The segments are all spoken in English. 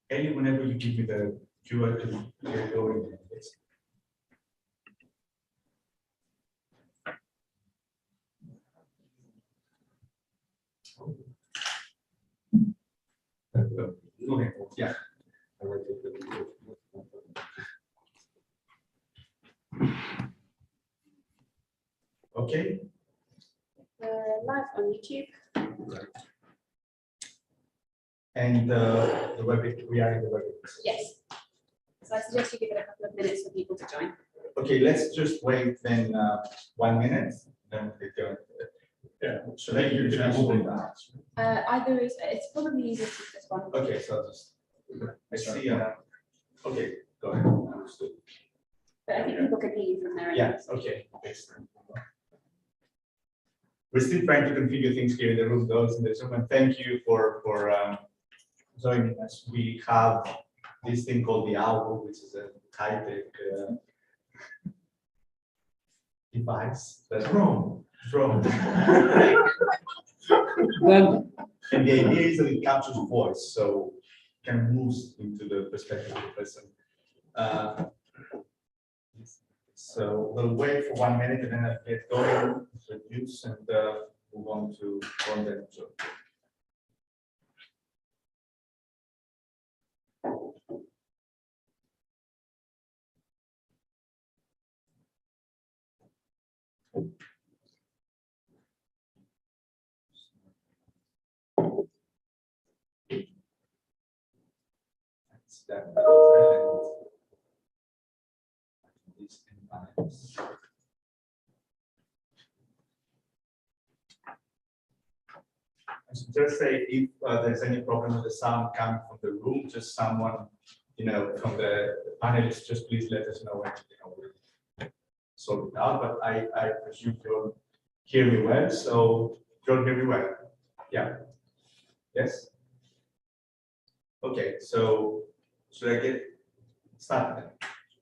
Ellie, whenever you give me the QR to get going, please. Okay, yeah. Okay. Live on YouTube. And the web, we are in the web. Yes. So I suggest you give it a couple of minutes for people to join. Okay, let's just wait then 1 minute. Then we go. Yeah. Should I use that? Either is it's probably easier to this one. Okay, so I'll just I see. Okay, go ahead. Understood. But I think people can hear you from there. Yeah. Okay. Excellent. We're still trying to configure things here in the room, those in the Zoom, and thank you for joining us. We have this thing called the owl, which is a high-tech device that's drone. And the idea is that it captures voice, so it kind of moves into the perspective of the person. So we'll wait for 1 minute and then I'll get going, introduce, and move on to content. That I should just say, if there's any problem with the sound coming from the room, just someone, from the panelists, just please let us know, and we'll sort it out. But I presume you'll hear me well. So you'll hear me well. Yeah. Yes. Okay. So should I get started then?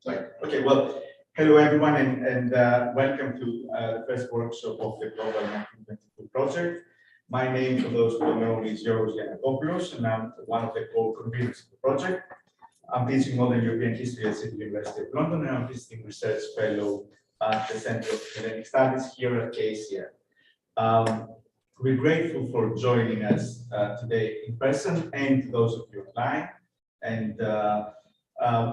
Right. Okay. Well, hello everyone, and welcome to the first workshop of the Global 1922 project. My name, for those who don't know, is Geographies, and I'm one of the co-conveners of the project. I'm teaching modern European history at City University of London, and I'm visiting research fellow at the Center of Hellenic Studies here at KCR. We're grateful for joining us today in person, and to those of you online. And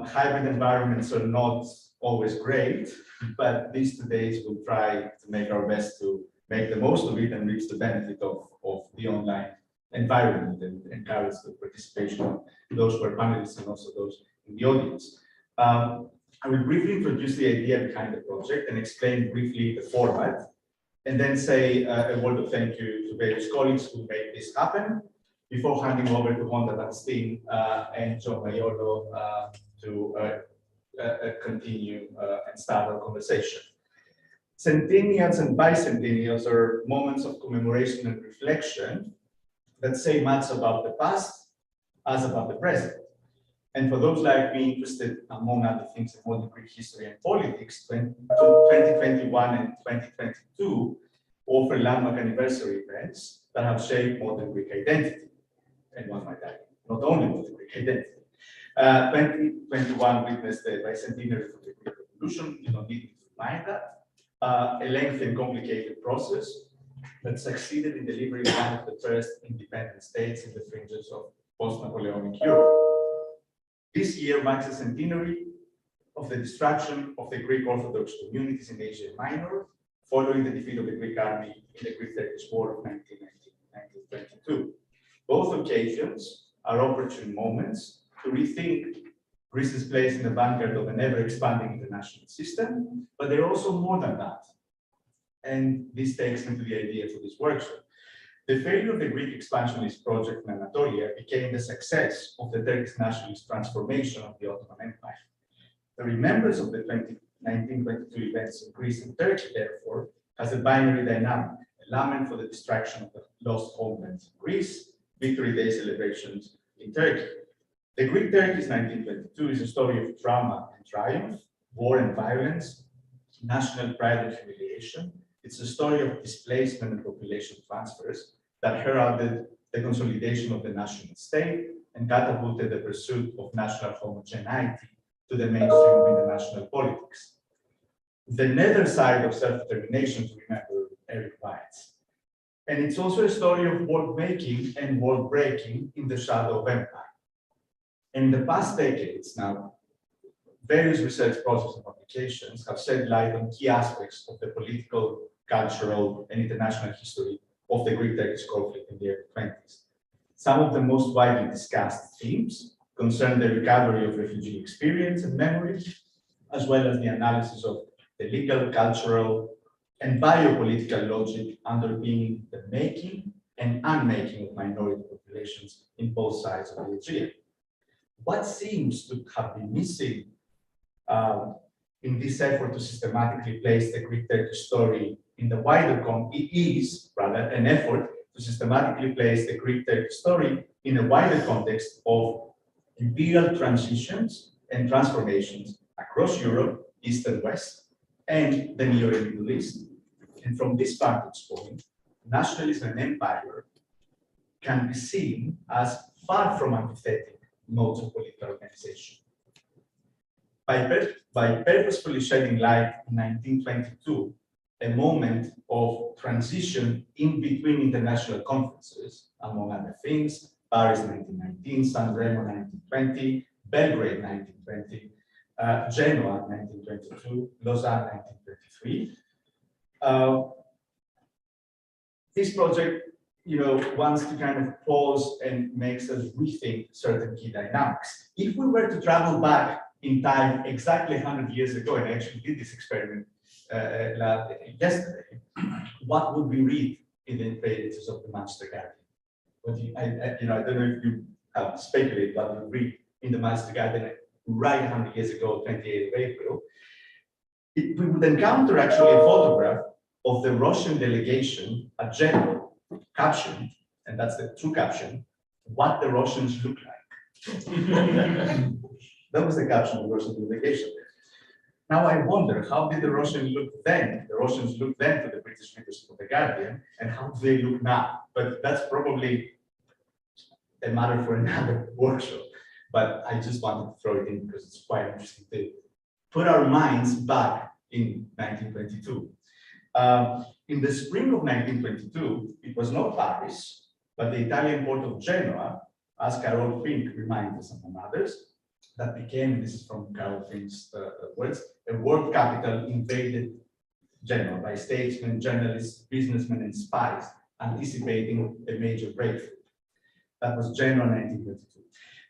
hybrid environments are not always great, but these 2 days we'll try to make our best to make the most of it and reach the benefit of the online environment and encourage the participation of those who are panelists and also those in the audience. I will briefly introduce the idea behind the project and explain briefly the format, and then say a word of thank you to various colleagues who made this happen, before handing over to Honda Vanstein and John Maiolo to continue and start our conversation. Centennials and bicentennials are moments of commemoration and reflection that say much about the past as about the present. And for those like me interested, among other things, in modern Greek history and politics, 2021 and 2022 offer landmark anniversary events that have shaped modern Greek identity. And one might add, not only modern Greek identity. 2021 witnessed the bicentenary of the Greek Revolution. You don't need to remind that. A lengthy and complicated process that succeeded in delivering one of the first independent states in the fringes of post-Napoleonic Europe. This year marks the centenary of the destruction of the Greek Orthodox communities in Asia Minor, following the defeat of the Greek army in the Greek-Turkish War of 1919-1922. Both occasions are opportune moments to rethink Greece's place in the vanguard of an ever-expanding international system, but they're also more than that. And this takes me to the idea for this workshop. The failure of the Greek expansionist project in Anatolia became the success of the Turkish nationalist transformation of the Ottoman Empire. The remembrance of the 1922 events in Greece and Turkey, therefore, has a binary dynamic, a lament for the destruction of the lost homelands in Greece, Victory Day celebrations in Turkey. The Greek-Turkish 1922 is a story of trauma and triumph, war and violence, national pride and humiliation. It's a story of displacement and population transfers that heralded the consolidation of the national state and catapulted the pursuit of national homogeneity to the mainstream of international politics. The nether side of self-determination, to remember Eric writes. And it's also a story of world making and world breaking in the shadow of empire. In the past decades now, various research projects and publications have shed light on key aspects of the political, cultural, and international history of the Greek-Turkish conflict in the early 20s. Some of the most widely discussed themes concern the recovery of refugee experience and memory, as well as the analysis of the legal, cultural, and biopolitical logic underpinning the making and unmaking of minority populations in both sides of the Aegean. What seems to have been missing in this effort to systematically place the Greek-Turkish story in the wider an effort to systematically place the Greek-Turkish story in a wider context of imperial transitions and transformations across Europe, East and West, and the Near and Middle East. And from this vantage point, nationalism and empire can be seen as far from antithetic modes of political organization. By purposefully shedding light in 1922, a moment of transition in between international conferences, among other things, Paris 1919, San Remo 1920, Belgrade 1920, Genoa 1922, Lausanne 1923. This project, wants to kind of pause and makes us rethink certain key dynamics. If we were to travel back in time exactly 100 years ago, and I actually did this experiment yesterday, what would we read in the pages of the Manchester Guardian? I don't know if you have speculated what we read in the Manchester Guardian right 100 years ago, 28th of April. We would encounter actually a photograph of the Russian delegation at Genoa, captioned, and that's the true caption, "What the Russians look like." That was the caption of the Russian delegation. Now I wonder, how did the Russians look then? The Russians looked then to the British readers of the Guardian, and how do they look now? But that's probably a matter for another workshop. But I just wanted to throw it in because it's quite interesting to put our minds back in 1922. In the spring of 1922, it was not Paris, but the Italian port of Genoa, as Carol Fink reminds us, among others, that became, this is from Carol Fink's words, a world capital invaded Genoa by statesmen, journalists, businessmen, and spies anticipating a major breakthrough. That was Genoa 1922.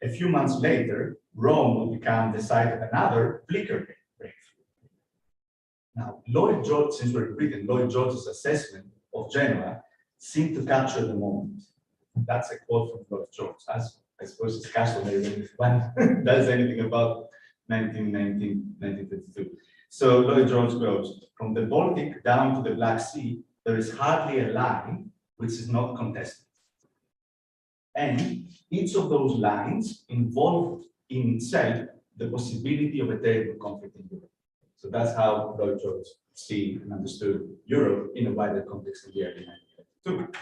A few months later, Rome will become the site of another bleaker breakthrough. Now, Lloyd George, since we're in Britain, Lloyd George's assessment of Genoa seemed to capture the moment. That's a quote from Lloyd George, as I suppose it's customary when one does anything about 1922. So Lloyd George goes, "From the Baltic down to the Black Sea, there is hardly a line which is not contested. And each of those lines involved in itself the possibility of a terrible conflict in Europe." So that's how Lloyd George see and understood Europe in a wider context in the early 1922,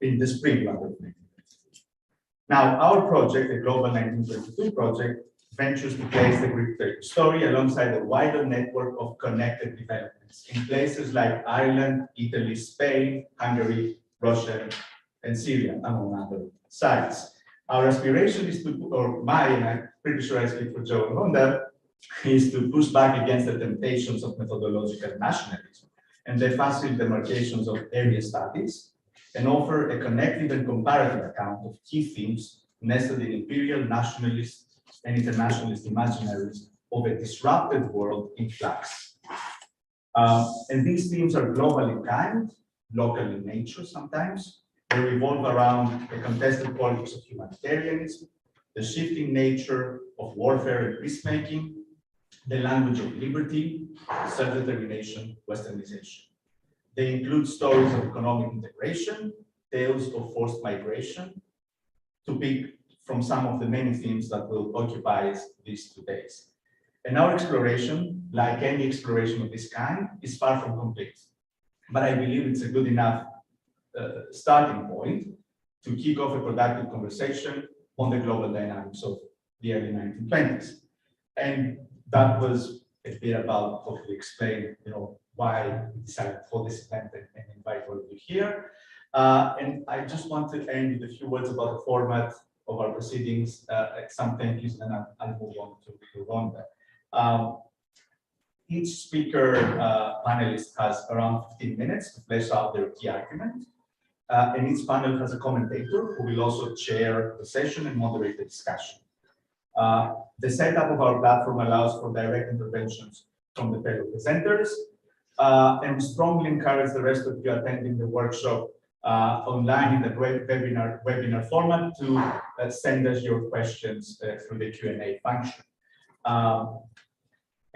in the spring rather of 1922. Now, our project, the Global 1922 project, ventures to place the Greek-Turkish story alongside a wider network of connected developments in places like Ireland, Italy, Spain, Hungary, Russia, and Syria, among other sites. Our aspiration is to, or my, and I'm pretty sure I speak for Joe and Rhonda, is to push back against the temptations of methodological nationalism and the facile demarcations of area studies, and offer a connective and comparative account of key themes nested in imperial, nationalist, and internationalist imaginaries of a disrupted world in flux. And these themes are global in kind, local in nature sometimes. They revolve around the contested politics of humanitarianism, the shifting nature of warfare and peacemaking, the language of liberty, self-determination, westernization. They include stories of economic integration, tales of forced migration, to pick from some of the many themes that will occupy these 2 days. And our exploration, like any exploration of this kind, is far from complete. But I believe it's a good enough starting point to kick off a productive conversation on the global dynamics of the early 1920s. And that was a bit about hopefully explain, why we decided to hold this event and invite all of you here. And I just want to end with a few words about the format of our proceedings, some thank yous, and then I'll move on to Rwanda. Each speaker panelist has around 15 minutes to flesh out their key argument. And each panel has a commentator who will also chair the session and moderate the discussion. The setup of our platform allows for direct interventions from the fellow presenters, and we strongly encourage the rest of you attending the workshop online in the webinar format to send us your questions through the Q&A function.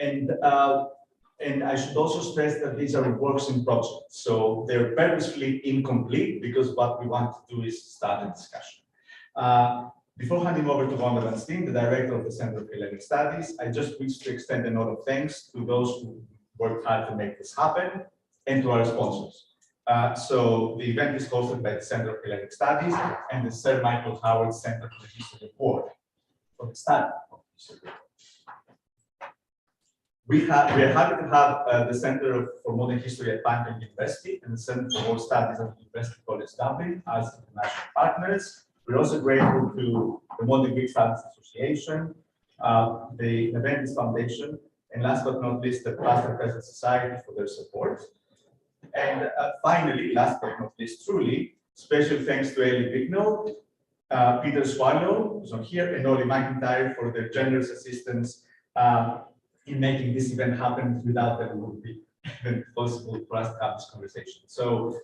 And I should also stress that these are works in progress, so they're purposefully incomplete because what we want to do is start a discussion. Before handing over to Wanda Van Steen, the director of the Center for Hellenic Studies, I just wish to extend a note of thanks to those who worked hard to make this happen and to our sponsors. So the event is hosted by the Center of Hellenic Studies and the Sir Michael Howard Center for the History of War, for the study of history. We are happy to have the Center for Modern History at Bank University and the Center for War Studies at University College Dublin as international partners. We're also grateful to the Modern Greek Studies Association, the Inevitability Foundation, and last but not least, the Past and Present Society for their support. And finally, last but not least, truly, special thanks to Ellie Bignall, Peter Swallow, who's not here, and Ollie McIntyre for their generous assistance in making this event happen. Without them, it would be even possible for us to have this conversation. So,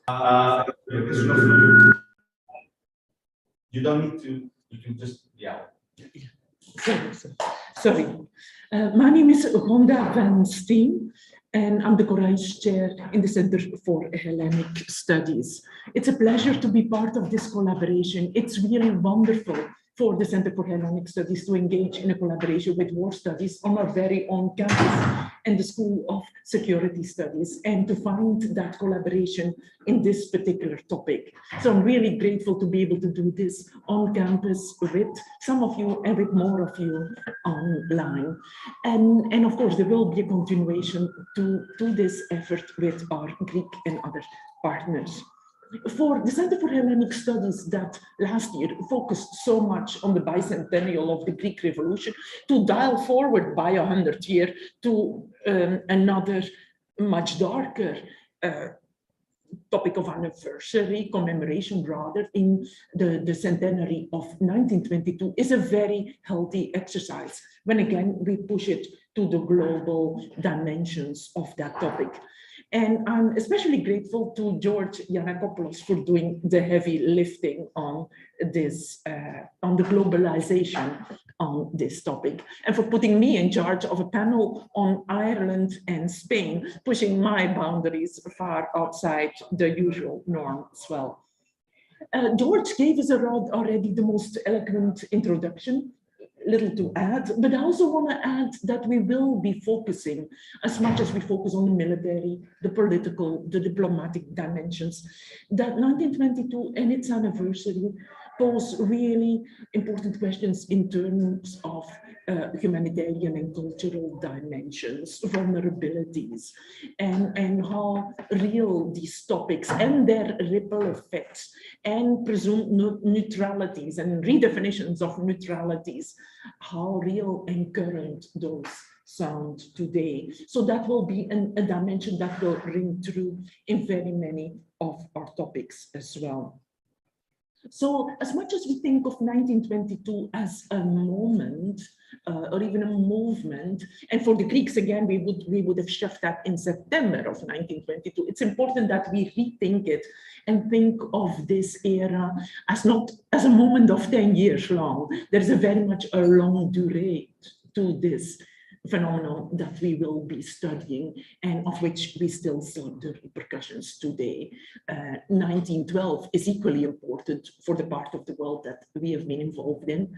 you don't need to, you can just, yeah. Sorry. My name is Wanda Van Steen, and I'm the Courage Chair in the Center for Hellenic Studies. It's a pleasure to be part of this collaboration. It's really wonderful for the Center for Hellenic Studies to engage in a collaboration with War Studies on our very own campus and the School of Security Studies, and to find that collaboration in this particular topic. So I'm really grateful to be able to do this on campus with some of you and with more of you online. And of course, there will be a continuation to this effort with our Greek and other partners. For the Center for Hellenic Studies that last year focused so much on the bicentennial of the Greek Revolution, to dial forward by 100 years to another much darker topic of anniversary, commemoration rather, in the centenary of 1922 is a very healthy exercise when again we push it to the global dimensions of that topic. And I'm especially grateful to George Yiannakopoulos for doing the heavy lifting on this, on the globalization on this topic, and for putting me in charge of a panel on Ireland and Spain, pushing my boundaries far outside the usual norm as well. George gave us already the most eloquent introduction. Little to add, but I also want to add that we will be focusing, as much as we focus on the military, the political, the diplomatic dimensions, that 1922 and its anniversary pose really important questions in terms of humanitarian and cultural dimensions, vulnerabilities, and how real these topics and their ripple effects and presumed neutralities and redefinitions of neutralities, how real and current those sound today. So that will be a dimension that will ring true in very many of our topics as well. So as much as we think of 1922 as a moment or even a movement, and for the Greeks, again, we would have shoved that in September of 1922, it's important that we rethink it and think of this era as not as a moment of 10 years long. There's a very much a long durée to this phenomenon that we will be studying and of which we still see the repercussions today. 1912 is equally important for the part of the world that we have been involved in.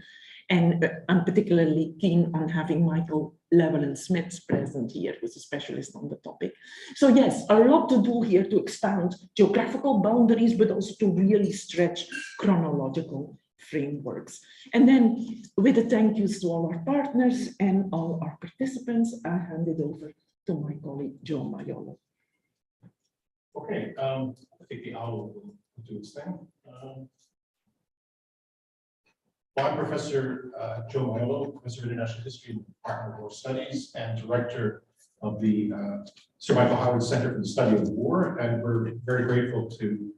And I'm particularly keen on having Michael Llewellyn-Smith present here, who's a specialist on the topic. So yes, a lot to do here to expand geographical boundaries, but also to really stretch chronological frameworks. And then with the thank yous to all our partners and all our participants, I hand it over to my colleague, Joe Maiolo. Okay, I think the owl will do its thing. Well, I'm Professor Joe Maiolo, Professor of International History and Department of War Studies and Director of the Sir Michael Howard Center for the Study of War. And we're very grateful to,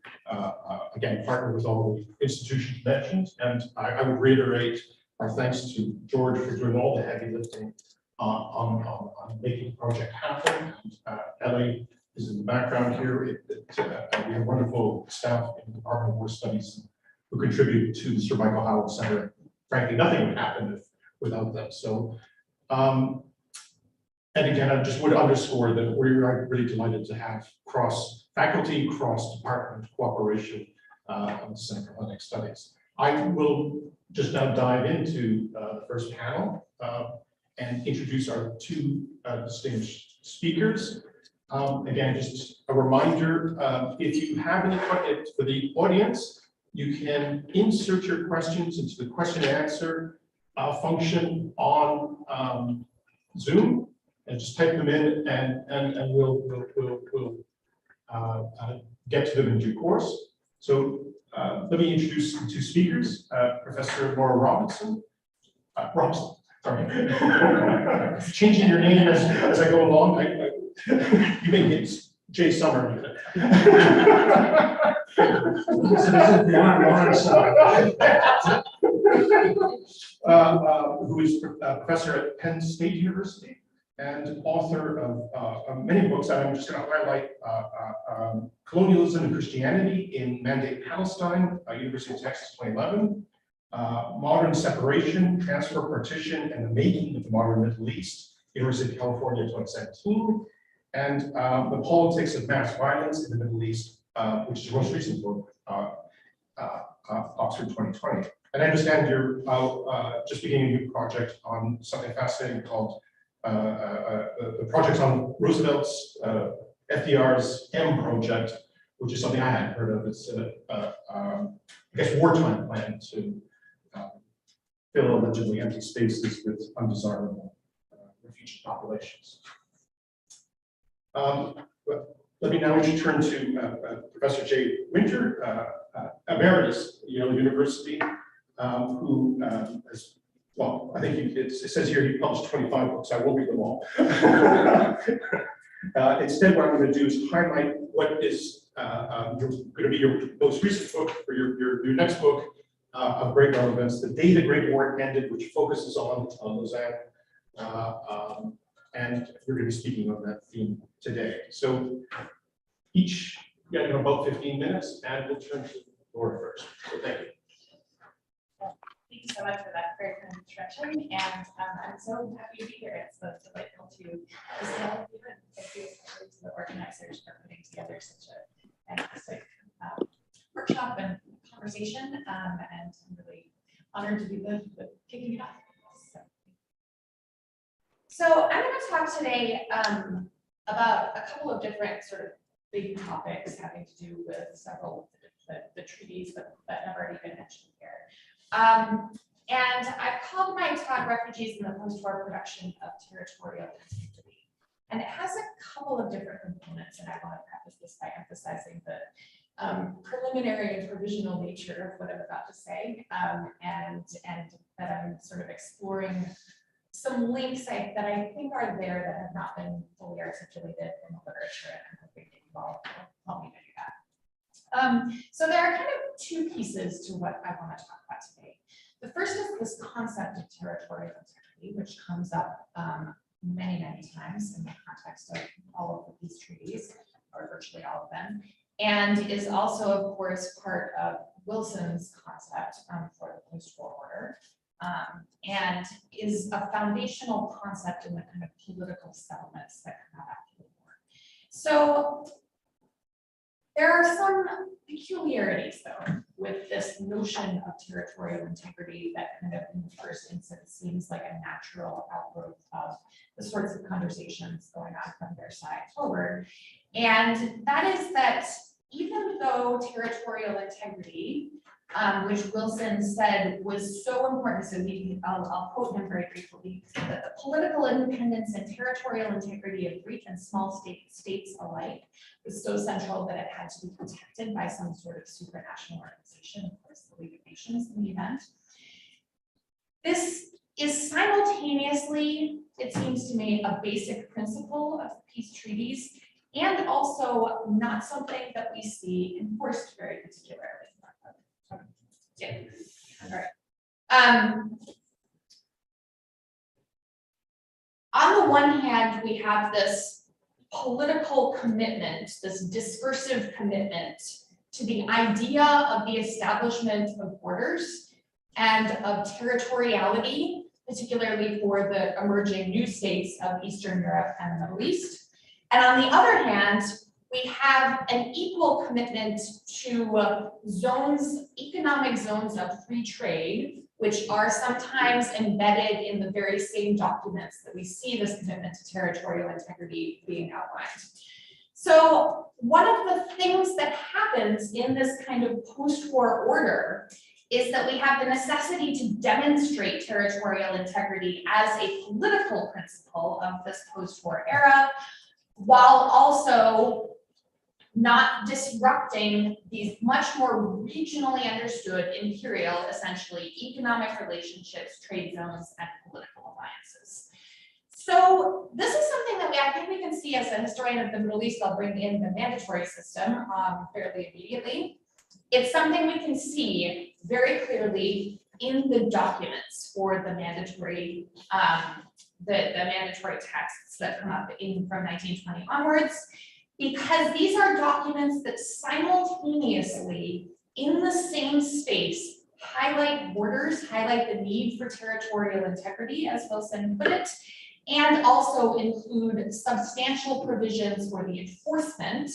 again, partner with all the institutions mentioned. And I would reiterate our thanks to George for doing all the heavy lifting on making the project happen. And, Ellie is in the background here. We have wonderful staff in the Department of War Studies who contribute to the Sir Michael Howard Center. Frankly, nothing would happen without them. So, and again, I just would underscore that we're really delighted to have cross-faculty, cross-department cooperation on the Center for Hellenic Studies. I will just now dive into the first panel and introduce our two distinguished speakers. Again, just a reminder, if you have any questions for the audience, you can insert your questions into the question and answer function on Zoom, and just type them in, and we'll get to them in due course. So let me introduce the two speakers, Professor Laura Robinson. Sorry. Changing your name as I go along. You may get Jay Summer. Who is professor at Penn State University and author of many books. I'm just going to highlight Colonialism and Christianity in Mandate Palestine, University of Texas 2011, Modern Separation, Transfer, Partition, and the Making of the Modern Middle East, University of California 2017, and The Politics of Mass Violence in the Middle East, which is the most recent book, Oxford 2020. And I understand you're just beginning a new project on something fascinating called the project on Roosevelt's, FDR's M project, which is something I hadn't heard of. It's I guess wartime plan to fill allegedly empty spaces with undesirable refugee populations. Let me now turn to Professor Jay Winter, Emeritus at Yale University, who has, well, I think it says here he published 25 books. I won't read them all. Instead, what I'm going to do is highlight what is going to be your most recent book, or your next book of great relevance, The Day the Great War Ended, which focuses on Lausanne. And we're going to be speaking on that theme today. So each getting about 15 minutes, and we'll turn to Laura first. So thank you. Thank you so much for that very kind introduction, and I'm so happy to be here. It's so delightful to thank you to the organizers for putting together such a fantastic workshop and conversation, and I'm really honored to be the kicking it off. So I'm going to talk today about a couple of different sort of big topics having to do with several of the treaties that have already been mentioned here. And I've called my talk Refugees in the Post-War Production of Territorial Integrity. And it has a couple of different components, and I want to preface this by emphasizing the preliminary and provisional nature of what I'm about to say, and that I'm sort of exploring some links that I think are there that have not been fully articulated in the literature, and I'm hoping that you all will help me to do that. So there are kind of two pieces to what I want to talk about today. The first is this concept of territorial integrity, which comes up many, many times in the context of all of these treaties, or virtually all of them, and is also, of course, part of Wilson's concept for the post-war order, and is a foundational concept in the kind of political settlements that come out after the war. So there are some peculiarities, though, with this notion of territorial integrity that kind of in the first instance seems like a natural outgrowth of the sorts of conversations going on from their side forward. And that is that even though territorial integrity which Wilson said was so important. So I'll quote him very briefly, that the political independence and territorial integrity of Greek and small states alike was so central that it had to be protected by some sort of supranational organization, of course, the League of Nations in the event. This is simultaneously, it seems to me, a basic principle of peace treaties, and also not something that we see enforced very particularly. Yeah. All right. On the one hand, we have this political commitment, this discursive commitment to the idea of the establishment of borders and of territoriality, particularly for the emerging new states of Eastern Europe and the Middle East. And on the other hand, we have an equal commitment to economic zones of free trade, which are sometimes embedded in the very same documents that we see this commitment to territorial integrity being outlined. So one of the things that happens in this kind of post-war order is that we have the necessity to demonstrate territorial integrity as a political principle of this post-war era, while also not disrupting these much more regionally understood imperial, essentially, economic relationships, trade zones, and political alliances. So this is something that I think we can see as a historian of the Middle East. I'll bring in the mandatory system fairly immediately. It's something we can see very clearly in the documents for the mandatory mandatory texts that come up from 1920 onwards, because these are documents that simultaneously, in the same space, highlight borders, highlight the need for territorial integrity, as Wilson put it, and also include substantial provisions for the enforcement,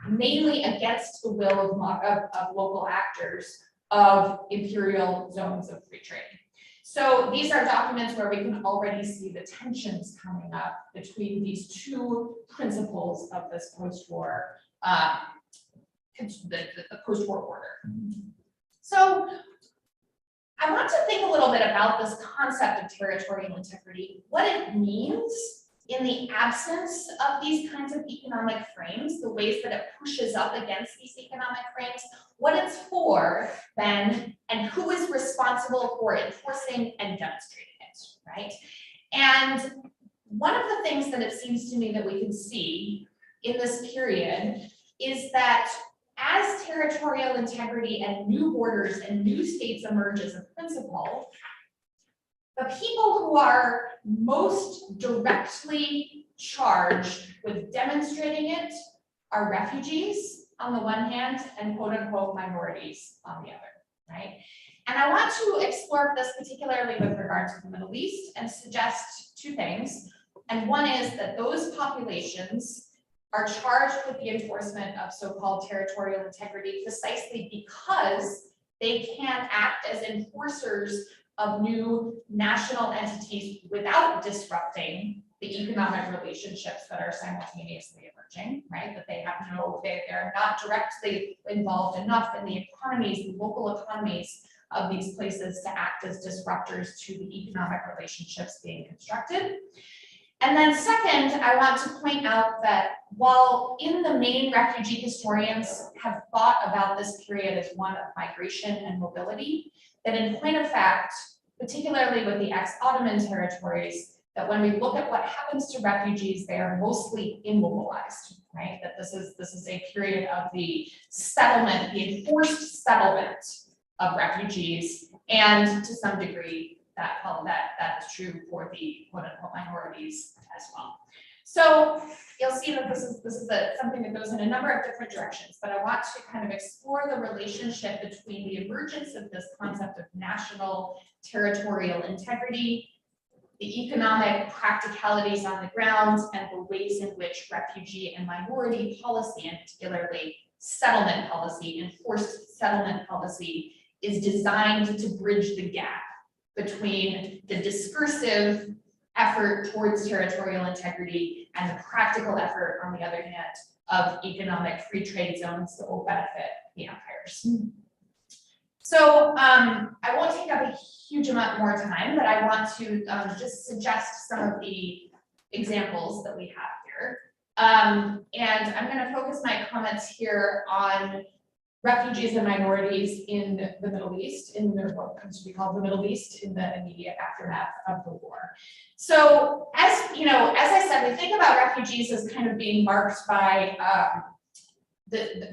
mainly against the will of local actors, of imperial zones of free trade. So these are documents where we can already see the tensions coming up between these two principles of this post-war, the post-war order. So I want to think a little bit about this concept of territorial integrity, what it means in the absence of these kinds of economic frames, the ways that it pushes up against these economic frames, what it's for then, and who is responsible for enforcing and demonstrating it, right? And one of the things that it seems to me that we can see in this period is that as territorial integrity and new borders and new states emerge as a principle, the people who are most directly charged with demonstrating it are refugees on the one hand and quote unquote minorities on the other, right? And I want to explore this particularly with regard to the Middle East and suggest two things. And one is that those populations are charged with the enforcement of so-called territorial integrity precisely because they can act as enforcers of new national entities without disrupting the economic relationships that are simultaneously emerging, right? That they have they're not directly involved enough in the economies, the local economies of these places to act as disruptors to the economic relationships being constructed. And then second, I want to point out that while in the main refugee historians have thought about this period as one of migration and mobility, that in point of fact, particularly with the ex-Ottoman territories, that when we look at what happens to refugees, they are mostly immobilized, right? That this is a period of the settlement, the enforced settlement of refugees, and to some degree, that is true for the quote-unquote minorities as well. So you'll see that this is something that goes in a number of different directions, but I want to kind of explore the relationship between the emergence of this concept of national territorial integrity, the economic practicalities on the ground, and the ways in which refugee and minority policy, and particularly settlement policy, enforced settlement policy, is designed to bridge the gap between the discursive effort towards territorial integrity and the practical effort, on the other hand, of economic free trade zones that will benefit the empires. So I won't take up a huge amount more time, but I want to just suggest some of the examples that we have here. And I'm going to focus my comments here on refugees and minorities in the Middle East, in what comes to be called the Middle East in the immediate aftermath of the war. So as you know, as I said, we think about refugees as kind of being marked by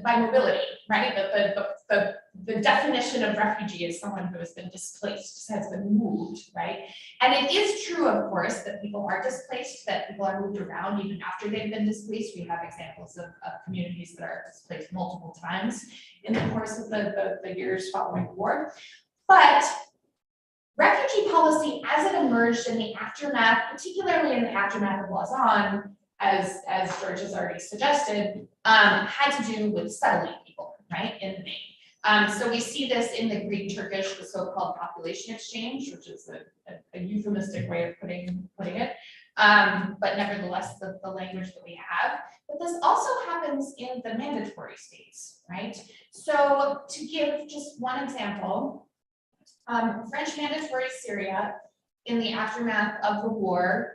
by mobility, right? The definition of refugee is someone who has been displaced, has been moved, right? And it is true, of course, that people are displaced, that people are moved around even after they've been displaced. We have examples of communities that are displaced multiple times in the course of the years following the war. But refugee policy, as it emerged in the aftermath, particularly in the aftermath of Lausanne, as George has already suggested, had to do with settling people, right, in the main. So we see this in the Greek-Turkish, the so-called population exchange, which is a euphemistic way of putting it, but nevertheless the language that we have. But this also happens in the mandatory states, right? So to give just one example, French mandatory Syria in the aftermath of the war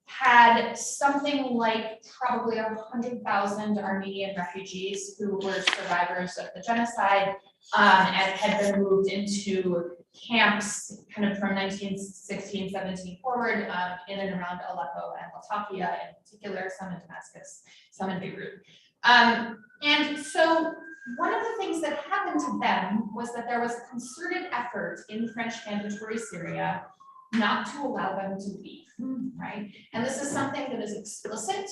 had something like probably 100,000 Armenian refugees who were survivors of the genocide and had been moved into camps kind of from 1916, 17 forward in and around Aleppo and Latakia in particular, some in Damascus, some in Beirut. And so one of the things that happened to them was that there was a concerted effort in French mandatory Syria not to allow them to leave, right? And this is something that is explicit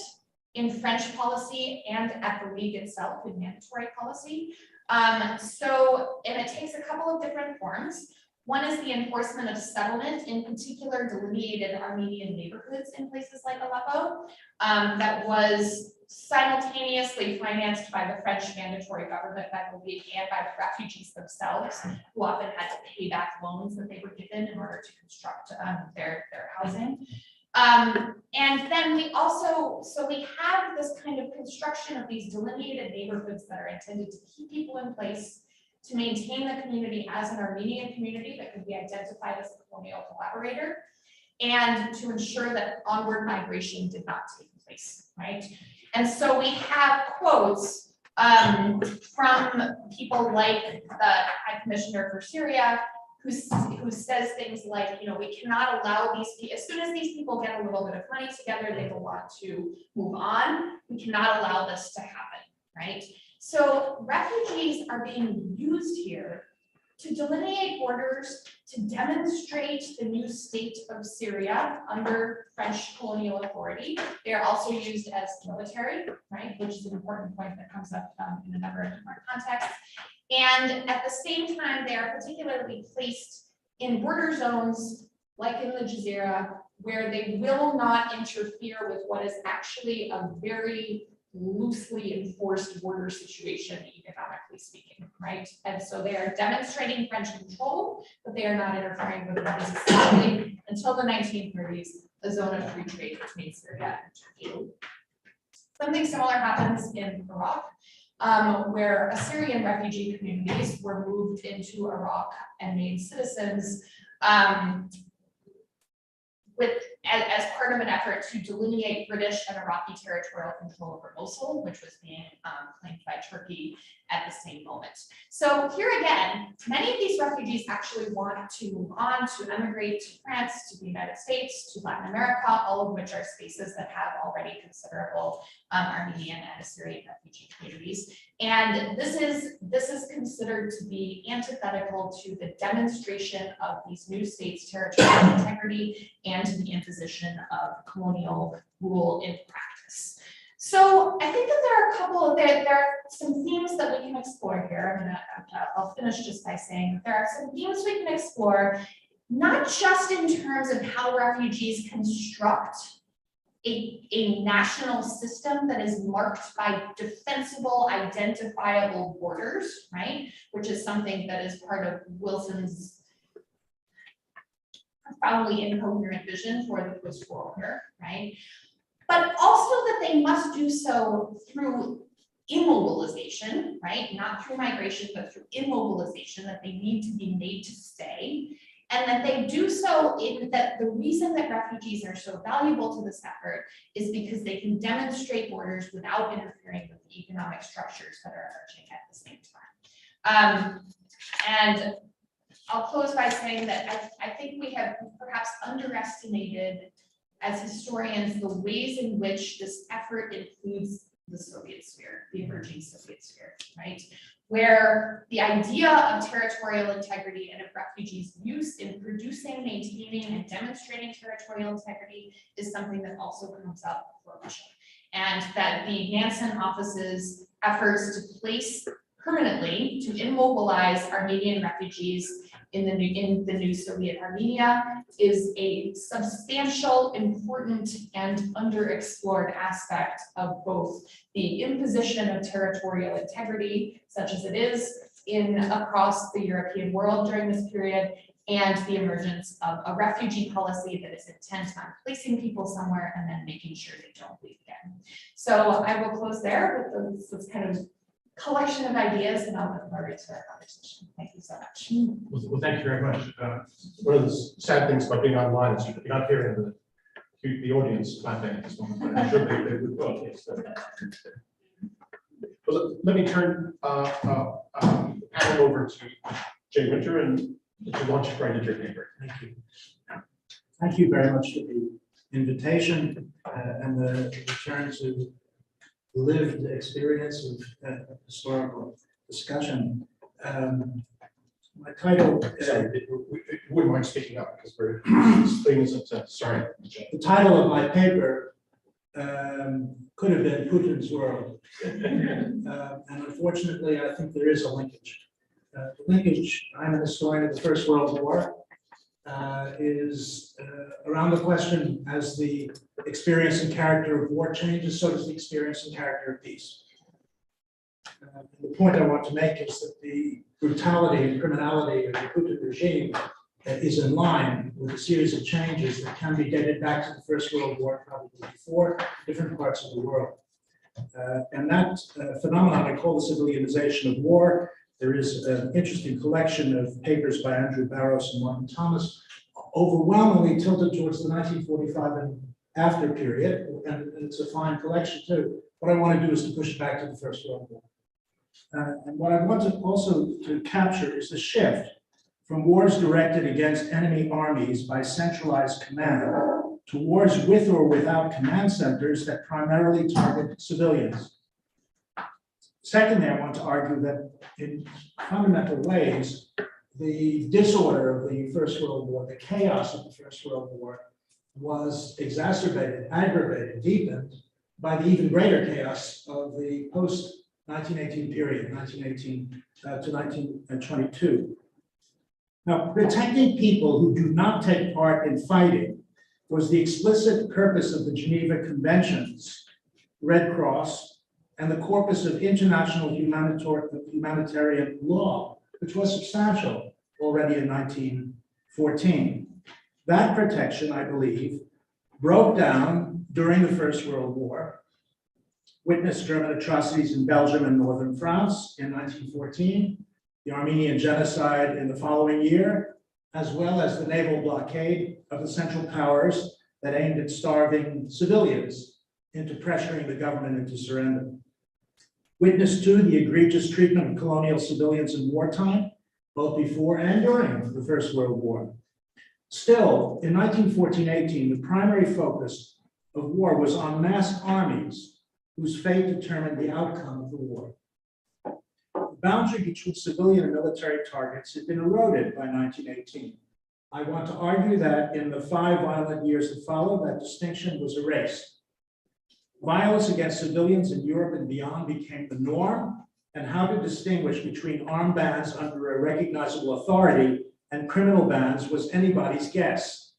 in French policy and at the League itself in mandatory policy. And it takes a couple of different forms. One is the enforcement of settlement, in particular delineated Armenian neighborhoods in places like Aleppo, that was simultaneously financed by the French mandatory government, by the League, and by the refugees themselves, who often had to pay back loans that they were given in order to construct their housing. And then we also, we have this kind of construction of these delineated neighborhoods that are intended to keep people in place, to maintain the community as an Armenian community that could be identified as a colonial collaborator, and to ensure that onward migration did not take place, right? And so we have quotes from people like the High Commissioner for Syria, who says things like, you know, we cannot allow these people, as soon as these people get a little bit of money together, they will want to move on. We cannot allow this to happen, right? So refugees are being used here to delineate borders, to demonstrate the new state of Syria under French colonial authority. They are also used as military, right, which is an important point that comes up in a number of different contexts. And at the same time, they are particularly placed in border zones, like in the Jazeera, where they will not interfere with what is actually a very loosely enforced border situation, economically speaking, right? And so they are demonstrating French control, but they are not interfering with what is essentially, until the 1930s, a zone of free trade between Syria and Turkey. Something similar happens in Iraq, where Assyrian refugee communities were moved into Iraq and made citizens as part of an effort to delineate British and Iraqi territorial control over Mosul, which was being claimed by Turkey at the same moment. So here again, many of these refugees actually want to move on, to emigrate to France, to the United States, to Latin America, all of which are spaces that have already considerable Armenian and Assyrian refugee communities. And this is considered to be antithetical to the demonstration of these new states' territorial integrity and to the imposition of colonial rule in practice. So I think that there are a couple of, there are some themes that we can explore here. I'll finish just by saying that there are some themes we can explore, not just in terms of how refugees construct a national system that is marked by defensible, identifiable borders, right? Which is something that is part of Wilson's profoundly incoherent vision for the post-war order, right? But also that they must do so through immobilization, right? Not through migration, but through immobilization, that they need to be made to stay. And that they do so in that the reason that refugees are so valuable to this effort is because they can demonstrate borders without interfering with the economic structures that are emerging at the same time. And I'll close by saying that I think we have perhaps underestimated as historians the ways in which this effort includes the Soviet sphere, the emerging Soviet sphere, right? Where the idea of territorial integrity and of refugees' use in producing, maintaining, and demonstrating territorial integrity is something that also comes up for Russia. And that the Nansen office's efforts to place permanently, to immobilize Armenian refugees in the new Soviet Armenia is a substantial, important, and underexplored aspect of both the imposition of territorial integrity, such as it is across the European world during this period, and the emergence of a refugee policy that is intent on placing people somewhere and then making sure they don't leave again. So I will close there with this kind of collection of ideas, and I'll look forward to our conversation. Thank you so much. Well, thank you very much. One of the sad things about being online is you're not hearing the audience clapping at this moment, but I'm sure they would. Well, yes. Well, let me turn the panel over to Jay Winter and to launch right into your paper. Thank you. Thank you very much for the invitation and the return to lived experience of historical discussion. My title, Sorry, we wouldn't mind speaking up because we're things that sorry. the title of my paper could have been Putin's World. And unfortunately, I think there is a linkage. The linkage, I'm a historian of the First World War, is around the question, as the experience and character of war changes, so does the experience and character of peace. The point I want to make is that the brutality and criminality of the Putin regime is in line with a series of changes that can be dated back to the First World War, probably before, different parts of the world. And that phenomenon I call the civilianization of war. There is an interesting collection of papers by Andrew Barrows and Martin Thomas, overwhelmingly tilted towards the 1945 and after period, and it's a fine collection too. What I want to do is to push it back to the First World War. And what I want to also to capture is the shift from wars directed against enemy armies by centralized command to wars with or without command centers that primarily target civilians. Secondly, I want to argue that in fundamental ways, the disorder of the First World War, the chaos of the First World War, was exacerbated, aggravated, deepened by the even greater chaos of the post-1918 period, 1918 to 1922. Now, protecting people who do not take part in fighting was the explicit purpose of the Geneva Conventions, Red Cross, and the corpus of international humanitarian law, which was substantial already in 1914. That protection, I believe, broke down during the First World War, witnessed German atrocities in Belgium and northern France in 1914, the Armenian genocide in the following year, as well as the naval blockade of the Central Powers that aimed at starving civilians into pressuring the government into surrender. Witness to the egregious treatment of colonial civilians in wartime, both before and during the First World War. Still, in 1914-18, the primary focus of war was on mass armies whose fate determined the outcome of the war. The boundary between civilian and military targets had been eroded by 1918. I want to argue that in the 5 violent years that followed, that distinction was erased. Violence against civilians in Europe and beyond became the norm, and how to distinguish between armed bands under a recognizable authority and criminal bands was anybody's guess.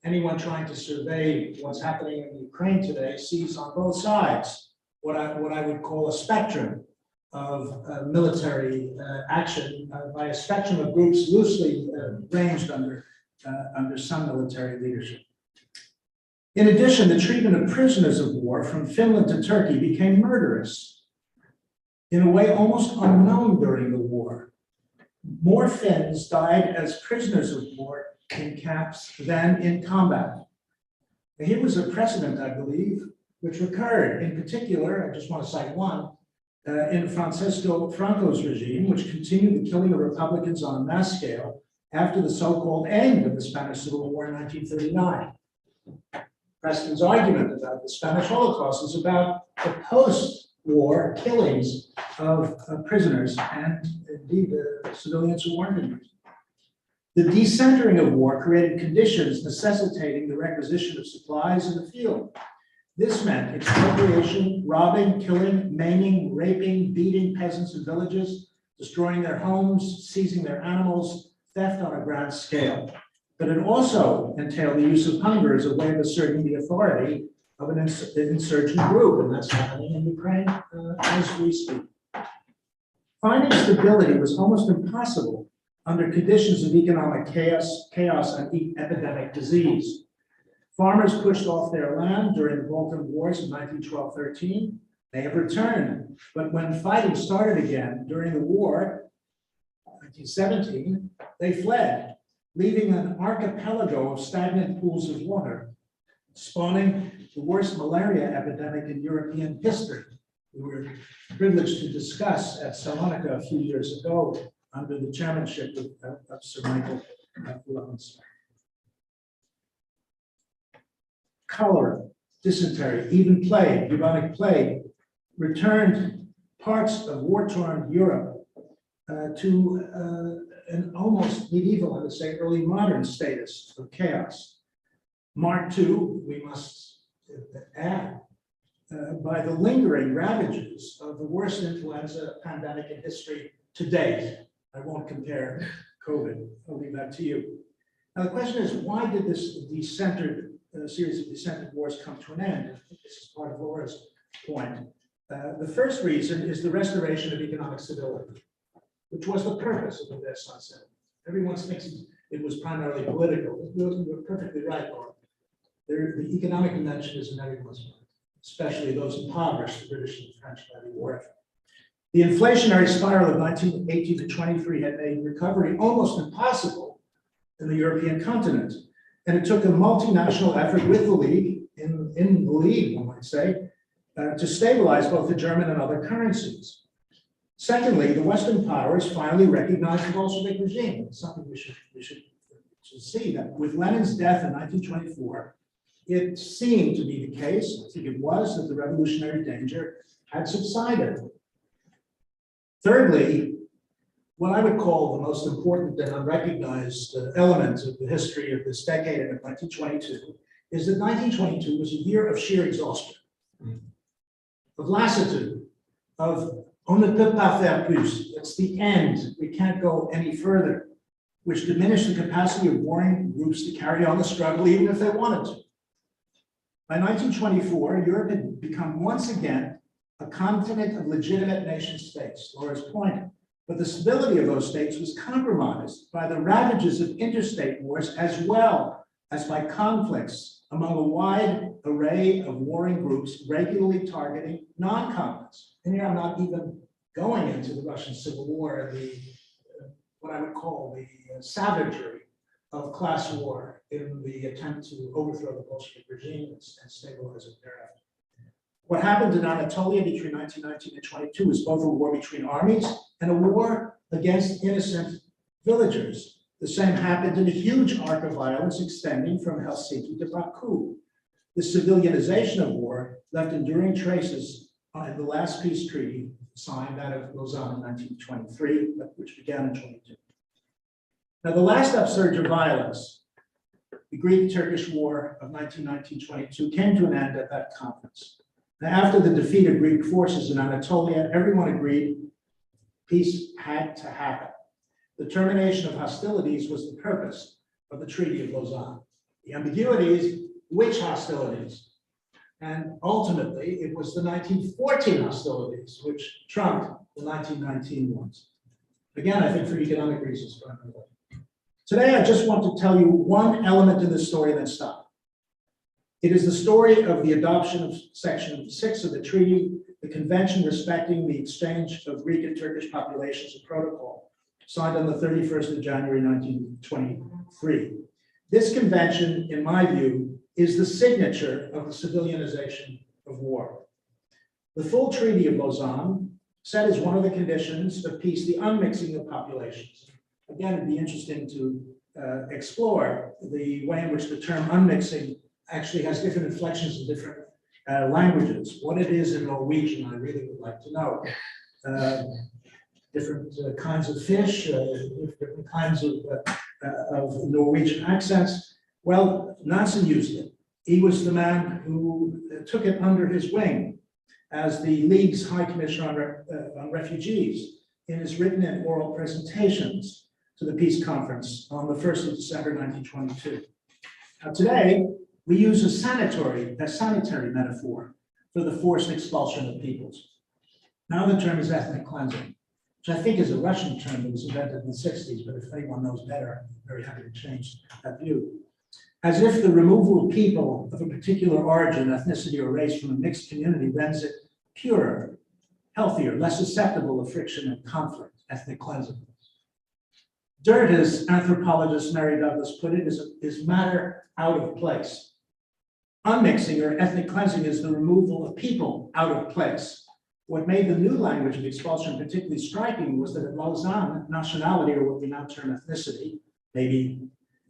Anyone trying to survey what's happening in Ukraine today sees on both sides what I would call a spectrum of military action by a spectrum of groups loosely ranged under some military leadership. In addition, the treatment of prisoners of war from Finland to Turkey became murderous. in a way almost unknown during the war. More Finns died as prisoners of war in camps than in combat. Here was a precedent, I believe, which recurred. In particular, I just want to cite one, in Francisco Franco's regime, which continued the killing of Republicans on a mass scale after the so-called end of the Spanish Civil War in 1939. Preston's argument about the Spanish Holocaust is about the post-war killings of prisoners and indeed the civilians who weren't in prison. The decentering of war created conditions necessitating the requisition of supplies in the field. This meant expropriation, robbing, killing, maiming, raping, beating peasants in villages, destroying their homes, seizing their animals, theft on a grand scale. But it also entailed the use of hunger as a way of asserting the authority of an insurgent group, and that's happening in Ukraine as we speak. Finding stability was almost impossible under conditions of economic chaos and epidemic disease. Farmers pushed off their land during the Baltimore Wars in 1912-13. They have returned, but when fighting started again during the war, 1917, they fled, leaving an archipelago of stagnant pools of water, spawning the worst malaria epidemic in European history. We were privileged to discuss at Salonika a few years ago under the chairmanship of Sir Michael Lawrence. Cholera, dysentery, even plague, bubonic plague, returned parts of war-torn Europe to an almost medieval, I would say, early modern status of chaos. Marked too, we must add, by the lingering ravages of the worst influenza pandemic in history to date. I won't compare COVID, I'll leave that to you. Now the question is, why did this series of decentered wars come to an end? I think this is part of Laura's point. The first reason is the restoration of economic stability, which was the purpose of the Versailles Settlement. Everyone thinks it was primarily political. You're perfectly right, Laura. The economic dimension is in everyone's mind, especially those impoverished, the British and the French by the war effort. The inflationary spiral of 1918 to 23 had made recovery almost impossible in the European continent. And it took a multinational effort with the League, in the League, one might say, to stabilize both the German and other currencies. Secondly, the Western powers finally recognized the Bolshevik regime. It's something we should see that with Lenin's death in 1924, it seemed to be the case, I think it was, that the revolutionary danger had subsided. Thirdly, what I would call the most important and unrecognized element of the history of this decade of 1922 is that 1922 was a year of sheer exhaustion, of lassitude, of on ne peut pas faire plus. It's the end. We can't go any further, which diminished the capacity of warring groups to carry on the struggle even if they wanted to. By 1924, Europe had become once again a continent of legitimate nation states, Laura's point. But the stability of those states was compromised by the ravages of interstate wars as well as by conflicts among a wide array of warring groups regularly targeting non-combatants. And here I'm not even going into the Russian Civil War and the what I would call the savagery of class war in the attempt to overthrow the Bolshevik regime and stabilize it thereafter. What happened in Anatolia between 1919 and 22 is both a war between armies and a war against innocent villagers. The same happened in a huge arc of violence extending from Helsinki to Baku. The civilianization of war left enduring traces in the last peace treaty signed out of Lausanne in 1923, which began in 22. Now, the last upsurge of violence, the Greek-Turkish War of 1919-22, came to an end at that conference. Now, after the defeat of Greek forces in Anatolia, everyone agreed peace had to happen. The termination of hostilities was the purpose of the Treaty of Lausanne. The ambiguity is which hostilities? And ultimately, it was the 1914 hostilities which trumped the 1919 ones. Again, I think for economic reasons, primarily. Today, I just want to tell you one element in the story, then stop. It is the story of the adoption of Section 6 of the treaty the Convention respecting the exchange of Greek and Turkish populations and protocol, signed on the 31st of January 1923. This convention, in my view, is the signature of the civilianization of war. The full Treaty of Lausanne set as one of the conditions of peace the unmixing of populations. Again, it'd be interesting to explore the way in which the term unmixing actually has different inflections in different languages. What it is in Norwegian, I really would like to know. Different kinds of fish, different kinds of Norwegian accents. Well, Nansen used it. He was the man who took it under his wing as the League's High Commissioner on Refugees in his written and oral presentations to the peace conference on the 1st of December 1922. Now today, we use a sanitary metaphor for the forced expulsion of peoples. Now the term is ethnic cleansing, which I think is a Russian term that was invented in the 60s, but if anyone knows better, I'm very happy to change that view. As if the removal of people of a particular origin, ethnicity, or race from a mixed community rends it purer, healthier, less susceptible of friction and conflict, ethnic cleansing. Dirt, as anthropologist Mary Douglas put it, is matter out of place. Unmixing or ethnic cleansing is the removal of people out of place. What made the new language of expulsion particularly striking was that at Lausanne, nationality, or what we now term ethnicity, maybe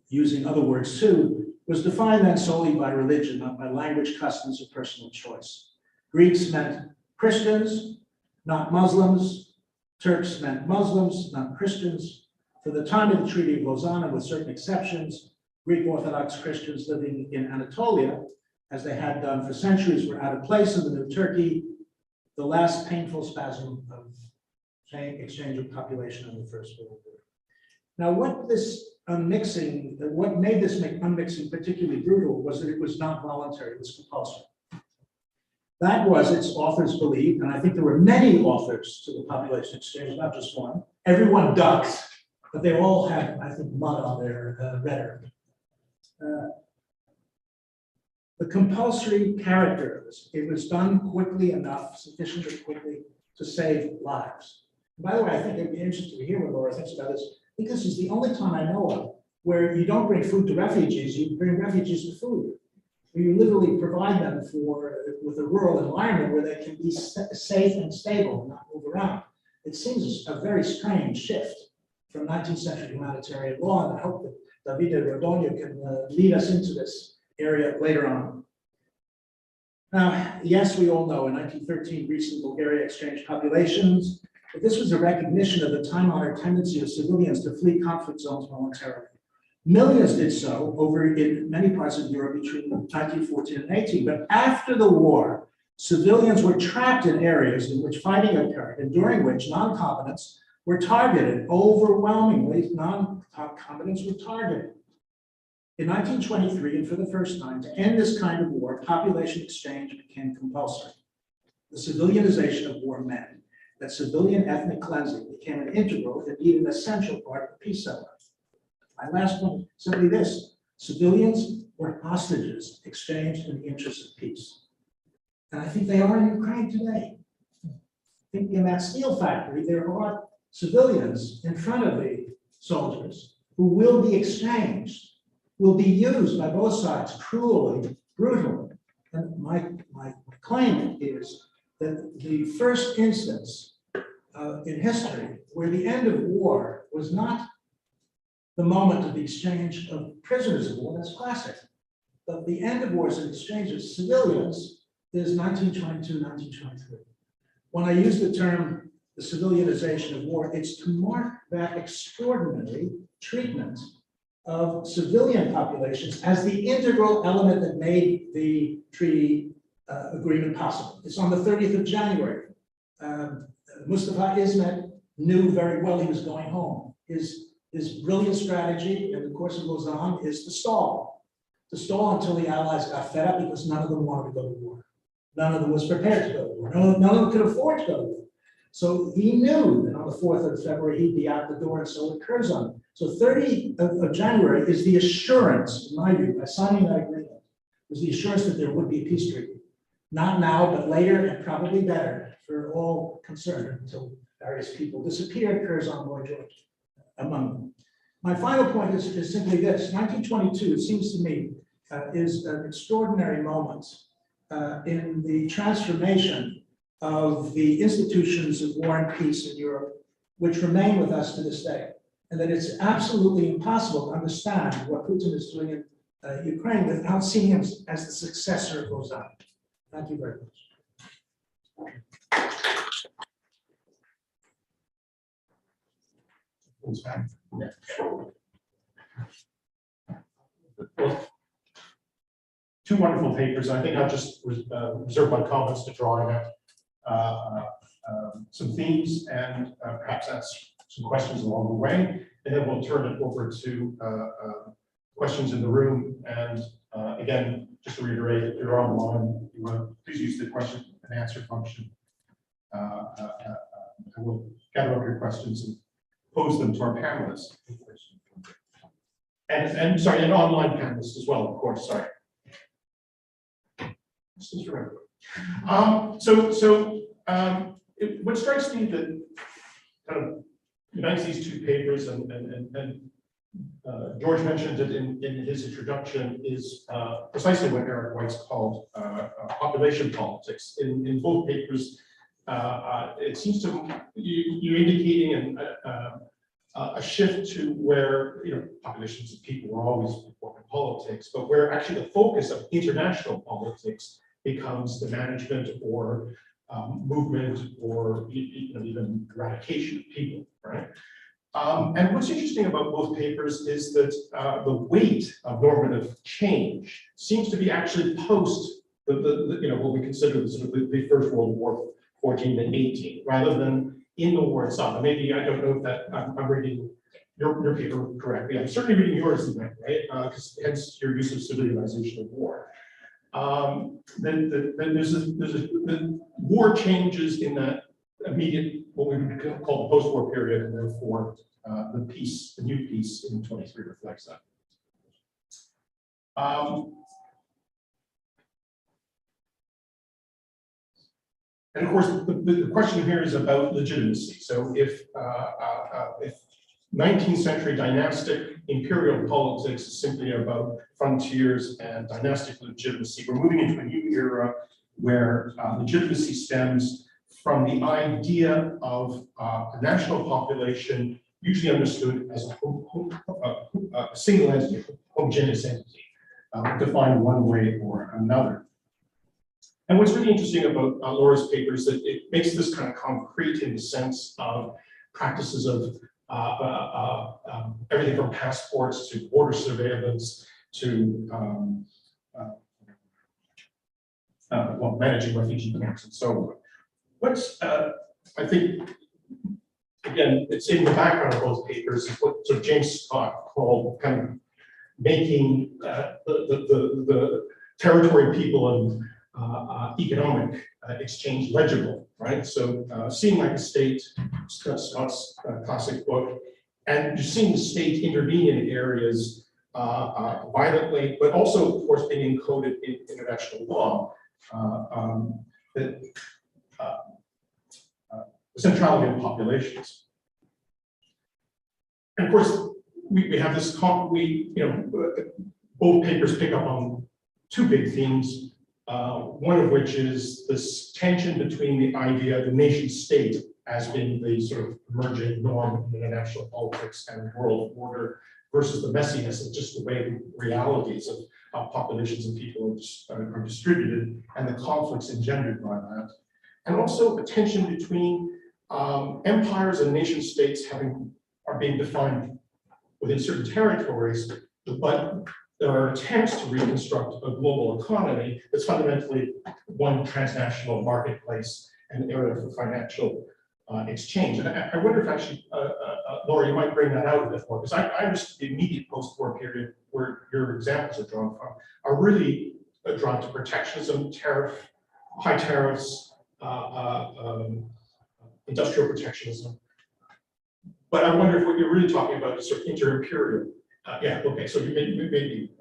using other words too, was defined then solely by religion, not by language, customs, or personal choice. Greeks meant Christians, not Muslims. Turks meant Muslims, not Christians. For the time of the Treaty of Lausanne, and with certain exceptions, Greek Orthodox Christians living in Anatolia, as they had done for centuries, were out of place in the new Turkey, the last painful spasm of exchange of population in the First World War. Now, what made this unmixing particularly brutal was that it was not voluntary, it was compulsory. That was, its authors believed, and I think there were many authors to the population exchange, not just one. Everyone ducked, but they all had, I think, mud on their rhetoric. The compulsory character of this, it was done quickly enough, sufficiently quickly to save lives. By the way, I think it'd be interesting to hear what Laura thinks about this. I think this is the only time I know of where you don't bring food to refugees, you bring refugees to food. Where you literally provide them with a rural environment where they can be safe and stable and not move around. It seems a very strange shift from 19th century humanitarian law, and I hope that Davide Rodogno can lead us into this area later on. Now, yes, we all know in 1913, Greece and Bulgaria exchanged populations, but this was a recognition of the time-honored tendency of civilians to flee conflict zones voluntarily. Millions did so over in many parts of Europe between 1914 and 18, but after the war, civilians were trapped in areas in which fighting occurred and during which non-combatants were targeted. Overwhelmingly, non-combatants were targeted. In 1923, and for the first time, to end this kind of war, population exchange became compulsory. The civilianization of war meant that civilian ethnic cleansing became an integral, indeed an essential part of the peace settlement. My last point, simply this: civilians were hostages exchanged in the interest of peace. And I think they are in Ukraine today. I think in that steel factory, there are civilians in front of the soldiers who will be exchanged, will be used by both sides cruelly, brutally. And my claim is that the first instance in history where the end of war was not the moment of the exchange of prisoners of war, that's classic. But the end of war is an exchange of civilians is 1922, 1923. When I use the term the civilianization of war, it's to mark that extraordinary treatment of civilian populations as the integral element that made the treaty agreement possible. It's on the 30th of January. Mustafa Ismet knew very well he was going home. His brilliant strategy in the course of Lausanne is to stall until the Allies got fed up because none of them wanted to go to war. None of them was prepared to go to war. None of them could afford to go to war. So he knew that on the 4th of February, he'd be out the door, and so would Curzon. So 30th of January is the assurance, in my view, by signing that agreement, was the assurance that there would be a peace treaty. Not now, but later, and probably better for all concerned until various people disappeared, Curzon, Lloyd George among them. My final point is simply this: 1922, it seems to me, is an extraordinary moment in the transformation of the institutions of war and peace in Europe, which remain with us to this day. And that it's absolutely impossible to understand what Putin is doing in Ukraine without seeing him as the successor of Ozan. Thank you very much. Well, two wonderful papers. I think I'll just reserve my comments to drawing out some themes and perhaps ask some questions along the way, and then we'll turn it over to questions in the room. And again, just to reiterate, if you're online, please use the question and answer function. I will gather up your questions and pose them to our panelists. And sorry, and online panelists as well, of course, sorry. What strikes me that kind of unites these two papers, and George mentioned it in his introduction, is precisely what Eric White's called population politics. In both papers, it seems to you're indicating a shift to where populations of people were always important in politics, but where actually the focus of international politics becomes the management or movement or even eradication of people, right? And what's interesting about both papers is that the weight of normative change seems to be actually post what we consider the First World War, 14 to 18, rather than in the war itself. And maybe I don't know if that I'm reading your paper correctly. I'm certainly reading yours, right? Because hence your use of civilization of war. Then there's the war changes in that immediate, what we would call the post-war period, and therefore the new peace in 23 reflects that. And of course, the question here is about legitimacy. So if 19th century dynastic imperial politics is simply about frontiers and dynastic legitimacy, we're moving into a new era where legitimacy stems from the idea of a national population, usually understood as a single entity, homogeneous entity, defined one way or another. And what's really interesting about Laura's paper is that it makes this kind of concrete in the sense of practices of everything from passports to border surveillance to managing refugee camps and so on. What's, I think, again, it's in the background of both papers, is what sort of James Scott called kind of making the territory, people, and economic exchange legible, right? So seeing like a state, Scott's classic book, and just seeing the state intervene in areas violently, but also, of course, being encoded in international law, that the centrality of populations. And of course, we have this, both papers pick up on two big themes. One of which is this tension between the idea of the nation state as being the sort of emerging norm in international politics and world order versus the messiness of just the way the realities of how populations and people are distributed and the conflicts engendered by that. And also a tension between empires and nation states are being defined within certain territories, but there are attempts to reconstruct a global economy that's fundamentally one transnational marketplace and area for financial exchange. And I wonder if actually, Laura, you might bring that out a bit more, because I understand the immediate post-war period where your examples are drawn from are really drawn to protectionism, high tariffs, industrial protectionism. But I wonder if what you're really talking about is sort of inter-imperial Yeah, okay, so you maybe,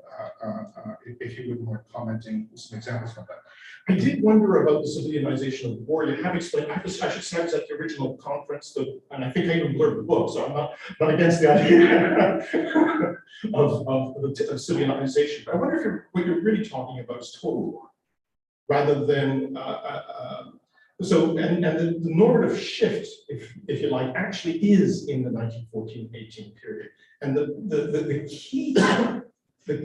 if you wouldn't mind commenting some examples from that. I did wonder about the civilianization of war. You have explained, I should say I was at the original conference, and I think I even blurred the book, so I'm not against the idea of civilianization. But I wonder if what you're really talking about is total war, rather than, and the normative shift, if you like, actually is in the 1914-18 period. And the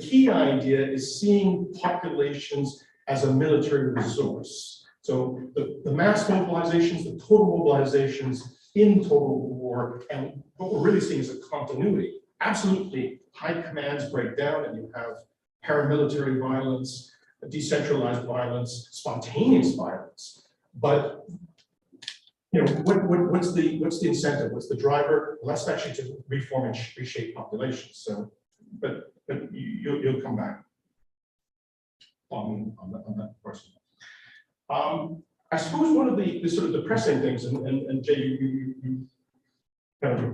key idea is seeing populations as a military resource. So the mass mobilizations, the total mobilizations in total war, and what we're really seeing is a continuity. Absolutely, high commands break down, and you have paramilitary violence, decentralized violence, spontaneous violence. But what's the incentive? What's the driver? Well, that's actually to reform and reshape populations. So, but you'll come back on that question. I suppose one of the sort of depressing things, and Jay, you kind of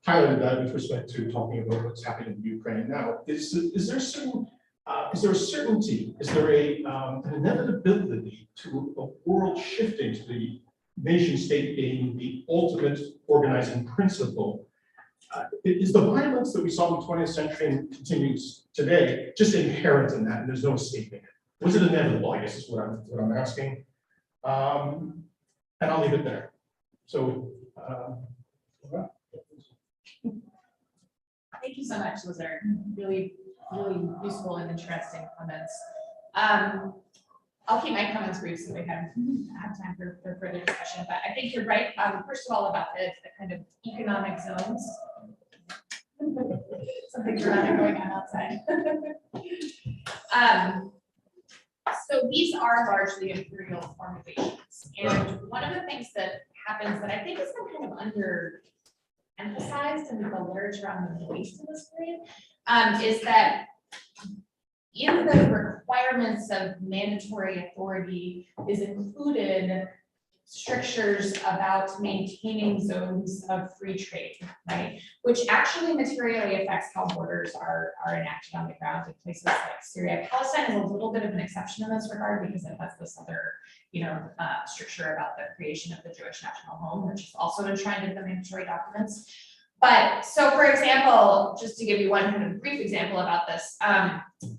highlighted that with respect to talking about what's happening in Ukraine now, is there a certainty, is there an inevitability to a world shifting to the nation state being the ultimate organizing principle? Is the violence that we saw in the 20th century and continues today just inherent in that, and there's no escaping it? Was it inevitable, I guess is what I'm asking. And I'll leave it there. So, Thank you so much. Those are really useful and interesting comments. I'll keep my comments brief so we have time for further discussion, but I think you're right. First of all, about the kind of economic zones. Something dramatic going on outside. So these are largely imperial formulations. And one of the things that happens that I think has been kind of under-emphasized in the literature on the Middle East in this period is that in the requirements of mandatory authority is included strictures about maintaining zones of free trade, right? Which actually materially affects how borders are enacted on the ground in places like Syria. Palestine is a little bit of an exception in this regard because it has this other, stricture about the creation of the Jewish national home, which is also enshrined in the mandatory documents. But so, for example, just to give you one kind of brief example about this,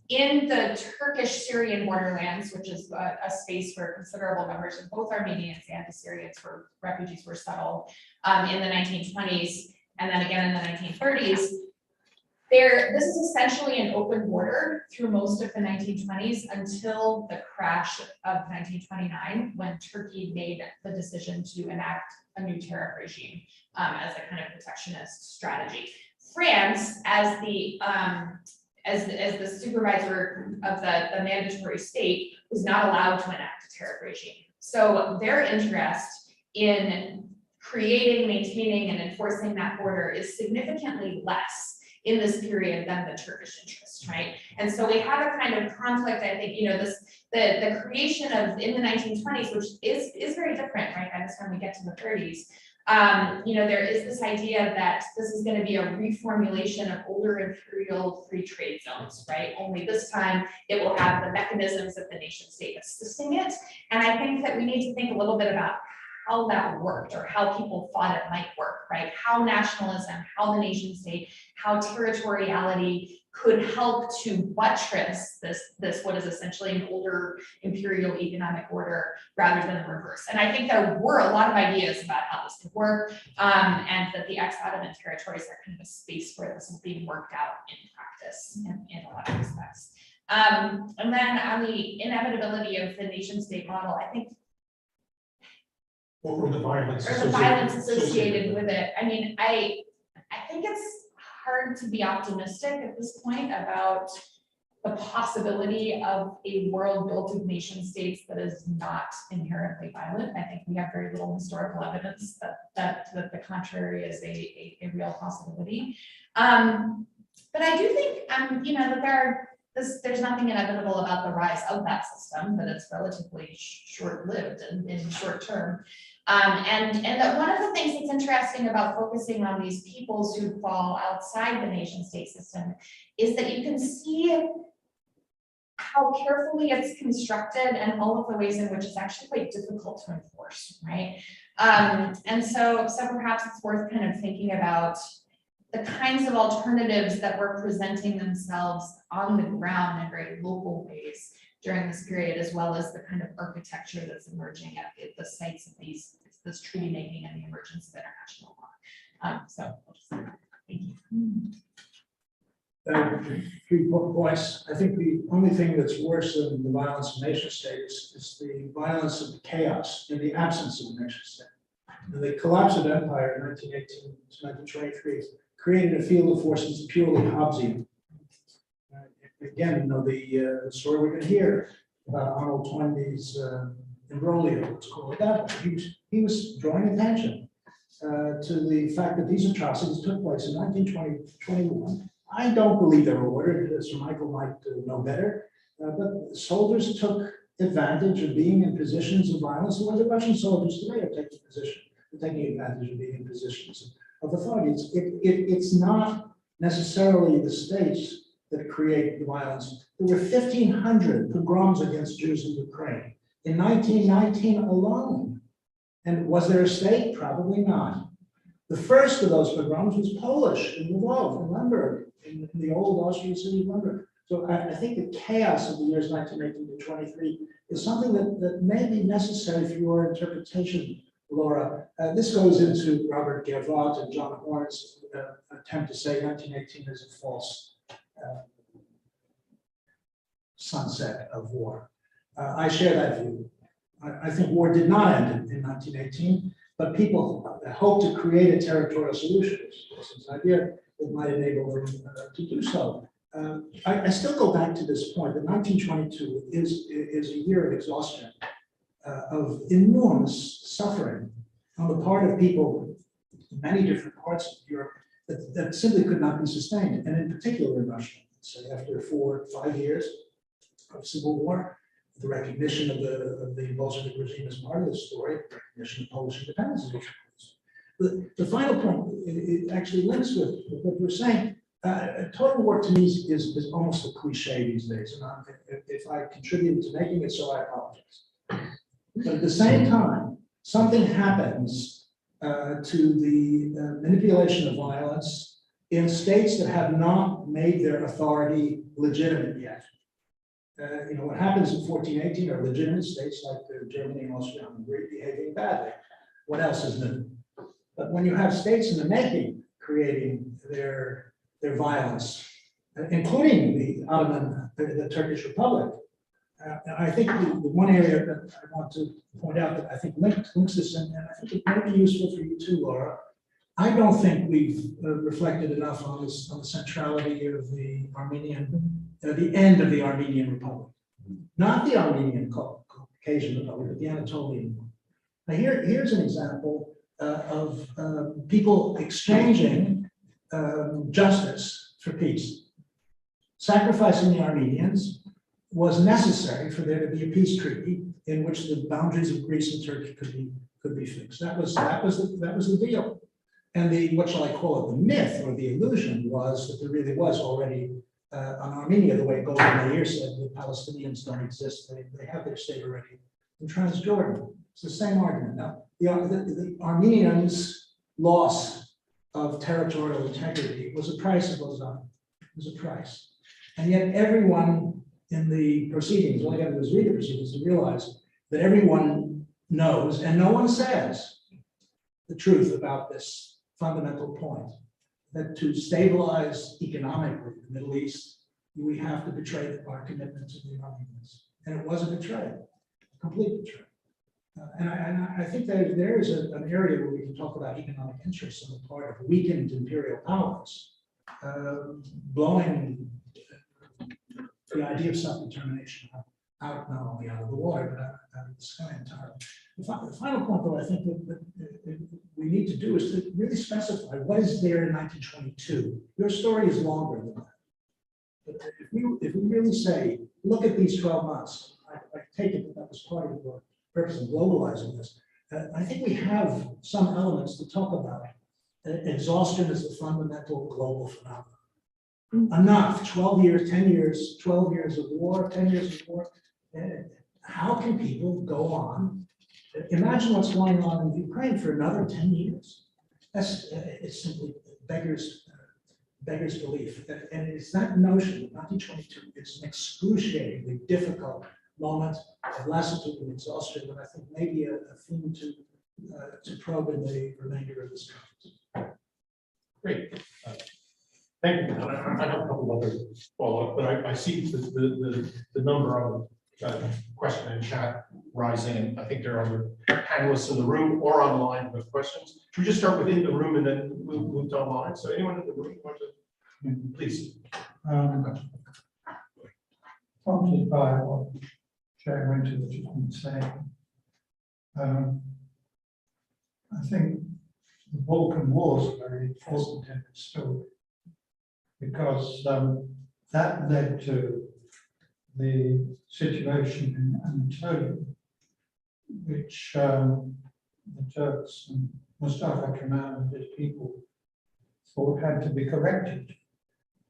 in the Turkish-Syrian borderlands, which is a space where considerable numbers of both Armenians and Assyrians refugees were settled in the 1920s, and then again in the 1930s, this is essentially an open border through most of the 1920s until the crash of 1929, when Turkey made the decision to enact a new tariff regime as a kind of protectionist strategy. France, as the supervisor of the mandatory state, was not allowed to enact a tariff regime. So their interest in creating, maintaining, and enforcing that border is significantly less in this period than the Turkish interest, right? And so we have a kind of conflict, I think, the creation of, in the 1920s, which is very different, right? By the time we get to the 30s, there is this idea that this is going to be a reformulation of older imperial free trade zones, right? Only this time it will have the mechanisms of the nation state assisting it. And I think that we need to think a little bit about how that worked or how people thought it might work, right? How nationalism, how the nation state, how territoriality could help to buttress this what is essentially an older imperial economic order rather than the reverse. And I think there were a lot of ideas about how this could work, and that the ex-Ottoman territories are kind of a space where this is being worked out in practice in a lot of respects. And then on the inevitability of the nation state model, I think or the violence associated with it. I mean, I think it's hard to be optimistic at this point about the possibility of a world built of nation states that is not inherently violent. I think we have very little historical evidence that the contrary is a real possibility. But I do think that there are there's nothing inevitable about the rise of that system, but it's relatively short-lived and in short term. And that one of the things that's interesting about focusing on these peoples who fall outside the nation state system is that you can see how carefully it's constructed and all of the ways in which it's actually quite difficult to enforce, right? And so perhaps it's worth kind of thinking about the kinds of alternatives that were presenting themselves on the ground in very local ways during this period, as well as the kind of architecture that's emerging at the sites of this treaty making and the emergence of international law. So I'll just say that. Thank you. 3 points. I think the only thing that's worse than the violence of nation states is the violence of the chaos in the absence of a nation state. And the collapse of empire in 1918 to 1923 created a field of forces purely Hobbesian. Again, the story we're going to hear about Arnold Toynbee's imbroglio, let's call it that. He was drawing attention to the fact that these atrocities took place in 1920-21. I don't believe they were ordered, Sir Michael might know better, but soldiers took advantage of being in positions of violence. The way the Russian soldiers today are taking advantage of being in positions of authority. It's not necessarily the states that create the violence. There were 1,500 pogroms against Jews in Ukraine in 1919 alone. And was there a state? Probably not. The first of those pogroms was Polish in Lvov, in Lemberg, in the old Austrian city of Lemberg. So I think the chaos of the years 1918 to 23 is something that may be necessary for your interpretation, Laura. This goes into Robert Gervot and John Horn's attempt to say 1918 is a false sunset of war. I share that view. I think war did not end in 1918, but people hope to create a territorial solution. It's an idea that might enable them to do so. I still go back to this point that 1922 is a year of exhaustion, of enormous suffering on the part of people in many different parts of Europe that simply could not be sustained, and in particular in Russia. So after 4 or 5 years of civil war, the recognition of the Bolshevik regime as part of the story, recognition of Polish independence. The final point, it actually links with what we're saying. Total war to me is almost a cliche these days, and if I contributed to making it so, I apologize. But at the same time, something happens to the manipulation of violence in states that have not made their authority legitimate yet. What happens in 1418 are legitimate states like Germany and Austria and Hungary behaving badly. What else is new? But when you have states in the making creating their violence, including the Turkish Republic, I think the one area that I want to point out that I think links this in, and I think it might be useful for you too, Laura. I don't think we've reflected enough on the centrality of the end of the Armenian Republic, not the Armenian Caucasian Republic, but the Anatolian one. Now here's an example of people exchanging justice for peace. Sacrificing the Armenians was necessary for there to be a peace treaty in which the boundaries of Greece and Turkey could be fixed. That was the deal. And what shall I call it? The myth or the illusion was that there really was already on Armenia, the way Golda Meir said, the Palestinians don't exist. They have their state already in Transjordan. It's the same argument. Now, the Armenians' loss of territorial integrity was a price of Lausanne. It was a price. And yet everyone in the proceedings, all you got to do is read the proceedings to realize that everyone knows and no one says the truth about this fundamental point, that to stabilize economically the Middle East, we have to betray our commitment to the Armenians. And it was a betrayal, a complete betrayal. And I think that there is an area where we can talk about economic interests on the part of weakened imperial powers, blowing the idea of self-determination out, not only out of the water, but out of the sky entirely. The final point, though, I think that we need to do is to really specify what is there in 1922. Your story is longer than that. But if we really say, look at these 12 months, I take it that was part of the purpose of globalizing this. I think we have some elements to talk about. Exhaustion is a fundamental global phenomenon. Enough, 12 years, 10 years, 12 years of war, 10 years of war. How can people go on? Imagine what's going on in Ukraine for another 10 years. It simply beggars belief. And it's that notion of 1922, it's an excruciatingly difficult moment of lassitude and exhaustion that I think may be a theme to probe in the remainder of this conference. Great. Thank you. I have a couple other follow-up, but I see the number of question and chat rising, and I think there are other panelists in the room or online with questions. Should we just start within the room and then move to online? So anyone in the room want to, please? Prompted by what Chair Winter was just saying, I think the Balkan Wars are very important in the story, because that led to the situation in Anatolia, which the Turks and Mustafa Kemal and his people thought had to be corrected,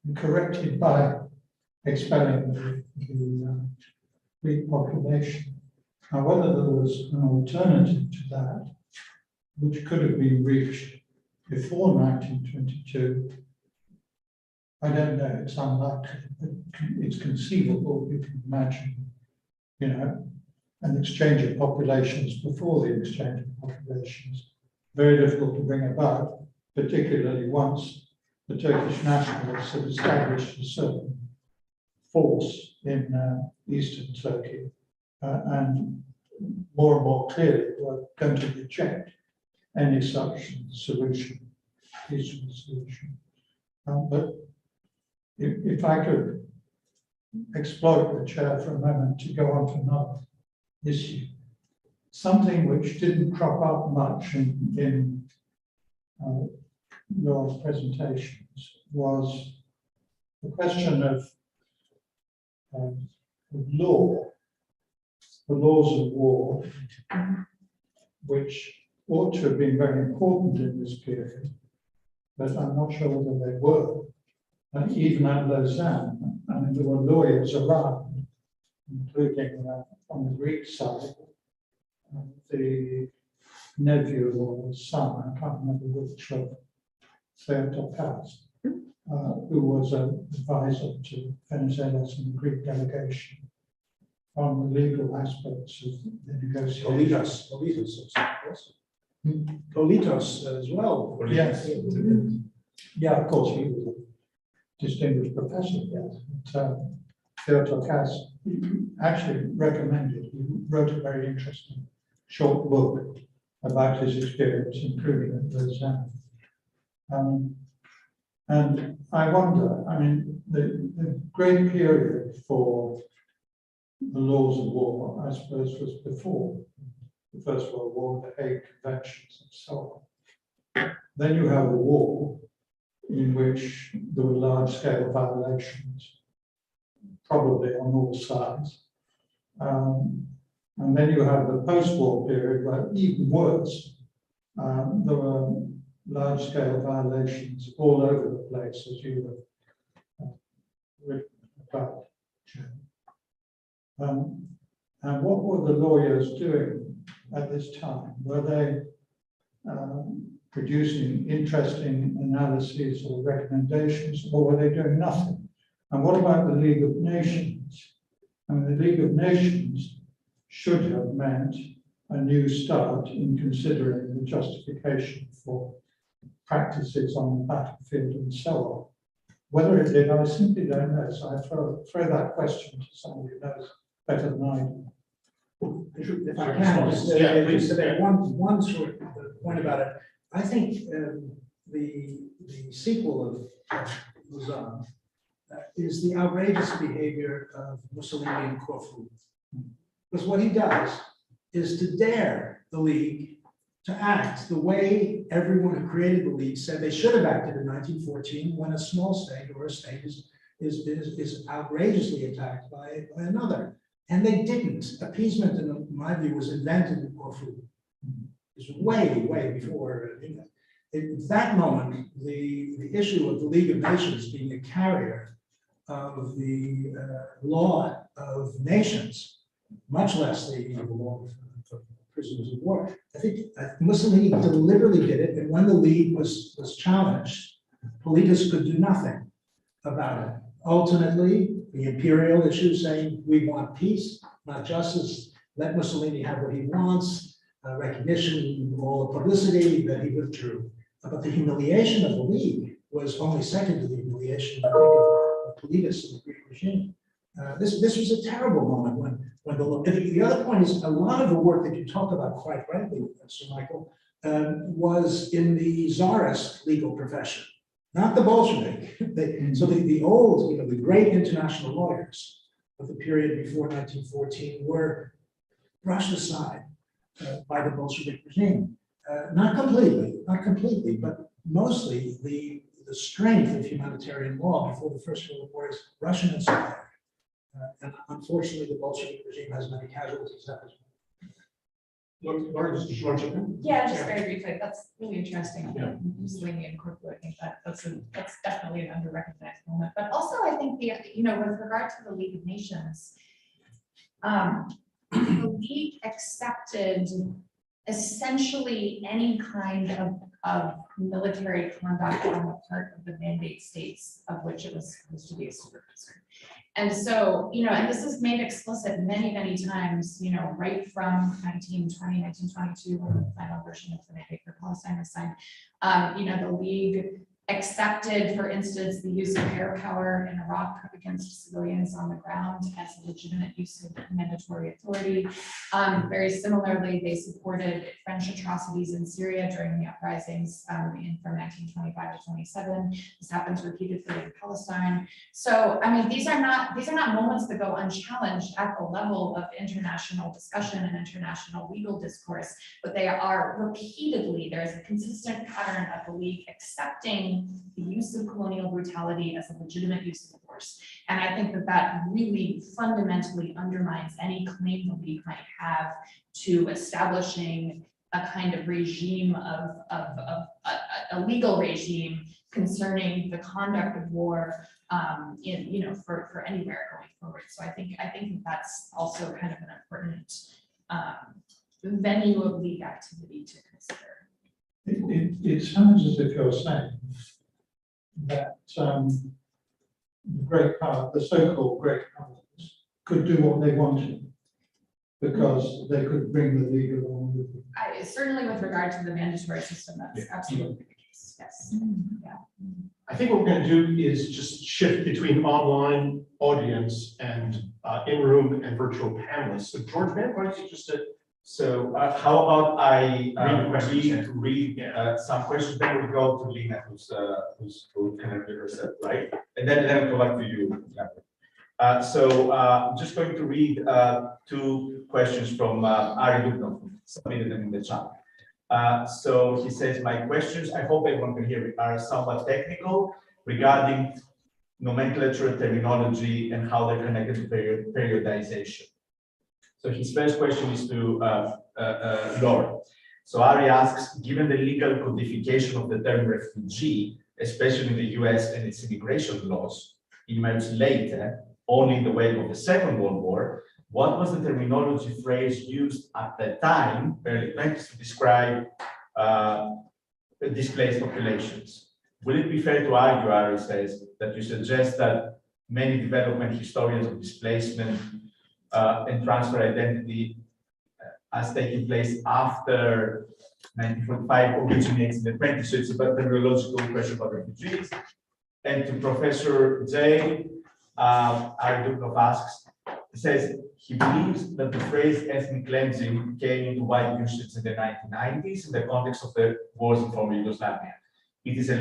and corrected by expelling the Greek population. Now, whether there was an alternative to that, which could have been reached before 1922, I don't know, it's unlikely, but it's conceivable. You can imagine, an exchange of populations before the exchange of populations. Very difficult to bring about, particularly once the Turkish nationalists had established a certain force in eastern Turkey, and more clearly were going to reject any such solution, peaceful solution. But if I could exploit the chair for a moment to go on to another issue, something which didn't crop up much in your presentations was the question of law, the laws of war, which ought to have been very important in this period, but I'm not sure whether they were. Even at Lausanne, I mean, there were lawyers around, including on the Greek side, the nephew or the son, I can't remember which, of Theotokos, who was an advisor to Venizelos and the Greek delegation on the legal aspects of the negotiations. Politos as well. Yes. Yeah, of course, he was a distinguished professor, yes. But Theotokos actually recommended, he wrote a very interesting short book about his experience, including at Lausanne. And I wonder, I mean, the great period for the laws of war, I suppose, was before the First World War, the Hague Conventions and so on. Then you have a war in which there were large-scale violations, probably on all sides. And then you have the post-war period where, even worse, there were large-scale violations all over the place, as you have written about. And what were the lawyers doing at this time? Were they producing interesting analyses or recommendations, or were they doing nothing? And what about the League of Nations? I mean, the League of Nations should have meant a new start in considering the justification for practices on the battlefield and so on. Whether it did, I simply don't know. So I throw that question to somebody who knows better than I do. If I can, just one short point about it. I think the sequel of Lausanne is the outrageous behavior of Mussolini and Corfu. Because what he does is to dare the League to act the way everyone who created the League said they should have acted in 1914, when a small state or a state is outrageously attacked by another. And they didn't. Appeasement, in my view, was invented in Corfu. It's way before. At that moment, the issue of the League of Nations being a carrier of the law of nations, much less the law of prisoners of war. I think Mussolini deliberately did it, and when the League was challenged, Politis could do nothing about it. Ultimately, the imperial issue saying we want peace, not justice. Let Mussolini have what he wants, recognition, all the publicity that he withdrew. But the humiliation of the League was only second to the humiliation, I think, of Politis and the Greek regime. This was a terrible moment when the other point is a lot of the work that you talk about quite rightly, Sir Michael, was in the czarist legal profession, not the Bolshevik. So the old, the great international lawyers of the period before 1914 were brushed aside by the Bolshevik regime. Not completely, but mostly the strength of humanitarian law before the First World War is Russian inspired. And unfortunately, the Bolshevik regime has many casualties. Laura, just you want to jump in? Yeah, just very briefly, that's really interesting. Yeah. Mussolini and Corfu, I think that's definitely an under-recognized moment. But also, I think with regard to the League of Nations, the League accepted essentially any kind of military conduct on the part of the mandate states of which it was supposed to be a supervisor. And so, and this is made explicit many times, right from 1920, 1922, when the final version of the mandate for Palestine was signed. The League accepted, for instance, the use of air power in Iraq against civilians on the ground as a legitimate use of mandatory authority. Very similarly, they supported French atrocities in Syria during the uprisings from 1925 to 27. This happens repeatedly in Palestine. So, these are not moments that go unchallenged at the level of international discussion and international legal discourse, but they are repeatedly, there is a consistent pattern of the League accepting the use of colonial brutality as a legitimate use of force. And I think that really fundamentally undermines any claim the League might have to establishing a kind of regime of a legal regime concerning the conduct of war for anywhere going forward. So I think that's also kind of an important venue of League activity to consider. It sounds as if you're saying that the great power, the so-called great powers, could do what they wanted because they could bring the League along with them. Certainly with regard to the mandatory system, that's absolutely the case. Yes. Yeah. I think what we're going to do is just shift between online audience and in-room and virtual panelists. So George, man, why don't you just So how about I read some questions, then we'll go to Lina, who connected herself, right? And then I'll go back to you. I'm just going to read two questions from Ari Dubnov, submitted them in the chat. So he says, my questions, I hope everyone can hear me, are somewhat technical regarding nomenclature, terminology, and how they're connected to periodization. So his first question is to Laura. So Ari asks, given the legal codification of the term refugee, especially in the US and its immigration laws, emerged later, only in the wake of the Second World War, what was the terminology phrase used at the time, early 20s, to describe displaced populations? Will it be fair to argue, Ari says, that you suggest that many development historians of displacement and transfer identity as taking place after 1945 originates in the 20s, so it's about the terminological question about refugees. And to Professor Jay, Ari Dubnov asks, he says he believes that the phrase ethnic cleansing came into wide usage in the 1990s in the context of the wars in former Yugoslavia. It is a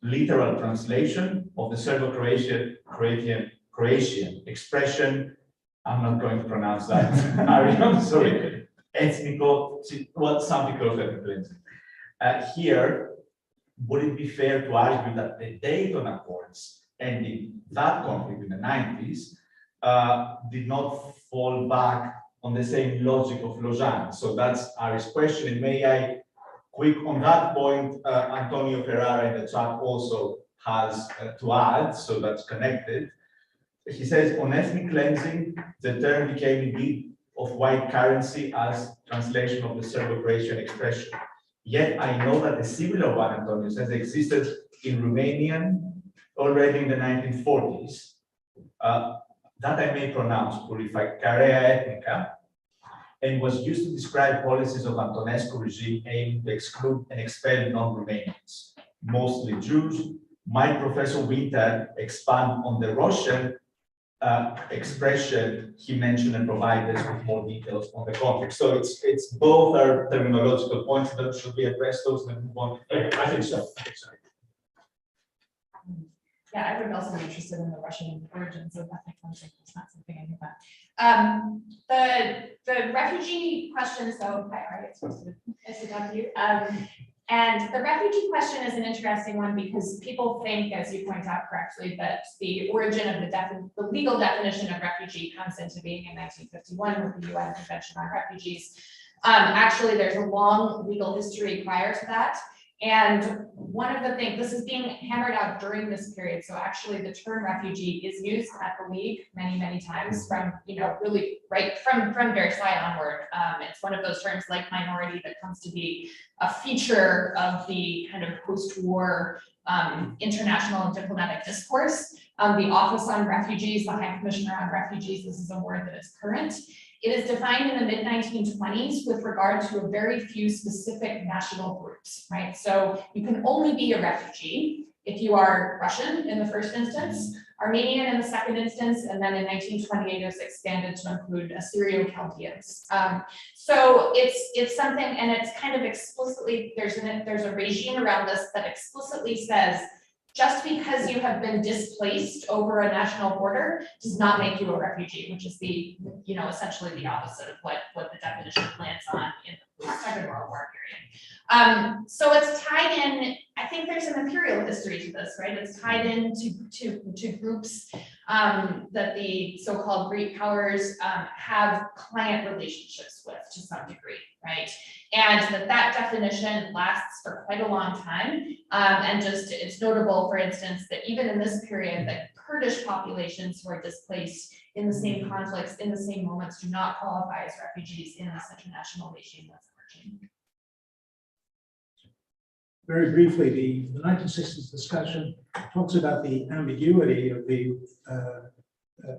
literal translation of the Serbo-Croatian expression. I'm not going to pronounce that. I'm sorry. Ethnical, well, something close to cleansing. Here, would it be fair to argue that the Dayton Accords ending that conflict in the 90s, did not fall back on the same logic of Lausanne. So that's Ari's question. And may I, quick on that point, Antonio Ferrara in the chat also has to add, so that's connected. He says, on ethnic cleansing, the term became indeed of white currency as translation of the Serbo-Croatian expression. Yet I know that a similar one, Antonio says, existed in Romanian already in the 1940s. That I may pronounce, Purificarea Ethnica, and was used to describe policies of Antonescu regime aimed to exclude and expel non-Romanians, mostly Jews. Might Professor Winter expand on the Russian expression he mentioned and provide us with more details on the conflict? So it's both our terminological points, but should we address those and move on? I think so. Yeah, I would also be interested in the Russian origins of ethnic cleansing. It's not something I knew about. The refugee question, so hi, Ari, it's supposed to be nice to talk to you. And the refugee question is an interesting one because people think, as you point out correctly, that the origin of the legal definition of refugee comes into being in 1951 with the UN Convention on Refugees. Actually, there's a long legal history prior to that. And one of the things, this is being hammered out during this period. So actually the term refugee is used at the League many, many times from, really right from Versailles onward. It's one of those terms like minority that comes to be a feature of the kind of post-war international and diplomatic discourse. The Office on Refugees, the High Commissioner on Refugees, this is a word that is current. It is defined in the mid-1920s with regard to a very few specific national groups, right? So you can only be a refugee if you are Russian in the first instance, Armenian in the second instance, and then in 1928 it was expanded to include Assyrio-Chaldeans. So it's something, and it's kind of explicitly, there's a regime around this that explicitly says, just because you have been displaced over a national border does not make you a refugee, which is the, essentially the opposite of what the definition lands on in the Second World War period. So it's tied in, I think there's an imperial history to this, right? It's tied into groups that the so-called great powers have client relationships with to some degree, right? And that definition lasts for quite a long time. And it's notable, for instance, that even in this period, that Kurdish populations who are displaced in the same conflicts, in the same moments, do not qualify as refugees in this international regime that's emerging. Very briefly, the 1960s discussion talks about the ambiguity of the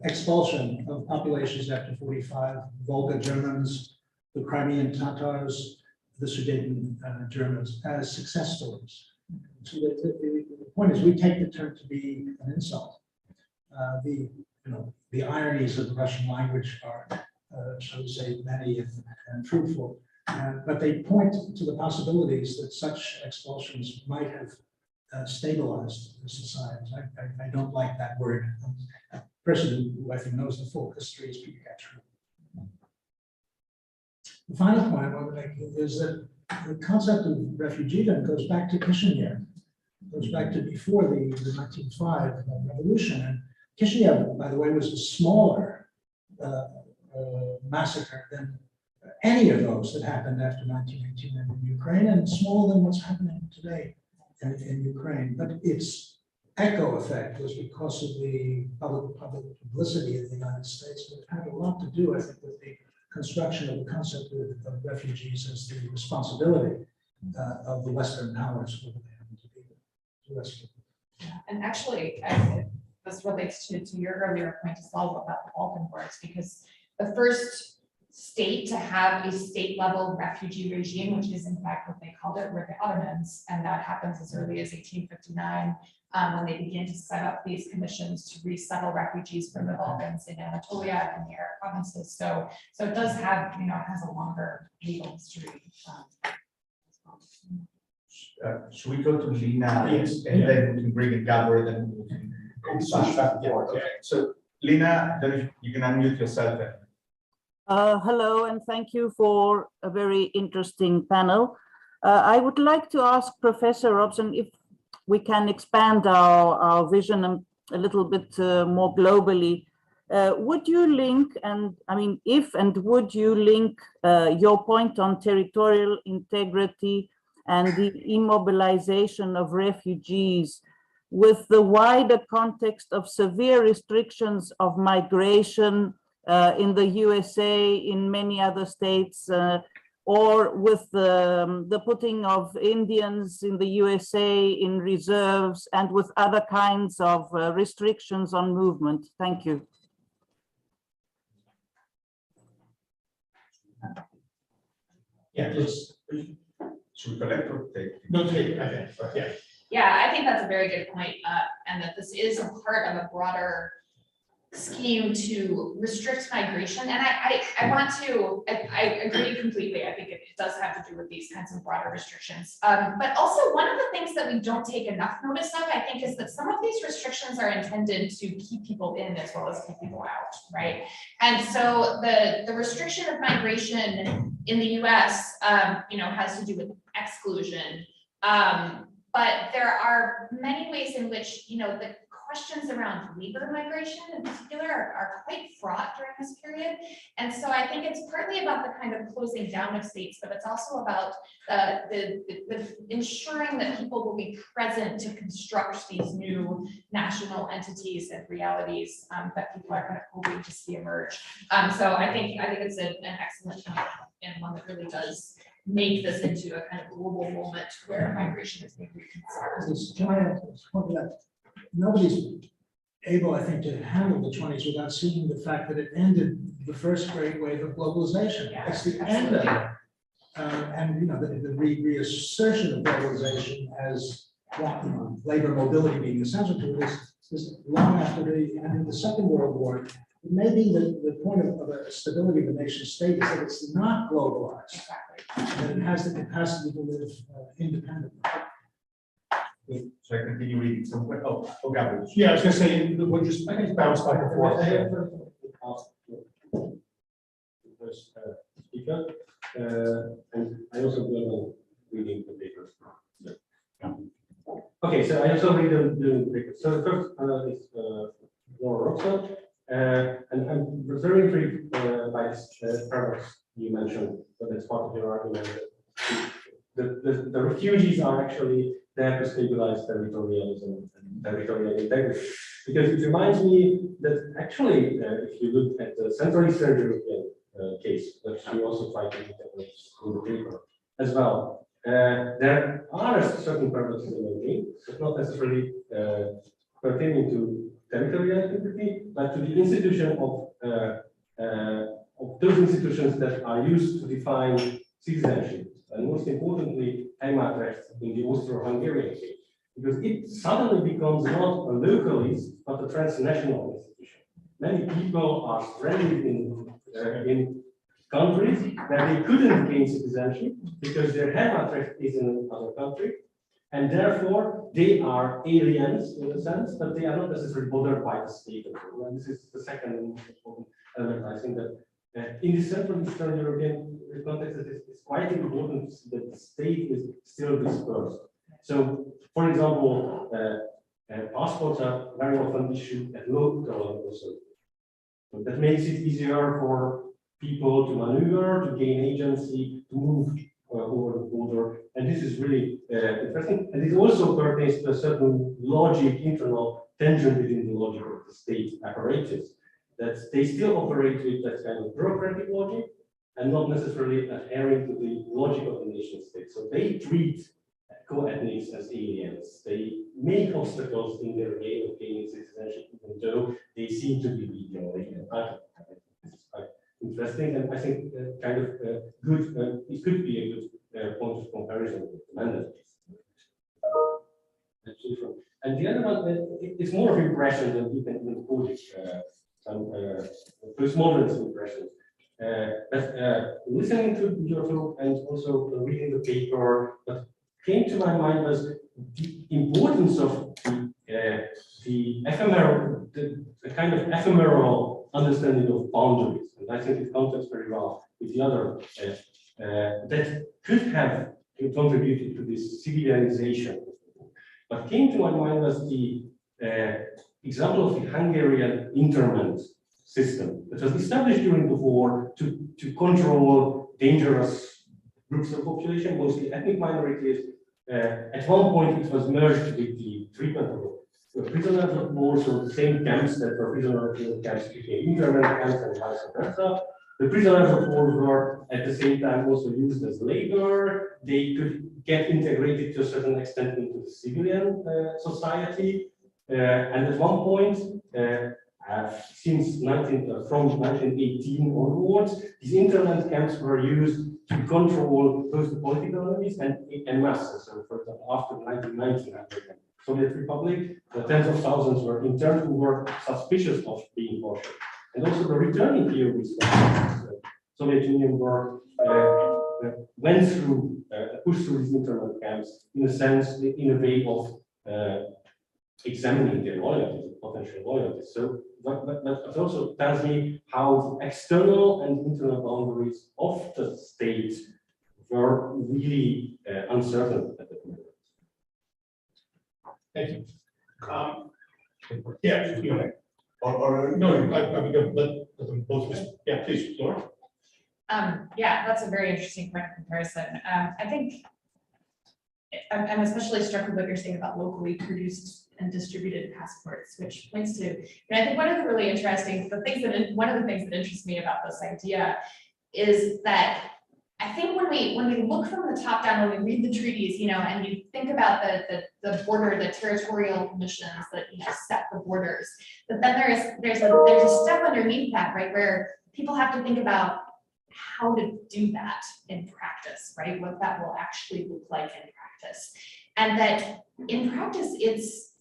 expulsion of populations after 45, Volga Germans, the Crimean Tatars, the Sudeten Germans as success stories. So the point is, we take the term to be an insult. The ironies of the Russian language are, shall we say, many and fruitful, but they point to the possibilities that such expulsions might have stabilized the societies. I don't like that word. A person who I think knows the full history is Peter Gatchner. The final point I want to make is that the concept of refugee then goes back to Kishinev, goes back to before the 1905 revolution. And Kishinev, by the way, was a smaller massacre than any of those that happened after 1918 in Ukraine, and smaller than what's happening today in Ukraine. But its echo effect was because of the public publicity in the United States. But it had a lot to do, I think, with the construction of the concept of refugees as the responsibility of the Western powers, whether they happen to be the Western. Yeah, and actually, this relates to your earlier point as well about the Balkan Wars, because the first state to have a state-level refugee regime, which is in fact what they called it, were the Ottomans, and that happens as early as 1859. When they begin to set up these commissions to resettle refugees from the Balkans in Anatolia and the Arab provinces. So it does have, it has a longer legal history. Should we go to Lina? Yes. And then we can bring in Gabor, then we can go back and forth. Okay. So Lina, then you can unmute yourself. Hello, and thank you for a very interesting panel. I would like to ask Professor Robson if we can expand our vision a little bit more globally, would you link, and I mean, if and would you link your point on territorial integrity and the immobilization of refugees with the wider context of severe restrictions of migration in the USA, in many other states, or with the putting of Indians in the USA in reserves and with other kinds of restrictions on movement? Thank you. Yeah, please. Should we collect or take? No, take, okay, yeah. Yeah, I think that's a very good point, and that this is a part of a broader scheme to restrict migration. And I agree completely. I think it does have to do with these kinds of broader restrictions. But also one of the things that we don't take enough notice of, I think, is that some of these restrictions are intended to keep people in as well as keep people out, right? And so the restriction of migration in the US, has to do with exclusion. But there are many ways in which, the questions around labor migration in particular are quite fraught during this period. And so I think it's partly about the kind of closing down of states, but it's also about the ensuring that people will be present to construct these new national entities and realities that people are kind of hoping to see emerge. So I think it's an excellent point and one that really does make this into a kind of global moment where migration is being reconsidered. Nobody's able, I think, to handle the 20s without seeing the fact that it ended the first great wave of globalization. Yeah, It's the end of it. And the reassertion of globalization as labor mobility being essential to it is long after the end of the Second World War. It may be the point of a stability of a nation state is that it's not globalized, that it has the capacity to live independently. So I continue reading some. Oh, Gabriel. Yeah, I was gonna say, we'll just, I can bounce back and forth. I have asked the first speaker, and I also will reading the papers. Okay, so I also read the papers. So the first is Laura Roxon, and I'm very intrigued by this paradox you mentioned, but that's part of your argument. The refugees are actually there to stabilize territorialism and territorial integrity. Because it reminds me that actually, if you look at the Central Eastern European case, that we also try to look at in the paper as well, there are certain paradoxes emerging, but not necessarily pertaining to territorial integrity, but to the institution of those institutions that are used to define citizenship. And most importantly, Heimatrecht in the Austro-Hungarian case, because it suddenly becomes not a localist, but a transnational institution. Many people are stranded in countries where they couldn't gain citizenship because their Heimatrecht is in another country, and therefore they are aliens in a sense, but they are not necessarily bothered by the state. And this is the second important element. I think that in the Central Eastern European context, it's quite important that the state is still dispersed. So, for example, passports are very often issued at local level. So that makes it easier for people to maneuver, to gain agency, to move over the border. And this is really interesting. And it also pertains to a certain logic, internal tension within the logic of the state apparatus, that they still operate with that kind of bureaucratic logic and not necessarily adhering to the logic of the nation state. So they treat co-ethnics as aliens. They make obstacles in their way of gaining citizenship, even though they seem to be legally entitled. This is quite interesting, and I think kind of good. It could be a good point of comparison with the Mandate case. And the other one is more of impression than you can put it. Some postmodernist impressions. But listening to your talk and also reading the paper, what came to my mind was the importance of the ephemeral, the kind of ephemeral understanding of boundaries. And I think it comes very well with the other that could have contributed to this civilization. What came to my mind was the example of the Hungarian internment system that was established during the war to control dangerous groups of population, mostly ethnic minorities. At one point, it was merged with the treatment of prisoners of war, so the same camps that were prisoners of war camps became internment camps and vice versa. The prisoners of war were at the same time also used as labor. They could get integrated to a certain extent into the civilian society. And at one point, from 1918 onwards, these internment camps were used to control both the political enemies and masses. So, for example, after 1919, Soviet Republic, tens of thousands were interned who were suspicious of being partial. And also the returning theories from the Soviet Union went through, pushed through these internment camps in a sense, in a way of examining their loyalties, potential loyalties. So that also tells me how the external and internal boundaries of the state were really uncertain at the moment. Thank you. Yeah, you know, or no, I would go, let them both just, yeah, please, Laura. Yeah, that's a very interesting point of comparison. I think I'm especially struck with what you're saying about locally produced and distributed passports, which points to, and I think one of the really interesting, one of the things that interests me about this idea is that I think when we look from the top down, when we read the treaties, you know, and you think about the border, the territorial commissions that, you know, set the borders, but then there's a step underneath that, right, where people have to think about how to do that in practice, right? What that will actually look like in practice. And that in practice, it's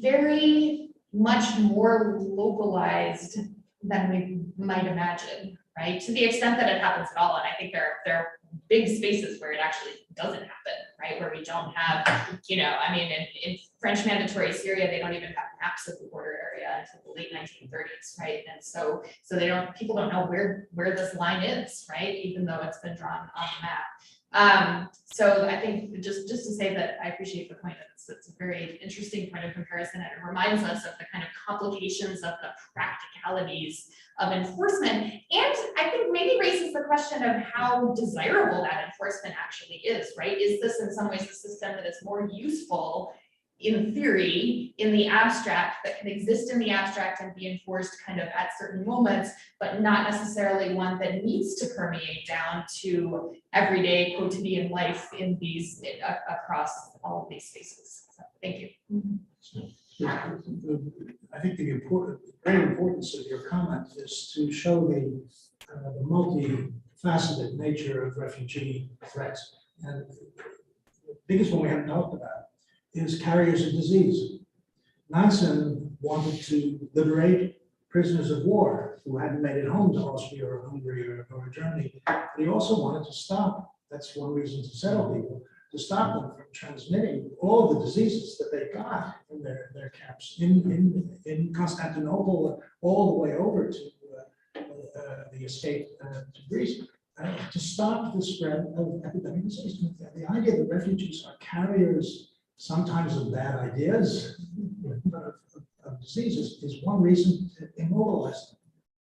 very much more localized than we might imagine, right? To the extent that it happens at all. And I think there are big spaces where it actually doesn't happen, right? Where we don't have, you know, I mean, in French mandatory Syria, they don't even have maps of the border area until the late 1930s, right? And so people don't know where this line is, right? Even though it's been drawn on the map. So I think just to say that I appreciate the point that it's a very interesting point of comparison, and it reminds us of the kind of complications of the practicalities of enforcement, and I think maybe raises the question of how desirable that enforcement actually is, right? Is this in some ways a system that is more useful in theory, in the abstract, that can exist in the abstract and be enforced kind of at certain moments, but not necessarily one that needs to permeate down to everyday quotidian life in these across all of these spaces. So, thank you. I think the great importance of your comment is to show the multifaceted nature of refugee threats. And the biggest one we haven't talked about is carriers of disease. Nansen wanted to liberate prisoners of war who hadn't made it home to Austria or Hungary or Germany, but he also wanted to stop, that's one reason to settle people, to stop them from transmitting all the diseases that they got in their camps in Constantinople, all the way over to the escape to Greece, to stop the spread of epidemic disease. The idea that refugees are carriers sometimes of bad ideas, of diseases, is one reason to immobilize them,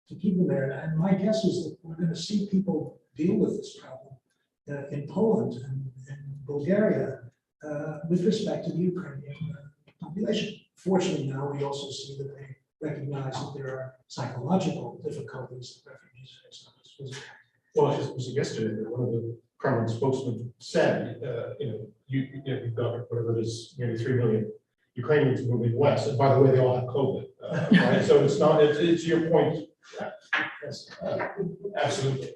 to keep them there. And my guess is that we're going to see people deal with this problem in Poland and Bulgaria with respect to the Ukrainian population. Fortunately, now we also see that they recognize that there are psychological difficulties that refugees face, not just physical. Well, as was yesterday, one of the Kremlin spokesmen said, you've got whatever it is, nearly 3 million Ukrainians moving west, and by the way, they all have COVID, right? So it's your point. Yes, absolutely.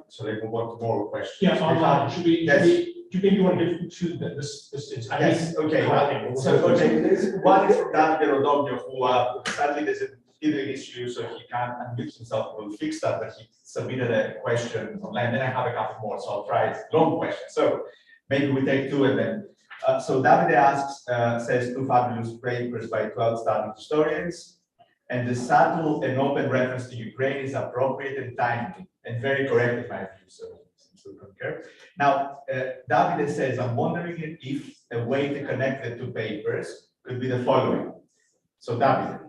So they can work more questions. Yeah, online. Should we? Yes. Do you maybe want to get to this? Yes. Okay. There's one is from Davide Rodogno, who sadly there's a teething issue, so he can't unmute himself. We'll fix that, but he submitted a question online. Then I have a couple more, so I'll try it. Long question. So maybe we take two and then. So Davide asks, says two fabulous papers by 12 studied historians, and the subtle and open reference to Ukraine is appropriate and timely, and very correct in my view. So concur. Now, Davide says, I'm wondering if a way to connect the two papers could be the following. So David,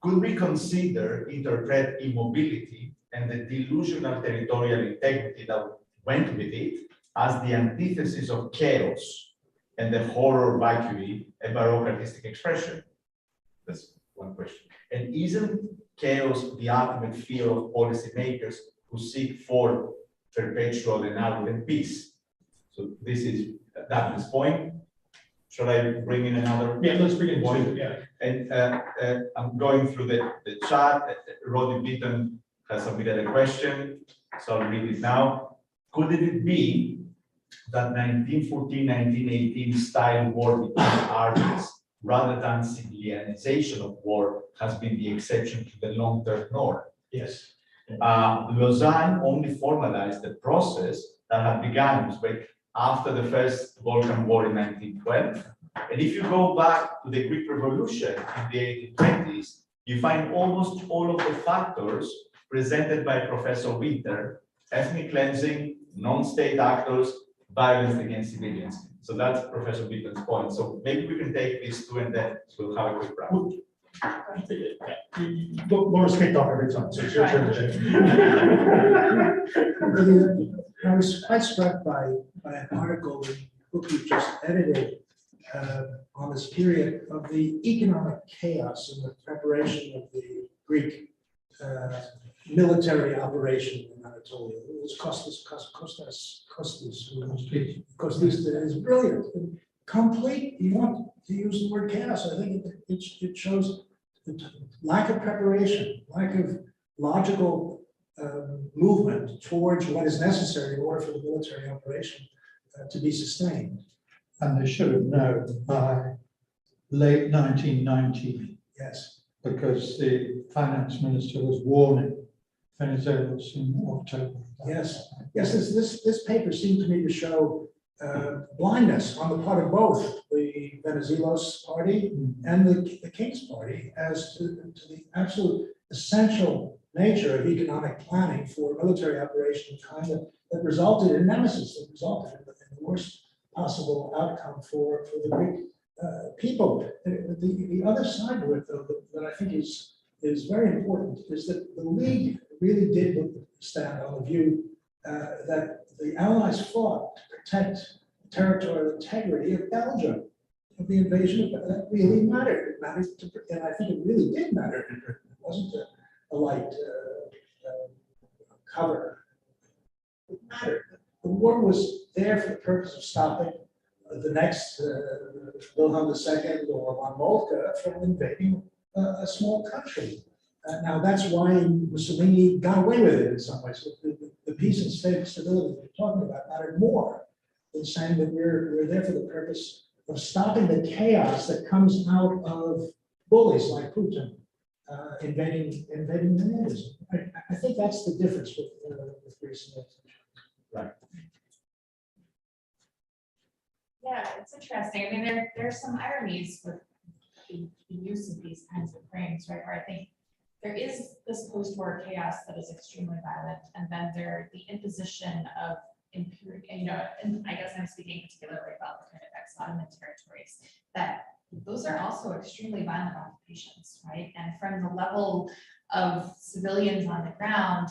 could we interpret immobility and the delusional territorial integrity that went with it as the antithesis of chaos and the horror vacui, a Baroque artistic expression? That's one question. And isn't chaos the ultimate fear of policymakers who seek for perpetual and ultimate peace? So this is David's point. Shall I bring in another? Yeah, let's bring in point? two, yeah. And I'm going through the chat. Roddy Beaton has submitted a question, so I'll read it now. Could it be that 1914-1918 style war between armies, rather than civilianization of war, has been the exception to the long-term norm? Yes. Lausanne only formalized the process that had begun after the First Balkan War in 1912. And if you go back to the Greek Revolution in the 1820s, you find almost all of the factors presented by Professor Winter: ethnic cleansing, non-state actors, violence against civilians. So that's Professor Winter's point. So maybe we can take these two and then we'll have a quick wrap. Laura's kicked off every time, so it's your turn, Jay. I was quite struck by an article in the book you just edited on this period of the economic chaos and the preparation of the Greek military operation in Anatolia. It was Costas, is brilliant. And complete, you want to use the word chaos, I think it shows the lack of preparation, lack of logical movement towards what is necessary in order for the military operation to be sustained. And they should have known by late 1990, Yes. because the finance minister was warning Venizelos in October. Yes. Yes. This paper seemed to me to show blindness on the part of both the Venizelos party and the King's party as to the absolute essential nature of economic planning for military operation that resulted in nemesis, that resulted in the worst possible outcome for the Greek people. The other side to it, though, that I think is very important, is that the League really did stand on the view that the Allies fought to protect the territorial integrity of Belgium, of the invasion of that really mattered. It mattered and I think it really did matter. It wasn't a light cover. It mattered. The war was there for the purpose of stopping the next Wilhelm II or von Moltke from invading a small country. Now that's why Mussolini got away with it in some ways. The peace and stability we're talking about mattered more than saying that we're there for the purpose of stopping the chaos that comes out of bullies like Putin invading the neighbors. I think that's the difference with Greece and Italy. Right. Yeah, it's interesting. I mean, there's some ironies with the use of these kinds of frames, right? Where I think there is this post-war chaos that is extremely violent, and then the imposition of imperial, and I guess I'm speaking particularly about the kind of ex-Ottoman territories, that those are also extremely violent occupations, right? And from the level of civilians on the ground,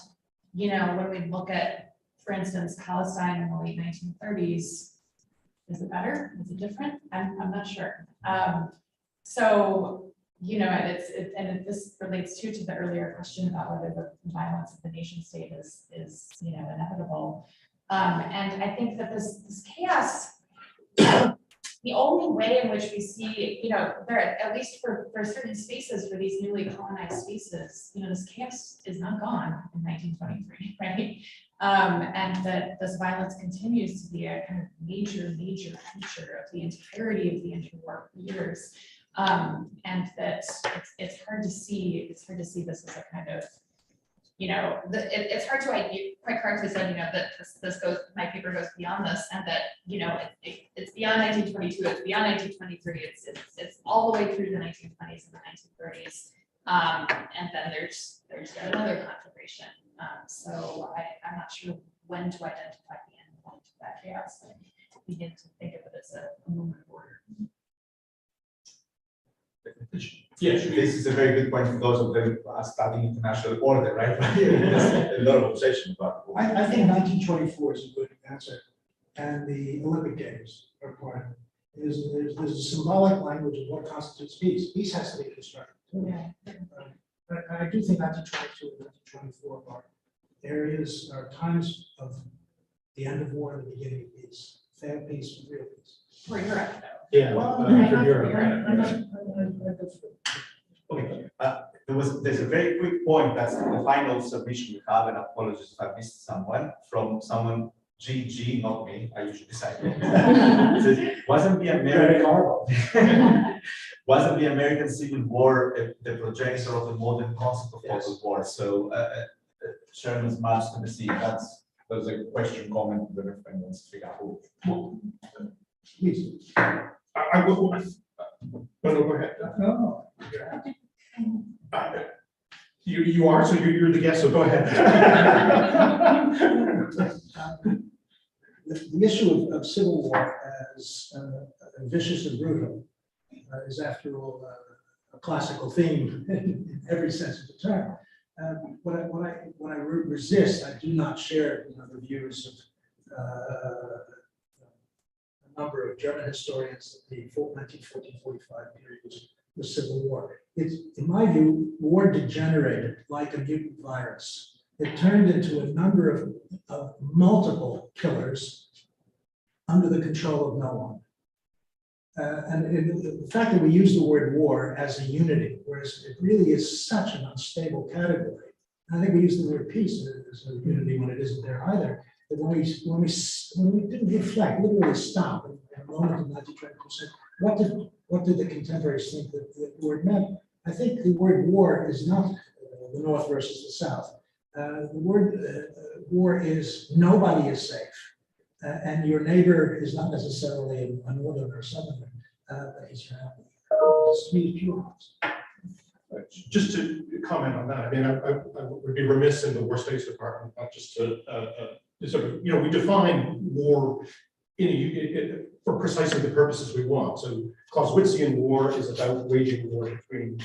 when we look at, for instance, Palestine in the late 1930s, is it better? Is it different? I'm not sure. And this relates to the earlier question about whether the violence of the nation state is inevitable. And I think that this chaos, the only way in which we see, there at least for certain spaces, for these newly colonized spaces, this chaos is not gone in 1923, right? And that this violence continues to be a kind of major feature of the entirety of the interwar years. And that it's hard to see this as a kind of, it's hard to, quite correctly said, that this goes, my paper goes beyond this, and that, it's beyond 1922, it's beyond 1923, it's all the way through the 1920s and the 1930s. And then there's yet another conflagration. So I'm not sure when to identify the end point of that chaos. I begin to think of it as a movement order. Yes, this is a very good point for those of them who are studying international order, right? There's a lot of obsession about. I think 1924 is a good answer, and the Olympic Games are part of it. There's a symbolic language of what constitutes peace. Peace has to be constructed. I do think 1922 and 1924 are areas, are times of the end of war and the beginning of peace, fair peace and real peace. For Europe, though. Yeah. Well, For Europe. Okay, there's a very quick point. That's the final submission we have, and apologies if I missed someone from someone. GG, not me. I usually decide. Wasn't the American Civil War the progenitor of the modern concept of total war? So Sherman's March to the Sea. There's a question, comment. The referendum wants to figure out. Please. I will. No, go ahead. No. You are, so you're the guest, so go ahead. The issue of civil war as vicious and brutal is, after all, a classical theme in every sense of the term. What I resist, I do not share the views of a number of German historians that the 1914-45 period was the Civil War. It's, in my view, war degenerated like a mutant virus. It turned into a number of multiple killers under the control of no one. And the fact that we use the word war as a unity, whereas it really is such an unstable category. And I think we use the word peace as a unity when it isn't there either. But when we didn't reflect, literally stop in a moment of 1920%, what did the contemporaries think that the word meant? I think the word war is not the North versus the South. The word war is nobody is safe, and your neighbor is not necessarily a northern or southerner, but he's your enemy. Just mean few hours. Just to comment on that, I mean, I would be remiss in the War Studies Department not just to sort of, we define war for precisely the purposes we want. So Clausewitzian war is about waging war between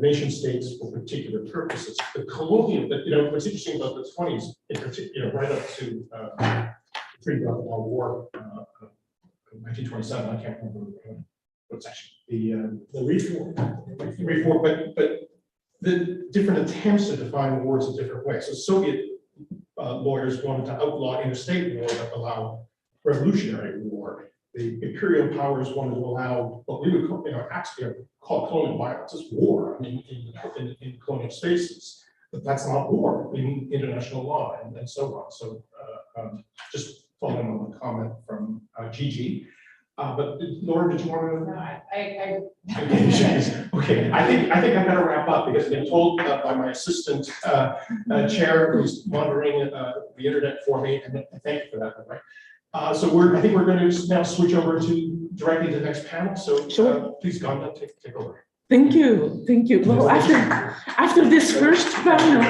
nation states for particular purposes. The colonial, what's interesting about the 20s, in particular, right up to the Treaty of War, 1927, I can't remember what section, the reform, but the different attempts to define wars in different ways. So Soviet lawyers wanted to outlaw interstate war but allow revolutionary war. The imperial powers wanted to allow what we would call colonial violence as war. I mean, in colonial spaces, but that's not war in international law and so on. So just following on the comment from Gigi. But Laura, did you want to? No, I Okay, I think I better wrap up because I've been told by my assistant chair who's monitoring the internet for me, and thank you for that. Right? So I think we're going to now switch over directly to the next panel. So Sure. Please, Ganda, take over. Thank you. Thank you. Well, after this first panel.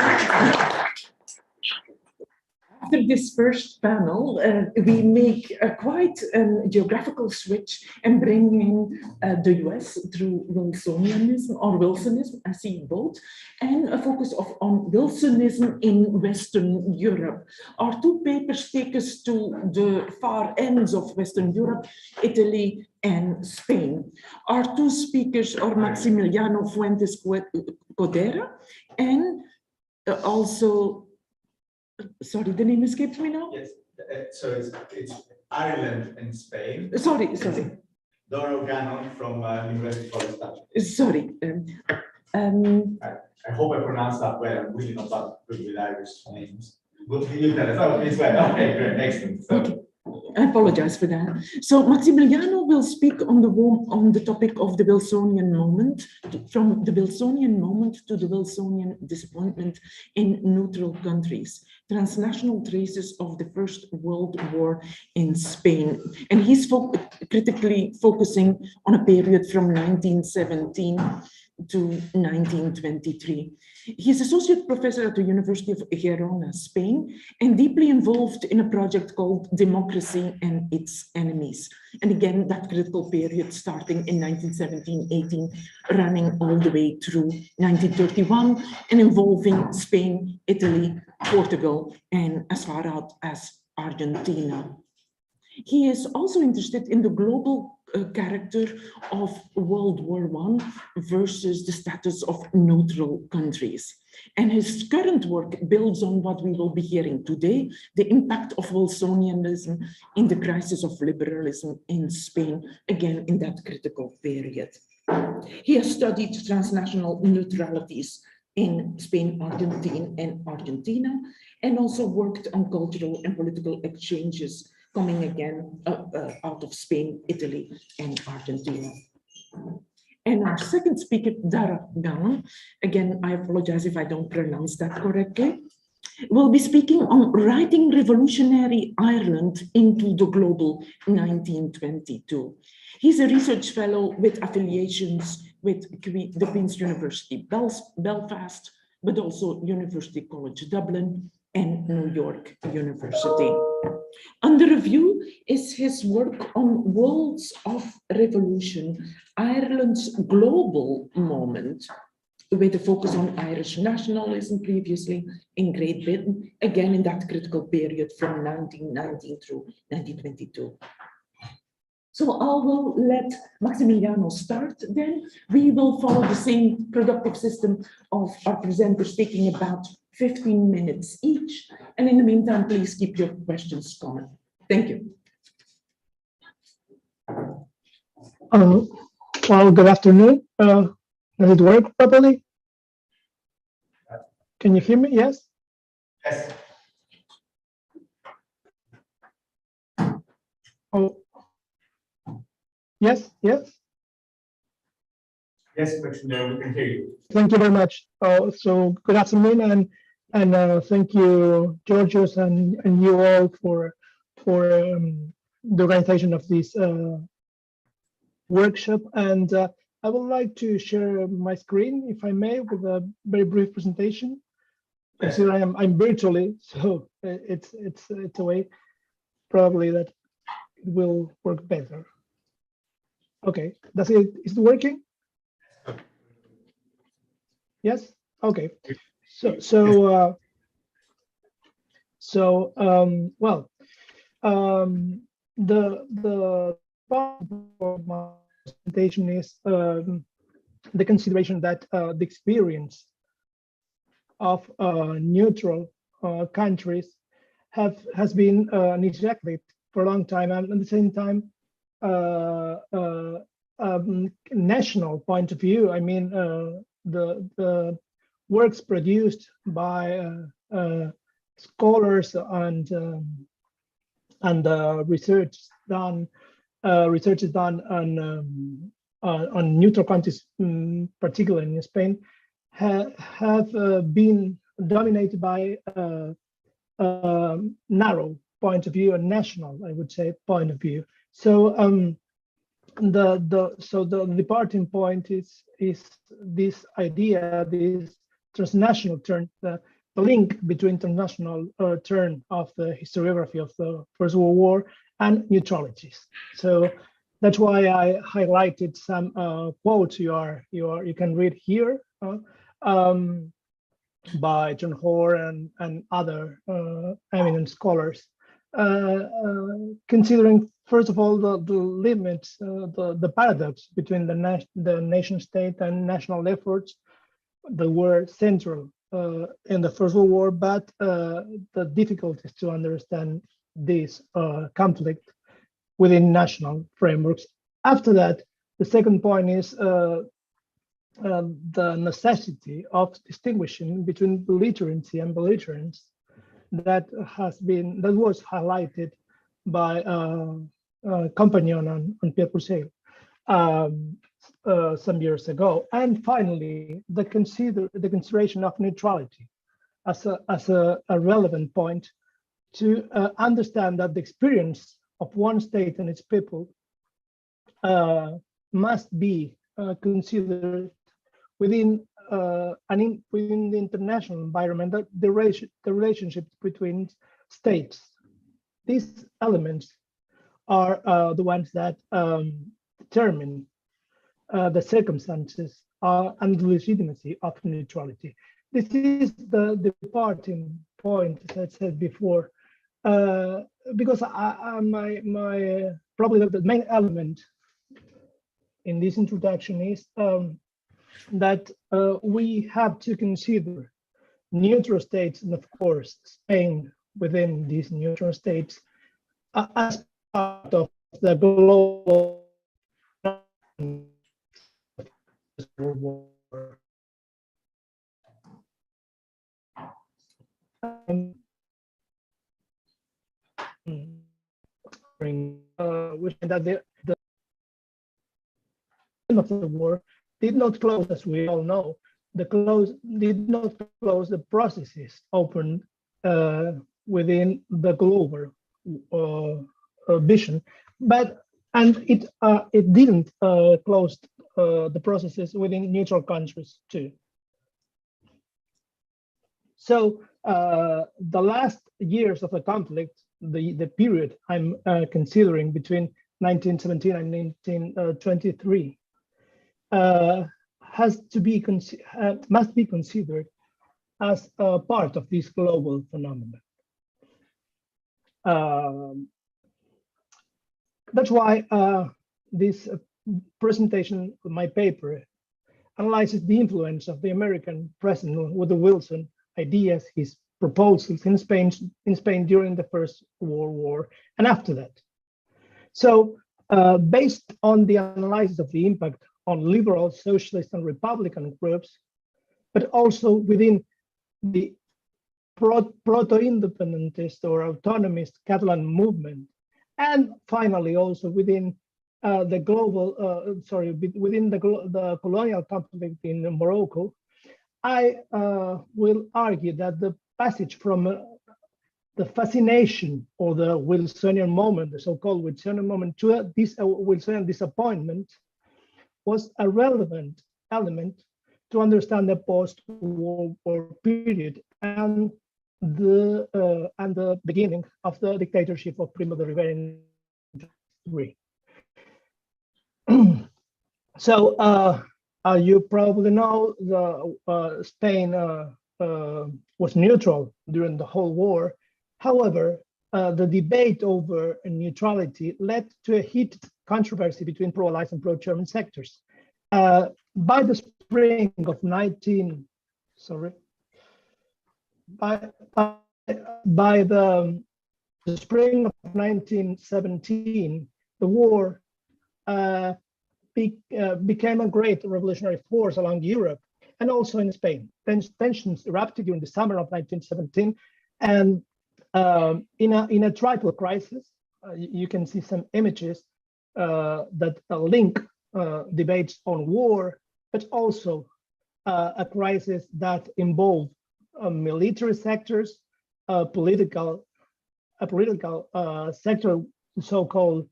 After this first panel, we make a quite geographical switch and bring in the US through Wilsonianism or Wilsonism, I see both, and a focus on Wilsonism in Western Europe. Our two papers take us to the far ends of Western Europe, Italy and Spain. Our two speakers are Maximiliano Fuentes Codera and also, sorry, the name escapes me now? Yes, so it's Ireland and Spain. Sorry. Doro Gannon from University College. Sorry. I hope I pronounced that well. I'm really not that good with Irish names. Will you tell us? Oh, it's well. Okay, great, excellent. So, okay. I apologize for that. So Maximiliano will speak on the topic of the Wilsonian moment, from the Wilsonian moment to the Wilsonian disappointment in neutral countries, transnational traces of the First World War in Spain. And he's critically focusing on a period from 1917 to 1923. He's associate professor at the University of Girona, Spain, and deeply involved in a project called Democracy and Its Enemies. And again, that critical period starting in 1917-18, running all the way through 1931, and involving Spain, Italy, Portugal, and as far out as Argentina. He is also interested in the global character of World War I versus the status of neutral countries. And his current work builds on what we will be hearing today, the impact of Wilsonianism in the crisis of liberalism in Spain, again in that critical period. He has studied transnational neutralities in Spain, Argentina, and also worked on cultural and political exchanges coming again out of Spain, Italy, and Argentina. And our second speaker, Dara Galan, again, I apologize if I don't pronounce that correctly, will be speaking on writing revolutionary Ireland into the global 1922. He's a research fellow with affiliations with the Queen's University Belfast, but also University College Dublin and New York University. Under review is his work on Worlds of Revolution, Ireland's global moment, with a focus on Irish nationalism previously in Great Britain, again in that critical period from 1919 through 1922. So I will let Maximiliano start, then we will follow the same productive system of our presenters taking about 15 minutes each. And in the meantime, please keep your questions coming. Thank you. Well, good afternoon. Does it work properly? Can you hear me? Yes? Yes. Oh. Yes, yes. Yes, Maximiliano, we can hear you. Thank you very much. So good afternoon, and thank you, Georgios, and you all for the organization of this workshop. And I would like to share my screen, if I may, with a very brief presentation. Yes. Consider I'm virtually, so it's a way probably that it will work better. Okay, is it working? Yes. Okay. The part of my presentation is the consideration that the experience of neutral countries has been neglected for a long time, and at the same time, national point of view. I mean, the works produced by scholars and research is done on neutral countries, particularly in Spain, have been dominated by narrow point of view, a national, I would say, point of view. So the departing point is this idea, this transnational turn, the link between international turn of the historiography of the First World War and neutralities. So that's why I highlighted some quotes you can read here by John Hoare and other eminent scholars, considering first of all the limits, the paradox between the nation state and national efforts that were central in the First World War, but the difficulties to understand this conflict within national frameworks. After that, the second point is the necessity of distinguishing between belligerency and belligerence that was highlighted by Compagnon and Pierre Pucel some years ago. And finally, the consideration of neutrality as a relevant point to understand that the experience of one state and its people must be considered within the international environment, the relationships between states. These elements are the ones that determine the circumstances and the legitimacy of neutrality. This is the departing point, as I said before, because probably the main element in this introduction is that we have to consider neutral states, and of course Spain within these neutral states, as part of the global war. Which that the end of the war did not close, as we all know, did not close the processes opened within the global vision, and it didn't close the processes within neutral countries too. So the last years of the conflict, the period I'm considering between 1917 and 1923, must be considered as a part of this global phenomenon. That's why this presentation of my paper analyzes the influence of the American President Woodrow Wilson ideas, his proposals in Spain during the First World War and after that. So based on the analysis of the impact on liberal, socialist and Republican groups, but also within the proto-independentist or autonomist Catalan movement, and finally also within the colonial conflict in Morocco, I will argue that the passage from the fascination or the Wilsonian moment, the so-called Wilsonian moment, to this Wilsonian disappointment was a relevant element to understand the post-World War period and the beginning of the dictatorship of Primo de Rivera in 1923. So you probably know Spain was neutral during the whole war. However, the debate over neutrality led to a heated controversy between pro-Allies and pro-German sectors. By the spring of the spring of 1917, the war became a great revolutionary force along Europe and also in Spain. Tensions erupted during the summer of 1917, and in a triple crisis, you can see some images that link debates on war, but also a crisis that involved military sectors, a political sector, so-called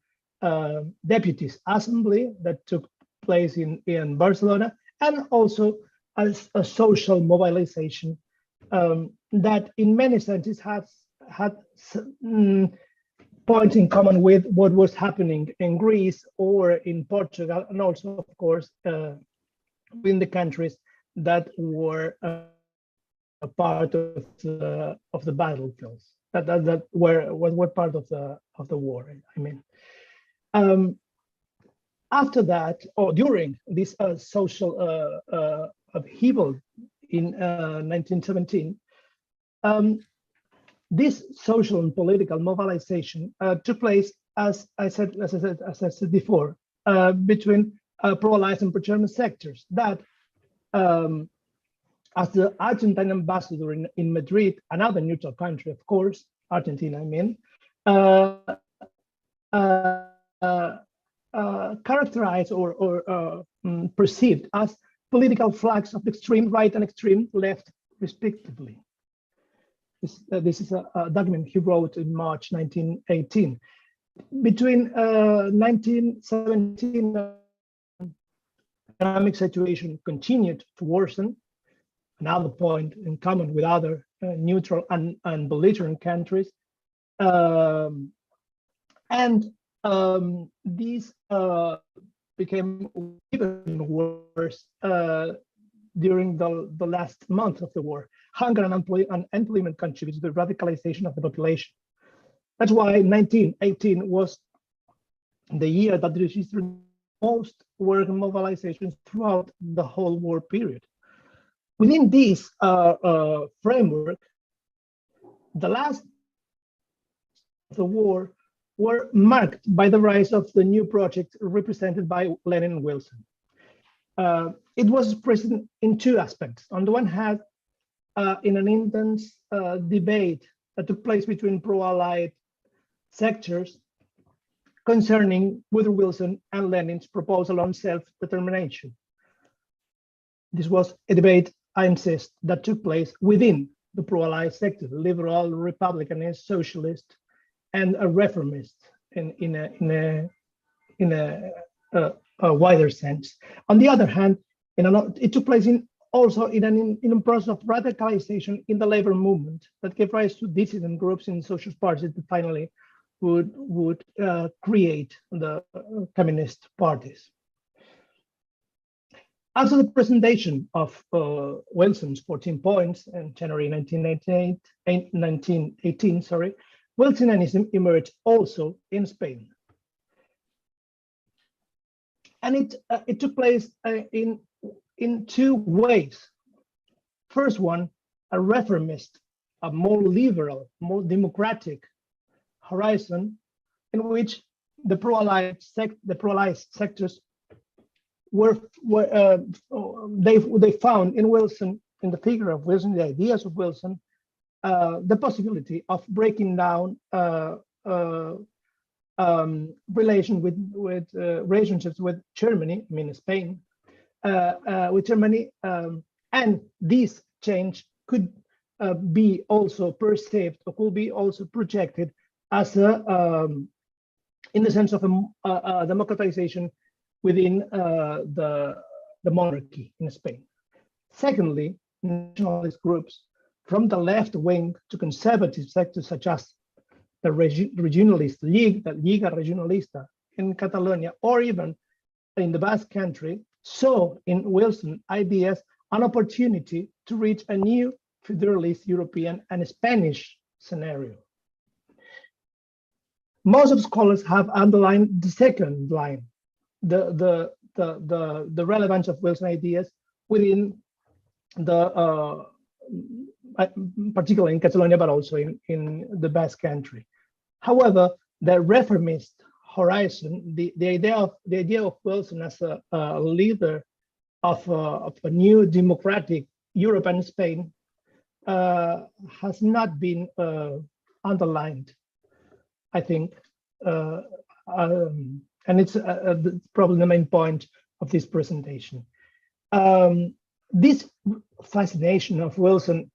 Deputies Assembly that took place in Barcelona, and also as a social mobilization that in many senses had points in common with what was happening in Greece or in Portugal, and also, of course, in the countries that were a part of the battlefields that were part of the war. I mean, after that, or during this social upheaval in 1917, this social and political mobilization took place, as I said before, between pro-Allies and pro-German sectors that, as the Argentine ambassador in Madrid, another neutral country, of course, Argentina, I mean, characterized or perceived as political flags of the extreme right and extreme left, respectively. This is a document he wrote in March 1918. Between 1917 economic situation continued to worsen, another point in common with other neutral and belligerent countries. These became even worse during the last month of the war. Hunger and unemployment contributed to the radicalization of the population. That's why 1918 was the year that registered most work mobilizations throughout the whole war period. Within this framework, the last of the war were marked by the rise of the new project represented by Lenin and Wilson. It was present in two aspects. On the one hand, in an intense debate that took place between pro-Allied sectors concerning Woodrow Wilson and Lenin's proposal on self-determination. This was a debate, I insist, that took place within the pro-Allied sector, liberal, republicanist, socialist, and a reformist in a wider sense. On the other hand, it took place also in a process of radicalization in the labor movement that gave rise to dissident groups in socialist parties that finally would create the communist parties. After the presentation of Wilson's 14 points in January 1918, Wilsonianism emerged also in Spain. And it took place in two ways. First one, a reformist, a more liberal, more democratic horizon in which the pro-Allied sectors they found in Wilson, in the figure of Wilson, the ideas of Wilson, the possibility of breaking down relationships with Germany, I mean Spain, with Germany, and this change could be also perceived or could be also projected as in the sense of a democratization within the monarchy in Spain. Secondly, nationalist groups from the left wing to conservative sectors such as the regionalist League, the Liga Regionalista in Catalonia, or even in the Basque Country, saw in Wilson ideas an opportunity to reach a new federalist European and Spanish scenario. Most of scholars have underlined the second line, the relevance of Wilson ideas within the particularly in Catalonia, but also in the Basque Country. However, the reformist horizon, the idea of Wilson as a leader of a new democratic Europe and Spain has not been underlined, I think, and it's probably the main point of this presentation. This fascination of Wilson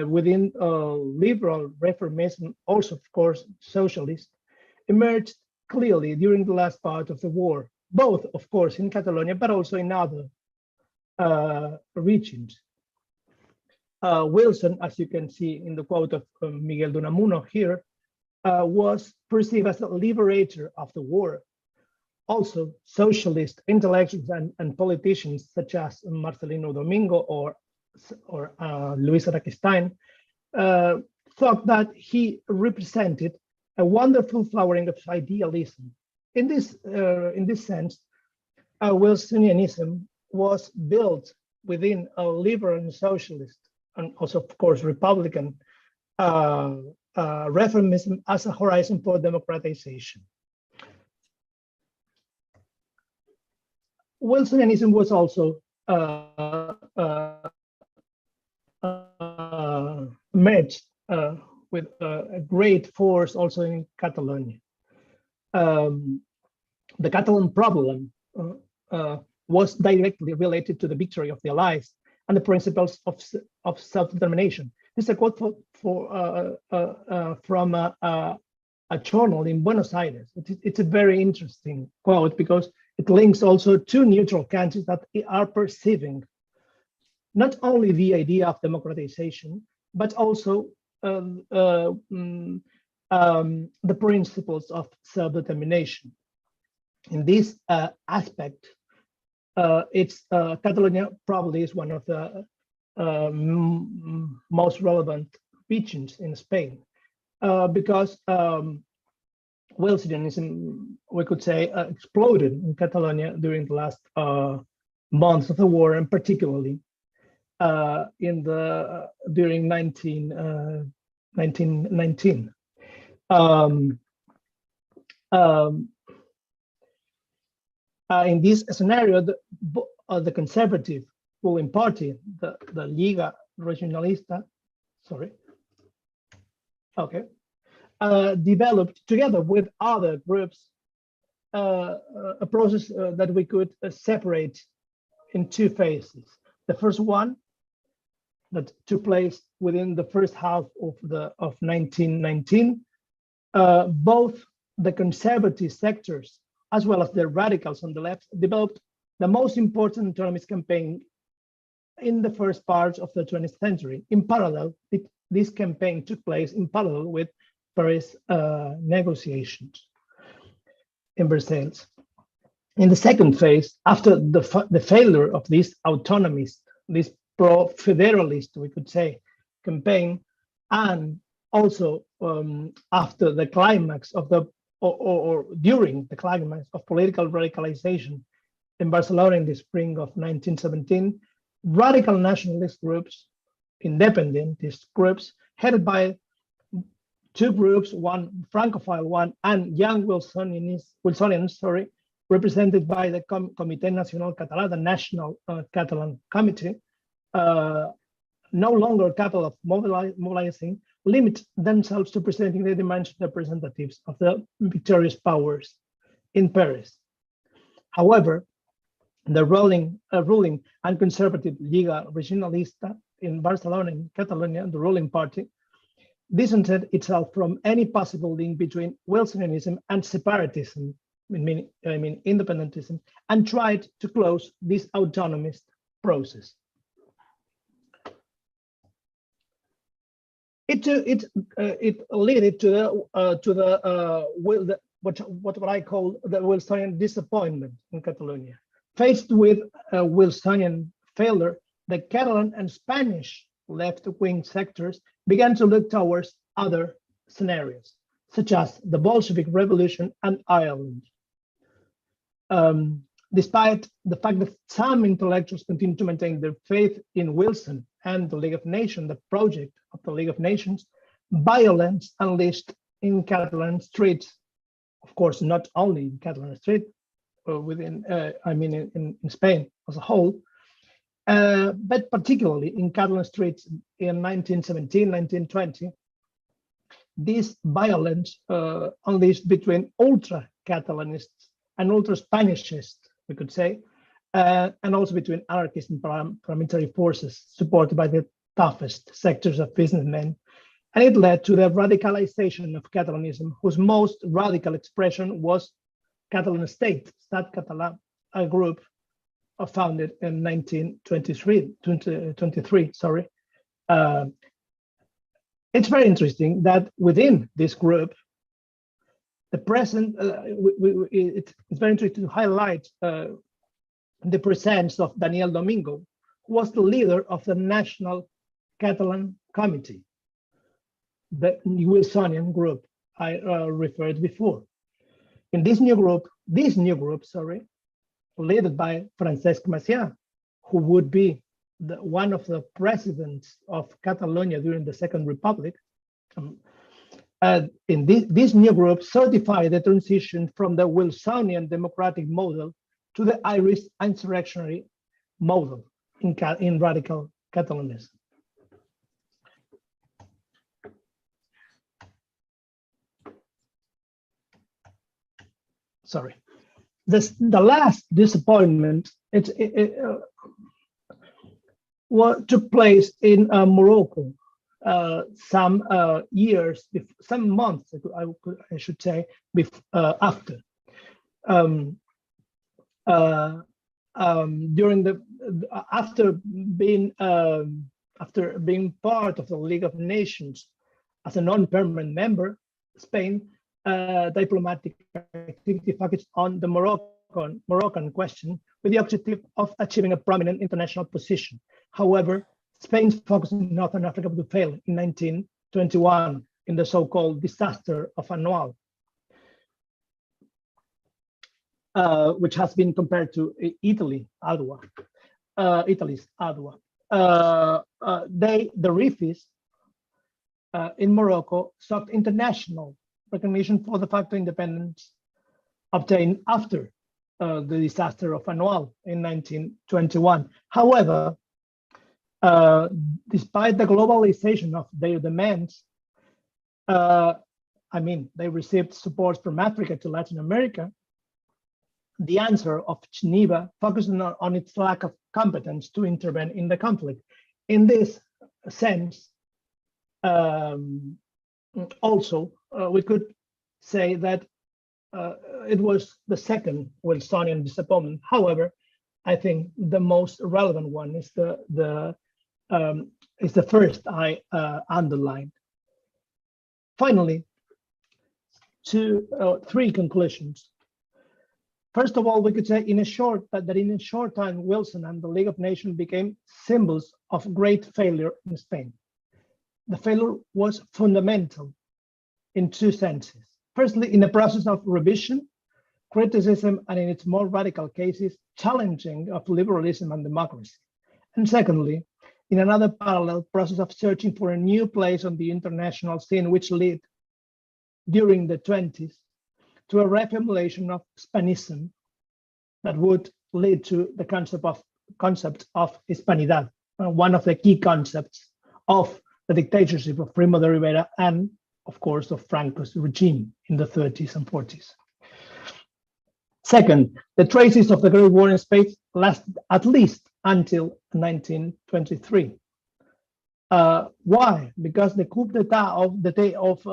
within liberal reformism, also of course socialist, emerged clearly during the last part of the war, both of course in Catalonia, but also in other regions. Wilson, as you can see in the quote of Miguel de Unamuno here, was perceived as a liberator of the war. Also, socialist intellectuals and politicians such as Marcelino Domingo or Luis Araquistain thought that he represented a wonderful flowering of idealism. In this sense, Wilsonianism was built within a liberal and socialist, and also of course Republican reformism as a horizon for democratization. Wilsonianism was also merged with a great force also in Catalonia. The Catalan problem was directly related to the victory of the Allies and the principles of self-determination. This is a quote from a journal in Buenos Aires. It's a very interesting quote because It links also two neutral countries that are perceiving not only the idea of democratization, but also the principles of self-determination. In this aspect, Catalonia probably is one of the most relevant regions in Spain, because Wilsonianism, we could say, exploded in Catalonia during the last months of the war, and particularly during 1919. In this scenario, the conservative ruling party, the Liga Regionalista, developed together with other groups a process that we could separate in two phases. The first one that took place within the first half of 1919, both the conservative sectors as well as the radicals on the left developed the most important autonomist campaign in the first part of the 20th century. In parallel, this campaign took place in parallel with Paris negotiations in Versailles. In the second phase, after the failure of this autonomist, this pro-federalist, we could say, campaign, and also after the climax of or during the climax of political radicalization in Barcelona in the spring of 1917, radical nationalist groups, independentist groups, headed by two groups, one Francophile one and young Wilsonians, represented by the Comité Nacional Català, the National Catalan Committee, no longer capable of mobilizing, limit themselves to presenting the demands of the representatives of the victorious powers in Paris. However, the ruling and conservative Liga Regionalista in Barcelona, in Catalonia, the ruling party, distanced itself from any possible link between Wilsonianism and separatism, I mean independentism, and tried to close this autonomist process. It led to what I call the Wilsonian disappointment in Catalonia. Faced with a Wilsonian failure, the Catalan and Spanish left-wing sectors began to look towards other scenarios, such as the Bolshevik Revolution and Ireland. Despite the fact that some intellectuals continue to maintain their faith in Wilson and the League of Nations, the project of the League of Nations, violence unleashed in Catalan streets, of course, not only in Catalan street, in Spain as a whole, but particularly in Catalan streets in 1917, 1920, this violence unleashed between ultra-Catalanists and ultra-Spanishists, we could say, and also between anarchist and paramilitary forces supported by the toughest sectors of businessmen. And it led to the radicalization of Catalanism, whose most radical expression was Catalan State, Stat Català, a group founded in 1923. It's very interesting that within this group, the present, it's very interesting to highlight the presence of Daniel Domingo, who was the leader of the National Catalan Committee, the Wilsonian group I referred before. In this new group, led by Francesc Macià, who would be one of the presidents of Catalonia during the Second Republic, in this new group certified the transition from the Wilsonian democratic model to the Irish insurrectionary model in radical Catalanism. Sorry. The last disappointment took place in Morocco some months, I should say, after. during the after being part of the League of Nations as a non-permanent member, Spain diplomatic activity focused on the Moroccan question with the objective of achieving a prominent international position. However, Spain's focus in Northern Africa would fail in 1921 in the so-called disaster of Annual, which has been compared to Italy's Adwa. The Rifis in Morocco sought international recognition for the facto independence obtained after the disaster of Annual in 1921. However, despite the globalization of their demands, they received support from Africa to Latin America. The answer of Geneva focused on its lack of competence to intervene in the conflict. In this sense, also, we could say that it was the second Wilsonian disappointment. However, I think the most relevant one is the first I underlined. Finally, three conclusions. First of all, we could say in a short time, Wilson and the League of Nations became symbols of great failure in Spain. The failure was fundamental in two senses. Firstly, in the process of revision, criticism, and in its more radical cases, challenging of liberalism and democracy. And secondly, in another parallel process of searching for a new place on the international scene, which led during the 20s to a reformulation of Spanism that would lead to the concept of Hispanidad, one of the key concepts of the dictatorship of Primo de Rivera and, of course, of Franco's regime in the 30s and 40s. Second, the traces of the Great War in Spain lasted at least until 1923. Why? Because the coup d'etat of the day of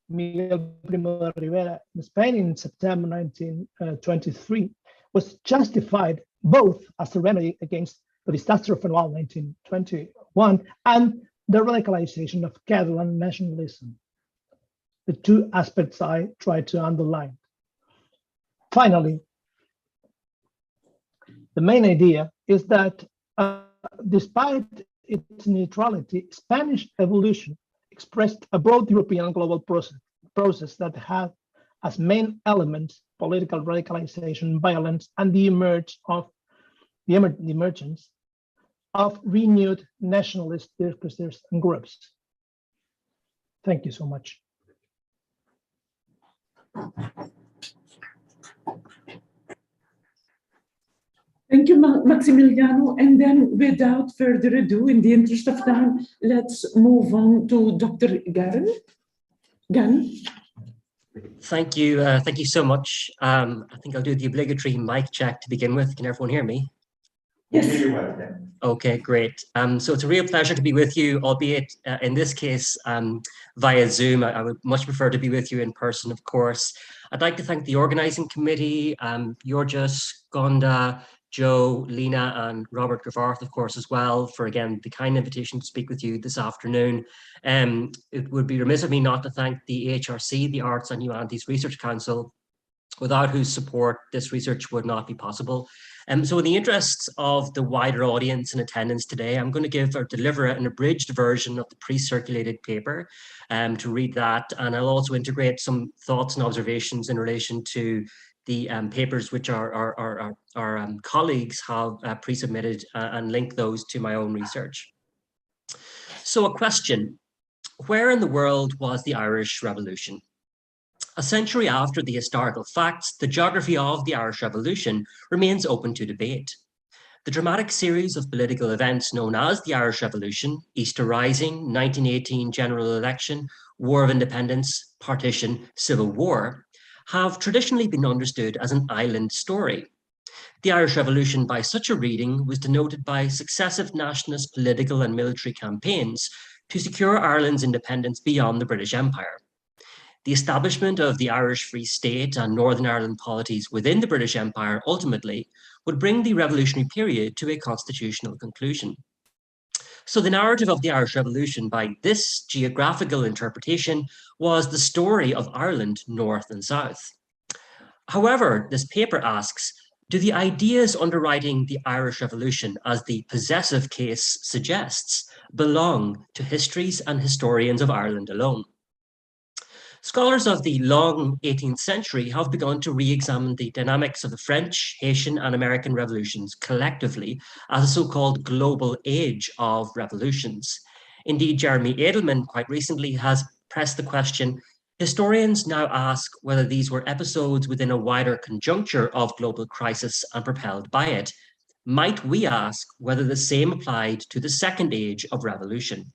Miguel Primo de Rivera in Spain in September 1923 was justified both as a remedy against the disaster of Annual 1921 and the radicalization of Catalan nationalism. The two aspects I tried to underline. Finally, the main idea is that despite its neutrality, Spanish evolution expressed a broad European global process that had as main elements political radicalization, violence, and the emergence of renewed nationalist discourses and groups. Thank you so much. Thank you, Maximiliano. And then without further ado, in the interest of time, let's move on to Dr. Garen. Thank you so much. I think I'll do the obligatory mic check to begin with. Can everyone hear me? Yes. Okay, great. So it's a real pleasure to be with you, albeit in this case via Zoom. I would much prefer to be with you in person, of course. I'd like to thank the organizing committee, Georgios, Gonda, Joe, Lena, and Robert Gravarth, of course, as well, for, again, the kind invitation to speak with you this afternoon. It would be remiss of me not to thank the AHRC, the Arts and Humanities Research Council, without whose support this research would not be possible. So in the interests of the wider audience in attendance today, I'm going to give or deliver an abridged version of the pre-circulated paper to read that, and I'll also integrate some thoughts and observations in relation to the papers which our colleagues have pre-submitted and link those to my own research. So a question: where in the world was the Irish Revolution? A century after the historical facts, the geography of the Irish Revolution remains open to debate. The dramatic series of political events known as the Irish Revolution, Easter Rising, 1918 general election, War of Independence, partition, civil war, have traditionally been understood as an island story. The Irish Revolution, by such a reading, was denoted by successive nationalist political and military campaigns to secure Ireland's independence beyond the British Empire. The establishment of the Irish Free State and Northern Ireland polities within the British Empire ultimately would bring the revolutionary period to a constitutional conclusion. So the narrative of the Irish Revolution by this geographical interpretation was the story of Ireland, North and South. However, this paper asks, do the ideas underwriting the Irish Revolution, as the possessive case suggests, belong to histories and historians of Ireland alone? Scholars of the long 18th century have begun to re-examine the dynamics of the French, Haitian, and American revolutions collectively as a so-called global age of revolutions. Indeed, Jeremy Edelman quite recently has pressed the question, historians now ask whether these were episodes within a wider conjuncture of global crisis and propelled by it. Might we ask whether the same applied to the second age of revolution?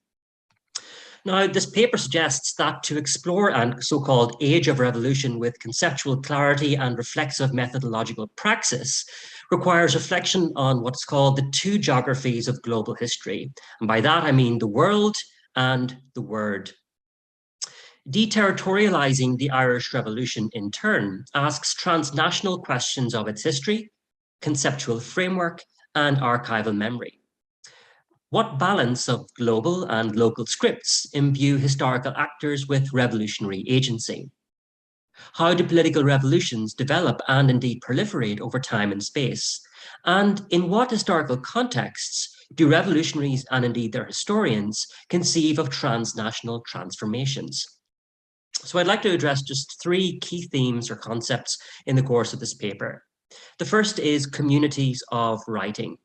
Now, this paper suggests that to explore a so-called age of revolution with conceptual clarity and reflexive methodological praxis requires reflection on what's called the two geographies of global history. And by that, I mean the world and the word. Deterritorializing the Irish Revolution, in turn, asks transnational questions of its history, conceptual framework, and archival memory. What balance of global and local scripts imbue historical actors with revolutionary agency? How do political revolutions develop and indeed proliferate over time and space? And in what historical contexts do revolutionaries and indeed their historians conceive of transnational transformations? So I'd like to address just three key themes or concepts in the course of this paper. The first is communities of writing.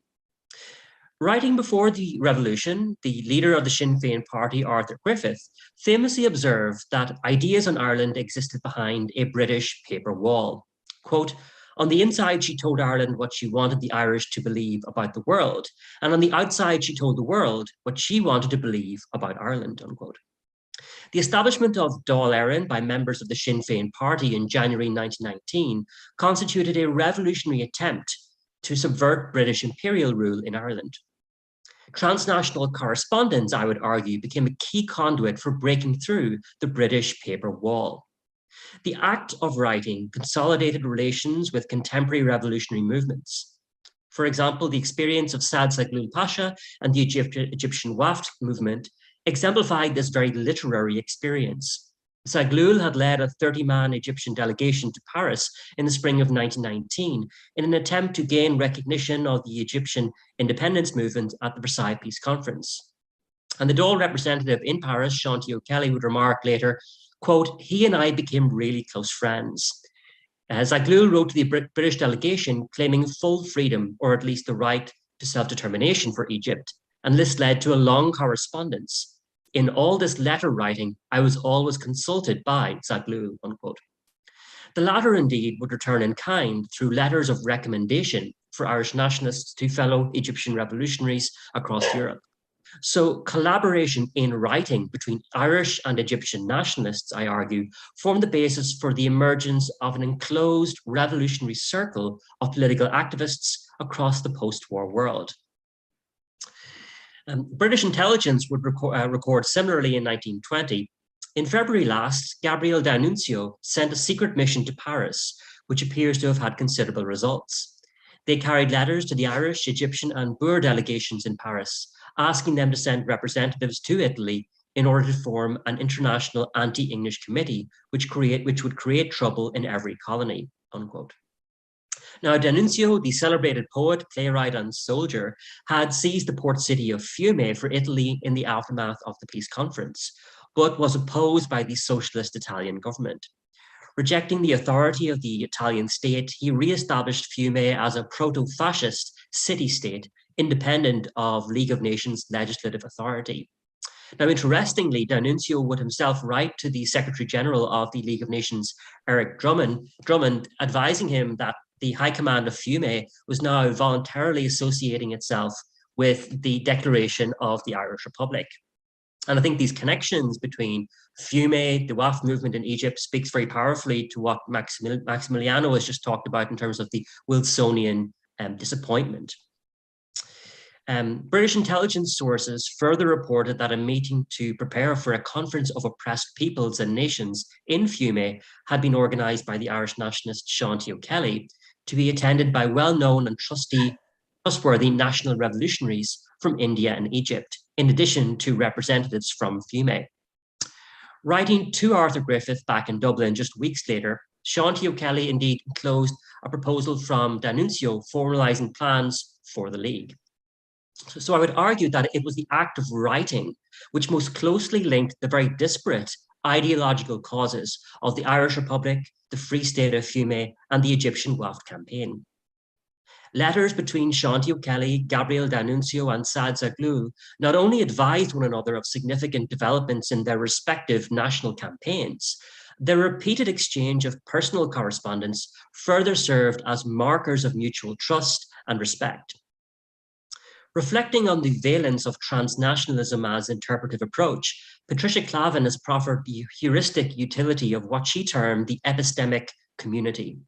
Writing before the revolution, the leader of the Sinn Féin party, Arthur Griffith, famously observed that ideas on Ireland existed behind a British paper wall. Quote, on the inside, she told Ireland what she wanted the Irish to believe about the world, and on the outside, she told the world what she wanted to believe about Ireland, unquote. The establishment of Dáil Éireann by members of the Sinn Féin party in January 1919 constituted a revolutionary attempt to subvert British imperial rule in Ireland. Transnational correspondence, I would argue, became a key conduit for breaking through the British paper wall. The act of writing consolidated relations with contemporary revolutionary movements. For example, the experience of Saad Zaghloul Pasha and the Egyptian Wafd movement exemplified this very literary experience. Zaghloul had led a 30-man Egyptian delegation to Paris in the spring of 1919 in an attempt to gain recognition of the Egyptian independence movement at the Versailles Peace Conference. And the Dáil representative in Paris, Shanti O'Kelly, would remark later, quote, he and I became really close friends. Zaghloul wrote to the British delegation claiming full freedom, or at least the right to self-determination for Egypt, and this led to a long correspondence. In all this letter writing, I was always consulted by Zaghloul, unquote. The latter indeed would return in kind through letters of recommendation for Irish nationalists to fellow Egyptian revolutionaries across Europe. So collaboration in writing between Irish and Egyptian nationalists, I argue, formed the basis for the emergence of an enclosed revolutionary circle of political activists across the post-war world. British intelligence would record similarly in 1920. In February last, Gabriel D'Annunzio sent a secret mission to Paris, which appears to have had considerable results. They carried letters to the Irish, Egyptian, and Boer delegations in Paris, asking them to send representatives to Italy in order to form an international anti-English committee, which would create trouble in every colony, unquote. Now, D'Annunzio, the celebrated poet, playwright, and soldier, had seized the port city of Fiume for Italy in the aftermath of the peace conference, but was opposed by the socialist Italian government. Rejecting the authority of the Italian state, he re-established Fiume as a proto-fascist city-state, independent of League of Nations legislative authority. Now, interestingly, D'Annunzio would himself write to the Secretary General of the League of Nations, Eric Drummond, advising him that the High Command of Fiume was now voluntarily associating itself with the declaration of the Irish Republic. And I think these connections between Fiume, the Wafd movement in Egypt, speaks very powerfully to what Maximiliano has just talked about in terms of the Wilsonian disappointment. British intelligence sources further reported that a meeting to prepare for a conference of oppressed peoples and nations in Fiume had been organised by the Irish nationalist Shanti O'Kelly to be attended by well-known and trustworthy national revolutionaries from India and Egypt, in addition to representatives from Fiume. Writing to Arthur Griffith back in Dublin just weeks later, Shanti O'Kelly indeed enclosed a proposal from D'Annunzio formalising plans for the League. So I would argue that it was the act of writing which most closely linked the very disparate ideological causes of the Irish Republic, the Free State of Fiume, and the Egyptian Wafd campaign. Letters between Shanti O'Kelly, Gabriel D'Annunzio, and Saad Zaghloul not only advised one another of significant developments in their respective national campaigns, their repeated exchange of personal correspondence further served as markers of mutual trust and respect. Reflecting on the valence of transnationalism as interpretive approach, Patricia Clavin has proffered the heuristic utility of what she termed the epistemic community.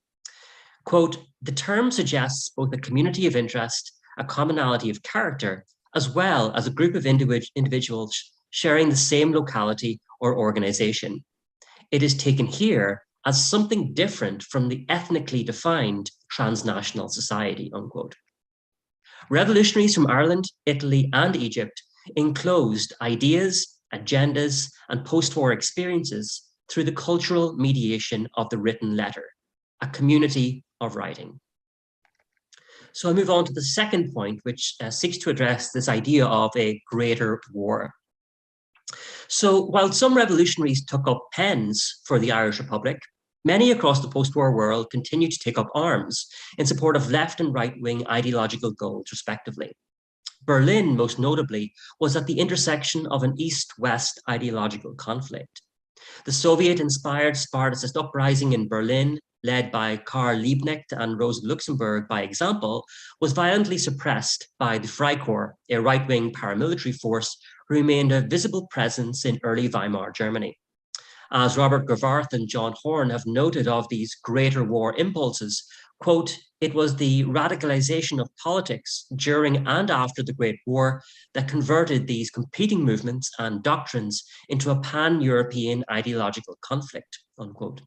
Quote, the term suggests both a community of interest, a commonality of character, as well as a group of individuals sharing the same locality or organization. It is taken here as something different from the ethnically defined transnational society, unquote. Revolutionaries from Ireland, Italy, and Egypt enclosed ideas, agendas, and post-war experiences through the cultural mediation of the written letter, a community of writing. So I move on to the second point, which seeks to address this idea of a greater war. So while some revolutionaries took up pens for the Irish Republic, many across the post-war world continued to take up arms in support of left and right-wing ideological goals, respectively. Berlin, most notably, was at the intersection of an East-West ideological conflict. The Soviet-inspired Spartacist uprising in Berlin, led by Karl Liebknecht and Rosa Luxemburg by example, was violently suppressed by the Freikorps, a right-wing paramilitary force who remained a visible presence in early Weimar Germany. As Robert Gervarth and John Horn have noted of these greater war impulses, quote, it was the radicalization of politics during and after the Great War that converted these competing movements and doctrines into a pan-European ideological conflict, unquote.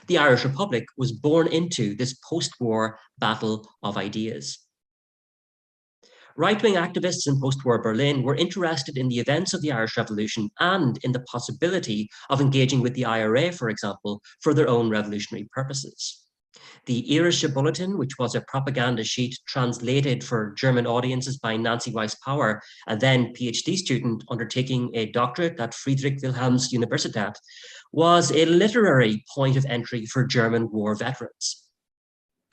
The Irish Republic was born into this post-war battle of ideas. Right-wing activists in post-war Berlin were interested in the events of the Irish Revolution and in the possibility of engaging with the IRA, for example, for their own revolutionary purposes. The Irische Bulletin, which was a propaganda sheet translated for German audiences by Nancy Weiss-Power, a then PhD student undertaking a doctorate at Friedrich Wilhelms Universität, was a literary point of entry for German war veterans.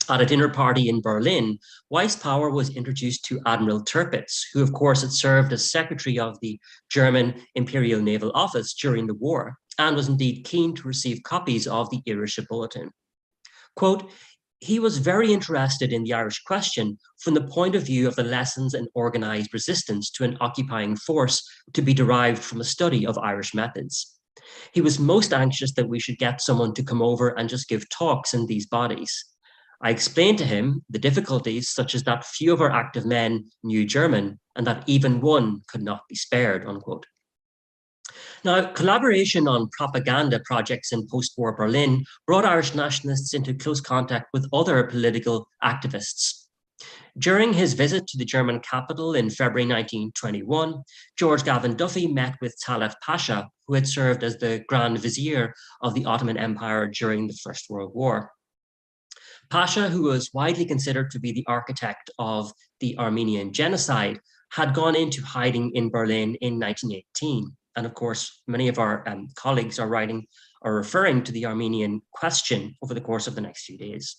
At a dinner party in Berlin, Weiss-Power was introduced to Admiral Tirpitz, who of course had served as secretary of the German Imperial Naval Office during the war, and was indeed keen to receive copies of the Irische Bulletin. Quote, he was very interested in the Irish question from the point of view of the lessons in organized resistance to an occupying force to be derived from a study of Irish methods. He was most anxious that we should get someone to come over and just give talks in these bodies. I explained to him the difficulties, such as that few of our active men knew German and that even one could not be spared, unquote. Now, collaboration on propaganda projects in post-war Berlin brought Irish nationalists into close contact with other political activists. During his visit to the German capital in February 1921, George Gavin Duffy met with Talef Pasha, who had served as the Grand Vizier of the Ottoman Empire during the First World War. Pasha, who was widely considered to be the architect of the Armenian genocide, had gone into hiding in Berlin in 1918. And of course, many of our colleagues are referring to the Armenian question over the course of the next few days.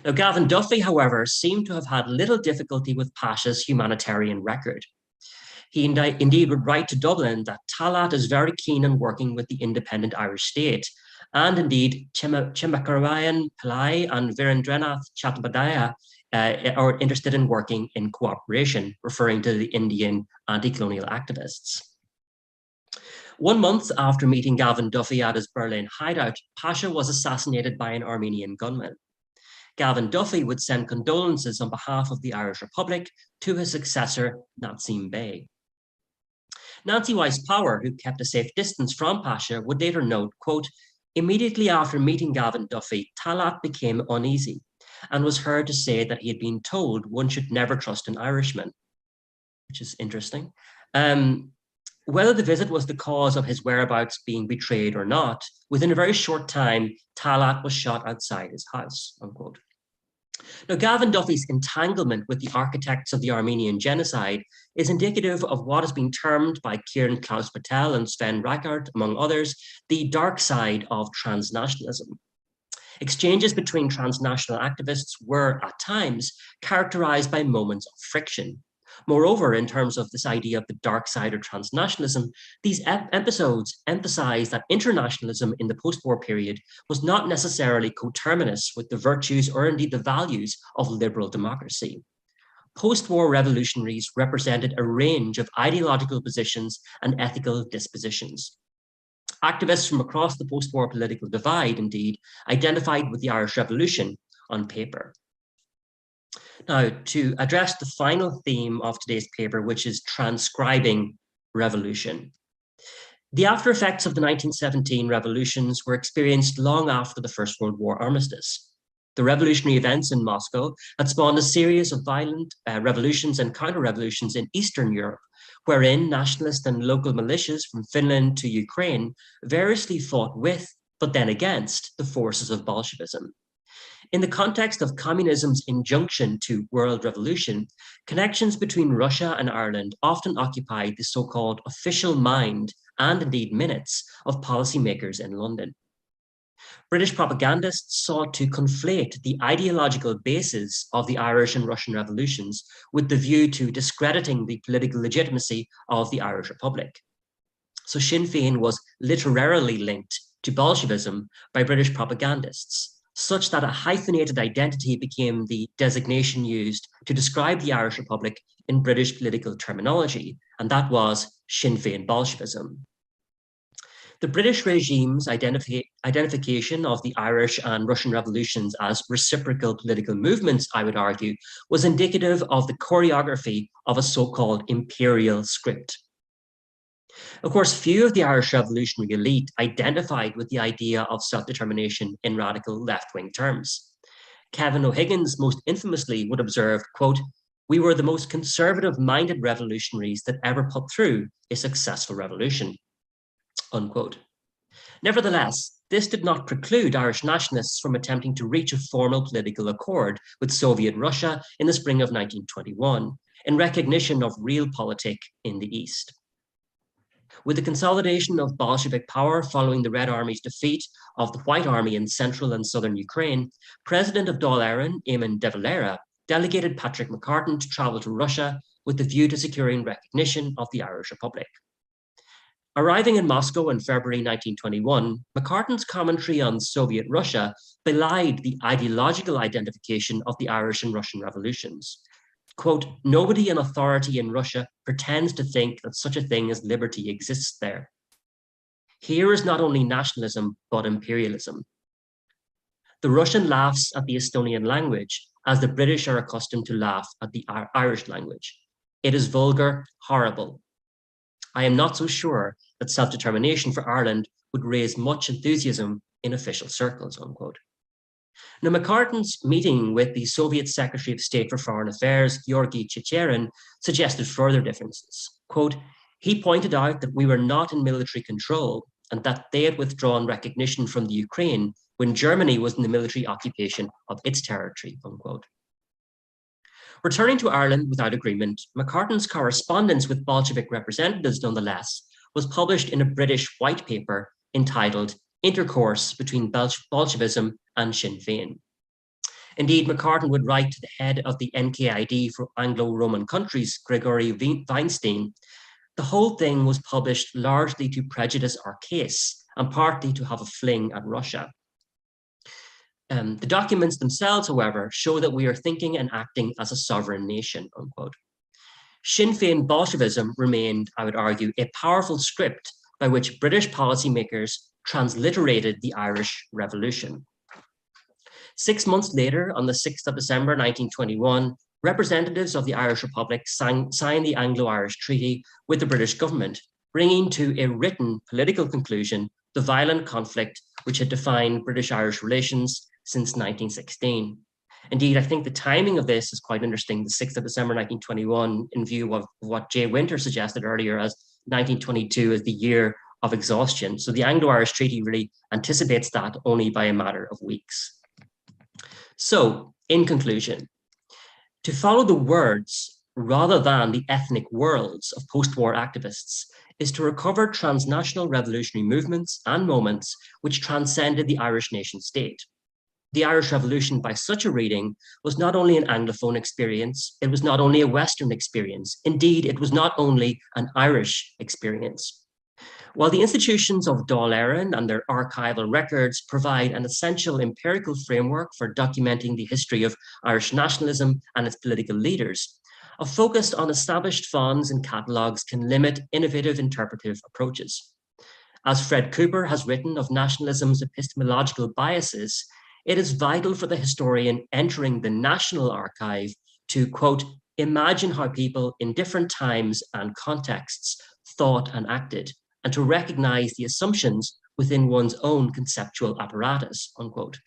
Now, Gavin Duffy, however, seemed to have had little difficulty with Pasha's humanitarian record. He indeed would write to Dublin that Talat is very keen on working with the independent Irish state. And indeed, Chembakarayan Pillai and Virendranath Chattopadhyaya are interested in working in cooperation, referring to the Indian anti-colonial activists. 1 month after meeting Gavin Duffy at his Berlin hideout, Pasha was assassinated by an Armenian gunman. Gavin Duffy would send condolences on behalf of the Irish Republic to his successor, Nazim Bey. Nancy Weiss Power, who kept a safe distance from Pasha, would later note, quote, immediately after meeting Gavin Duffy, Talat became uneasy and was heard to say that he had been told one should never trust an Irishman, which is interesting. Whether the visit was the cause of his whereabouts being betrayed or not, within a very short time, Talat was shot outside his house, unquote. Now, Gavin Duffy's entanglement with the architects of the Armenian genocide is indicative of what is being termed by Kieran Klaus Patel and Sven Reichert, among others, the dark side of transnationalism. Exchanges between transnational activists were, at times, characterized by moments of friction. Moreover, in terms of this idea of the dark side of transnationalism, these episodes emphasize that internationalism in the post-war period was not necessarily coterminous with the virtues or indeed the values of liberal democracy. Post-war revolutionaries represented a range of ideological positions and ethical dispositions. Activists from across the post-war political divide, indeed, identified with the Irish Revolution on paper. Now, to address the final theme of today's paper, which is transcribing revolution. The after effects of the 1917 revolutions were experienced long after the First World War armistice. The revolutionary events in Moscow had spawned a series of violent revolutions and counter-revolutions in Eastern Europe, wherein nationalist and local militias from Finland to Ukraine variously fought with, but then against, the forces of Bolshevism. In the context of communism's injunction to world revolution, connections between Russia and Ireland often occupied the so-called official mind and indeed minutes of policymakers in London. British propagandists sought to conflate the ideological basis of the Irish and Russian revolutions with the view to discrediting the political legitimacy of the Irish Republic. So Sinn Féin was literarily linked to Bolshevism by British propagandists, such that a hyphenated identity became the designation used to describe the Irish Republic in British political terminology, and that was Sinn Féin Bolshevism. The British regime's identification of the Irish and Russian revolutions as reciprocal political movements, I would argue, was indicative of the choreography of a so-called imperial script. Of course, few of the Irish revolutionary elite identified with the idea of self-determination in radical left-wing terms. Kevin O'Higgins most infamously would observe, quote, "We were the most conservative-minded revolutionaries that ever put through a successful revolution," unquote. Nevertheless, this did not preclude Irish nationalists from attempting to reach a formal political accord with Soviet Russia in the spring of 1921, in recognition of realpolitik in the East. With the consolidation of Bolshevik power following the Red Army's defeat of the White Army in central and southern Ukraine, President of Dáil Éireann, Eamon de Valera, delegated Patrick McCartan to travel to Russia with the view to securing recognition of the Irish Republic. Arriving in Moscow in February 1921, McCartan's commentary on Soviet Russia belied the ideological identification of the Irish and Russian revolutions. Quote, "Nobody in authority in Russia pretends to think that such a thing as liberty exists there. Here is not only nationalism, but imperialism. The Russian laughs at the Estonian language as the British are accustomed to laugh at the Irish language. It is vulgar, horrible. I am not so sure that self-determination for Ireland would raise much enthusiasm in official circles," unquote. Now, McCartan's meeting with the Soviet Secretary of State for Foreign Affairs, Georgy Chicherin, suggested further differences. Quote, "He pointed out that we were not in military control and that they had withdrawn recognition from the Ukraine when Germany was in the military occupation of its territory," unquote. Returning to Ireland without agreement, McCartan's correspondence with Bolshevik representatives, nonetheless, was published in a British white paper entitled Intercourse Between Bolshevism and Sinn Féin. Indeed, McCartan would write to the head of the NKID for Anglo-Roman countries, Gregory Weinstein. The whole thing was published largely to prejudice our case and partly to have a fling at Russia. The documents themselves, however, show that we are thinking and acting as a sovereign nation, unquote. Sinn Féin Bolshevism remained, I would argue, a powerful script by which British policymakers transliterated the Irish Revolution. 6 months later, on the 6th of December 1921, representatives of the Irish Republic signed the Anglo-Irish Treaty with the British government, bringing to a written political conclusion the violent conflict which had defined British-Irish relations since 1916. Indeed, I think the timing of this is quite interesting, the 6th of December 1921, in view of what Jay Winter suggested earlier as 1922 as the year of exhaustion. So the Anglo-Irish Treaty really anticipates that only by a matter of weeks. So, in conclusion, to follow the words rather than the ethnic worlds of post-war activists is to recover transnational revolutionary movements and moments which transcended the Irish nation state. The Irish Revolution, by such a reading, was not only an Anglophone experience, it was not only a Western experience. Indeed, it was not only an Irish experience. While the institutions of Dáil Éireann and their archival records provide an essential empirical framework for documenting the history of Irish nationalism and its political leaders, a focus on established fonds and catalogues can limit innovative interpretive approaches. As Fred Cooper has written of nationalism's epistemological biases, it is vital for the historian entering the national archive to, quote, imagine how people in different times and contexts thought and acted, and to recognize the assumptions within one's own conceptual apparatus, unquote.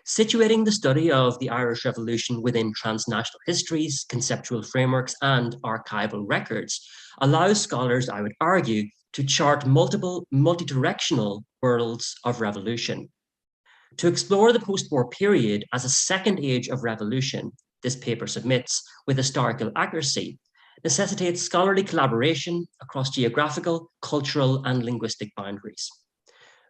Situating the study of the Irish Revolution within transnational histories, conceptual frameworks, and archival records allows scholars, I would argue, to chart multiple multi-directional worlds of revolution. To explore the post-war period as a second age of revolution, this paper submits with historical accuracy, necessitates scholarly collaboration across geographical, cultural, and linguistic boundaries.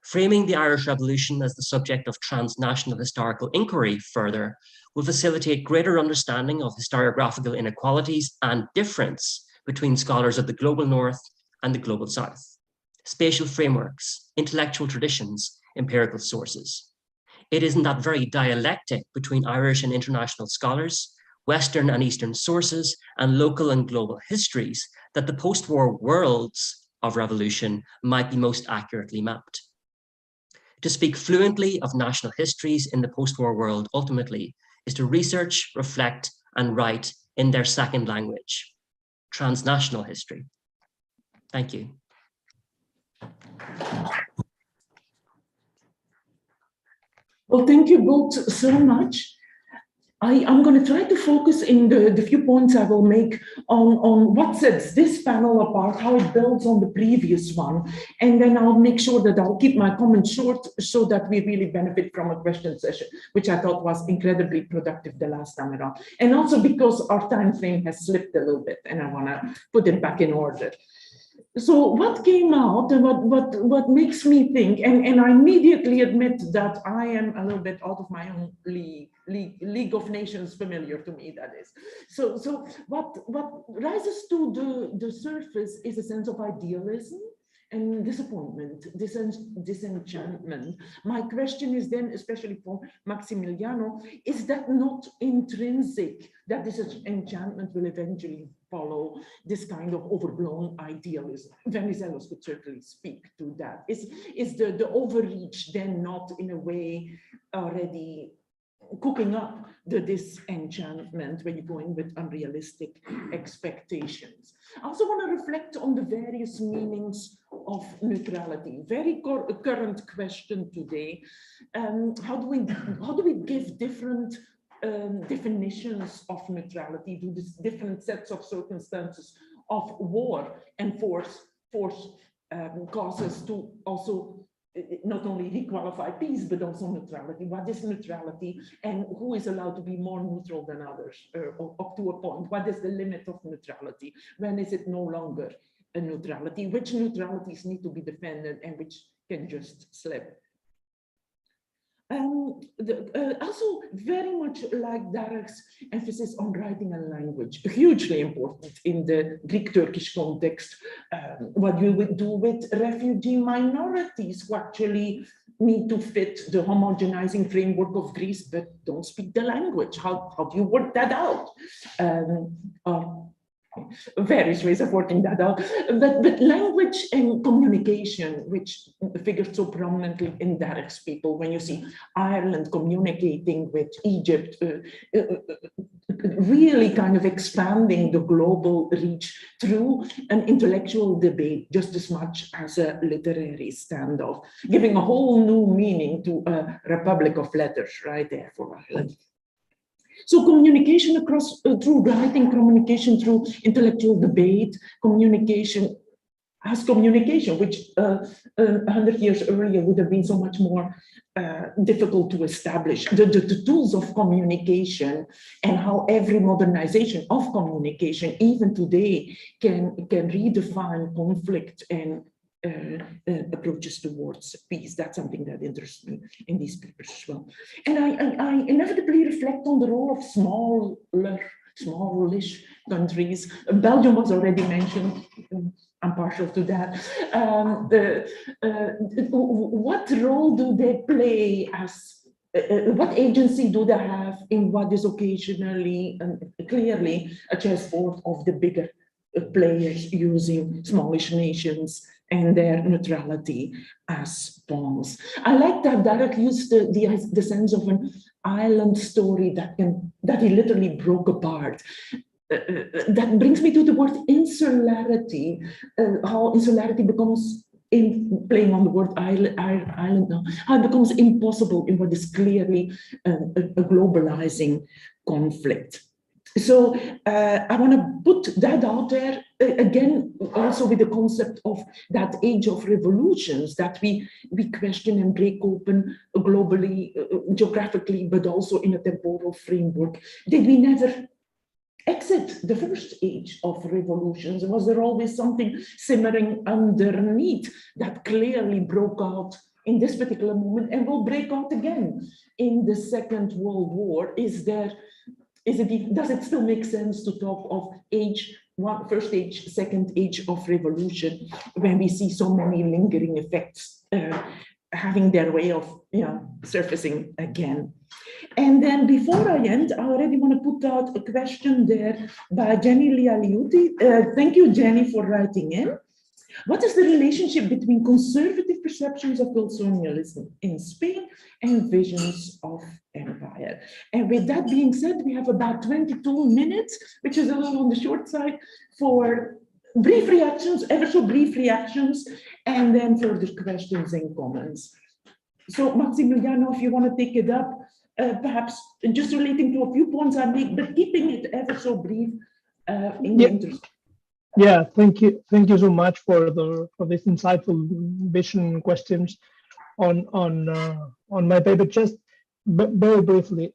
Framing the Irish Revolution as the subject of transnational historical inquiry further will facilitate greater understanding of historiographical inequalities and difference between scholars of the global North and the global South, spatial frameworks, intellectual traditions, empirical sources. It is in that very dialectic between Irish and international scholars, Western and Eastern sources, and local and global histories that the post-war worlds of revolution might be most accurately mapped. To speak fluently of national histories in the post-war world ultimately is to research, reflect, and write in their second language, transnational history. Thank you. Well, thank you both so much. I'm going to try to focus in the few points I will make on what sets this panel apart, how it builds on the previous one, and then I'll make sure that I'll keep my comments short so that we really benefit from a question session, which I thought was incredibly productive the last time around. And also because our time frame has slipped a little bit and I want to put it back in order. So what came out and what makes me think, and I immediately admit that I am a little bit out of my own League of Nations familiar to me, that is. So what rises to the surface is a sense of idealism and disappointment, disenchantment. My question is then, especially for Maximiliano, is that not intrinsic, that this enchantment will eventually follow this kind of overblown idealism? Venizelos could certainly speak to that. Is the overreach then not in a way already cooking up the disenchantment when you go in with unrealistic expectations? I also want to reflect on the various meanings of neutrality. Very current question today. How do we give different definitions of neutrality to these different sets of circumstances of war and force causes to also not only requalify peace, but also neutrality? What is neutrality and who is allowed to be more neutral than others up to a point? What is the limit of neutrality? When is it no longer a neutrality? Which neutralities need to be defended and which can just slip? Also very much like Darek's emphasis on writing and language, hugely important in the Greek-Turkish context. What you would do with refugee minorities who actually need to fit the homogenizing framework of Greece but don't speak the language. How do you work that out? various ways of working that out. But language and communication, which figured so prominently in Derek's people, when you see Ireland communicating with Egypt, really kind of expanding the global reach through an intellectual debate just as much as a literary standoff, giving a whole new meaning to a republic of letters right there for Ireland. So communication across, through writing, communication through intellectual debate, communication as communication, which 100 years earlier would have been so much more difficult to establish. The tools of communication and how every modernization of communication, even today, can redefine conflict and approaches towards peace. That's something that interests me in these papers as well. And I inevitably reflect on the role of smallish countries. Belgium was already mentioned. I'm partial to that. What role do they play as, what agency do they have in what is occasionally and clearly a chessboard of the bigger players using smallish nations and their neutrality as pawns? I like that Derek used the sense of an island story that he literally broke apart. That brings me to the word insularity, how insularity becomes, in playing on the word island now, how it becomes impossible in what is clearly a globalizing conflict. So I want to put that out there again, also with the concept of that age of revolutions that we question and break open globally, geographically, but also in a temporal framework. Did we never exit the first age of revolutions? Was there always something simmering underneath that clearly broke out in this particular moment and will break out again in the Second World War? Does it still make sense to talk of first age, second age of revolution, when we see so many lingering effects having their way of surfacing again? And then before I end, I already want to put out a question there by Jenny Lialiuti. Thank you, Jenny, for writing in. What is the relationship between conservative perceptions of Wilsonianism in Spain and visions of empire? And with that being said, we have about 22 minutes, which is a little on the short side, for brief reactions, ever so brief reactions, and then further questions and comments. So Maximiliano, if you want to take it up, perhaps just relating to a few points I make, but keeping it ever so brief in the interest. Yeah, thank you so much for this insightful vision questions on my paper. Just very briefly,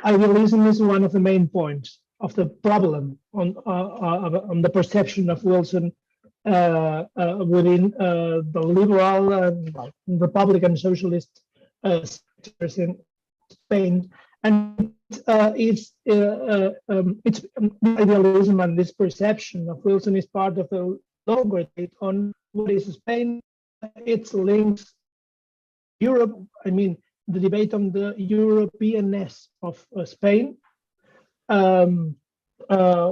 idealism is one of the main points of the problem on the perception of Wilson within the liberal and Republican socialist sectors in Spain, and it's idealism and this perception of Wilson is part of a longer debate on what is Spain, its links, Europe. I mean, the debate on the Europeanness of Spain,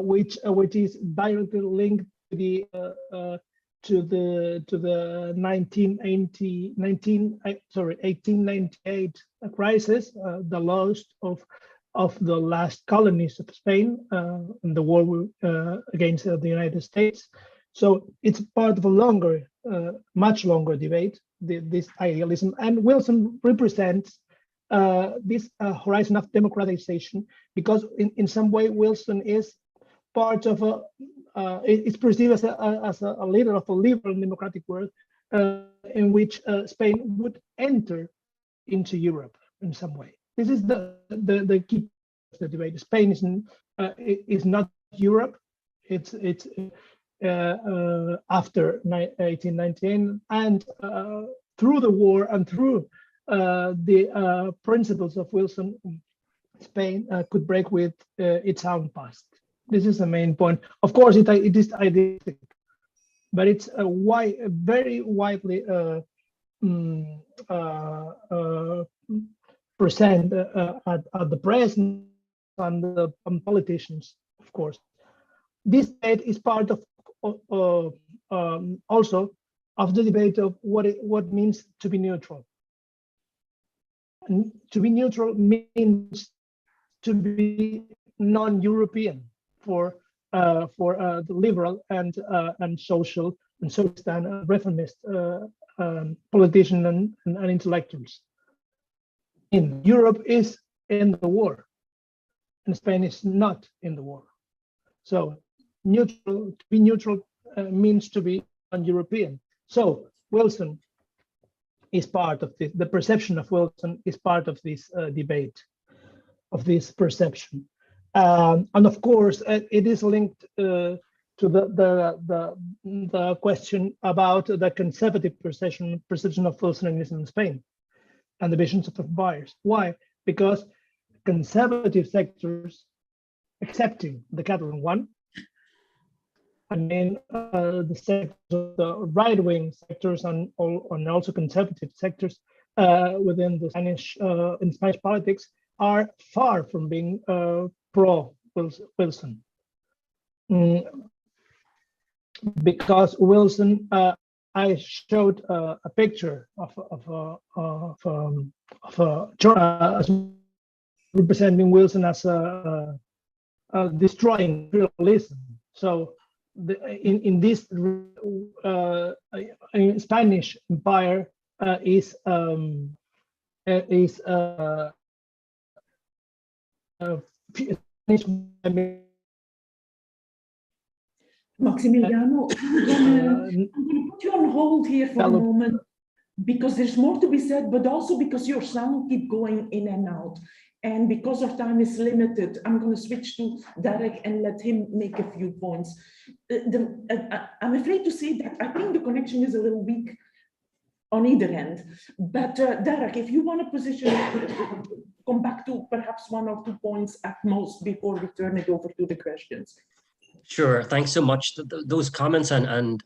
which is directly linked to the 1898 crisis, the loss of the last colonies of Spain in the war against the United States. So it's part of a longer, much longer debate, this idealism. And Wilson represents this horizon of democratization, because in some way Wilson is part of it's perceived as a leader of a liberal democratic world in which Spain would enter into Europe in some way. This is the key of the debate. Spain is not Europe. It's after 1898, and through the war and through the principles of Wilson, Spain could break with its own past. This is the main point. Of course, it is idealistic, but it's very widely present at the press and politicians, of course. this debate is part of also of the debate of what it means to be neutral. And to be neutral means to be non-European for the liberal and social and socialist and reformist politicians and intellectuals. In Europe is in the war, and Spain is not in the war. So neutral, to be neutral means to be non-European. So Wilson is part of this. The perception of Wilson is part of this debate, of this perception, and of course it is linked to the question about the conservative perception of Wilsonism in Spain and the visions of buyers. Why? Because conservative sectors, excepting the Catalan one, I mean the sectors, the right-wing sectors and also conservative sectors within the Spanish in Spanish politics are far from being pro-Wilson. Because Wilson, I showed a picture of representing Wilson as destroying imperialism. So in this Spanish empire is Maximiliano, I'm going to put you on hold here for a moment because there's more to be said, but also because your sound keeps going in and out. And because our time is limited, I'm going to switch to Derek and let him make a few points. I'm afraid to say that I think the connection is a little weak on either end. But Derek, if you want to position, come back to perhaps 1 or 2 points at most before we turn it over to the questions. Sure. Thanks so much. Those comments and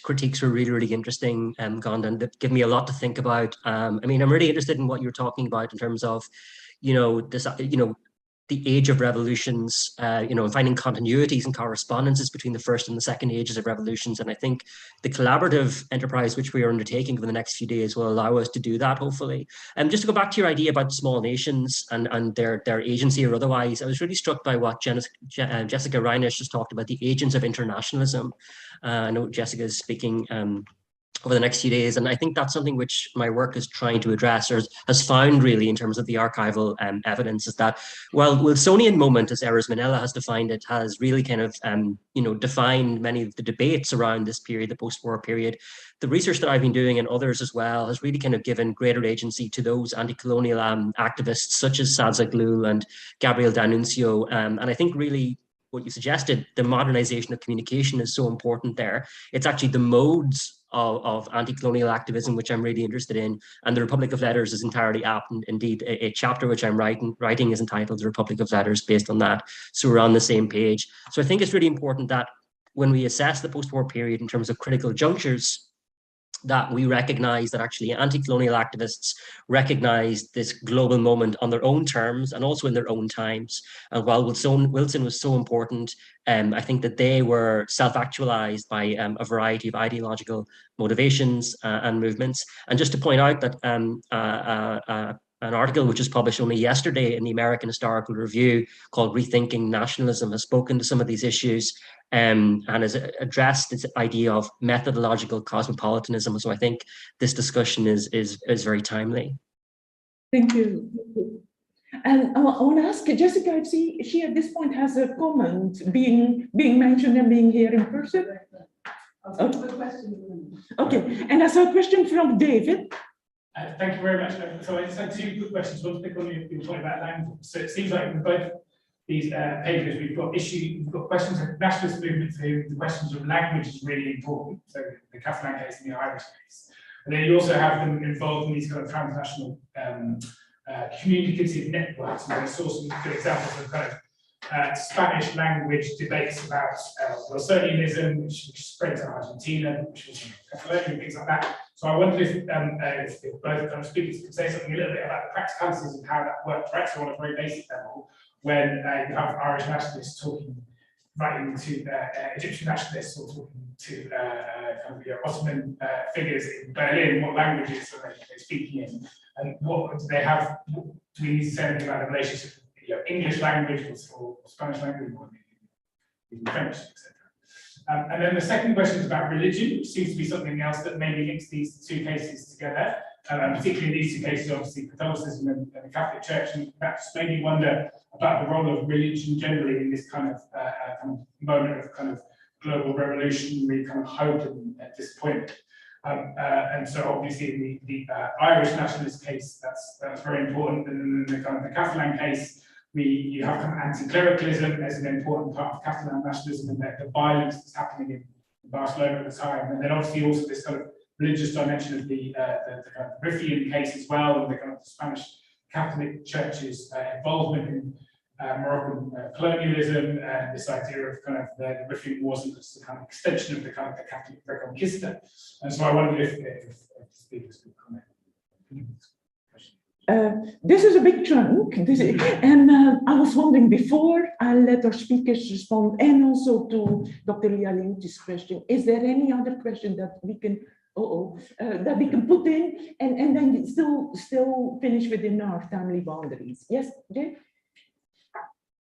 critiques were really, really interesting, Gond, and give me a lot to think about. I mean, I'm really interested in what you're talking about in terms of, this, the age of revolutions, finding continuities and correspondences between the first and the second ages of revolutions. And I think the collaborative enterprise which we are undertaking over the next few days will allow us to do that, hopefully. Just to go back to your idea about small nations and their agency or otherwise, I was really struck by what Jessica Reinisch just talked about, the agents of internationalism. I know Jessica is speaking over the next few days. And I think that's something which my work is trying to address, or has found really in terms of the archival evidence, is that, well, Wilsonian moment, as Erez Manella has defined it, has really kind of, defined many of the debates around this period, the post-war period. The research that I've been doing and others as well has really kind of given greater agency to those anti-colonial activists such as Sadza Glul and Gabriel D'Annunzio. And I think really what you suggested, the modernization of communication is so important there. It's actually the modes of anti-colonial activism, which I'm really interested in, and the Republic of Letters is entirely apt. And indeed, a chapter which I'm writing is entitled The Republic of Letters based on that. So we're on the same page. So I think it's really important that when we assess the post-war period in terms of critical junctures, that we recognize that actually anti-colonial activists recognize this global moment on their own terms and also in their own times. And while Wilson was so important, I think that they were self-actualized by a variety of ideological motivations and movements. And just to point out that an article which was published only yesterday in the American Historical Review called Rethinking Nationalism has spoken to some of these issues and has addressed this idea of methodological cosmopolitanism. So I think this discussion is very timely. Thank you. And I want to ask Jessica if she at this point has a comment being mentioned and being here in person. Okay, and I saw a question from David. Thank you very much. So I just had 2 quick questions. One to pick on your point about language. So it seems like in both these papers, we've got questions of nationalist movements here. The questions of language is really important. So the Catalan case and the Irish case. And then you also have them involved in these kind of transnational communicative networks. And I saw some good examples of kind of Spanish language debates about Wilsonianism, which spread to Argentina, which was Catalonia, and things like that. So I wonder if both kind of speakers could say something a little bit about the practicalities of how that works, right? So on a very basic level, when you have Irish nationalists talking writing to Egyptian nationalists or talking to kind of Ottoman figures in Berlin, what languages are they speaking in, and what do they have? Do we need to say anything about the relationship with English language or Spanish language, or even French, etc. And then the second question is about religion, which seems to be something else that maybe links these two cases together. Particularly in these two cases, obviously Catholicism and the Catholic Church, and that just made me wonder about the role of religion generally in this kind of moment of kind of global revolutionary kind of hope and disappointment. And so obviously in the Irish nationalist case, that's very important. And then the kind of the Catalan case, you have kind of anti-clericalism as an important part of Catalan nationalism and the violence that's happening in Barcelona at the time. And then obviously also this kind of religious dimension of the kind of Riffian case as well, and the kind of Spanish Catholic Church's involvement in Moroccan colonialism, and this idea of kind of the Riffian Wars and the kind of extension of the kind of the Catholic Reconquista. And so I wondered if the speakers could comment. This is a big chunk, and I was wondering before I let our speakers respond, and also to Dr. Lialiuti's question, is there any other question that we can that we can put in and then still finish within our timely boundaries? Yes, Jay?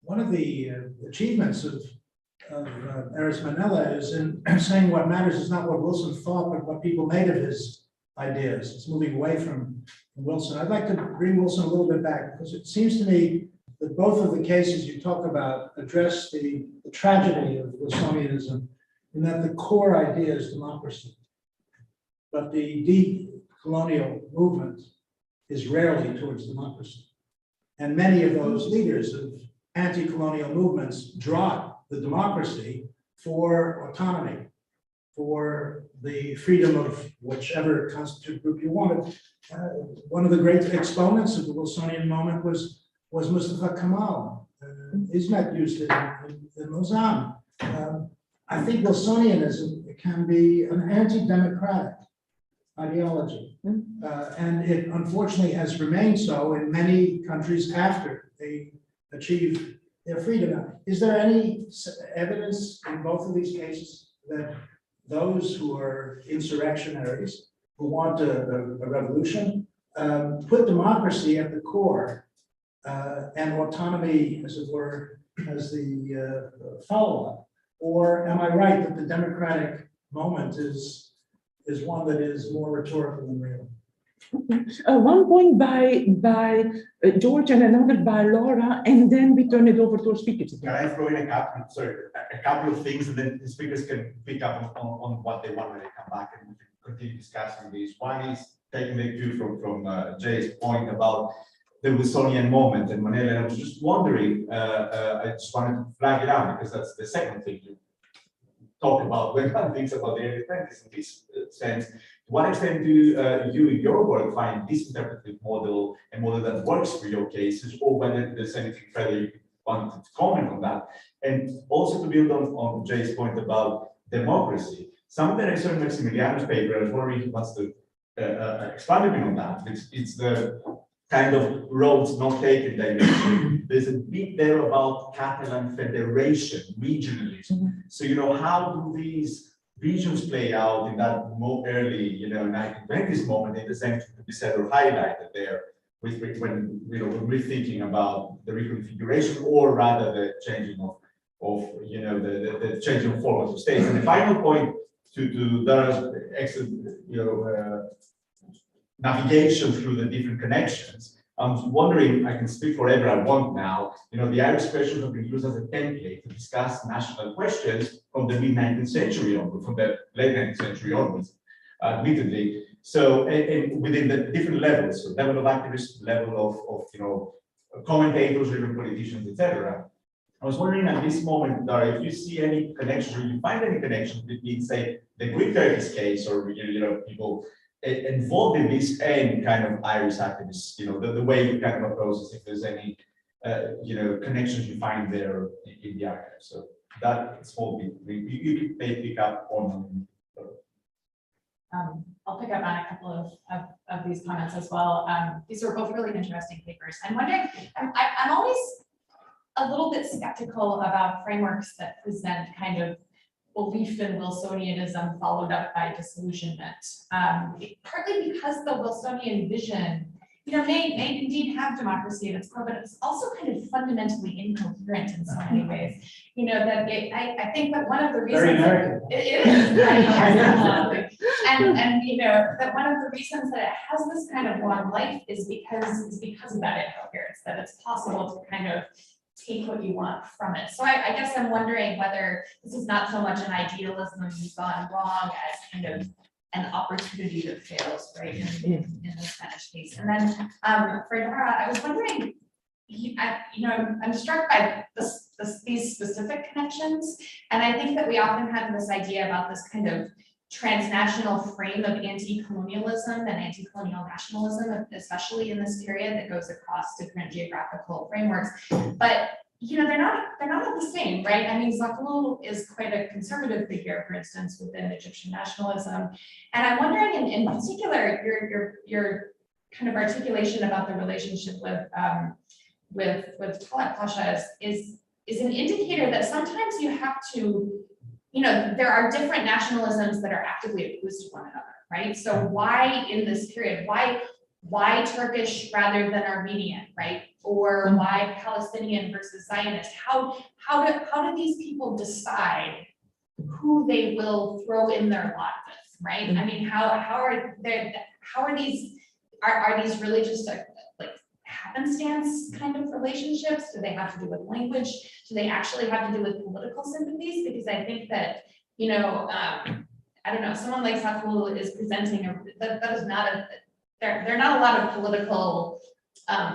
One of the achievements of Aris Manella is in saying what matters is not what Wilson thought, but what people made of his ideas. It's moving away from Wilson. I'd like to bring Wilson a little bit back, because it seems to me that both of the cases you talk about address the tragedy of Wilsonianism, in that the core idea is democracy. But the decolonial movement is rarely towards democracy. And many of those leaders of anti-colonial movements drop the democracy for autonomy, for the freedom of whichever constituent group you wanted. One of the great exponents of the Wilsonian moment was Mustafa Kemal. Ismet used it in Lausanne. I think Wilsonianism can be an anti-democratic ideology, and it unfortunately has remained so in many countries after they achieve their freedom. Is there any evidence in both of these cases that those who are insurrectionaries, who want a revolution, put democracy at the core and autonomy, as it were, as the follow-up? Or am I right that the democratic moment is one that is more rhetorical than real? One point by George and another by Laura, and then we turn it over to our speakers. Can I throw in a couple of things, and then the speakers can pick up on what they want when they come back, and we can continue discussing these. One is taking the cue from Jay's point about the Wilsonian moment and Manila. And I was just wondering, I just wanted to flag it out because that's the second thing you talk about when one thinks about the early 20s in this sense. To what extent do you in your work find this interpretive model a model that works for your cases, or whether there's anything further you wanted to comment on that? And also to build on Jay's point about democracy, some that I saw in Maximiliano's paper, I was wondering if he wants to expand a bit on that. It's the kind of roads not taken directly. There's a bit there about Catalan federation, regionalism. So, how do these regions play out in that more early, 1920s moment, in the sense to be said or highlighted there, when we're thinking about the reconfiguration, or rather the changing of the changing of forms of states. And the final point to Dara's excellent, navigation through the different connections. I'm wondering, I can speak for whatever I want now, the Irish questions have been used as a template to discuss national questions from the mid-19th century onwards, from the late 19th century onwards, admittedly. So, and within the different levels, so level of activists, level of commentators, even politicians, etc. I was wondering at this moment, Dara, if you see any connections, or you find any connections between, say, the Greek-Turkish case, or people involved in this and kind of Irish activists, the way you kind of approach this, if there's any, connections you find there in the archive. So that small bit, you may pick up on. I'll pick up on a couple of these comments as well. These are both really interesting papers. I'm wondering, I'm always a little bit skeptical about frameworks that present kind of belief in Wilsonianism followed up by disillusionment. Partly because the Wilsonian vision, may indeed have democracy at its core, but it's also kind of fundamentally incoherent in so many ways. I think that one of the reasons Very American. it is, right? and that one of the reasons that it has this kind of long life is because of that incoherence, that it's possible to kind of take what you want from it. So I guess I'm wondering whether this is not so much an idealism gone wrong as kind of an opportunity that fails, right, in the Spanish case. And then for Dara, I was wondering, I'm struck by these specific connections, and I think that we often have this idea about this kind of transnational frame of anti-colonialism and anti-colonial nationalism, especially in this period that goes across different geographical frameworks. But they're not all the same, right? I mean, Zaghloul is quite a conservative figure, for instance, within Egyptian nationalism. And I'm wondering, in particular, your kind of articulation about the relationship with Talat Pasha is an indicator that sometimes you have to, there are different nationalisms that are actively opposed to one another, right? So why in this period, why Turkish rather than Armenian, right? Or why Palestinian versus Zionist? How do these people decide who they will throw in their lot with, right? I mean, how are these really just like happenstance kind of relationships? Do they have to do with language? Do they actually have to do with political sympathies? Because I think that, I don't know, someone like Zaghloul is presenting that is not there are not a lot of political,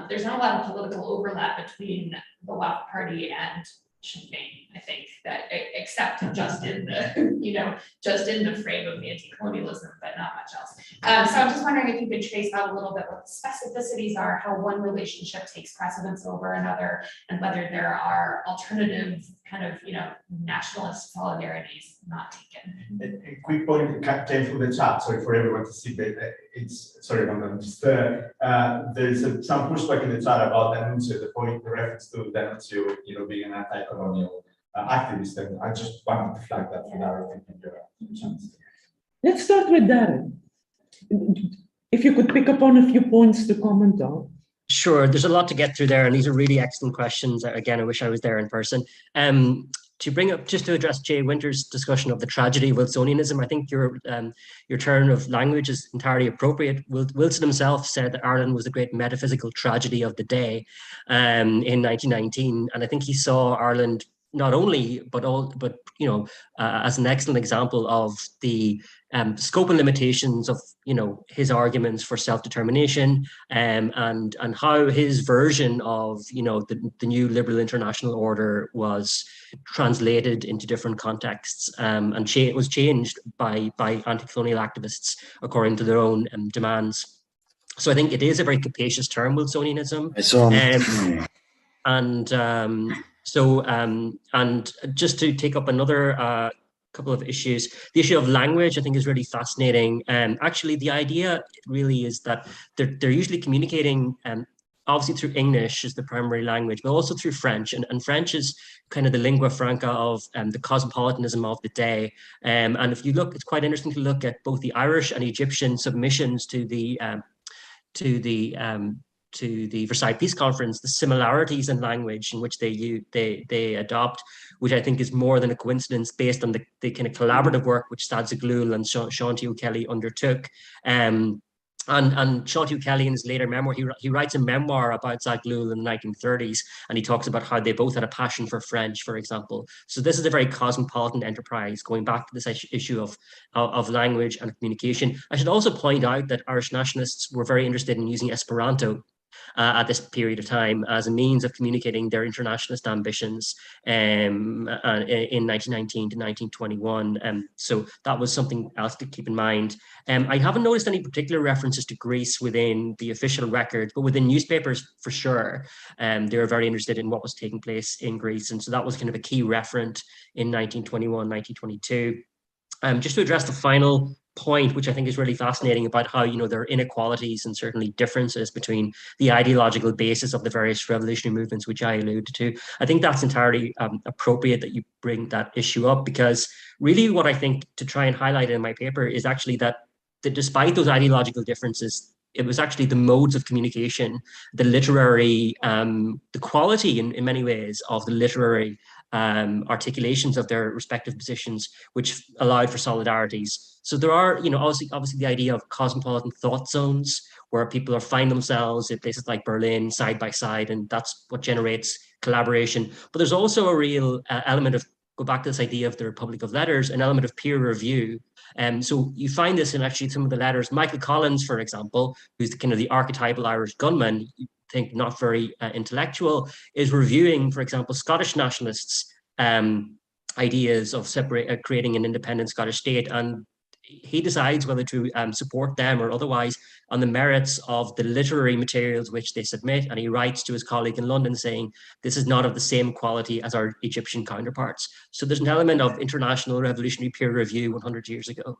there's not a lot of political overlap between the Waqf Party and Sinn Féin, I think, that except just in the frame of anti-colonialism, but not much else. So I'm just wondering if you could trace out a little bit what the specificities are, how one relationship takes precedence over another, and whether there are alternative kind of, nationalist solidarities not taken. A quick point that came through the chat, sorry for everyone to see, but there's some pushback in the chat about D'Annunzio, the reference to D'Annunzio, being an anti-colonial activist, and I just wanted to flag that for Darren. Let's start with Darren. If you could pick up on a few points to comment on. Sure, there's a lot to get through there, and these are really excellent questions. Again, I wish I was there in person. To bring up, just to address Jay Winter's discussion of the tragedy of Wilsonianism, I think your turn of language is entirely appropriate. Wilson himself said that Ireland was the great metaphysical tragedy of the day in 1919, and I think he saw Ireland not only, but as an excellent example of the scope and limitations of his arguments for self-determination, and how his version of the new liberal international order was translated into different contexts, and it was changed by anti-colonial activists according to their own demands. So I think it is a very capacious term, Wilsonianism. And just to take up another couple of issues, the issue of language, I think, is really fascinating. Actually, the idea really is that they're usually communicating, obviously through English is the primary language, but also through French. And French is kind of the lingua franca of the cosmopolitanism of the day. And if you look, it's quite interesting to look at both the Irish and Egyptian submissions to the Versailles Peace Conference, the similarities in language in which they adopt, which I think is more than a coincidence based on the kind of collaborative work which Stad Zaghloul and Sean T. O'Kelly undertook. And Sean T. O'Kelly, in his later memoir, he writes a memoir about Zaghloul in the 1930s, and he talks about how they both had a passion for French, for example. So this is a very cosmopolitan enterprise, going back to this issue of language and communication. I should also point out that Irish nationalists were very interested in using Esperanto at this period of time as a means of communicating their internationalist ambitions in 1919 to 1921. So that was something else to keep in mind. I haven't noticed any particular references to Greece within the official records, but within newspapers for sure. They were very interested in what was taking place in Greece. And so that was kind of a key referent in 1921, 1922. Just to address the final point, which I think is really fascinating, about how, there are inequalities and certainly differences between the ideological basis of the various revolutionary movements, which I alluded to. I think that's entirely appropriate that you bring that issue up, because really what I think to try and highlight in my paper is actually that despite those ideological differences, it was actually the modes of communication, the literary, the quality in many ways of the literary articulations of their respective positions, which allowed for solidarities. So there are, obviously the idea of cosmopolitan thought zones, where people find themselves in places like Berlin side by side, and that's what generates collaboration. But there's also a real element of, go back to this idea of the Republic of Letters, an element of peer review. So you find this in actually some of the letters. Michael Collins, for example, who's the kind of the archetypal Irish gunman, you think not very intellectual, is reviewing, for example, Scottish nationalists' ideas of creating an independent Scottish state, and he decides whether to support them or otherwise on the merits of the literary materials which they submit. And he writes to his colleague in London saying, this is not of the same quality as our Egyptian counterparts. So there's an element of international revolutionary peer review 100 years ago.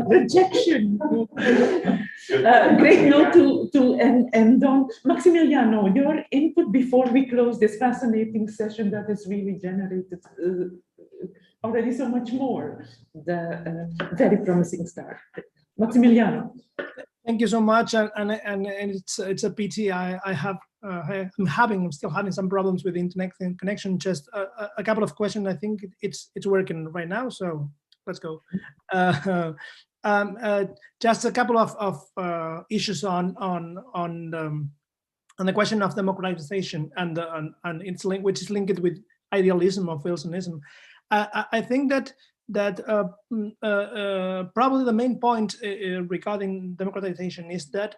Rejection. Great note to end on. Maximiliano, your input before we close this fascinating session that has really generated already so much more. The very promising start. Maximiliano. Thank you so much, and it's a pity. I'm still having some problems with the internet connection. Just a couple of questions. I think it's working right now, so let's go. Just a couple of issues on the question of democratization and its link, which is linked with idealism of Wilsonism. I think that probably the main point regarding democratization is that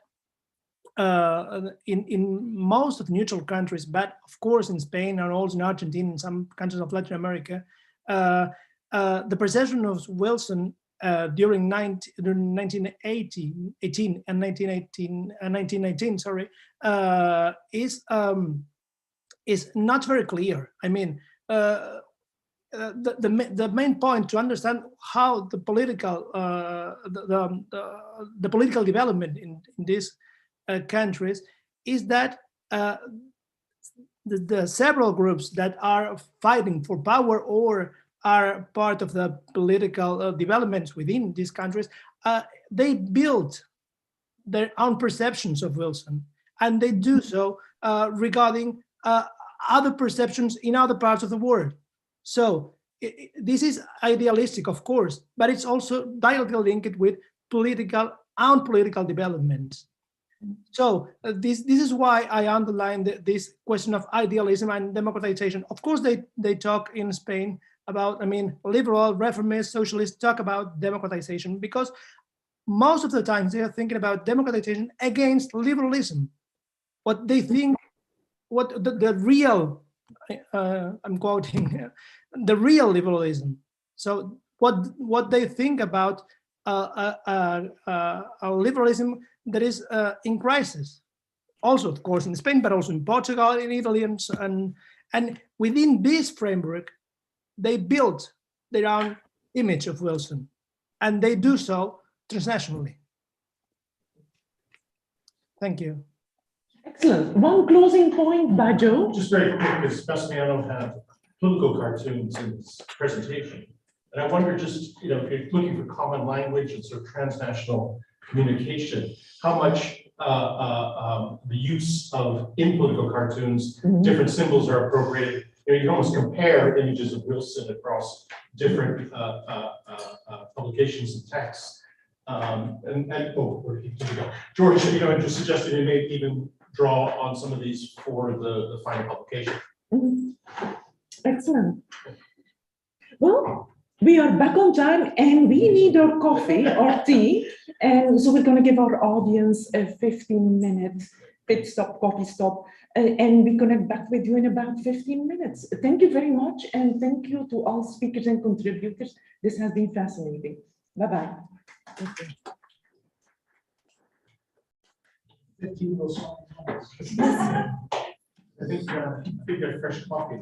in most of the neutral countries, but of course in Spain and also in Argentina and some countries of Latin America, the perception of Wilson during 1918 and 1919, is not very clear. I mean, the main point to understand how the political the political development in these countries is that the several groups that are fighting for power or are part of the political developments within these countries, they build their own perceptions of Wilson, and they do so regarding other perceptions in other parts of the world. So this is idealistic, of course, but it's also directly linked with political development. So this is why I underlined this question of idealism and democratization. Of course, they talk in Spain about, I mean, liberal, reformist, socialists talk about democratization because most of the times they are thinking about democratization against liberalism. What they think, what the real, I'm quoting, the real liberalism. So what they think about a liberalism that is in crisis, also of course in Spain, but also in Portugal, in Italy, and within this framework, they built their own image of Wilson, and they do so transnationally. Thank you. Excellent. One closing point, Bajo. Just very quick, because Sebastiano had political cartoons in his presentation. And I wonder just, if you're looking for common language and sort of transnational communication, how much the use of, in political cartoons, different symbols are appropriated. You can almost compare images of Wilson across different publications and texts. Where did he go? George, just suggested he may even draw on some of these for the final publication. Excellent. Well, we are back on time and we need our coffee or tea. And so we're going to give our audience a 15-minute pit stop, coffee stop. And we connect back with you in about 15 minutes. Thank you very much. And thank you to all speakers and contributors. This has been fascinating. Bye-bye. Okay. 15 will solve. I think fresh coffee.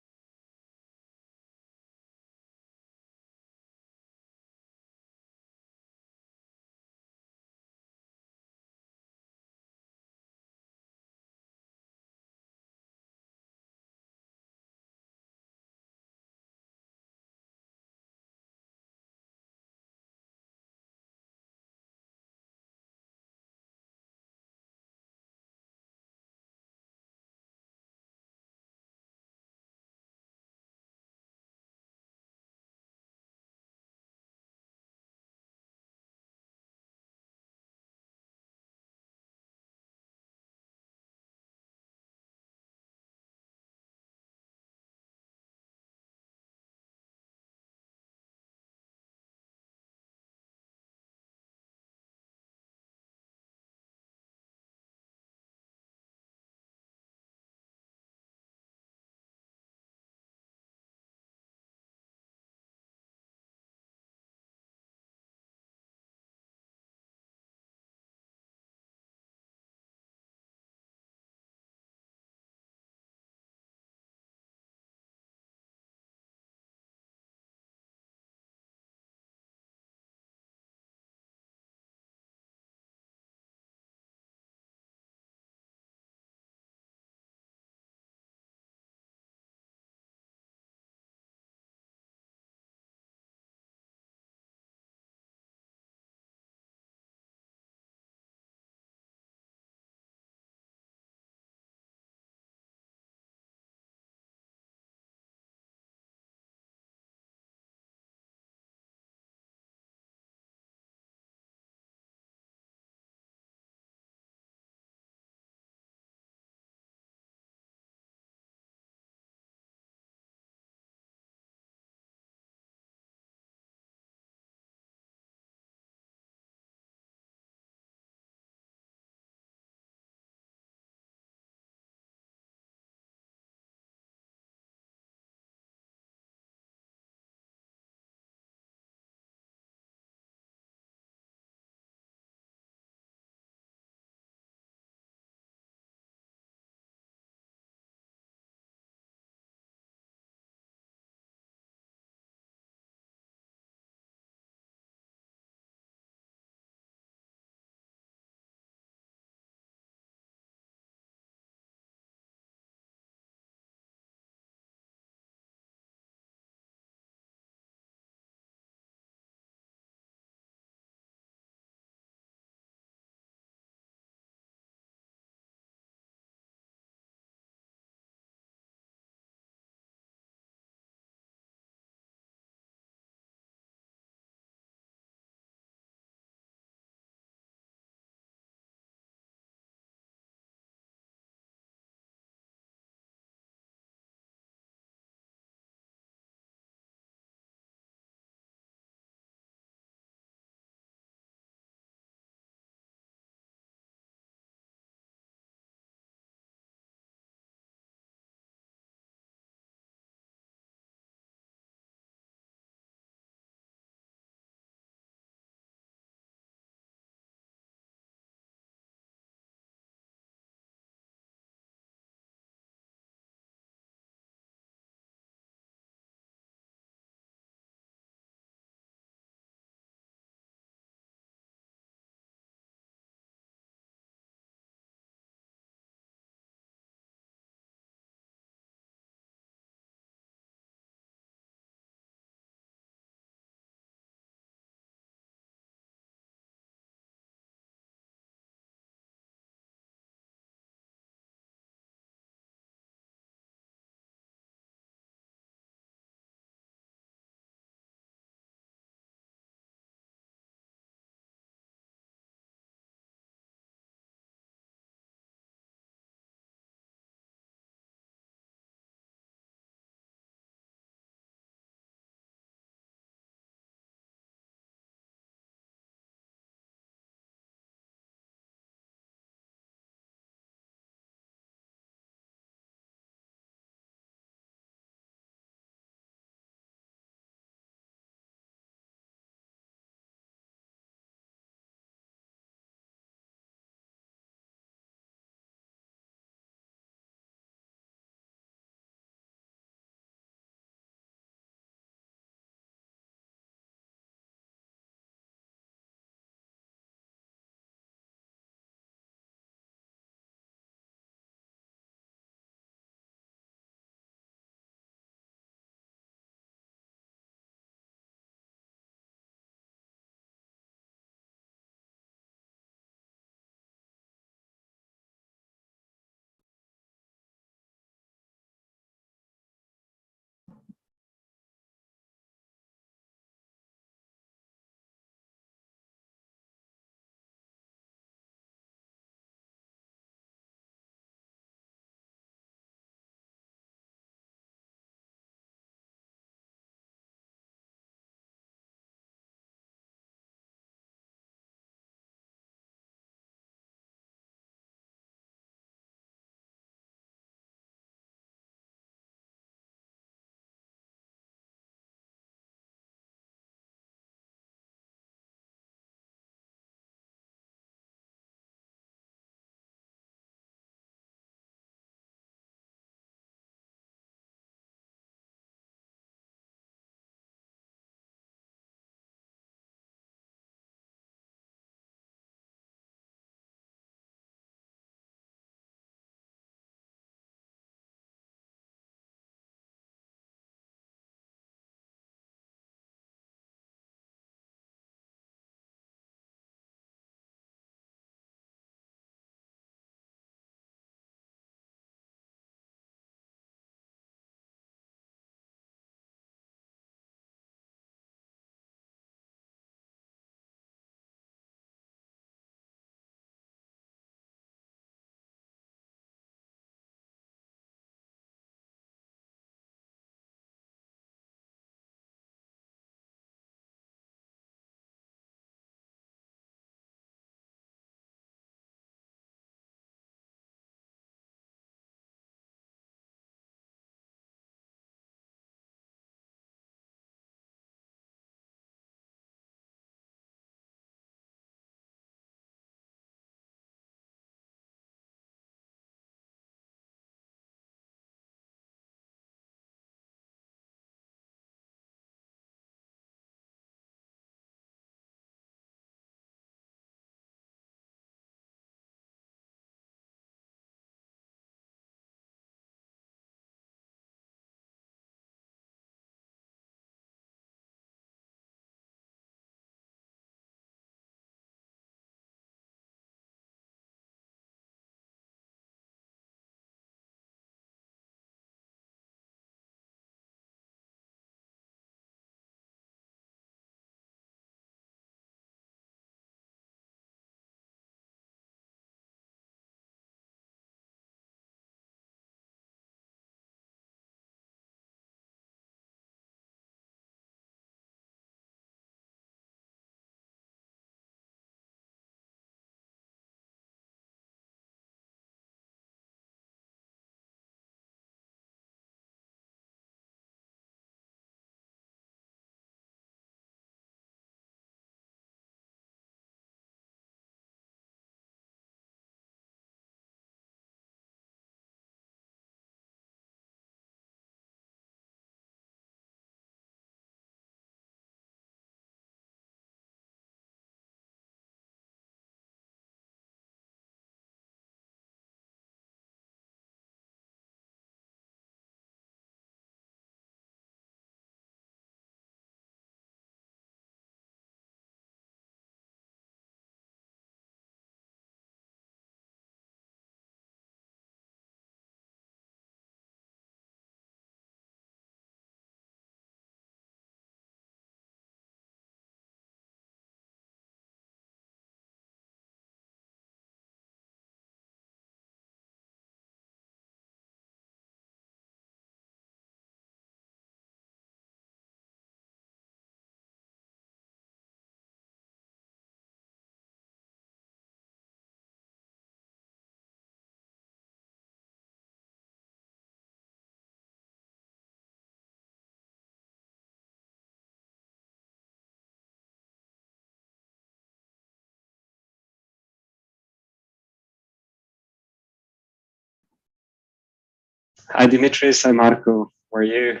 Hi, Dimitris. Hi, Marco. How are you?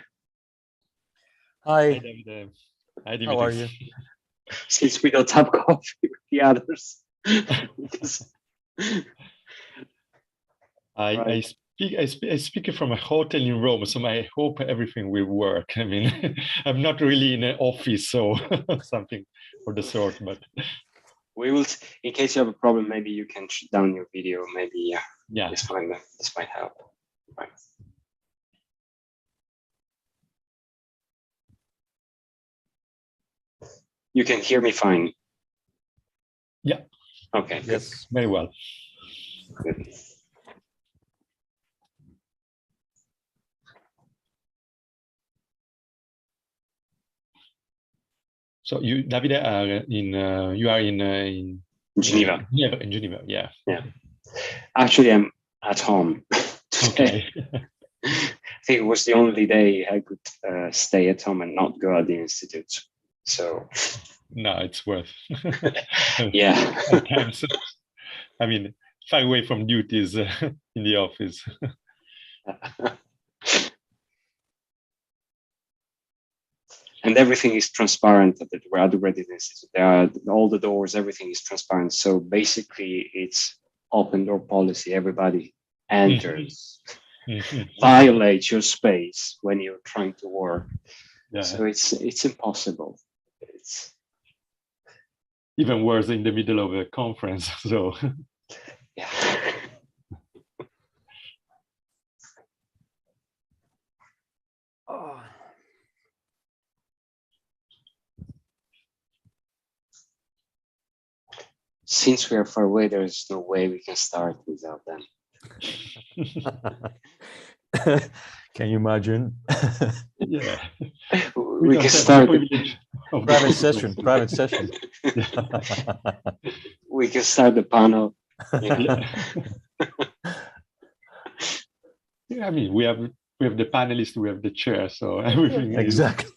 Hi. Hi, David. Hi, How are Dimitris. you? Since we don't have coffee with the others. I speak from a hotel in Rome, so I hope everything will work. I mean, I'm not really in an office, so something for the sort, but we will, in case you have a problem, maybe you can shut down your video. Maybe yeah, this might help. Right. You can hear me fine. Yeah. Okay. Yes. Very well. Good. So you, Davide, are you are in Geneva. In Geneva, yeah. Yeah. Actually, I'm at home. Okay. I think it was the only day I could stay at home and not go at the institute. So. No, it's worth. Yeah. Sometimes, I mean, far away from duties in the office. And everything is transparent at the Reddit Institute. There are all the doors, everything is transparent. So basically, it's open door policy. Everybody enters, violates your space when you're trying to work. Yeah. So it's impossible. It's even worse in the middle of a conference. So yeah. Since we are far away, there is no way we can start without them. Can you imagine? Yeah. We can start private session. Private session. We can start the panel. Yeah. Yeah, I mean, we have the panelists, we have the chair, so everything exactly.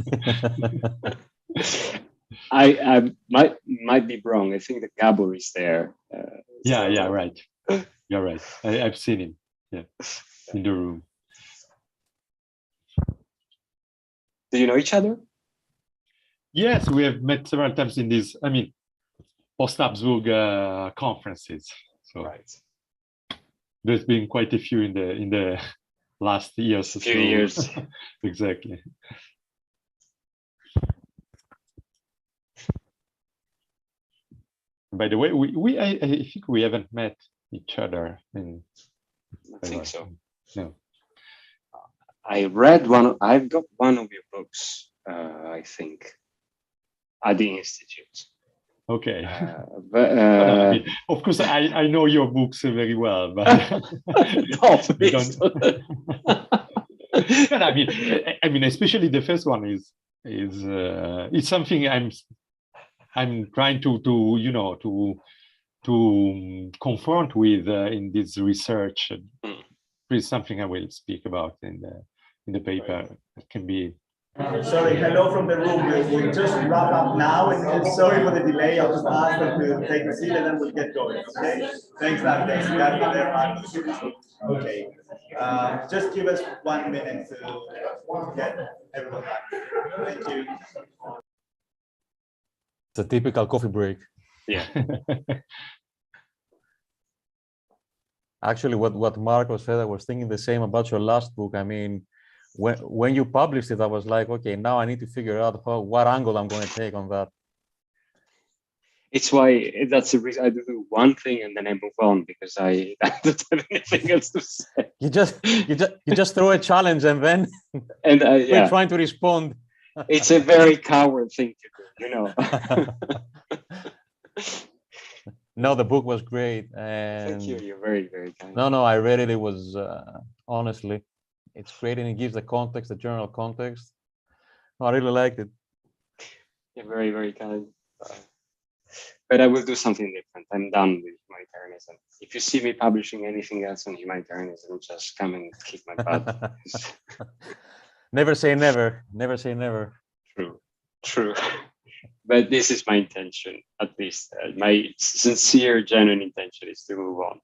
I might be wrong. I think the Gabor is there. Yeah, yeah, right. You're right. I've seen him. Yeah, in the room. Do you know each other? Yes, we have met several times in these, I mean, post-Habsburg conferences. So right. There's been quite a few in the last years. A few years. Exactly. By the way, I think we haven't met each other. I think so. No. I read one. I've got one of your books. I think at the institute. Okay. But I mean, of course, I know your books very well, but no, please. And I mean, especially the first one is it's something I'm trying to confront with in this research. It's something I will speak about in the paper. It can be. Sorry, hello from the room. We'll just wrap up now, and sorry for the delay. I'll just ask them to take a seat, and then we'll get going. Okay? Thanks, David. Thanks, David. Okay. Just give us 1 minute to get everyone back. Thank you. It's a typical coffee break. Yeah. Actually, what Marco said, I was thinking the same about your last book. I mean, when you published it, I was like, okay, now I need to figure out what angle I'm going to take on that. It's why that's the reason I do one thing and then I move on, because I don't have anything else to say. You just throw a challenge and then yeah. we're trying to respond. It's a very coward thing to do, you know. No, the book was great. And thank you. You're very, very kind. No, I read it. It was honestly, it's great, and it gives the context, the general context. I really liked it. You're very, very kind. But I will do something different. I'm done with humanitarianism. If you see me publishing anything else on humanitarianism, just come and kick my butt. Never say never. Never say never. True. But this is my intention, at least. My sincere, genuine intention is to move on.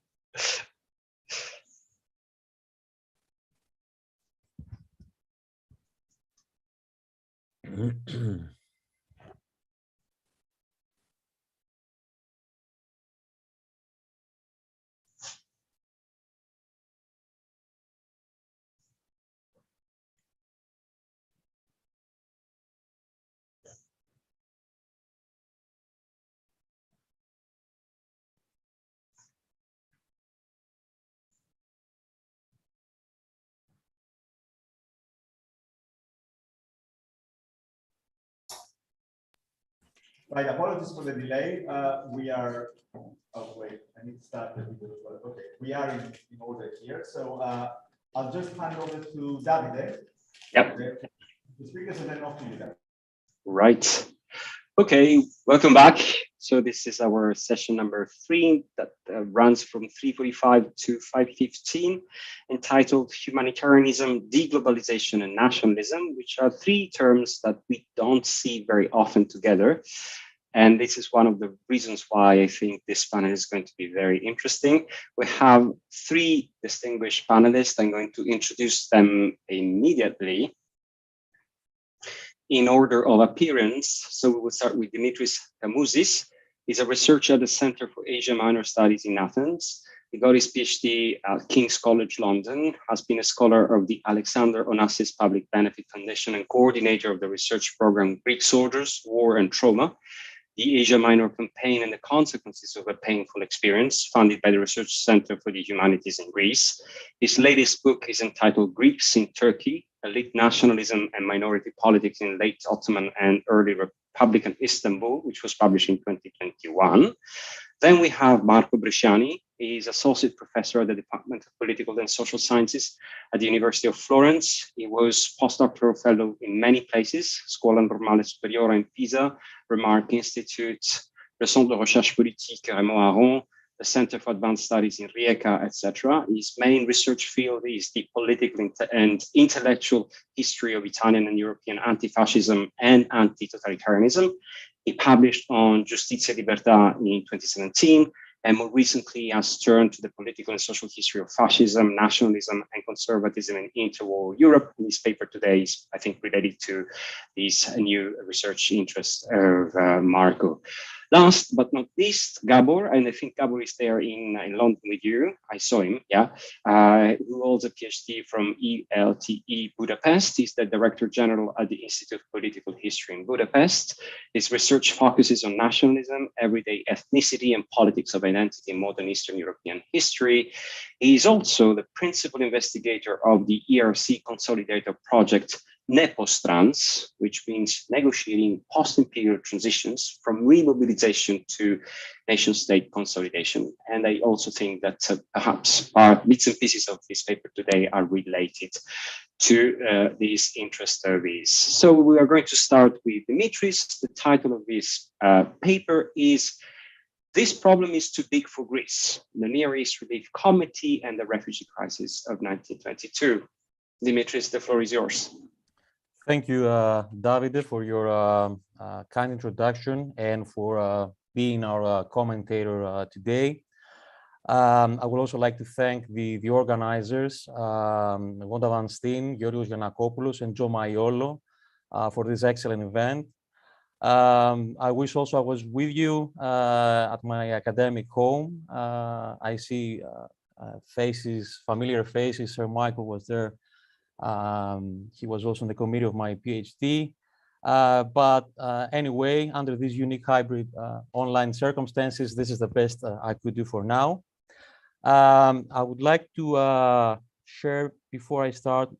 Right, apologies for the delay. We are, oh wait, I need to start the video as well. Okay, we are in order here. So I'll just hand over to Davide. Yep. The speakers, and then off to you, Davide. Right. Okay, welcome back. So this is our session number 3 that runs from 3:45 to 5:15, entitled Humanitarianism, Deglobalization, and Nationalism, which are 3 terms that we don't see very often together. And this is one of the reasons why I think this panel is going to be very interesting. We have 3 distinguished panelists. I'm going to introduce them immediately in order of appearance. So we will start with Dimitris Kamouzis. He's a researcher at the Center for Asia Minor Studies in Athens. He got his PhD at King's College London, has been a scholar of the Alexander Onassis Public Benefit Foundation and coordinator of the research program Greek Soldiers, War and Trauma, the Asia Minor Campaign and the Consequences of a Painful Experience, funded by the Research Center for the Humanities in Greece. His latest book is entitled Greeks in Turkey, Elite Nationalism and Minority Politics in Late Ottoman and Early Republican Istanbul, which was published in 2021. Then we have Marco Bresciani. He is Associate Professor at the Department of Political and Social Sciences at the University of Florence. He was postdoctoral fellow in many places, Scuola Normale Superiore in Pisa, Remarque Institute, le Centre de Recherche Politique Raymond-Aron, the Center for Advanced Studies in Rijeka, etc. His main research field is the political and intellectual history of Italian and European anti-fascism and anti-totalitarianism. He published on Giustizia e Libertà in 2017, and more recently has turned to the political and social history of fascism, nationalism, and conservatism in interwar Europe. And his paper today is, I think, related to this new research interest of Marco. Last but not least, Gabor, and I think Gabor is there in London with you. I saw him, yeah, who holds a PhD from ELTE Budapest. He's the Director General at the Institute of Political History in Budapest. His research focuses on nationalism, everyday ethnicity, and politics of identity in modern Eastern European history. He is also the principal investigator of the ERC Consolidator project, Nepostrans, which means negotiating post-imperial transitions from remobilization to nation-state consolidation. And I also think that perhaps bits and pieces of this paper today are related to this interest of his. So we are going to start with Dimitris. The title of this paper is "This Problem is Too Big for Greece, the Near East Relief Committee and the Refugee Crisis of 1922. Dimitris, the floor is yours. Thank you, Davide, for your kind introduction and for being our commentator today. I would also like to thank the organizers, Wanda Van Steen, Georgios Giannakopoulos, and Joe Maiolo for this excellent event. I wish also I was with you at my academic home. I see faces, familiar faces. Sir Michael was there. He was also in the committee of my PhD. But anyway, under these unique hybrid online circumstances, this is the best I could do for now. I would like to share, before I start,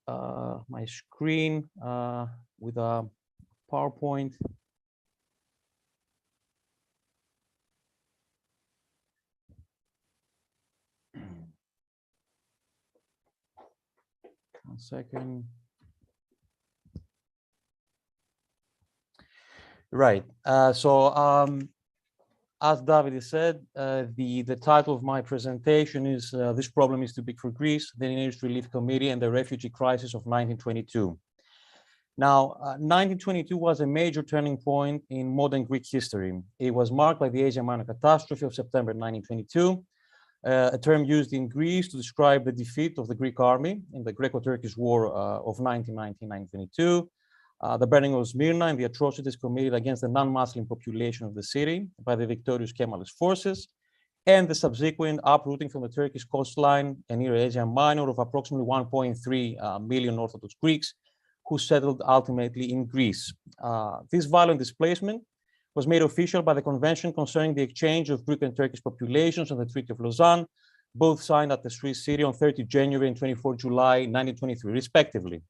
my screen with a PowerPoint. One second. Right. As David said, the title of my presentation is "This Problem is Too Big for Greece, the Near East Relief Committee and the Refugee Crisis of 1922." Now, 1922 was a major turning point in modern Greek history. It was marked by the Aegean Minor catastrophe of September 1922, a term used in Greece to describe the defeat of the Greek army in the Greco-Turkish War of 1919-1922. the burning of Smyrna and the atrocities committed against the non-Muslim population of the city by the victorious Kemalist forces, and the subsequent uprooting from the Turkish coastline and near Asia Minor of approximately 1.3 million Orthodox Greeks who settled ultimately in Greece. This violent displacement was made official by the Convention concerning the exchange of Greek and Turkish populations and the Treaty of Lausanne, both signed at the Swiss city on 30 January and 24 July 1923, respectively.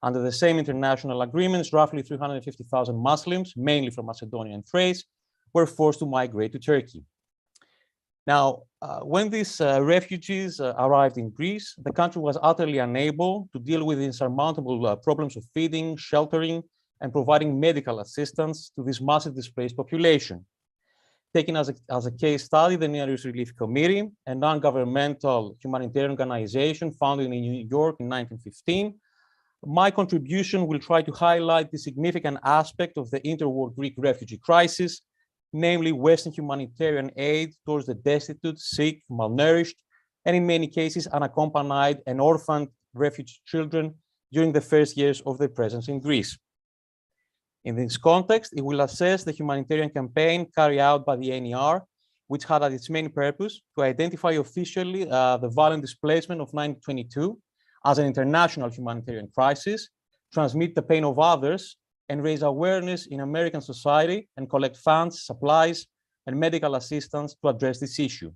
Under the same international agreements, roughly 350,000 Muslims, mainly from Macedonia and Thrace, were forced to migrate to Turkey. Now, when these refugees arrived in Greece, the country was utterly unable to deal with the insurmountable problems of feeding, sheltering, and providing medical assistance to this massive displaced population. Taken as a case study, the Near East Relief Committee, a non-governmental humanitarian organization founded in New York in 1915, my contribution will try to highlight the significant aspect of the interwar Greek refugee crisis, namely Western humanitarian aid towards the destitute, sick, malnourished, and in many cases unaccompanied and orphaned refugee children during the first years of their presence in Greece. In this context, it will assess the humanitarian campaign carried out by the NER, which had as its main purpose to identify officially the violent displacement of 1922 as an international humanitarian crisis, transmit the pain of others, and raise awareness in American society and collect funds, supplies, and medical assistance to address this issue.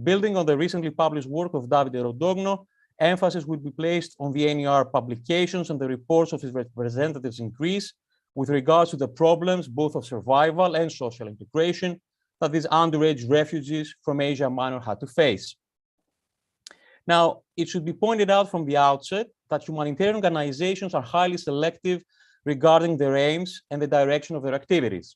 Building on the recently published work of Davide Rodogno, emphasis will be placed on the NER publications and the reports of its representatives in Greece with regards to the problems both of survival and social integration that these underage refugees from Asia Minor had to face. Now, it should be pointed out from the outset that humanitarian organizations are highly selective regarding their aims and the direction of their activities.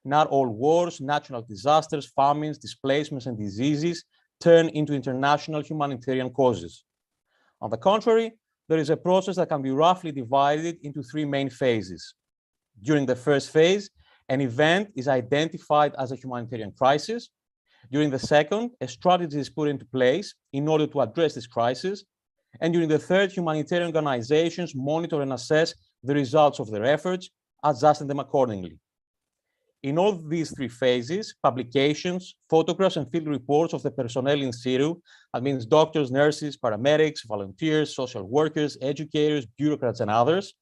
Not all wars, natural disasters, famines, displacements, and diseases turn into international humanitarian causes. On the contrary, there is a process that can be roughly divided into three main phases. During the first phase, an event is identified as a humanitarian crisis. During the second, a strategy is put into place in order to address this crisis. And during the third, humanitarian organizations monitor and assess the results of their efforts, adjusting them accordingly. In all these three phases, publications, photographs, and field reports of the personnel in situ, that means doctors, nurses, paramedics, volunteers, social workers, educators, bureaucrats, and others,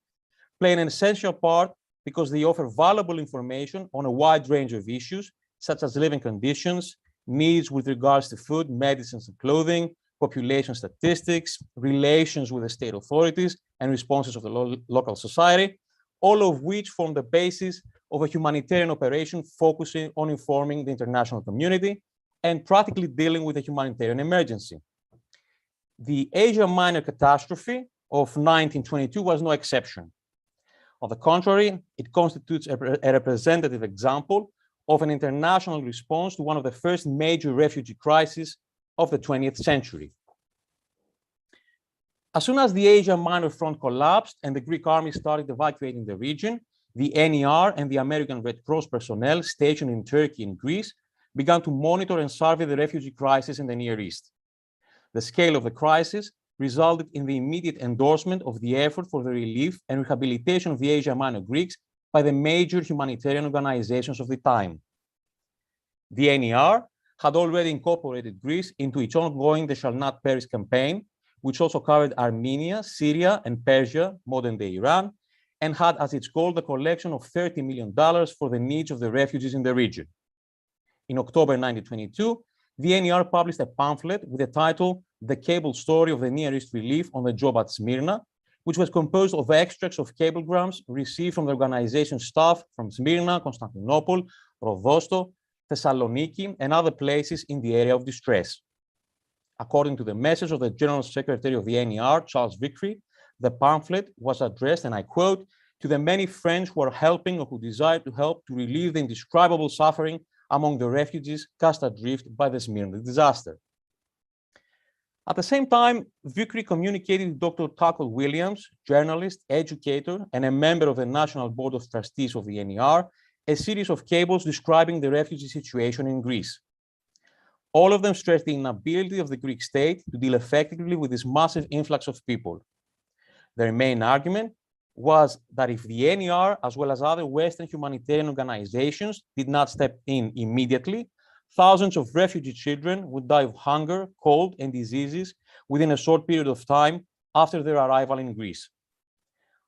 play an essential part because they offer valuable information on a wide range of issues, such as living conditions, needs with regards to food, medicines, and clothing, population statistics, relations with the state authorities, and responses of the local society, all of which form the basis of a humanitarian operation focusing on informing the international community and practically dealing with a humanitarian emergency. The Asia Minor catastrophe of 1922 was no exception. On the contrary, it constitutes a representative example of an international response to one of the first major refugee crises of the 20th century. As soon as the Asia Minor front collapsed and the Greek army started evacuating the region, the NER and the American Red Cross personnel stationed in Turkey and Greece began to monitor and survey the refugee crisis in the Near East. The scale of the crisis resulted in the immediate endorsement of the effort for the relief and rehabilitation of the Asia Minor Greeks by the major humanitarian organizations of the time. The NER had already incorporated Greece into its ongoing They Shall Not Perish campaign, which also covered Armenia, Syria, and Persia, modern-day Iran, and had as its goal the collection of $30 million for the needs of the refugees in the region. In October 1922, the NER published a pamphlet with the title The Cable Story of the Near East Relief on the Job at Smyrna, which was composed of extracts of cablegrams received from the organization's staff from Smyrna, Constantinople, Rodosto, Thessaloniki, and other places in the area of distress. According to the message of the General Secretary of the NER, Charles Vickery, the pamphlet was addressed, and I quote, to the many friends who are helping or who desire to help to relieve the indescribable suffering among the refugees cast adrift by the Smyrna disaster. At the same time, Vickery communicated with Dr. Tuckle Williams, journalist, educator, and a member of the National Board of Trustees of the NER, a series of cables describing the refugee situation in Greece. All of them stressed the inability of the Greek state to deal effectively with this massive influx of people. Their main argument was that if the NER, as well as other Western humanitarian organizations, did not step in immediately, thousands of refugee children would die of hunger, cold, and diseases within a short period of time after their arrival in Greece.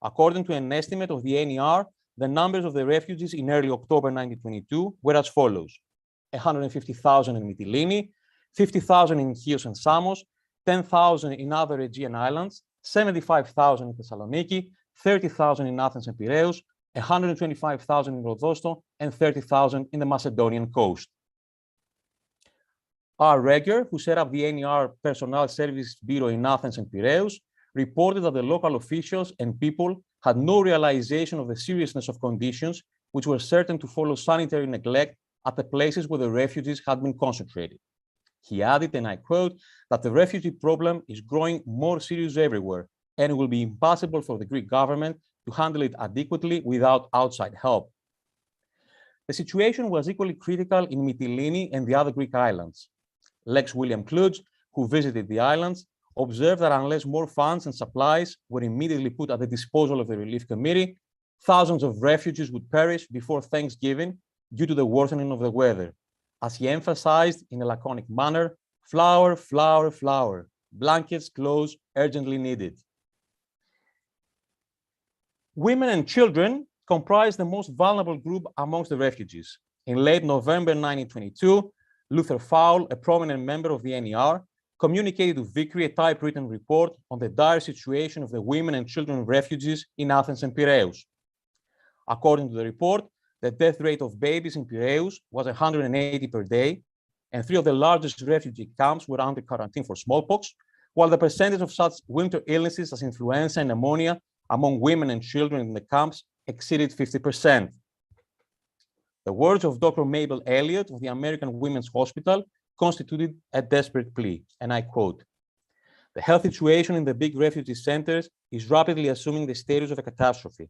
According to an estimate of the NER, the numbers of the refugees in early October 1922 were as follows: 150,000 in Mytilene, 50,000 in Chios and Samos, 10,000 in other Aegean islands, 75,000 in Thessaloniki, 30,000 in Athens and Piraeus, 125,000 in Rodosto, and 30,000 in the Macedonian coast. R. Reger, who set up the NER Personnel Service Bureau in Athens and Piraeus, reported that the local officials and people had no realization of the seriousness of conditions which were certain to follow sanitary neglect at the places where the refugees had been concentrated. He added, and I quote, that the refugee problem is growing more serious everywhere, and it will be impossible for the Greek government to handle it adequately without outside help. The situation was equally critical in Mytilene and the other Greek islands. Lex William Kluge, who visited the islands, observed that unless more funds and supplies were immediately put at the disposal of the Relief Committee, thousands of refugees would perish before Thanksgiving due to the worsening of the weather. As he emphasized in a laconic manner, flour, flour, flour, blankets, clothes urgently needed. Women and children comprised the most vulnerable group amongst the refugees. In late November 1922, Luther Fowle, a prominent member of the NER, communicated to Vickery a typewritten report on the dire situation of the women and children refugees in Athens and Piraeus. According to the report, the death rate of babies in Piraeus was 180 per day, and 3 of the largest refugee camps were under quarantine for smallpox, while the percentage of such winter illnesses as influenza and pneumonia among women and children in the camps exceeded 50%. The words of Dr. Mabel Elliott of the American Women's Hospital constituted a desperate plea, and I quote, "The health situation in the big refugee centers is rapidly assuming the status of a catastrophe.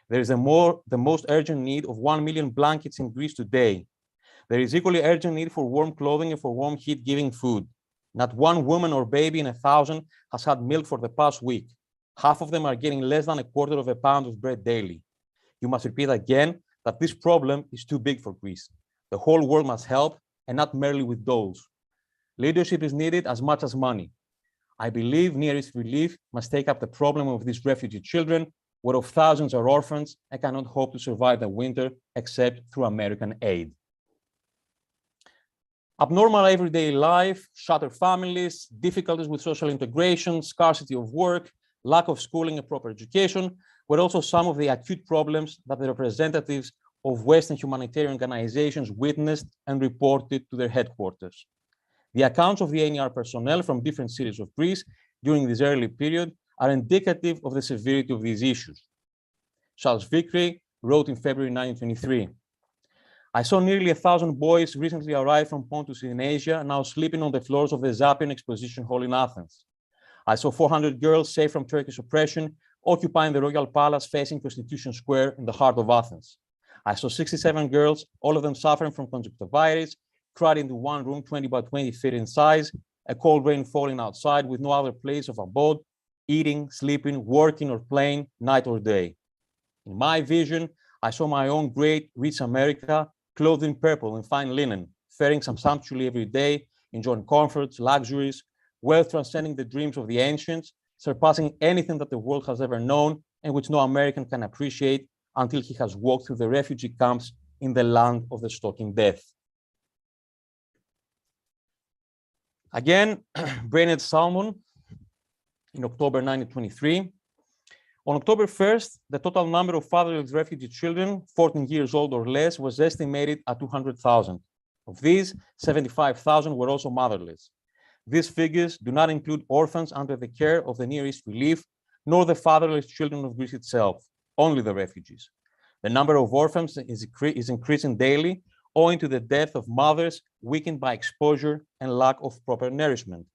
There is the most urgent need of 1 million blankets in Greece today. There is equally urgent need for warm clothing and for warm heat-giving food. Not one woman or baby in 1,000 has had milk for the past week. Half of them are getting less than a quarter of a pound of bread daily. You must repeat again that this problem is too big for Greece. The whole world must help, and not merely with doles. Leadership is needed as much as money. I believe Near East Relief must take up the problem of these refugee children, whereof thousands are orphans and cannot hope to survive the winter except through American aid." Abnormal everyday life, shattered families, difficulties with social integration, scarcity of work, lack of schooling and proper education were also some of the acute problems that the representatives of Western humanitarian organizations witnessed and reported to their headquarters. The accounts of the NER personnel from different cities of Greece during this early period are indicative of the severity of these issues. Charles Vickery wrote in February 1923, "I saw nearly 1,000 boys recently arrived from Pontus in Asia now sleeping on the floors of the Zapion Exposition Hall in Athens. I saw 400 girls saved from Turkish oppression occupying the Royal Palace facing Constitution Square in the heart of Athens. I saw 67 girls, all of them suffering from conjunctivitis, crowded into one room 20 by 20 feet in size, a cold rain falling outside with no other place of abode, eating, sleeping, working, or playing night or day. In my vision, I saw my own great, rich America, clothed in purple and fine linen, faring sumptuously every day, enjoying comforts, luxuries, wealth transcending the dreams of the ancients, surpassing anything that the world has ever known and which no American can appreciate until he has walked through the refugee camps in the land of the stalking death." Again, Brainerd Salmon in October 1923. On October 1st, the total number of fatherless refugee children, 14 years old or less, was estimated at 200,000. Of these, 75,000 were also motherless. These figures do not include orphans under the care of the Near East Relief, nor the fatherless children of Greece itself, only the refugees. The number of orphans is increasing daily, owing to the death of mothers weakened by exposure and lack of proper nourishment.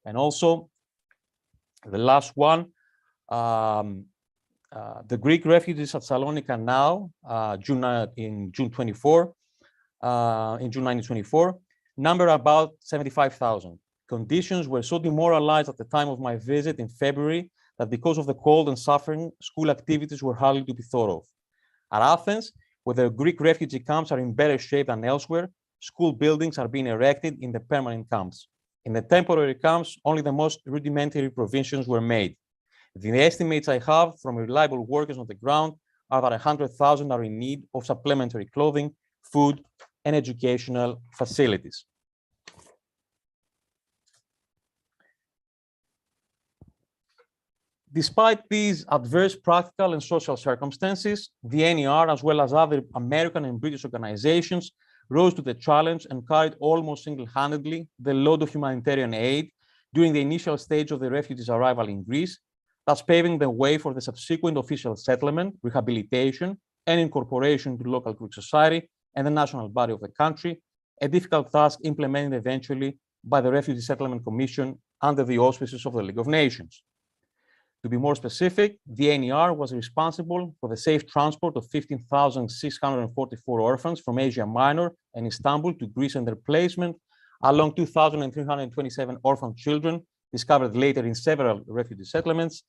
And also, the last one, the Greek refugees at Salonika now, in June 1924, number about 75,000. Conditions were so demoralized at the time of my visit in February that because of the cold and suffering, school activities were hardly to be thought of. At Athens, where the Greek refugee camps are in better shape than elsewhere, school buildings are being erected in the permanent camps. In the temporary camps, only the most rudimentary provisions were made. The estimates I have from reliable workers on the ground are that 100,000 are in need of supplementary clothing, food, and educational facilities. Despite these adverse practical and social circumstances, the NER, as well as other American and British organizations, rose to the challenge and carried almost single-handedly the load of humanitarian aid during the initial stage of the refugees' arrival in Greece, thus paving the way for the subsequent official settlement, rehabilitation, and incorporation to local Greek society and the national body of the country, a difficult task implemented eventually by the Refugee Settlement Commission under the auspices of the League of Nations. To be more specific, the NER was responsible for the safe transport of 15,644 orphans from Asia Minor and Istanbul to Greece and their placement along 2,327 orphan children discovered later in several refugee settlements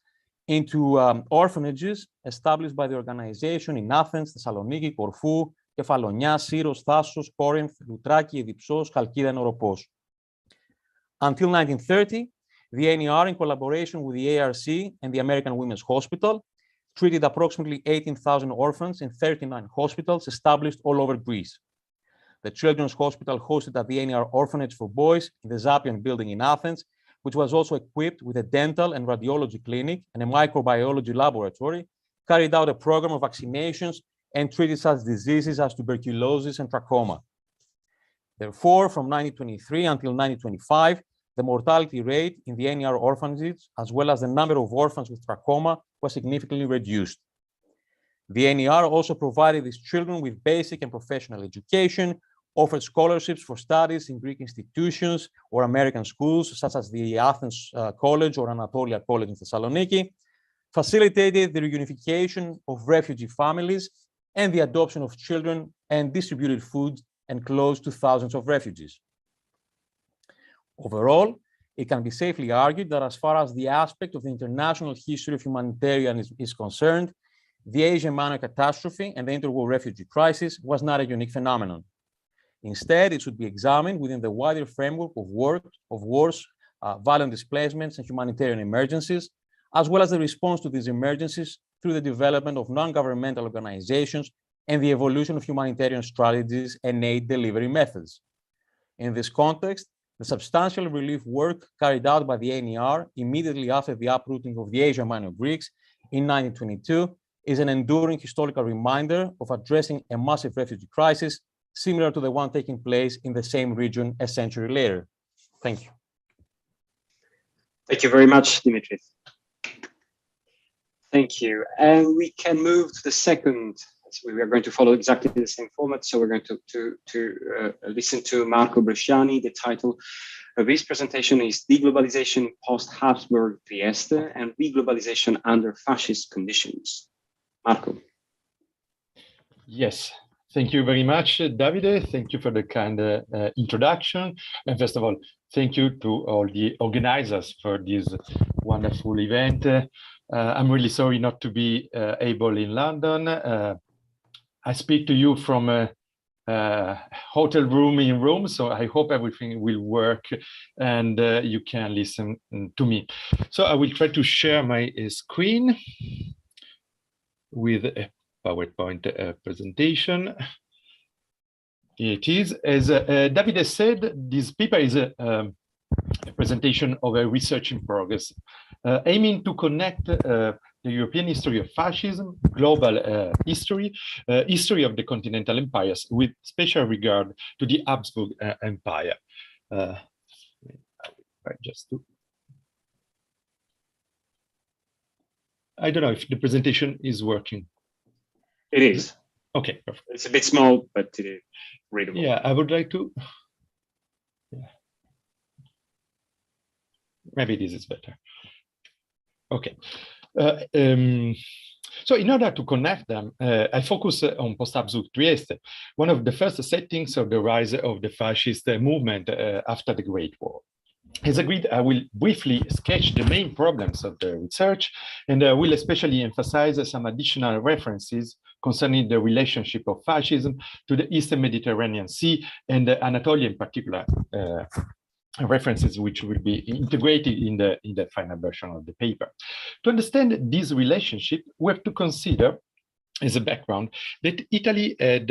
into orphanages established by the organization in Athens, Thessaloniki, Corfu, Kefalonia, Syros, Thassos, Corinth, Loutraki, Edipsos, Chalkida, and Oropos. Until 1930, the NER, in collaboration with the ARC and the American Women's Hospital, treated approximately 18,000 orphans in 39 hospitals established all over Greece. The Children's Hospital hosted at the NER Orphanage for Boys in the Zapion building in Athens, which was also equipped with a dental and radiology clinic and a microbiology laboratory, carried out a program of vaccinations and treated such diseases as tuberculosis and trachoma. Therefore, from 1923 until 1925, the mortality rate in the NER orphanages, as well as the number of orphans with trachoma, was significantly reduced. The NER also provided these children with basic and professional education, offered scholarships for studies in Greek institutions or American schools, such as the Athens College or Anatolia College in Thessaloniki, facilitated the reunification of refugee families and the adoption of children, and distributed food and clothes to thousands of refugees. Overall, it can be safely argued that as far as the aspect of the international history of humanitarianism is concerned, the Aegean Minor catastrophe and the interwar refugee crisis was not a unique phenomenon. Instead, it should be examined within the wider framework of wars, violent displacements, and humanitarian emergencies, as well as the response to these emergencies through the development of non-governmental organizations and the evolution of humanitarian strategies and aid delivery methods. In this context, the substantial relief work carried out by the NER immediately after the uprooting of the Asia Minor Greeks in 1922 is an enduring historical reminder of addressing a massive refugee crisis similar to the one taking place in the same region a century later. Thank you. Thank you very much, Dimitris. Thank you. And we can move to the second. So we are going to follow exactly the same format. So we're going to listen to Marco Bresciani. The title of his presentation is Deglobalization Post-Habsburg Trieste and Reglobalization Under Fascist Conditions. Marco. Yes, thank you very much, Davide. Thank you for the kind introduction. And first of all, thank you to all the organizers for this wonderful event. I'm really sorry not to be able in London. I speak to you from a hotel room in Rome, so I hope everything will work and you can listen to me. So I will try to share my screen with a PowerPoint presentation. Here it is. As Davide said, this paper is a presentation of a research in progress, aiming to connect the European history of fascism, global history, history of the continental empires, with special regard to the Habsburg Empire. I don't know if the presentation is working. It is. Okay, perfect. It's a bit small, but it is readable. Yeah, I would like to. Yeah. Maybe this is better. Okay. So in order to connect them, I focus on post-Habsburg Trieste, one of the first settings of the rise of the fascist movement after the Great War. As agreed, I will briefly sketch the main problems of the research, and I will especially emphasize some additional references concerning the relationship of fascism to the Eastern Mediterranean Sea and Anatolia in particular, references which will be integrated in the final version of the paper. To understand this relationship, we have to consider as a background that Italy had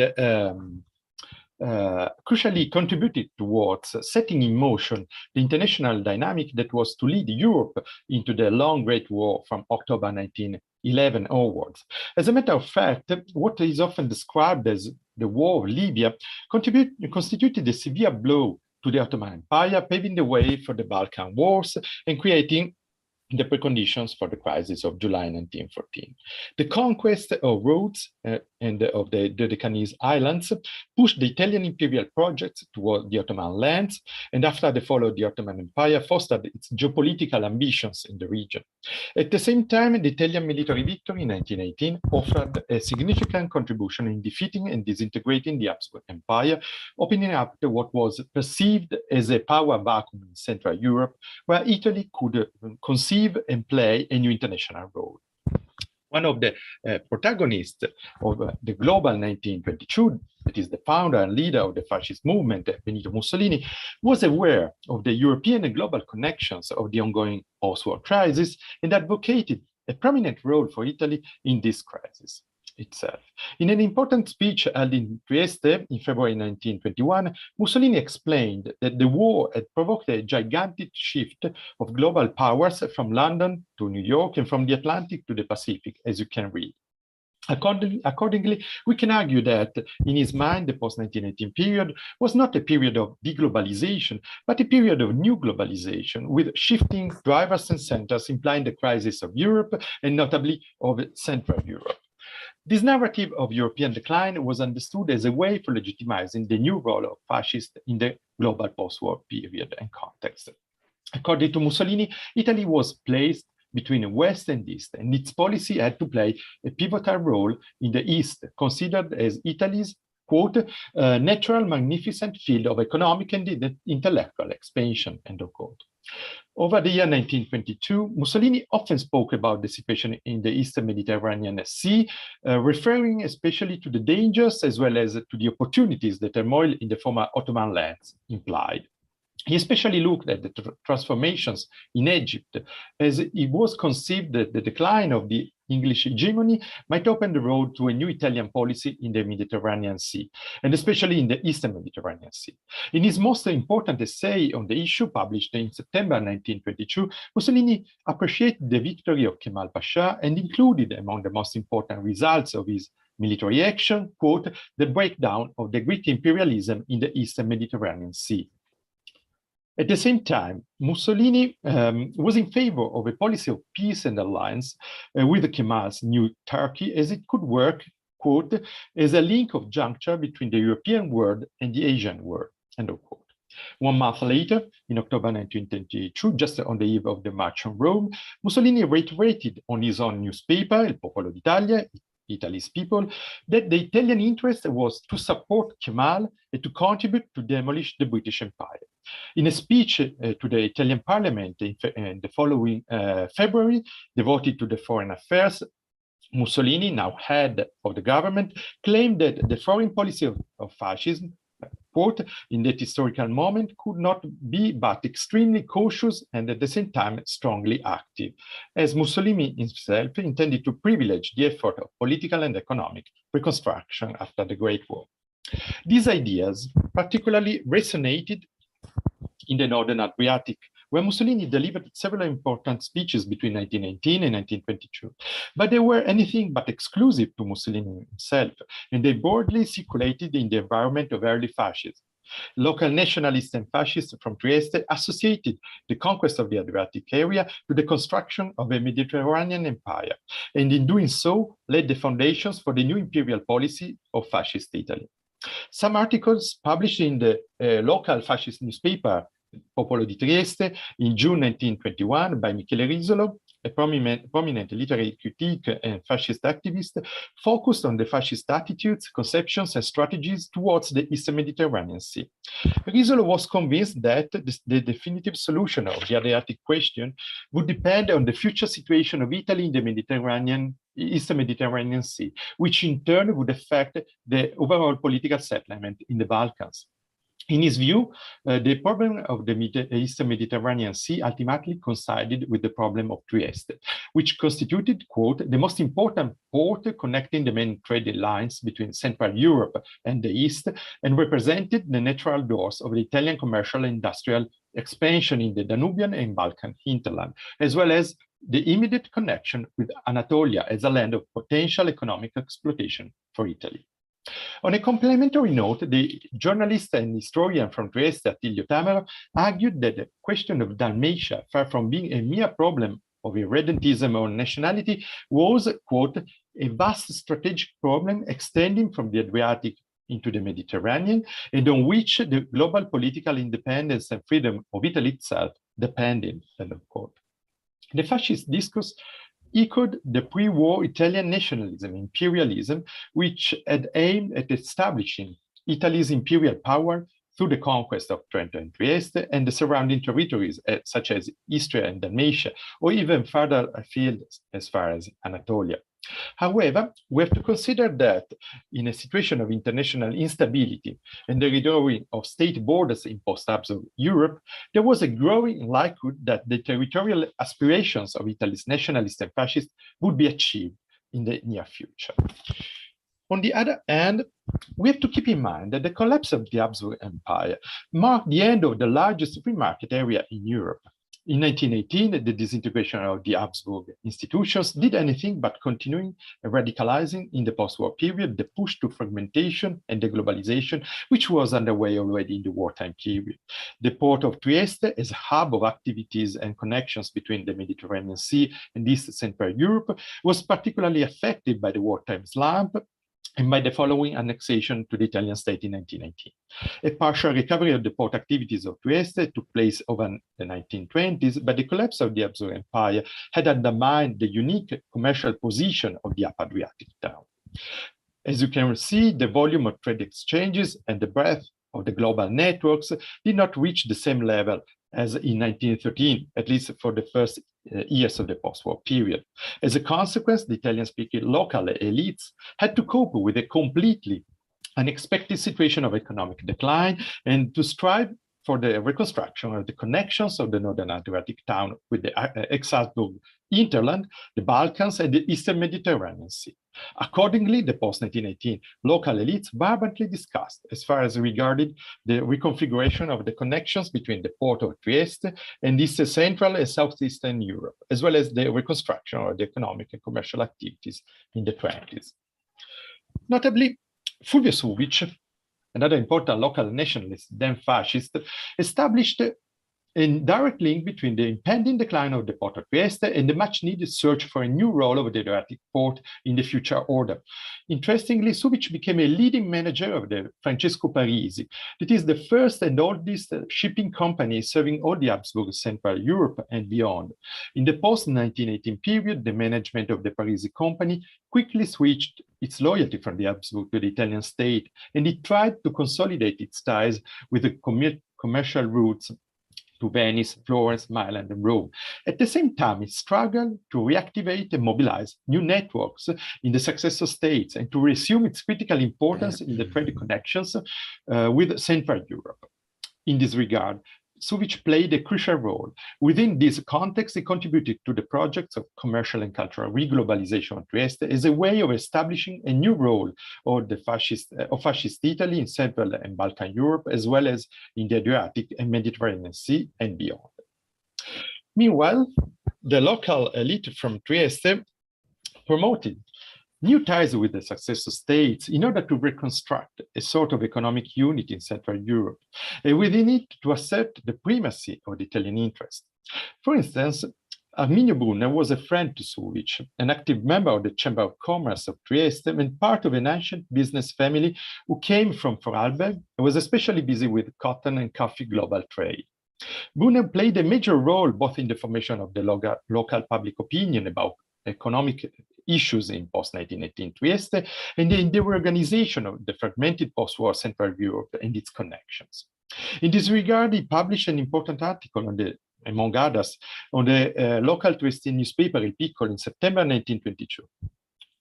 crucially contributed towards setting in motion the international dynamic that was to lead Europe into the long Great War from October 1911 onwards. As a matter of fact, what is often described as the War of Libya constituted a severe blow to the Ottoman Empire, paving the way for the Balkan Wars and creating the preconditions for the crisis of July 1914. The conquest of Rhodes and of the Dodecanese Islands pushed the Italian imperial projects toward the Ottoman lands, and after the fall of the Ottoman Empire, fostered its geopolitical ambitions in the region. At the same time, the Italian military victory in 1918 offered a significant contribution in defeating and disintegrating the Habsburg Empire, opening up to what was perceived as a power vacuum in Central Europe, where Italy could conceive and play a new international role. One of the protagonists of the Global 1922, that is the founder and leader of the fascist movement, Benito Mussolini, was aware of the European and global connections of the ongoing post-war crisis and advocated a prominent role for Italy in this crisis itself. In an important speech held in Trieste in February 1921, Mussolini explained that the war had provoked a gigantic shift of global powers from London to New York and from the Atlantic to the Pacific, as you can read. Accordingly, we can argue that in his mind, the post-1918 period was not a period of deglobalization, but a period of new globalization with shifting drivers and centers implying the crisis of Europe and notably of Central Europe. This narrative of European decline was understood as a way for legitimizing the new role of fascists in the global post-war period and context. According to Mussolini, Italy was placed between West and East, and its policy had to play a pivotal role in the East, considered as Italy's, quote, natural magnificent field of economic and intellectual expansion, end of quote. Over the year 1922, Mussolini often spoke about the situation in the Eastern Mediterranean Sea, referring especially to the dangers as well as to the opportunities that turmoil in the former Ottoman lands implied. He especially looked at the transformations in Egypt, as it was conceived that the decline of the English hegemony might open the road to a new Italian policy in the Mediterranean Sea, and especially in the Eastern Mediterranean Sea. In his most important essay on the issue, published in September 1922, Mussolini appreciated the victory of Kemal Pasha and included among the most important results of his military action, quote, the breakdown of the Greek imperialism in the Eastern Mediterranean Sea. At the same time, Mussolini was in favor of a policy of peace and alliance with Kemal's new Turkey, as it could work, quote, as a link of juncture between the European world and the Asian world, end of quote. 1 month later, in October 1922, just on the eve of the March on Rome, Mussolini reiterated on his own newspaper, Il Popolo d'Italia, Italy's people, that the Italian interest was to support Kemal and to contribute to demolish the British Empire. In a speech to the Italian parliament in the following February, devoted to the foreign affairs, Mussolini, now head of the government, claimed that the foreign policy of fascism, quote, in that historical moment could not be but extremely cautious and at the same time strongly active, as Mussolini himself intended to privilege the effort of political and economic reconstruction after the Great War. These ideas particularly resonated in the Northern Adriatic, where Mussolini delivered several important speeches between 1918 and 1922. But they were anything but exclusive to Mussolini himself, and they broadly circulated in the environment of early fascism. Local nationalists and fascists from Trieste associated the conquest of the Adriatic area to the construction of a Mediterranean empire, and in doing so, laid the foundations for the new imperial policy of fascist Italy. Some articles published in the local fascist newspaper, Popolo di Trieste, in June 1921 by Michele Risolo, a prominent literary critic and fascist activist, focused on the fascist attitudes, conceptions, and strategies towards the Eastern Mediterranean Sea. Rizzolo was convinced that the definitive solution of the Adriatic question would depend on the future situation of Italy in the Eastern Mediterranean Sea, which in turn would affect the overall political settlement in the Balkans. In his view, the problem of the Eastern Mediterranean Sea ultimately coincided with the problem of Trieste, which constituted, quote, the most important port connecting the main trade lines between Central Europe and the East, and represented the natural doors of the Italian commercial and industrial expansion in the Danubian and Balkan hinterland, as well as the immediate connection with Anatolia as a land of potential economic exploitation for Italy. On a complementary note, the journalist and historian from Trieste, Attilio Tamero, argued that the question of Dalmatia, far from being a mere problem of irredentism or nationality, was, quote, a vast strategic problem extending from the Adriatic into the Mediterranean, and on which the global political independence and freedom of Italy itself depended, end of quote. The fascist discourse echoed the pre-war Italian nationalism, imperialism, which had aimed at establishing Italy's imperial power through the conquest of Trento and Trieste and the surrounding territories, such as Istria and Dalmatia, or even further afield as far as Anatolia. However, we have to consider that in a situation of international instability and the redrawing of state borders in post-Habsburg Europe, there was a growing likelihood that the territorial aspirations of Italy's nationalists and fascists would be achieved in the near future. On the other hand, we have to keep in mind that the collapse of the Habsburg Empire marked the end of the largest free market area in Europe. In 1918, the disintegration of the Habsburg institutions did anything but continuing radicalizing in the post-war period the push to fragmentation and deglobalization, which was underway already in the wartime period. The port of Trieste, as a hub of activities and connections between the Mediterranean Sea and East Central Europe, was particularly affected by the wartime slump and by the following annexation to the Italian state in 1919. A partial recovery of the port activities of Trieste took place over the 1920s, but the collapse of the Habsburg Empire had undermined the unique commercial position of the Upper Adriatic town. As you can see, the volume of trade exchanges and the breadth of the global networks did not reach the same level as in 1913, at least for the first years of the post-war period. As a consequence, the Italian-speaking local elites had to cope with a completely unexpected situation of economic decline and to strive for the reconstruction of the connections of the Northern Adriatic town with the ex-Habsburg hinterland, the Balkans, and the Eastern Mediterranean Sea. Accordingly, the post-1918 local elites vibrantly discussed as far as regarded the reconfiguration of the connections between the port of Trieste and East Central and Southeastern Europe, as well as the reconstruction of the economic and commercial activities in the 20s. Notably, Fulvio Suvic, another important local nationalist, then fascist, established a direct link between the impending decline of the port of Trieste and the much-needed search for a new role of the Adriatic port in the future order. Interestingly, Subic became a leading manager of the Francesco Parisi. It is the first and oldest shipping company serving all the Habsburg Central Europe and beyond. In the post-1918 period, the management of the Parisi company quickly switched its loyalty from the Habsburg to the Italian state, and it tried to consolidate its ties with the commercial routes to Venice, Florence, Milan, and Rome. At the same time, it struggled to reactivate and mobilize new networks in the successor states and to resume its critical importance in the trade connections with Central Europe. In this regard, Suvic played a crucial role. Within this context, he contributed to the projects of commercial and cultural reglobalization of Trieste as a way of establishing a new role of fascist Italy in Central and Balkan Europe, as well as in the Adriatic and Mediterranean Sea and beyond. Meanwhile, the local elite from Trieste promoted new ties with the successor states in order to reconstruct a sort of economic unity in Central Europe, and within it to assert the primacy of the Italian interest. For instance, Arminio Brunner was a friend to Suvic, an active member of the Chamber of Commerce of Trieste and part of an ancient business family who came from Vorarlberg and was especially busy with cotton and coffee global trade. Bune played a major role both in the formation of the local public opinion about economic issues in post-1918 Trieste and in the reorganization of the fragmented post-war Central Europe and its connections. In this regard, he published an important article on the, among others, on the local Trieste newspaper Il Piccolo in September 1922.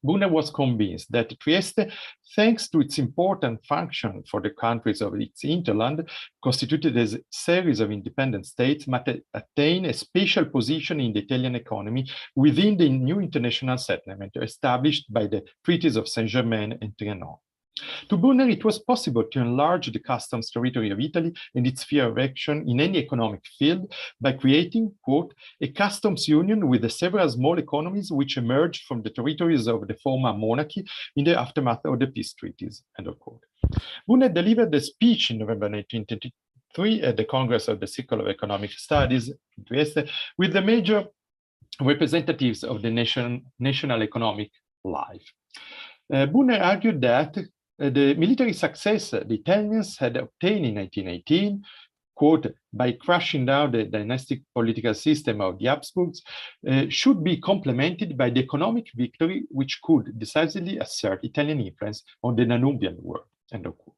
Bune was convinced that Trieste, thanks to its important function for the countries of its hinterland, constituted as a series of independent states, might attain a special position in the Italian economy within the new international settlement established by the treaties of Saint-Germain and Trianon. To Bune, it was possible to enlarge the customs territory of Italy and its sphere of action in any economic field by creating, quote, a customs union with the several small economies which emerged from the territories of the former monarchy in the aftermath of the peace treaties, end of quote. Bune delivered a speech in November 1923 at the Congress of the Circle of Economic Studies in Trieste with the major representatives of the national economic life. Bune argued that the military success the Italians had obtained in 1918, quote, by crushing down the dynastic political system of the Habsburgs, should be complemented by the economic victory which could decisively assert Italian influence on the Danubian world, end of quote.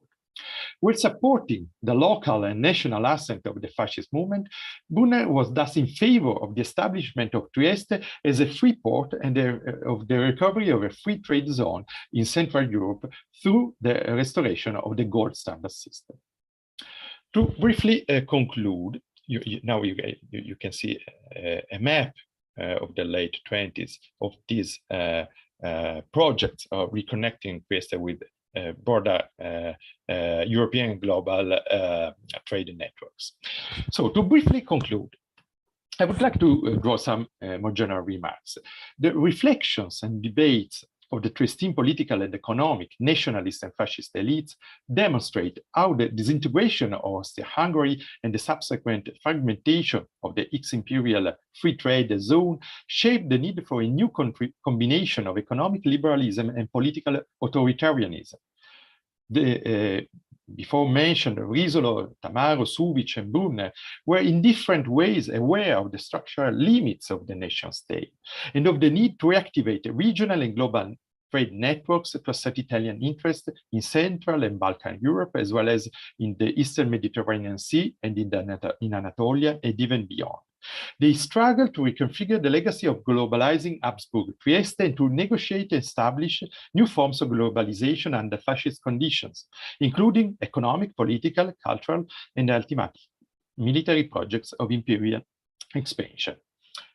While supporting the local and national ascent of the fascist movement, Bune was thus in favor of the establishment of Trieste as a free port and of the recovery of a free trade zone in Central Europe through the restoration of the gold standard system. To briefly conclude, now you can see a map of the late 20s of these projects of reconnecting Trieste with broader European global trade networks. So to briefly conclude, I would like to draw some more general remarks. The reflections and debates of the Triestine political and economic nationalist and fascist elites demonstrate how the disintegration of Austria-Hungary and the subsequent fragmentation of the ex-imperial free trade zone shaped the need for a new combination of economic liberalism and political authoritarianism. The before mentioned Risolo, Tamaro, Subic, and Bune were in different ways aware of the structural limits of the nation state and of the need to reactivate regional and global trade networks to assert Italian interests in Central and Balkan Europe, as well as in the Eastern Mediterranean Sea and in Anatolia and even beyond. They struggled to reconfigure the legacy of globalizing Habsburg Trieste and to negotiate and establish new forms of globalization under fascist conditions, including economic, political, cultural, and ultimately military projects of imperial expansion.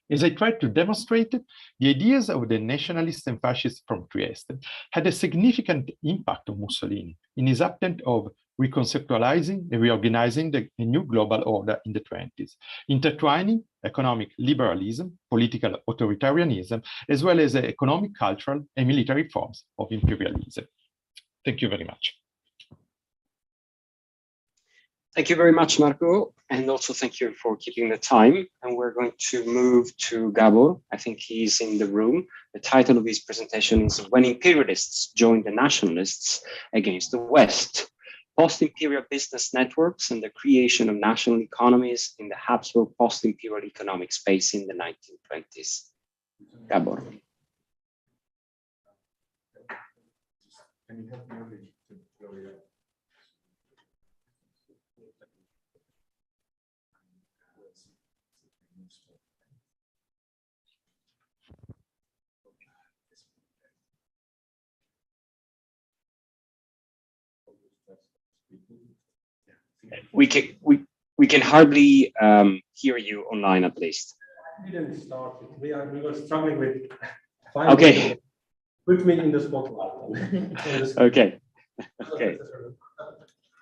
As I tried to demonstrate, the ideas of the nationalists and fascists from Trieste had a significant impact on Mussolini in his attempt of reconceptualizing and reorganizing the new global order in the 20s, intertwining economic liberalism, political authoritarianism, as well as economic, cultural, and military forms of imperialism. Thank you very much. Thank you very much, Marco. And also thank you for keeping the time. And we're going to move to Gabor. I think he's in the room. The title of his presentation is When Imperialists Joined the Nationalists Against the West, Post-Imperial Business Networks and the Creation of National Economies in the Habsburg Post-Imperial Economic Space in the 1920s. Gabor. Can you help me with Gloria? We can hardly hear you online, at least. We didn't start it. We were struggling with Okay. Put me in the spotlight. Okay. Okay.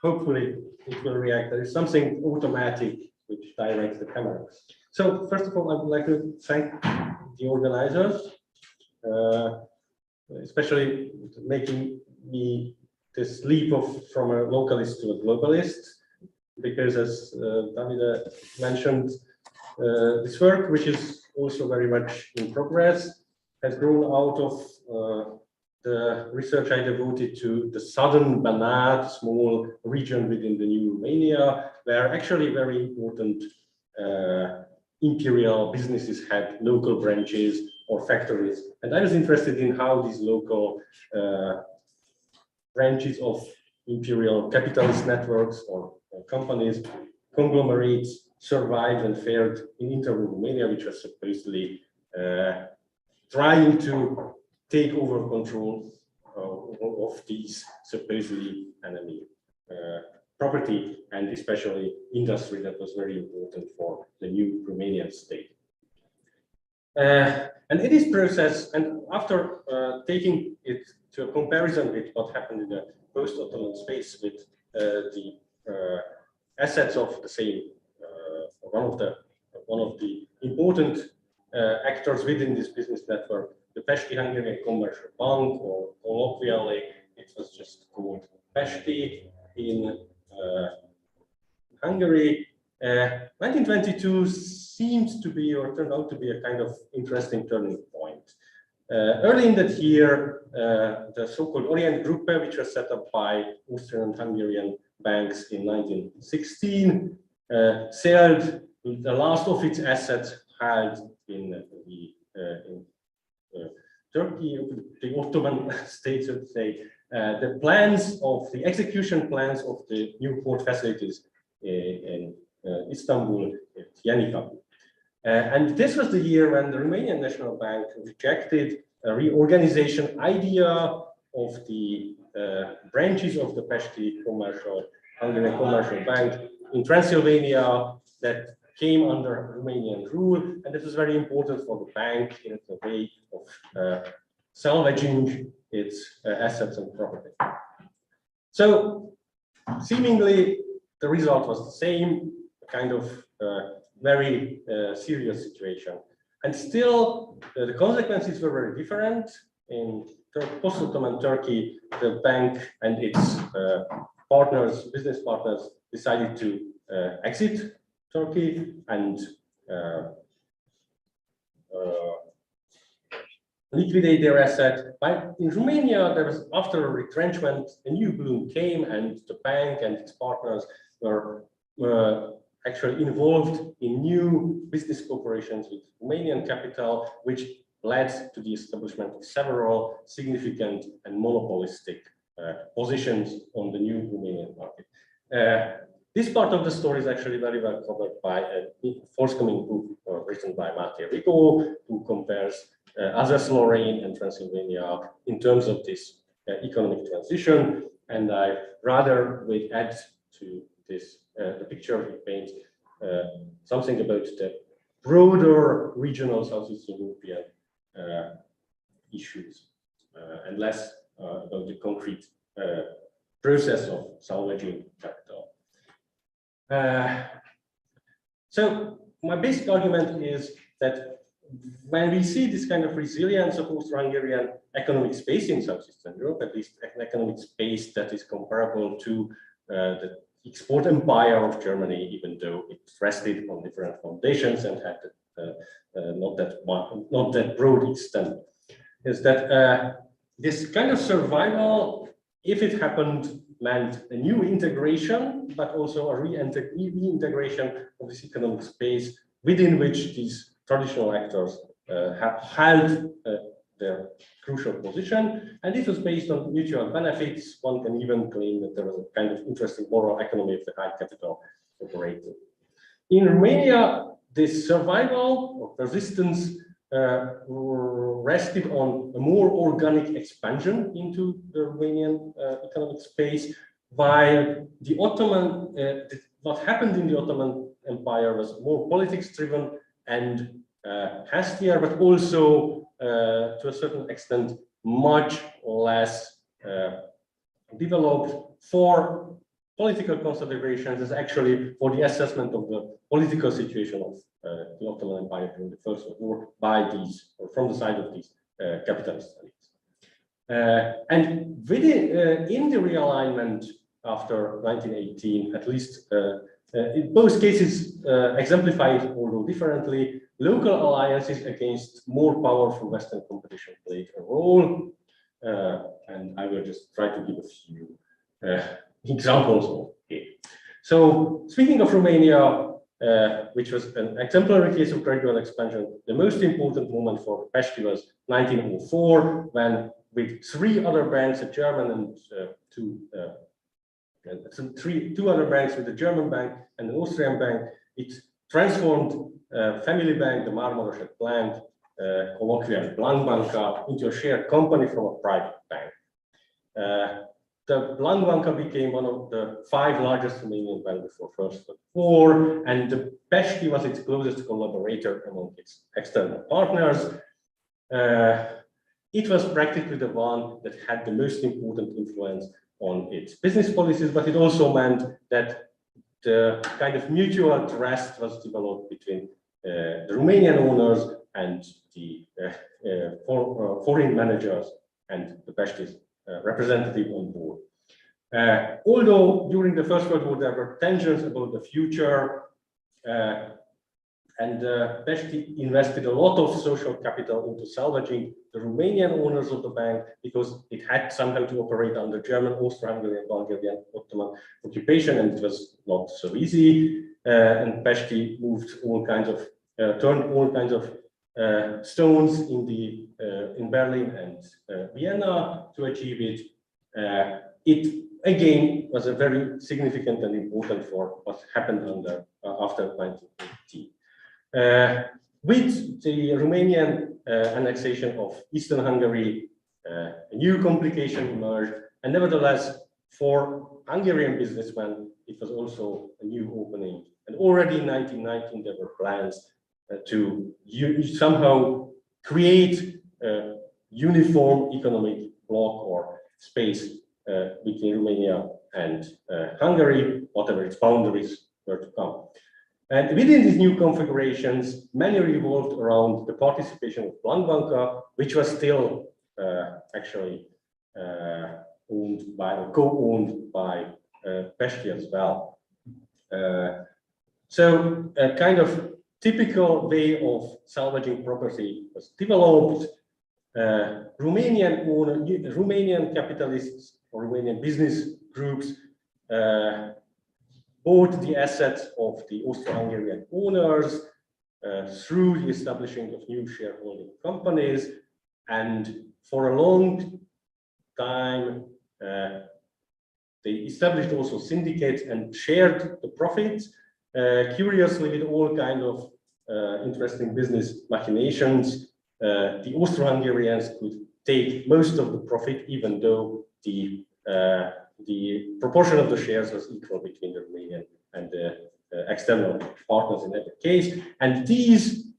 Hopefully it will react. There is something automatic which directs the camera. So first of all, I would like to thank the organizers, especially making me this leap from a localist to a globalist, because as Davide mentioned, this work, which is also very much in progress, has grown out of the research I devoted to the southern Banat, small region within the new Romania, where actually very important imperial businesses had local branches or factories. And I was interested in how these local branches of imperial capitalist networks or companies, conglomerates, survived and fared in inter Romania, which was supposedly trying to take over control of these supposedly enemy property, and especially industry that was very important for the new Romanian state. And in this process, and after taking it to a comparison with what happened in the post-Ottoman space with the assets of the same, one of the important actors within this business network, the Pesti Hungarian Commercial Bank, or colloquially, it was just called Pesti in Hungary. 1922 seems to be, or turned out to be, a kind of interesting turning point. Early in that year, the so-called Orient Group, which was set up by Austrian and Hungarian banks in 1916, sold the last of its assets held in Turkey, the Ottoman state, so to say, the execution plans of the new port facilities in Istanbul, Yenikapı. And this was the year when the Romanian National Bank rejected a reorganization idea of the branches of the Pesti Hungarian Commercial Bank in Transylvania that came under Romanian rule, and this was very important for the bank in the way of salvaging its assets and property. So, seemingly, the result was the same, kind of very serious situation. And still, the consequences were very different. In post-Ottoman Turkey, the bank and its partners, business partners, decided to exit Turkey and liquidate their asset. But in Romania, there was, after a retrenchment, a new bloom came, and the bank and its partners were actually involved in new business cooperations with Romanian capital, which led to the establishment of several significant and monopolistic positions on the new Romanian market. This part of the story is actually very well covered by a forthcoming book written by Máté Rigó, who compares Alsace-Lorraine and Transylvania in terms of this economic transition. And I rather will add to this the picture he paints something about the broader regional Southeastern European issues and less about the concrete process of salvaging capital. So my basic argument is that when we see this kind of resilience of Austro-Hungarian economic space in Southeastern Europe, at least an economic space that is comparable to the export empire of Germany, even though it rested on different foundations and had not that broad extent, is that this kind of survival, if it happened, meant a new integration, but also a reintegration of this economic space within which these traditional actors have held their crucial position. And this was based on mutual benefits. One can even claim that there was a kind of interesting moral economy of the high capital operating. In Romania, this survival or persistence rested on a more organic expansion into the Romanian economic space, while the Ottoman, what happened in the Ottoman Empire was more politics-driven and hastier, but also to a certain extent much less developed for political considerations as actually for the assessment of the political situation of the Ottoman Empire during the First World War by these, or from the side of these capitalist elites. And within, in the realignment after 1918, at least in both cases exemplified, although differently, local alliances against more powerful Western competition played a role. and I will just try to give a few examples of it. So speaking of Romania, which was an exemplary case of gradual expansion, the most important moment for Pesti was 1904, when with three other banks, a German and two other banks, with the German bank and the Austrian bank, it transformed family bank, the Marmaroset plant, colloquially Blankbanka, into a shared company from a private bank. The Blankbanka became one of the 5 largest Romanian banks before First World War, and the Pesti was its closest collaborator among its external partners. It was practically the one that had the most important influence on its business policies, but it also meant that the kind of mutual trust was developed between the Romanian owners and the foreign managers and the Pesti's representative on board. Although during the First World War there were tensions about the future, and Pesti invested a lot of social capital into salvaging the Romanian owners of the bank, because it had somehow to operate under German, Austro-Hungarian, Bulgarian, Ottoman occupation, and it was not so easy. And Pesti moved all kinds of, turned all kinds of stones in Berlin and Vienna to achieve it. It again was a very significant and important for what happened after 1918. With the Romanian annexation of Eastern Hungary, a new complication emerged, and nevertheless, for Hungarian businessmen, it was also a new opening. And already in 1919, there were plans to somehow create a uniform economic bloc or space between Romania and Hungary, whatever its boundaries were to come. And within these new configurations, many revolved around the participation of Blankbanka, which was still actually owned by, or co-owned by Pesti as well. So a kind of typical way of salvaging property was developed. Romanian capitalists or Romanian business groups bought the assets of the Austro-Hungarian owners through the establishing of new shareholding companies, and for a long time they established also syndicates and shared the profits. Curiously, with all kinds of interesting business machinations, the Austro-Hungarians could take most of the profit, even though the proportion of the shares was equal between the Romanian and the external partners in every case. And these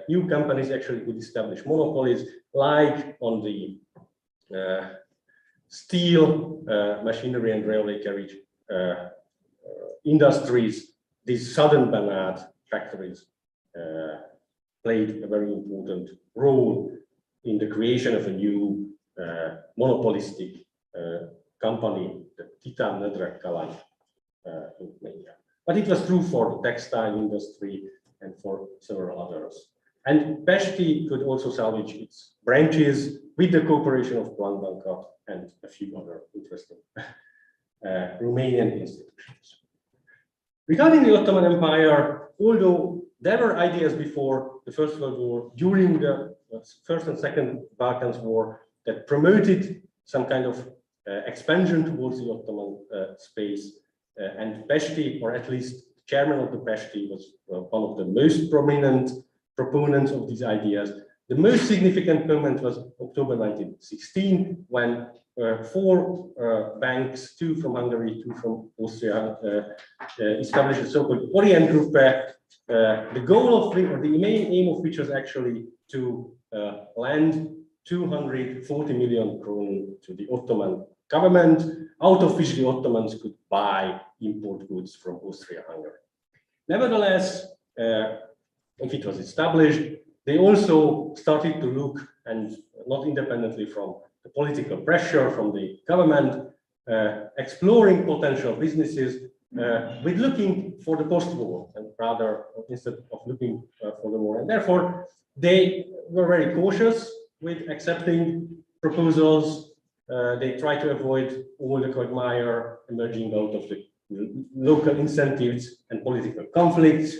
new companies actually could establish monopolies, like on the steel, machinery and railway carriage industries. These southern Banat factories played a very important role in the creation of a new monopolistic company, the Titan Nedreg Kalan in Romania. But it was true for the textile industry and for several others. And Pesti could also salvage its branches with the cooperation of Blankbanka and a few other interesting Romanian institutions. Regarding the Ottoman Empire, although there were ideas before the First World War, during the First and Second Balkans War, that promoted some kind of expansion towards the Ottoman space, and Pesti, or at least the chairman of the Pesti, was one of the most prominent proponents of these ideas. The most significant moment was October 1916, when 4 banks, 2 from Hungary, 2 from Austria, established a so-called Orient Group. The goal of or the main aim of which was actually to lend 240 million kronen to the Ottoman government, out of which the Ottomans could buy import goods from Austria-Hungary. Nevertheless, if it was established, they also started to look, and not independently from the political pressure from the government, exploring potential businesses with looking for the post-war, and rather instead of looking for the war. And therefore, they were very cautious with accepting proposals. They try to avoid all the quagmire emerging out of the local incentives and political conflicts,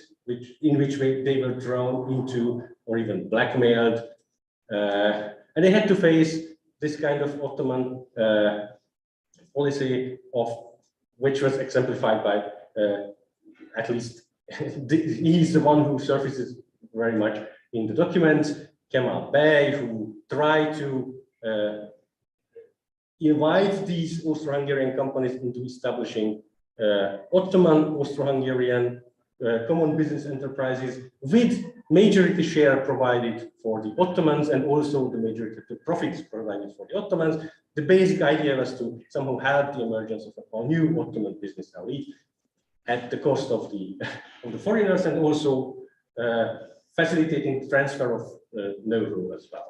in which they were drawn into or even blackmailed. And they had to face this kind of Ottoman policy, which was exemplified by, at least he's the one who surfaces very much in the documents, Kemal Bey, who tried to invite these Austro-Hungarian companies into establishing Ottoman Austro-Hungarian common business enterprises with majority share provided for the Ottomans and also the majority of the profits provided for the Ottomans. The basic idea was to somehow help the emergence of a new Ottoman business elite at the cost of the foreigners, and also facilitating transfer of know-how as well.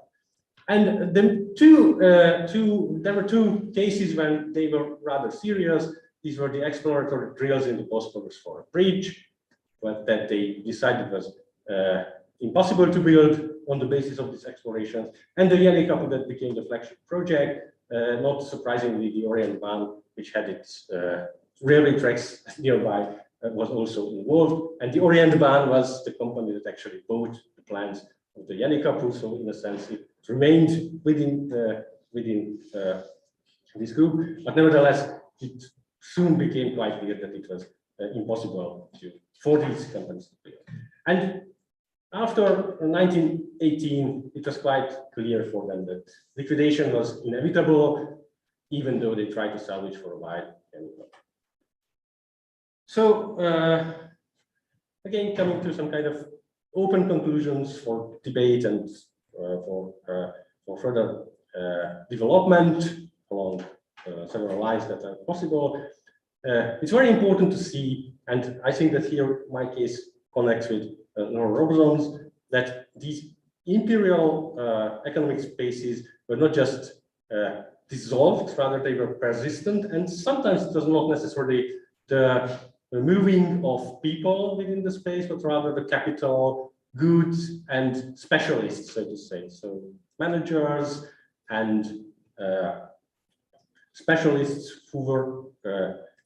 And there were two cases when they were rather serious. These were the exploratory drills in the Bosphorus for a bridge, but that they decided was impossible to build on the basis of these explorations, and the Yeni Kapı that became the flagship project. Not surprisingly, the Orient Ban, which had its railway tracks nearby, was also involved, and the Orient Ban was the company that actually bought the plans of the Yeni Kapı. So in a sense, it remained within this group, but nevertheless, it soon became quite clear that it was impossible for these companies to build. And after 1918, it was quite clear for them that liquidation was inevitable, even though they tried to salvage for a while. So again, coming to some kind of open conclusions for debate and for further development along several lines that are possible. It's very important to see, and I think that here my case connects with Nora Robertson's, that these imperial economic spaces were not just dissolved, rather they were persistent, and sometimes it was not necessarily the moving of people within the space, but rather the capital, goods, and specialists, so to say. So managers and specialists who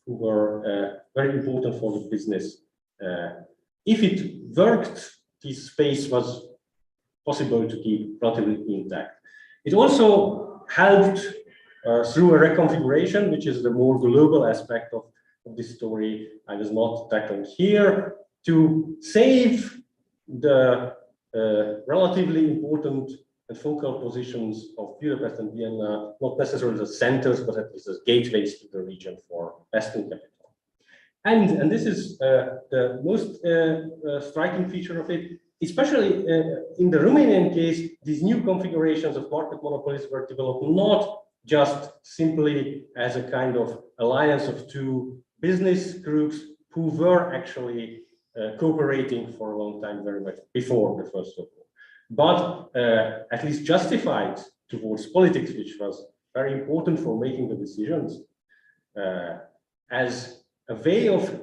were very important for the business. If it worked, this space was possible to keep relatively intact. It also helped through a reconfiguration, which is the more global aspect of this story I was not tackling here, to save the relatively important and focal positions of Budapest and Vienna, not necessarily the centers, but at least as gateways to the region for Western capital. And this is the most striking feature of it, especially in the Romanian case. These new configurations of market monopolies were developed not just simply as a kind of alliance of two business groups who were actually cooperating for a long time, very much before the First World War, but at least justified towards politics, which was very important for making the decisions, as a way of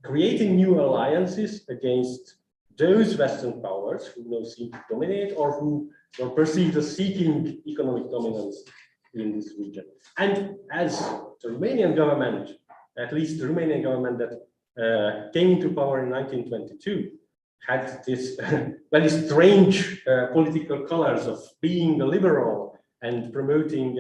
creating new alliances against those Western powers who now seem to dominate or who were perceived as seeking economic dominance in this region. And as the Romanian government, at least the Romanian government that came into power in 1922, had this very strange political colors of being a liberal and promoting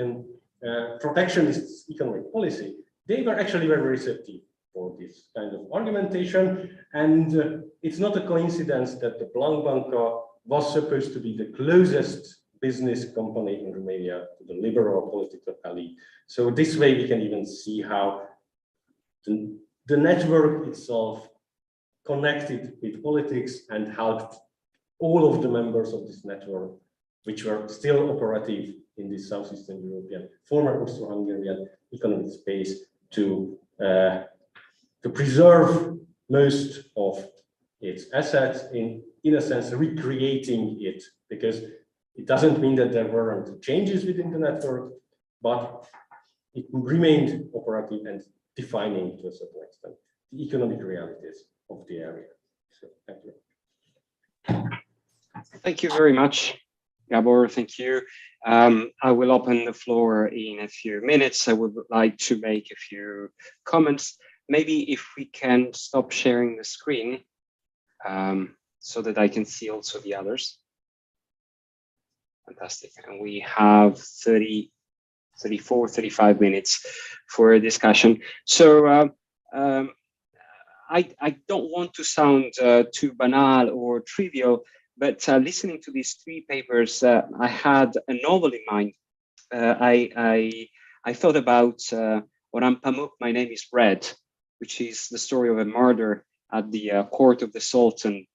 a protectionist economic policy, they were actually very receptive for this kind of argumentation. And it's not a coincidence that the Blank Banca was supposed to be the closest business company in Romania to the liberal political elite. So this way we can even see how the network itself connected with politics and helped all of the members of this network, which were still operative in this Southeastern European, former Austro-Hungarian economic space, to preserve most of its assets, in a sense recreating it, because it doesn't mean that there weren't changes within the network, but it remained operative and defining to a certain extent the economic realities of the area. So thank you. Thank you very much. Gabor, thank you. I will open the floor in a few minutes. I would like to make a few comments. Maybe if we can stop sharing the screen so that I can see also the others. Fantastic. And we have 34, 35 minutes for a discussion. So I don't want to sound too banal or trivial, but listening to these three papers, I had a novel in mind. I thought about Orhan Pamuk, My Name is Red, which is the story of a murder at the court of the Sultan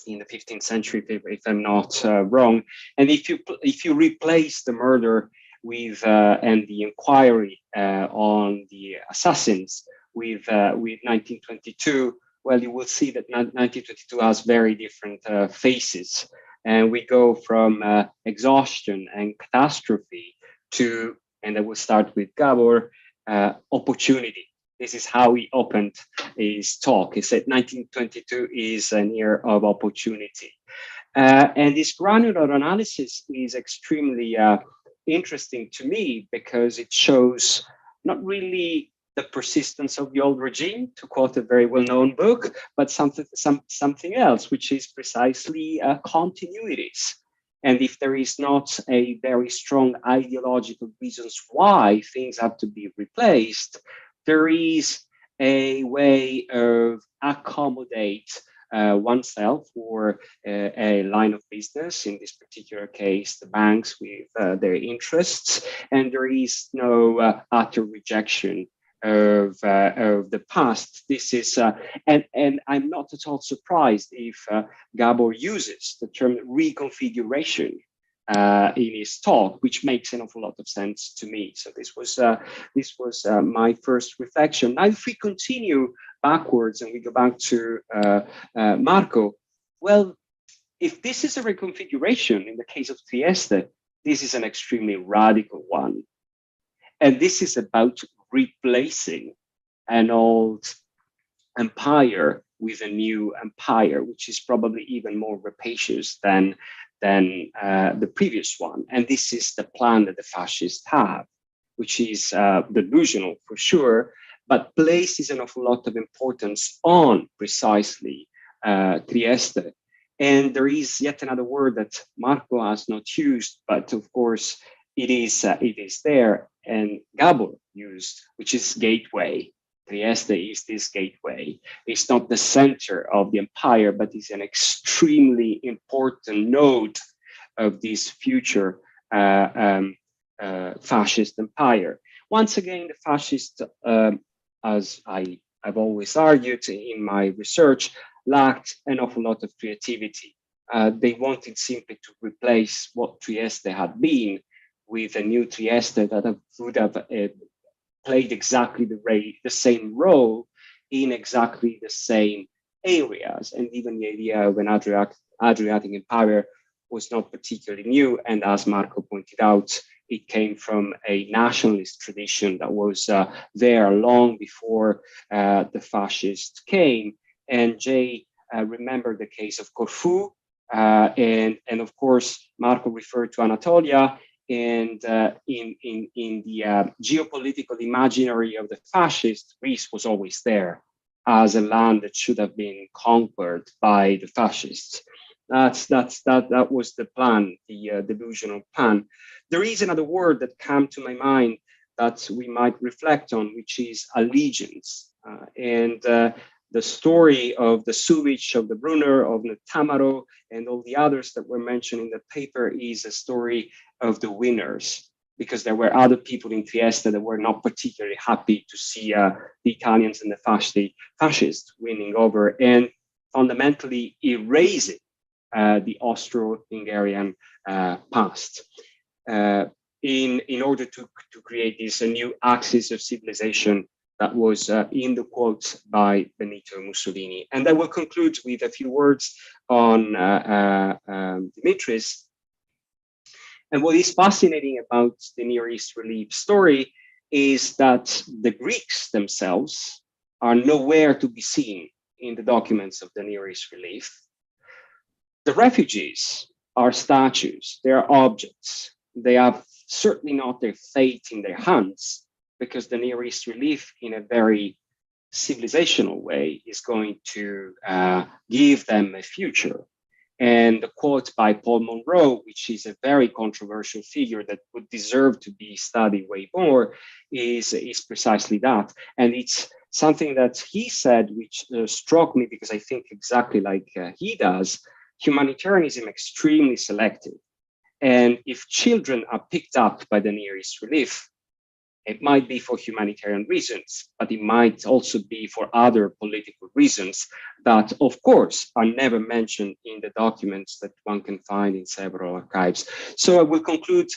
in the 15th century, if I'm not wrong. And if you replace the murder with and the inquiry on the assassins with 1922, well, you will see that 1922 has very different faces. And we go from exhaustion and catastrophe to, and I will start with Gabor, opportunity. This is how he opened his talk. He said 1922 is an year of opportunity. And this granular analysis is extremely interesting to me because it shows not really the persistence of the old regime, to quote a very well-known book, but something else, which is precisely continuities. And if there is not a very strong ideological reasons why things have to be replaced, there is a way of accommodate oneself or a line of business, in this particular case, the banks with their interests, and there is no utter rejection of the past. This is, and I'm not at all surprised if Gabor uses the term reconfiguration in his talk, which makes an awful lot of sense to me. So this was my first reflection. Now, if we continue backwards and we go back to Marco, well, if this is a reconfiguration in the case of Trieste, this is an extremely radical one. And this is about replacing an old empire with a new empire, which is probably even more rapacious than the previous one. And this is the plan that the fascists have, which is delusional for sure, but places an awful lot of importance on precisely Trieste. And there is yet another word that Marco has not used, but of course it is there, and Gabor used, which is gateway. Trieste is this gateway. It's not the center of the empire, but it's an extremely important node of this future fascist empire. Once again, the fascists, as I've always argued in my research, lacked an awful lot of creativity. They wanted simply to replace what Trieste had been with a new Trieste that would have played exactly the same role in exactly the same areas. And even the idea of an Adriatic empire was not particularly new. And as Marco pointed out, it came from a nationalist tradition that was there long before the fascists came. And Jay remembered the case of Corfu. And of course, Marco referred to Anatolia. And in the geopolitical imaginary of the fascists, Greece was always there as a land that should have been conquered by the fascists. That was the plan, the delusional plan. There is another word that came to my mind that we might reflect on, which is allegiance. The story of the Suvic, of the Brunner, of the Tamaro, and all the others that were mentioned in the paper is a story of the winners, because there were other people in Trieste that were not particularly happy to see the Italians and the fascists winning over and fundamentally erasing the Austro-Hungarian past in order to create this new axis of civilization that was in the quote by Benito Mussolini. And I will conclude with a few words on Dimitris. And what is fascinating about the Near East Relief story is that the Greeks themselves are nowhere to be seen in the documents of the Near East Relief. The refugees are statues, they are objects. They have certainly not their fate in their hands, because the Near East relief, in a very civilizational way, is going to give them a future. And the quote by Paul Monroe, which is a very controversial figure that would deserve to be studied way more, is precisely that. And it's something that he said, which struck me, because I think exactly like he does, humanitarianism extremely selective. And if children are picked up by the Near East relief, it might be for humanitarian reasons, but it might also be for other political reasons that, of course, are never mentioned in the documents that one can find in several archives. So I will conclude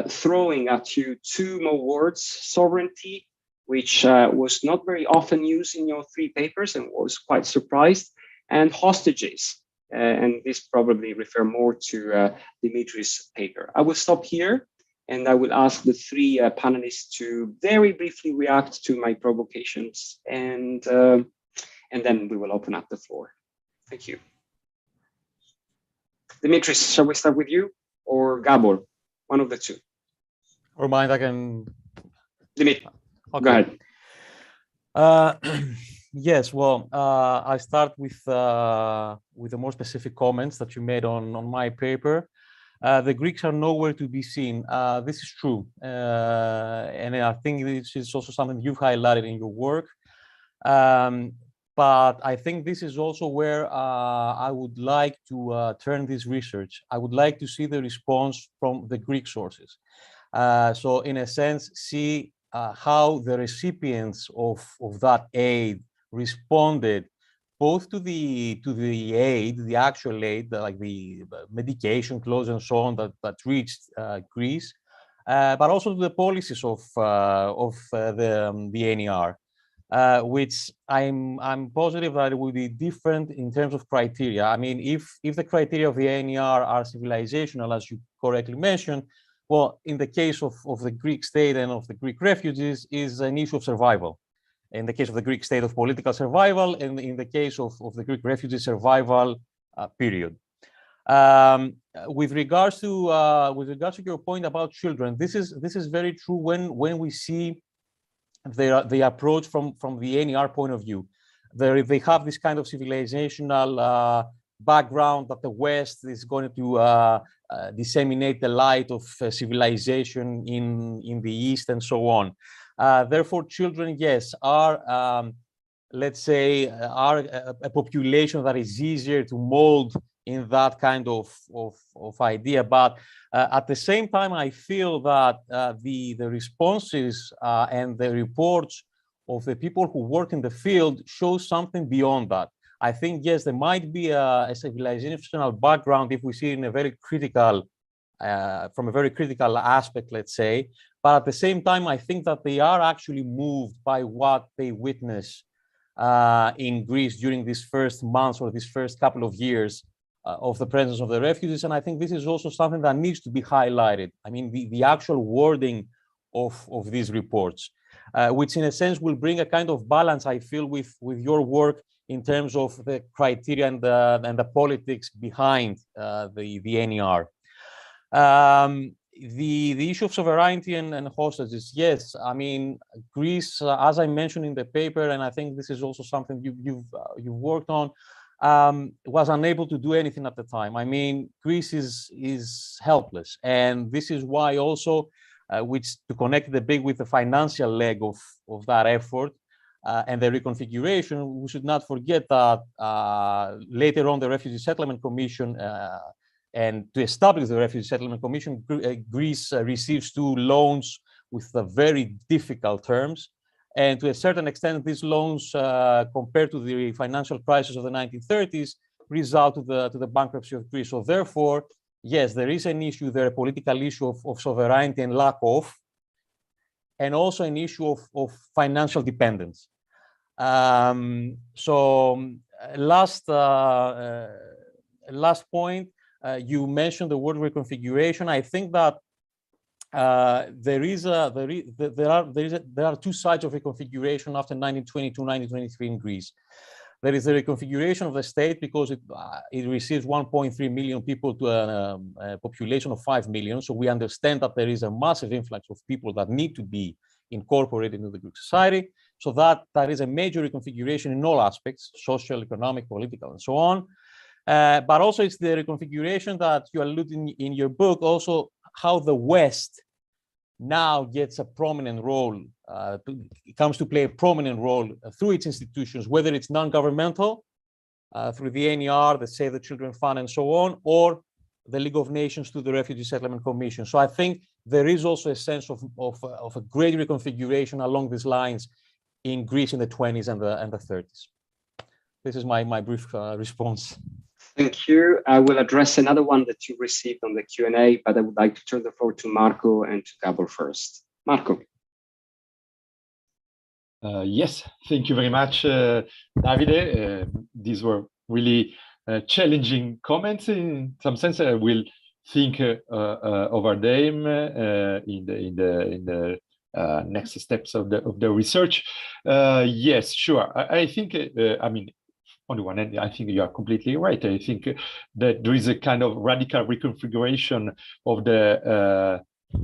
throwing at you two more words: sovereignty, which was not very often used in your three papers and was quite surprised, and hostages. And this probably refer more to Dimitri's paper. I will stop here, and I will ask the three panelists to very briefly react to my provocations, and then we will open up the floor. Thank you. Dimitris, shall we start with you, or Gabor? One of the two. Or mind, I can. Dimitri, okay. Go ahead. Yes, well, I start with the more specific comments that you made on my paper. The Greeks are nowhere to be seen. This is true. And I think this is also something you've highlighted in your work. But I think this is also where I would like to turn this research. I would like to see the response from the Greek sources. So in a sense, see how the recipients of that aid responded both to the aid, the actual aid, like the medication, clothes, and so on that reached Greece, but also to the policies of the NER, which I'm positive that it will be different in terms of criteria. I mean, if the criteria of the NER are civilizational, as you correctly mentioned, well, in the case of the Greek state and of the Greek refugees, is an issue of survival. In the case of the Greek state, of political survival, and in the case of the Greek refugee survival, period. With regards to your point about children, this is very true when we see the approach from the NER point of view. They have this kind of civilizational background that the West is going to disseminate the light of civilization in the East and so on. Therefore, children, yes, are, let's say, are a population that is easier to mold in that kind of idea. But at the same time, I feel that the responses and the reports of the people who work in the field show something beyond that. I think, yes, there might be a civilizational background if we see it in a very critical, from a very critical aspect, let's say. But at the same time, I think that they are actually moved by what they witness in Greece during these first months or these first couple of years of the presence of the refugees. And I think this is also something that needs to be highlighted. I mean, the actual wording of these reports, which in a sense will bring a kind of balance, I feel, with your work in terms of the criteria and the politics behind the NER. The issue of sovereignty and hostages, yes. I mean, Greece, as I mentioned in the paper, and I think this is also something you've worked on, was unable to do anything at the time. I mean, Greece is helpless, and this is why also, which to connect it a bit with the financial leg of that effort and the reconfiguration, we should not forget that later on the Refugee Settlement Commission. And to establish the Refugee Settlement Commission, Greece receives two loans with very difficult terms. And to a certain extent, these loans, compared to the financial crisis of the 1930s, result to the bankruptcy of Greece. So therefore, yes, there is an issue there, a political issue of sovereignty and lack of, and also an issue of financial dependence. So last point, you mentioned the word reconfiguration. I think that there are two sides of reconfiguration after 1922, 1923 in Greece. There is a reconfiguration of the state because it receives 1.3 million people to a population of 5 million. So we understand that there is a massive influx of people that need to be incorporated into the Greek society. So that is a major reconfiguration in all aspects, social, economic, political, and so on. But also it's the reconfiguration that you allude in your book, also how the West now gets a prominent role, it comes to play a prominent role through its institutions, whether it's non-governmental, through the NER, the Save the Children Fund, and so on, or the League of Nations through the Refugee Settlement Commission. So I think there is also a sense of a great reconfiguration along these lines in Greece in the 20s and the 30s. This is my brief response. Thank you. I will address another one that you received on the Q&A, but I would like to turn the floor to Marco and to Gabor first. Marco. Yes, thank you very much, Davide. These were really challenging comments. In some sense, I will think over them in the next steps of the research. Yes, sure. I think, I mean, on the one hand, I think you are completely right. I think that there is a kind of radical reconfiguration of the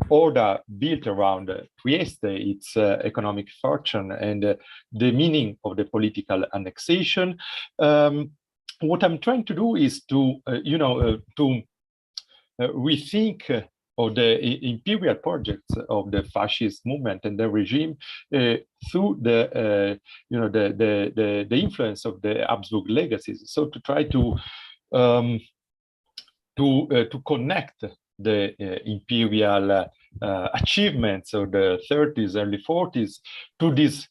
order built around Trieste, its economic fortune, and the meaning of the political annexation. What I'm trying to do is to, to rethink of the imperial projects of the fascist movement and the regime through the the influence of the Habsburg legacies. So to try to connect the imperial achievements of the 30s, early 40s to this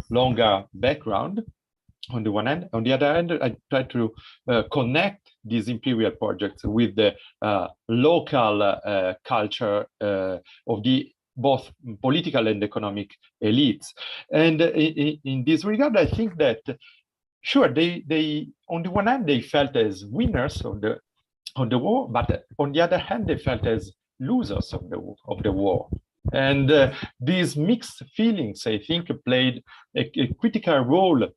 longer background. On the one hand, on the other hand, I try to connect these imperial projects with the local culture of the both political and economic elites. And in this regard, I think that sure, they on the one hand they felt as winners of the war, but on the other hand they felt as losers of the war. And these mixed feelings, I think, played a critical role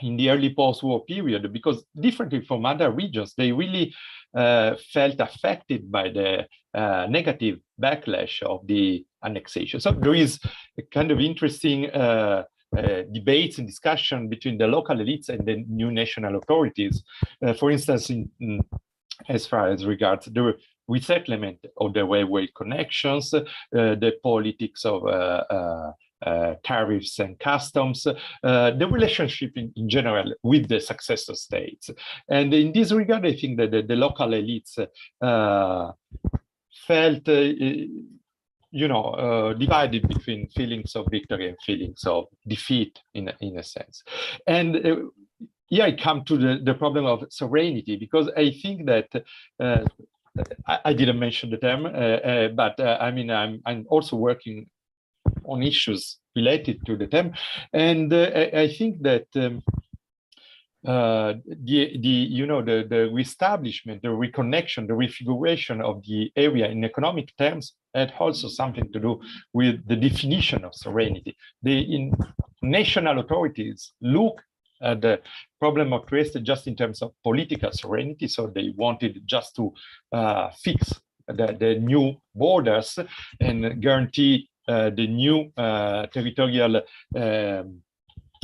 in the early post-war period, because differently from other regions, they really felt affected by the negative backlash of the annexation. So there is a kind of interesting debates and discussion between the local elites and the new national authorities. For instance, as far as regards the resettlement of the railway connections, the politics of tariffs and customs, the relationship in general with the successor states. And in this regard, I think that the local elites felt, divided between feelings of victory and feelings of defeat in a sense. And here I come to the problem of sovereignty, because I think that I didn't mention the term, but I mean, I'm also working on issues related to the term, and I think that the reestablishment, the reconnection, the refiguration of the area in economic terms had also something to do with the definition of sovereignty. The national authorities look at the problem of Trieste just in terms of political sovereignty, so they wanted just to fix the new borders and guarantee the new territorial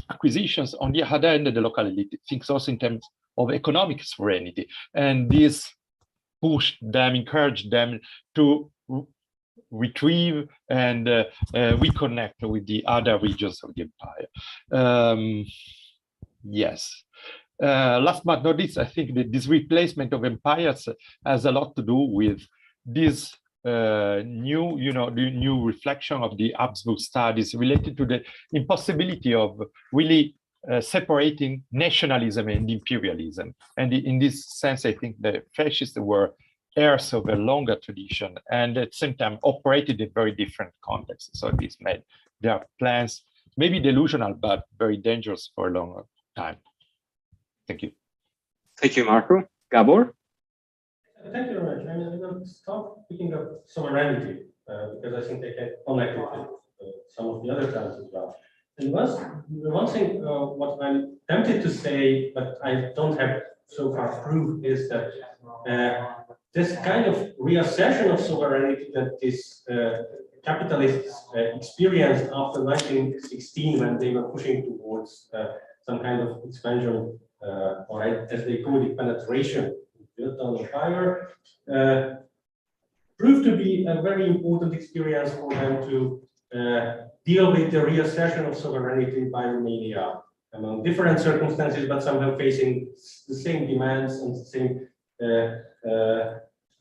acquisitions. On the other hand, the local elite thinks also in terms of economic sovereignty, and this pushed them, encouraged them to retrieve and reconnect with the other regions of the empire. Yes. Last but not least, I think that this replacement of empires has a lot to do with this the new reflection of the Habsburg studies related to the impossibility of really separating nationalism and imperialism. And in this sense, I think the fascists were heirs of a longer tradition and at the same time operated in very different contexts. So this made their plans maybe delusional, but very dangerous for a longer time. Thank you. Thank you, Marco. Gabor? Thank you very much. I'm going to start speaking of sovereignty because I think they can connect it with some of the other terms as well. And the one thing, what I'm tempted to say, but I don't have so far proof, is that this kind of reassertion of sovereignty that these capitalists experienced after 1916, when they were pushing towards some kind of expansion, or as they call it, penetration, built on the empire, proved to be a very important experience for them to deal with the reassertion of sovereignty by Romania among different circumstances, but somehow facing the same demands and the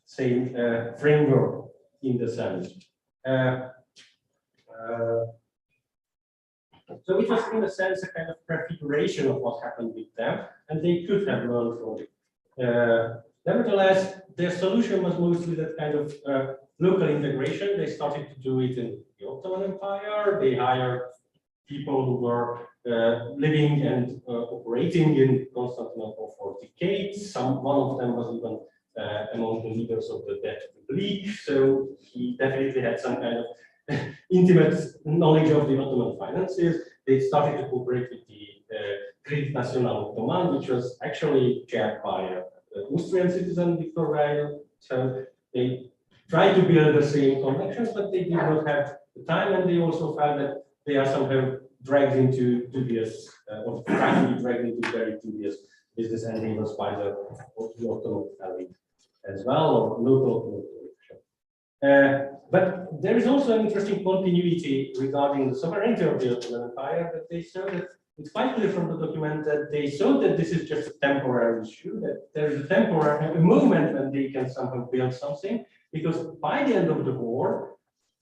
same framework in the sense. So it was, in a sense, a kind of prefiguration of what happened with them, and they could have learned from it. Nevertheless, their solution was mostly that kind of local integration. They started to do it in the Ottoman Empire. They hired people who were living and operating in Constantinople for decades. One of them was even among the leaders of the Dead Republic. So he definitely had some kind of intimate knowledge of the Ottoman finances. They started to cooperate with the Great National Ottoman, which was actually chaired by an Austrian citizen, Victor Weil. So they tried to build the same connections, but they did not have the time, and they also found that they are somehow dragged into dubious, or trying to be dragged into very dubious business endeavors by the Ottoman elite as well, or local. But there is also an interesting continuity regarding the sovereignty of the Ottoman Empire, that they saw that it's quite clear from the document that they saw that this is just a temporary issue, that there is a moment when they can somehow build something, because by the end of the war,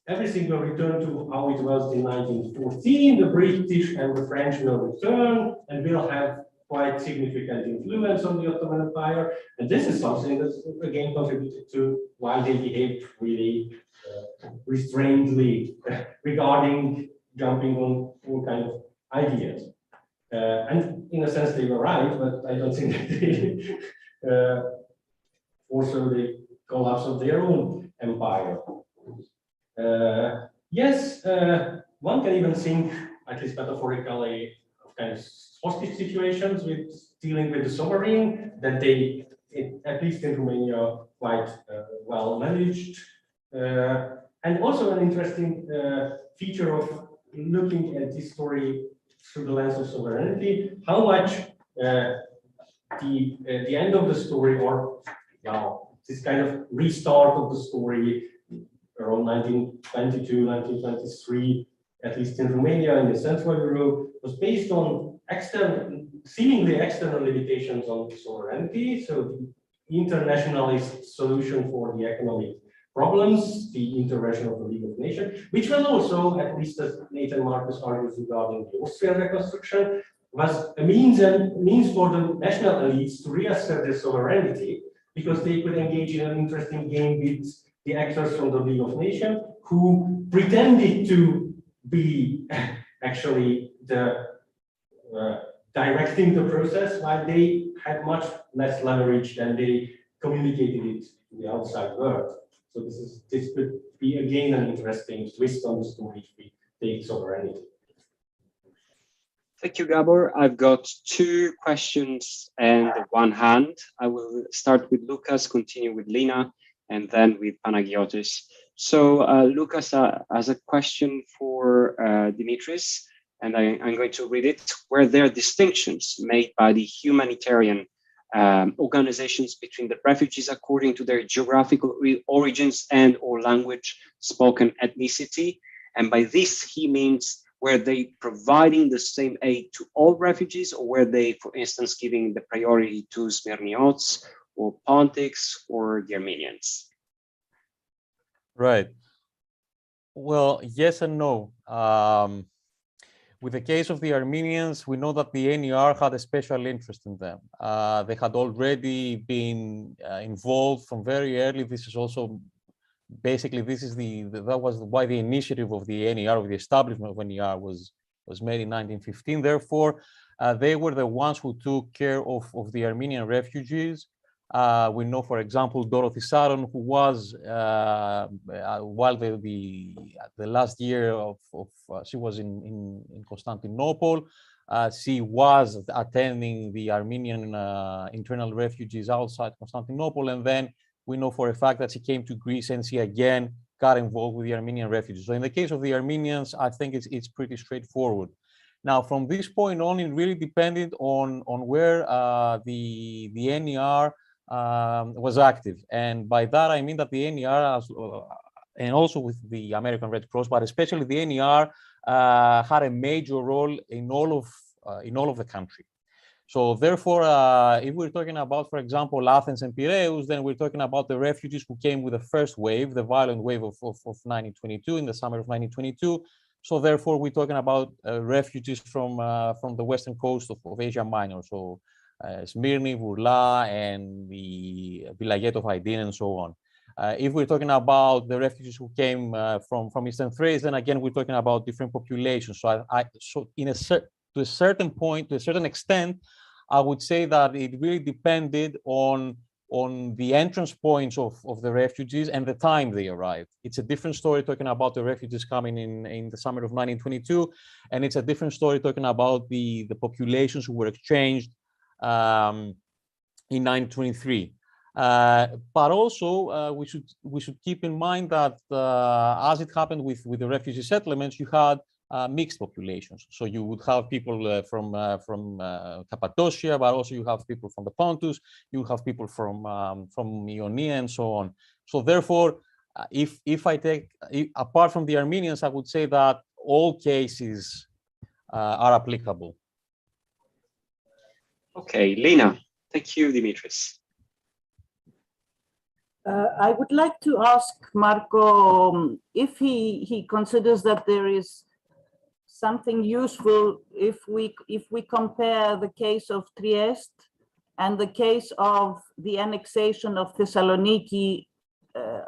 everything will return to how it was in 1914. The British and the French will return and will have quite significant influence on the Ottoman Empire. And this is something that again contributed to why they behaved really restrainedly regarding jumping on all kind of ideas. And in a sense, they were right, but I don't think that they foresaw the collapse of their own empire. Yes, one can even think, at least metaphorically, of kind of hostage situations with dealing with the sovereign, that they, at least in Romania, quite well managed. And also an interesting feature of looking at this story through the lens of sovereignty, how much the end of the story, or this kind of restart of the story around 1922, 1923, at least in Romania and in Central Europe, was based on seemingly external limitations on sovereignty. So the internationalist solution for the economic problems, the intervention of the League of Nations, which was also, at least as Nathan Marcus argues regarding the Austrian reconstruction, was a means for the national elites to reassert their sovereignty, because they could engage in an interesting game with the actors from the League of Nations, who pretended to be actually the directing the process, while they had much less leverage than they communicated it to the outside world. So this could be again an interesting twist on the story if we take sovereignty. Thank you, Gabor. I've got two questions and one hand. I will start with Lucas, continue with Lina, and then with Panagiotis. So Lucas has a question for Dimitris, and I'm going to read it. Were there distinctions made by the humanitarian organizations between the refugees according to their geographical origins and or language, spoken ethnicity? And by this, he means, were they providing the same aid to all refugees, or were they, for instance, giving the priority to Smyrniots or Pontics or the Armenians? Right. Well, yes and no. With the case of the Armenians, we know that the NER had a special interest in them. They had already been involved from very early. This is also basically that was why the initiative of the NER, of the establishment of NER, was made in 1915. Therefore, they were the ones who took care of the Armenian refugees. We know, for example, Dorothy Saron, who was, while the last year she was in Constantinople, she was attending the Armenian internal refugees outside Constantinople. And then we know for a fact that she came to Greece and she again got involved with the Armenian refugees. So in the case of the Armenians, I think it's pretty straightforward. Now, from this point on, it really depended on where the NER was active. And by that, I mean that the NER, and also with the American Red Cross, but especially the NER, had a major role in all of the country. So therefore, if we're talking about, for example, Athens and Piraeus, then we're talking about the refugees who came with the first wave, the violent wave of 1922, in the summer of 1922. So therefore, we're talking about refugees from the western coast of Asia Minor, so Smyrni, Vourla, and the Vilayet of Aydin, and so on. If we're talking about the refugees who came from Eastern Thrace, then again, we're talking about different populations. So to a certain point, to a certain extent, I would say that it really depended on the entrance points of the refugees and the time they arrived. It's a different story talking about the refugees coming in the summer of 1922, and it's a different story talking about the populations who were exchanged in 1923. But also, we should keep in mind that as it happened with the refugee settlements, you had mixed populations. So you would have people from Cappadocia, but also you have people from the Pontus, you have people from Ionia, and so on. So therefore, if I take apart from the Armenians, I would say that all cases are applicable. Okay, Lena. Thank you, Dimitris. I would like to ask Marco if he considers that there is something useful if we compare the case of Trieste and the case of the annexation of Thessaloniki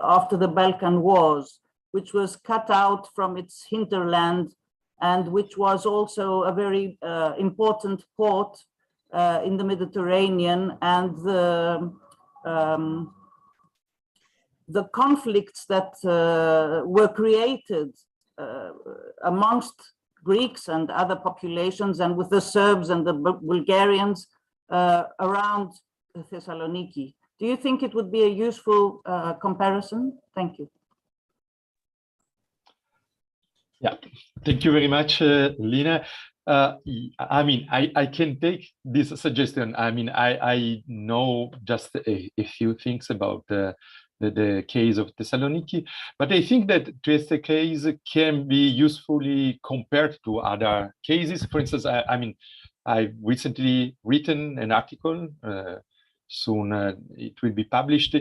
after the Balkan Wars, which was cut out from its hinterland and which was also a very important port in the Mediterranean, and the conflicts that were created amongst Greeks and other populations, and with the Serbs and the Bulgarians around Thessaloniki. Do you think it would be a useful comparison? Thank you. Yeah, thank you very much, Lena. I mean, I can take this suggestion. I mean, I know just a few things about the case of Thessaloniki, but I think that Trieste case can be usefully compared to other cases. For instance, I mean, I've recently written an article, soon it will be published,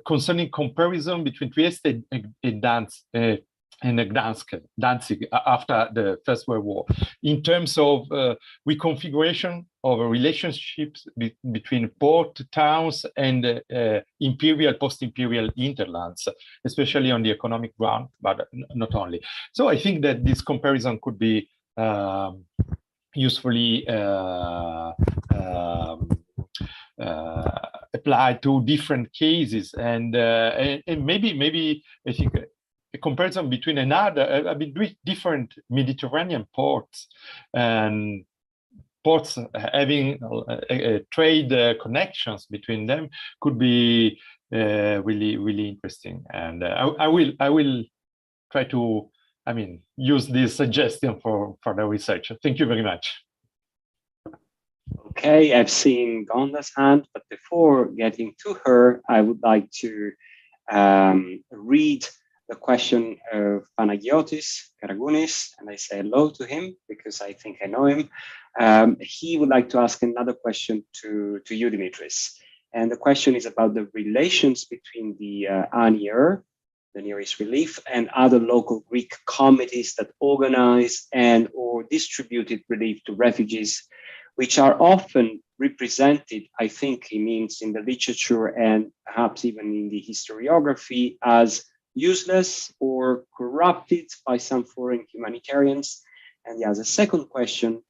concerning comparison between Trieste and Danzig after the First World War, in terms of reconfiguration of relationships between port towns and imperial, post-imperial hinterlands, especially on the economic ground, but not only. So I think that this comparison could be usefully applied to different cases, and maybe I think a comparison between different Mediterranean ports and ports having trade connections between them could be really interesting. And I will try to, use this suggestion for the research. Thank you very much. Okay, I've seen Gonda's hand, but before getting to her, I would like to read the question of Panagiotis Karagounis, and I say hello to him because I think I know him. He would like to ask another question to you, Dimitris. And the question is about the relations between the ANIR, the Near East Relief, and other local Greek committees that organize and or distributed relief to refugees, which are often represented, I think he means in the literature and perhaps even in the historiography, as useless or corrupted by some foreign humanitarians. And he has a second question.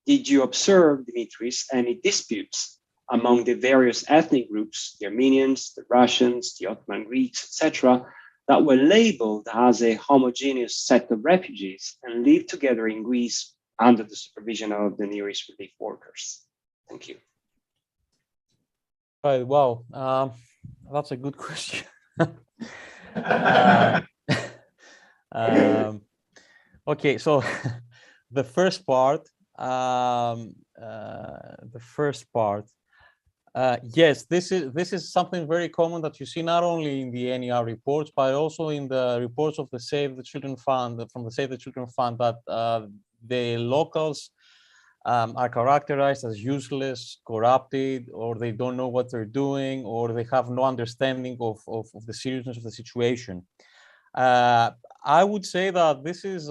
Did you observe, Dimitris, any disputes among the various ethnic groups, the Armenians, the Russians, the Ottoman Greeks, etc., that were labeled as a homogeneous set of refugees and lived together in Greece under the supervision of the Near East relief workers. Thank you. Right, wow, that's a good question. Okay, so the first part, yes, this is something very common that you see not only in the NER reports, but also in the reports of the Save the Children Fund, from the Save the Children Fund, that the locals are characterized as useless, corrupted, or they don't know what they're doing, or they have no understanding of the seriousness of the situation. I would say that this is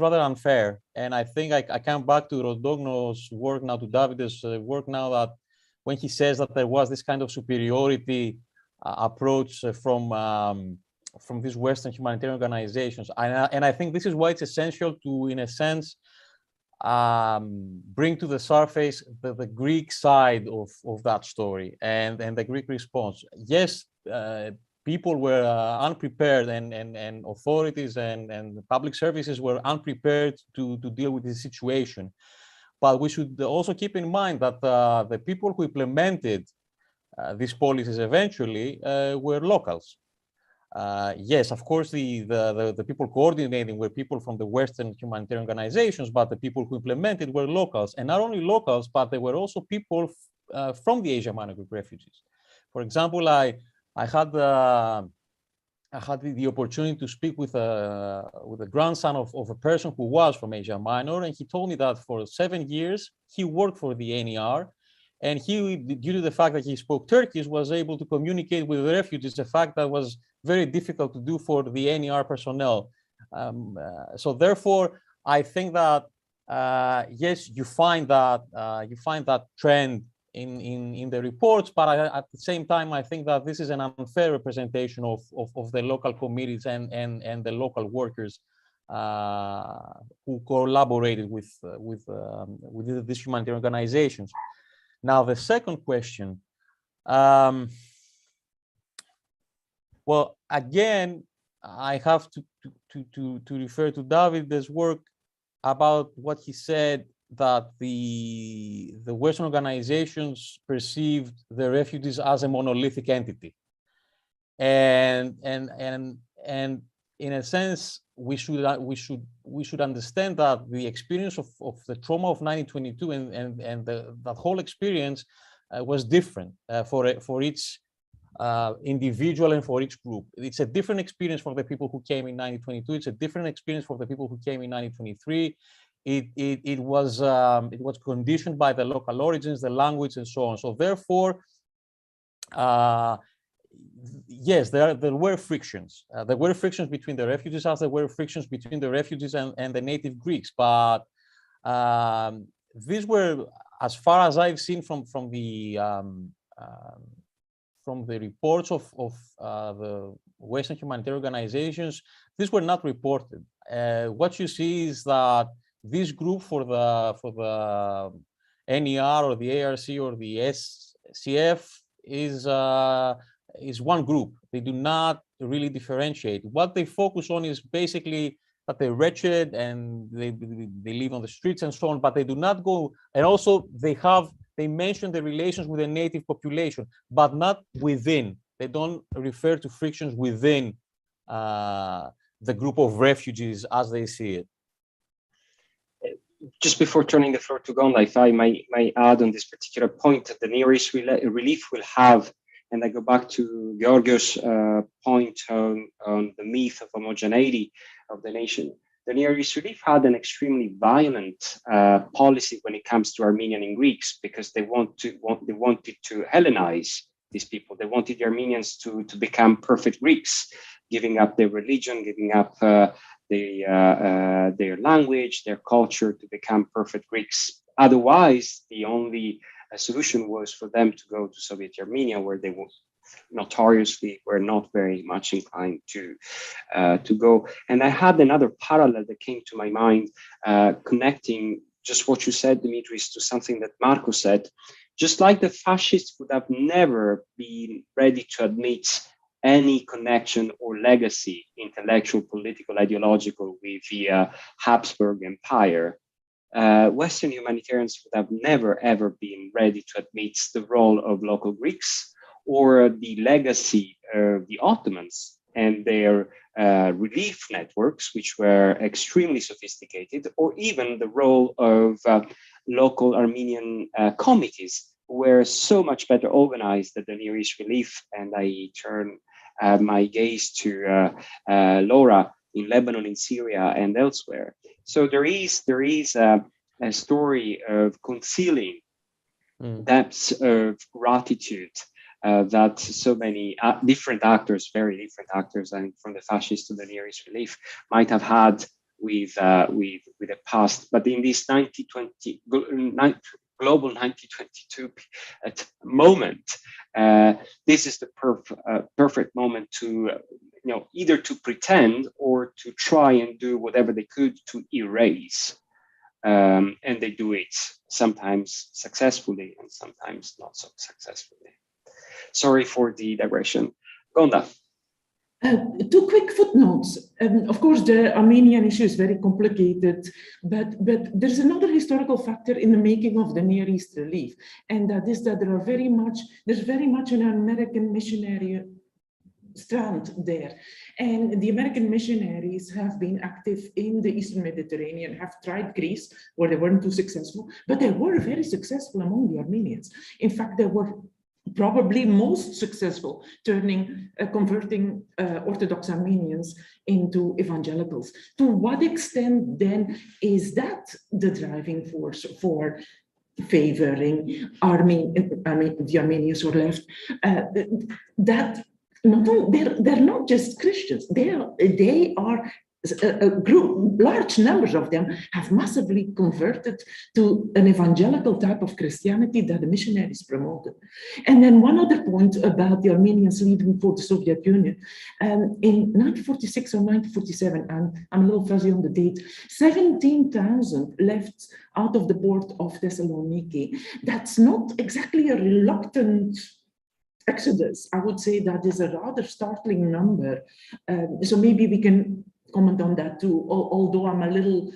rather unfair, and I think I come back to Rodogno's work now, to David's work now, that when he says that there was this kind of superiority approach from these Western humanitarian organizations, and I think this is why it's essential to, in a sense, bring to the surface the Greek side of that story and the Greek response. Yes, people were unprepared, and authorities and public services were unprepared to deal with this situation. But we should also keep in mind that the people who implemented these policies eventually were locals. Yes, of course, the people coordinating were people from the Western humanitarian organizations, but the people who implemented were locals, and not only locals, but there were also people from the Asia Minor group refugees. For example, I had the opportunity to speak with a grandson of a person who was from Asia Minor, and he told me that for 7 years he worked for the NER, and he, due to the fact that he spoke Turkish, was able to communicate with the refugees, a fact that was very difficult to do for the NER personnel. So therefore, I think that yes, you find that trend in the reports, but at the same time, I think that this is an unfair representation of the local committees and the local workers who collaborated with these humanitarian organizations. Now, the second question. Well, again, I have to refer to David's work about what he said, that the Western organizations perceived the refugees as a monolithic entity, and in a sense, we should understand that the experience of the trauma of 1922 and that whole experience was different for each individual and for each group. It's a different experience for the people who came in 1922. It's a different experience for the people who came in 1923. It was conditioned by the local origins, the language, and so on. So therefore, yes, there were frictions. There were frictions between the refugees, as there were frictions between the refugees and the native Greeks. But these were, as far as I've seen from the reports of the Western humanitarian organizations, these were not reported. What you see is that this group for the NER or the ARC or the SCF is one group. They do not really differentiate. What they focus on is basically that they're wretched and they live on the streets and so on, but they do not go, and also they mention the relations with the native population, but not within. They don't refer to frictions within the group of refugees as they see it. Just before turning the floor to Gonda, if I may add on this particular point, that the Near East relief will have, and I go back to Georgios' point on the myth of homogeneity of the nation. The Near East relief had an extremely violent policy when it comes to Armenian and Greeks, because they wanted to Hellenize these people. They wanted the Armenians to become perfect Greeks, giving up their religion, giving up their language, their culture, to become perfect Greeks. Otherwise, the only solution was for them to go to Soviet Armenia, where they notoriously were not very much inclined to go. And I had another parallel that came to my mind, connecting just what you said, Dimitris, to something that Marco said. Just like the fascists would have never been ready to admit any connection or legacy, intellectual, political, ideological, with the Habsburg Empire, Western humanitarians would have never, ever been ready to admit the role of local Greeks or the legacy of the Ottomans and their relief networks, which were extremely sophisticated, or even the role of local Armenian committees, who were so much better organized than the Near East relief. And I turn my gaze to Laura in Lebanon, in Syria, and elsewhere. So there is a story of concealing depths of gratitude that so many different actors, very different actors, and from the fascists to the Near East relief, might have had with the past. But in this global 1922 moment, this is the perfect moment to, either to pretend or to try and do whatever they could to erase. And they do it sometimes successfully and sometimes not so successfully. Sorry for the digression. Gonda. Two quick footnotes. Of course, the Armenian issue is very complicated, but there's another historical factor in the making of the Near East relief, and that is that there's very much an American missionary strand there. And the American missionaries have been active in the Eastern Mediterranean, have tried Greece, where they weren't too successful, but they were very successful among the Armenians. In fact, they were probably most successful converting Orthodox Armenians into evangelicals. To what extent then is that the driving force for favoring the Armenians who are left? That they're not just Christians. They are a group, large numbers of them have massively converted to an evangelical type of Christianity that the missionaries promoted. And then one other point about the Armenians leaving for the Soviet Union. In 1946 or 1947, and I'm a little fuzzy on the date, 17,000 left out of the port of Thessaloniki. That's not exactly a reluctant exodus. I would say that is a rather startling number. So maybe we can comment on that too, although I'm a little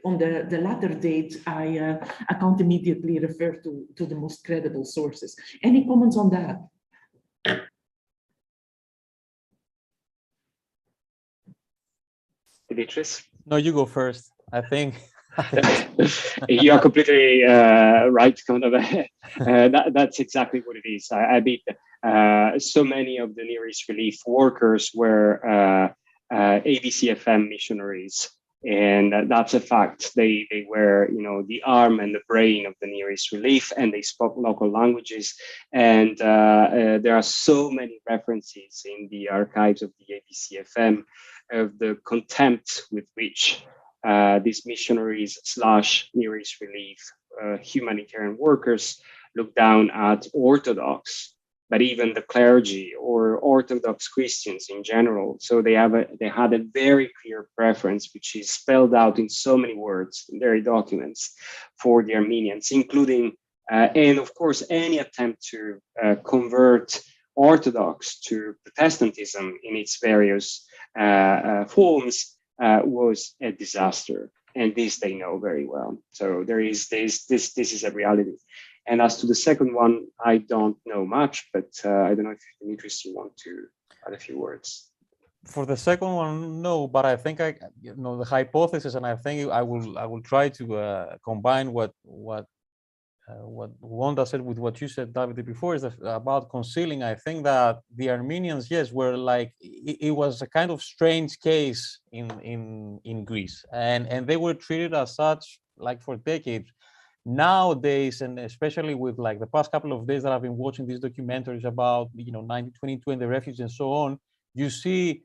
on the latter date, I can't immediately refer to the most credible sources. Any comments on that? Dimitris? No, you go first, I think. You are completely right, kind of. That's exactly what it is. I mean, so many of the Near East relief workers were ABCFM missionaries, and that's a fact. They were, the arm and the brain of the Near East relief, and they spoke local languages. And there are so many references in the archives of the ABCFM of the contempt with which these missionaries / Near East relief humanitarian workers look down at Orthodox, but even the clergy or Orthodox Christians in general. So they had a very clear preference, which is spelled out in so many words in their documents, for the Armenians, including, and of course, any attempt to convert Orthodox to Protestantism in its various forms was a disaster. And this they know very well. So this is a reality. And as to the second one, I don't know much, but I don't know if Dimitris, you want to add a few words. For the second one, no, but I think the hypothesis, and I think I will try to combine what Wanda said with what you said, David, before, is about concealing. I think that the Armenians, yes, were like, it was a kind of strange case in Greece, and they were treated as such, like, for decades. Nowadays, and especially with like the past couple of days that I've been watching these documentaries about 1922 and the refugees and so on, you see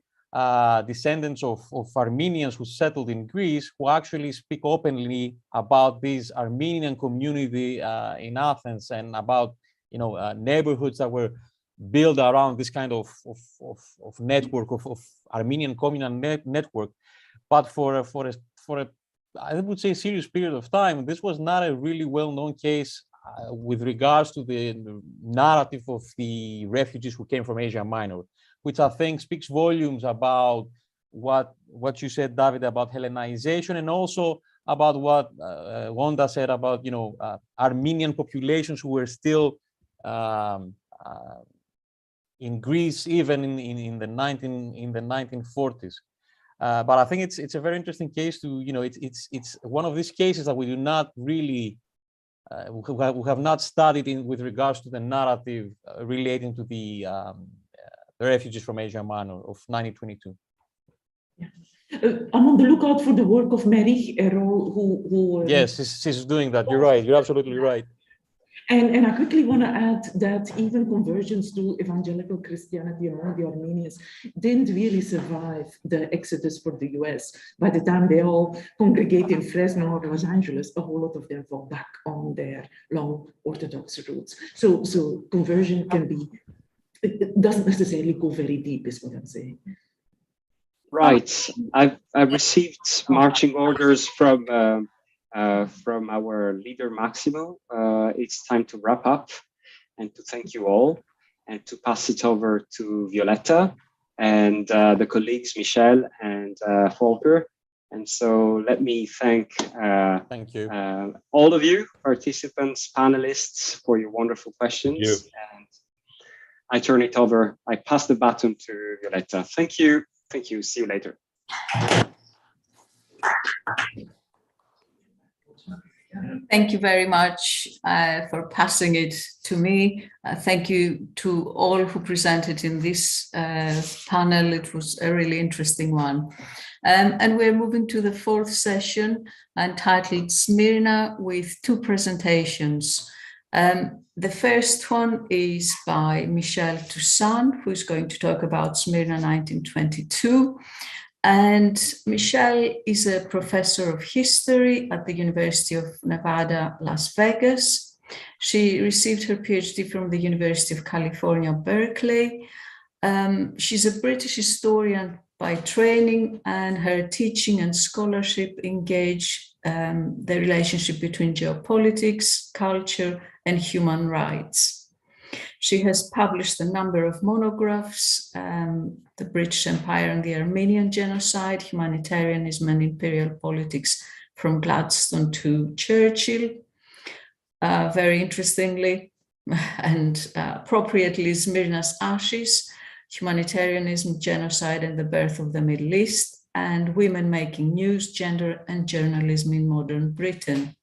descendants of Armenians who settled in Greece who actually speak openly about this Armenian community in Athens, and about neighborhoods that were built around this kind of network of Armenian communal network. But for a I would say, serious period of time. This was not a really well-known case with regards to the narrative of the refugees who came from Asia Minor, which I think speaks volumes about what you said, David, about Hellenization, and also about what Wanda said about, you know, Armenian populations who were still in Greece even in the 1940s. But I think it's a very interesting case to, you know, it's one of these cases that we do not really we have not studied with regards to the narrative relating to the refugees from Asia Minor of 1922. I'm on the lookout for the work of Mary Errol, who yes, she's doing that. You're right. You're absolutely right. And I quickly want to add that even conversions to evangelical Christianity among the Armenians didn't really survive the exodus for the US. By the time they all congregate in Fresno or Los Angeles, a whole lot of them fall back on their long Orthodox roots. So conversion can be, it doesn't necessarily go very deep, is what I'm saying. Right. I've received marching orders from our leader Maximo. It's time to wrap up and to thank you all and to pass it over to Violetta and the colleagues Michel and Volker. And so let me thank you. All of you, participants, panelists, for your wonderful questions. And I turn it over. I pass the baton to Violetta. Thank you. Thank you. See you later. Thank you very much for passing it to me. Thank you to all who presented in this panel. It was a really interesting one. And we're moving to the fourth session entitled Smyrna, with two presentations. The first one is by Michel Toussaint, who's going to talk about Smyrna 1922. And Michelle is a professor of history at the University of Nevada, Las Vegas. She received her PhD from the University of California, Berkeley. She's a British historian by training, and her teaching and scholarship engage the relationship between geopolitics, culture, and human rights. She has published a number of monographs, The British Empire and the Armenian Genocide, Humanitarianism and Imperial Politics from Gladstone to Churchill. Very interestingly and appropriately, Smyrna's Ashes, Humanitarianism, Genocide and the Birth of the Middle East, and Women Making News, Gender and Journalism in Modern Britain.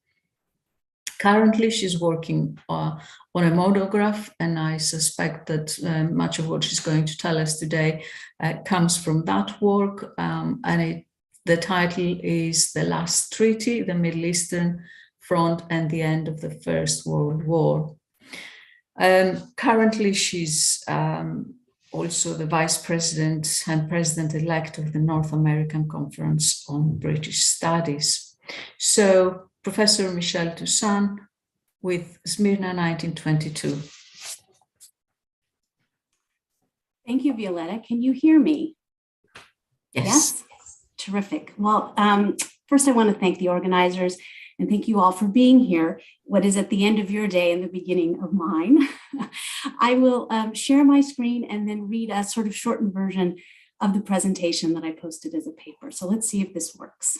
Currently, she's working on a monograph, and I suspect that much of what she's going to tell us today comes from that work. The title is The Last Treaty, the Middle Eastern Front and the End of the First World War. Currently, she's also the Vice President and President-elect of the North American Conference on British Studies. So, Professor Michel Toussaint with Smyrna 1922. Thank you, Violetta. Can you hear me? Yes? Terrific. Well, first I want to thank the organizers and thank you all for being here. What is at the end of your day and the beginning of mine. I will share my screen and then read a sort of shortened version of the presentation that I posted as a paper. So let's see if this works.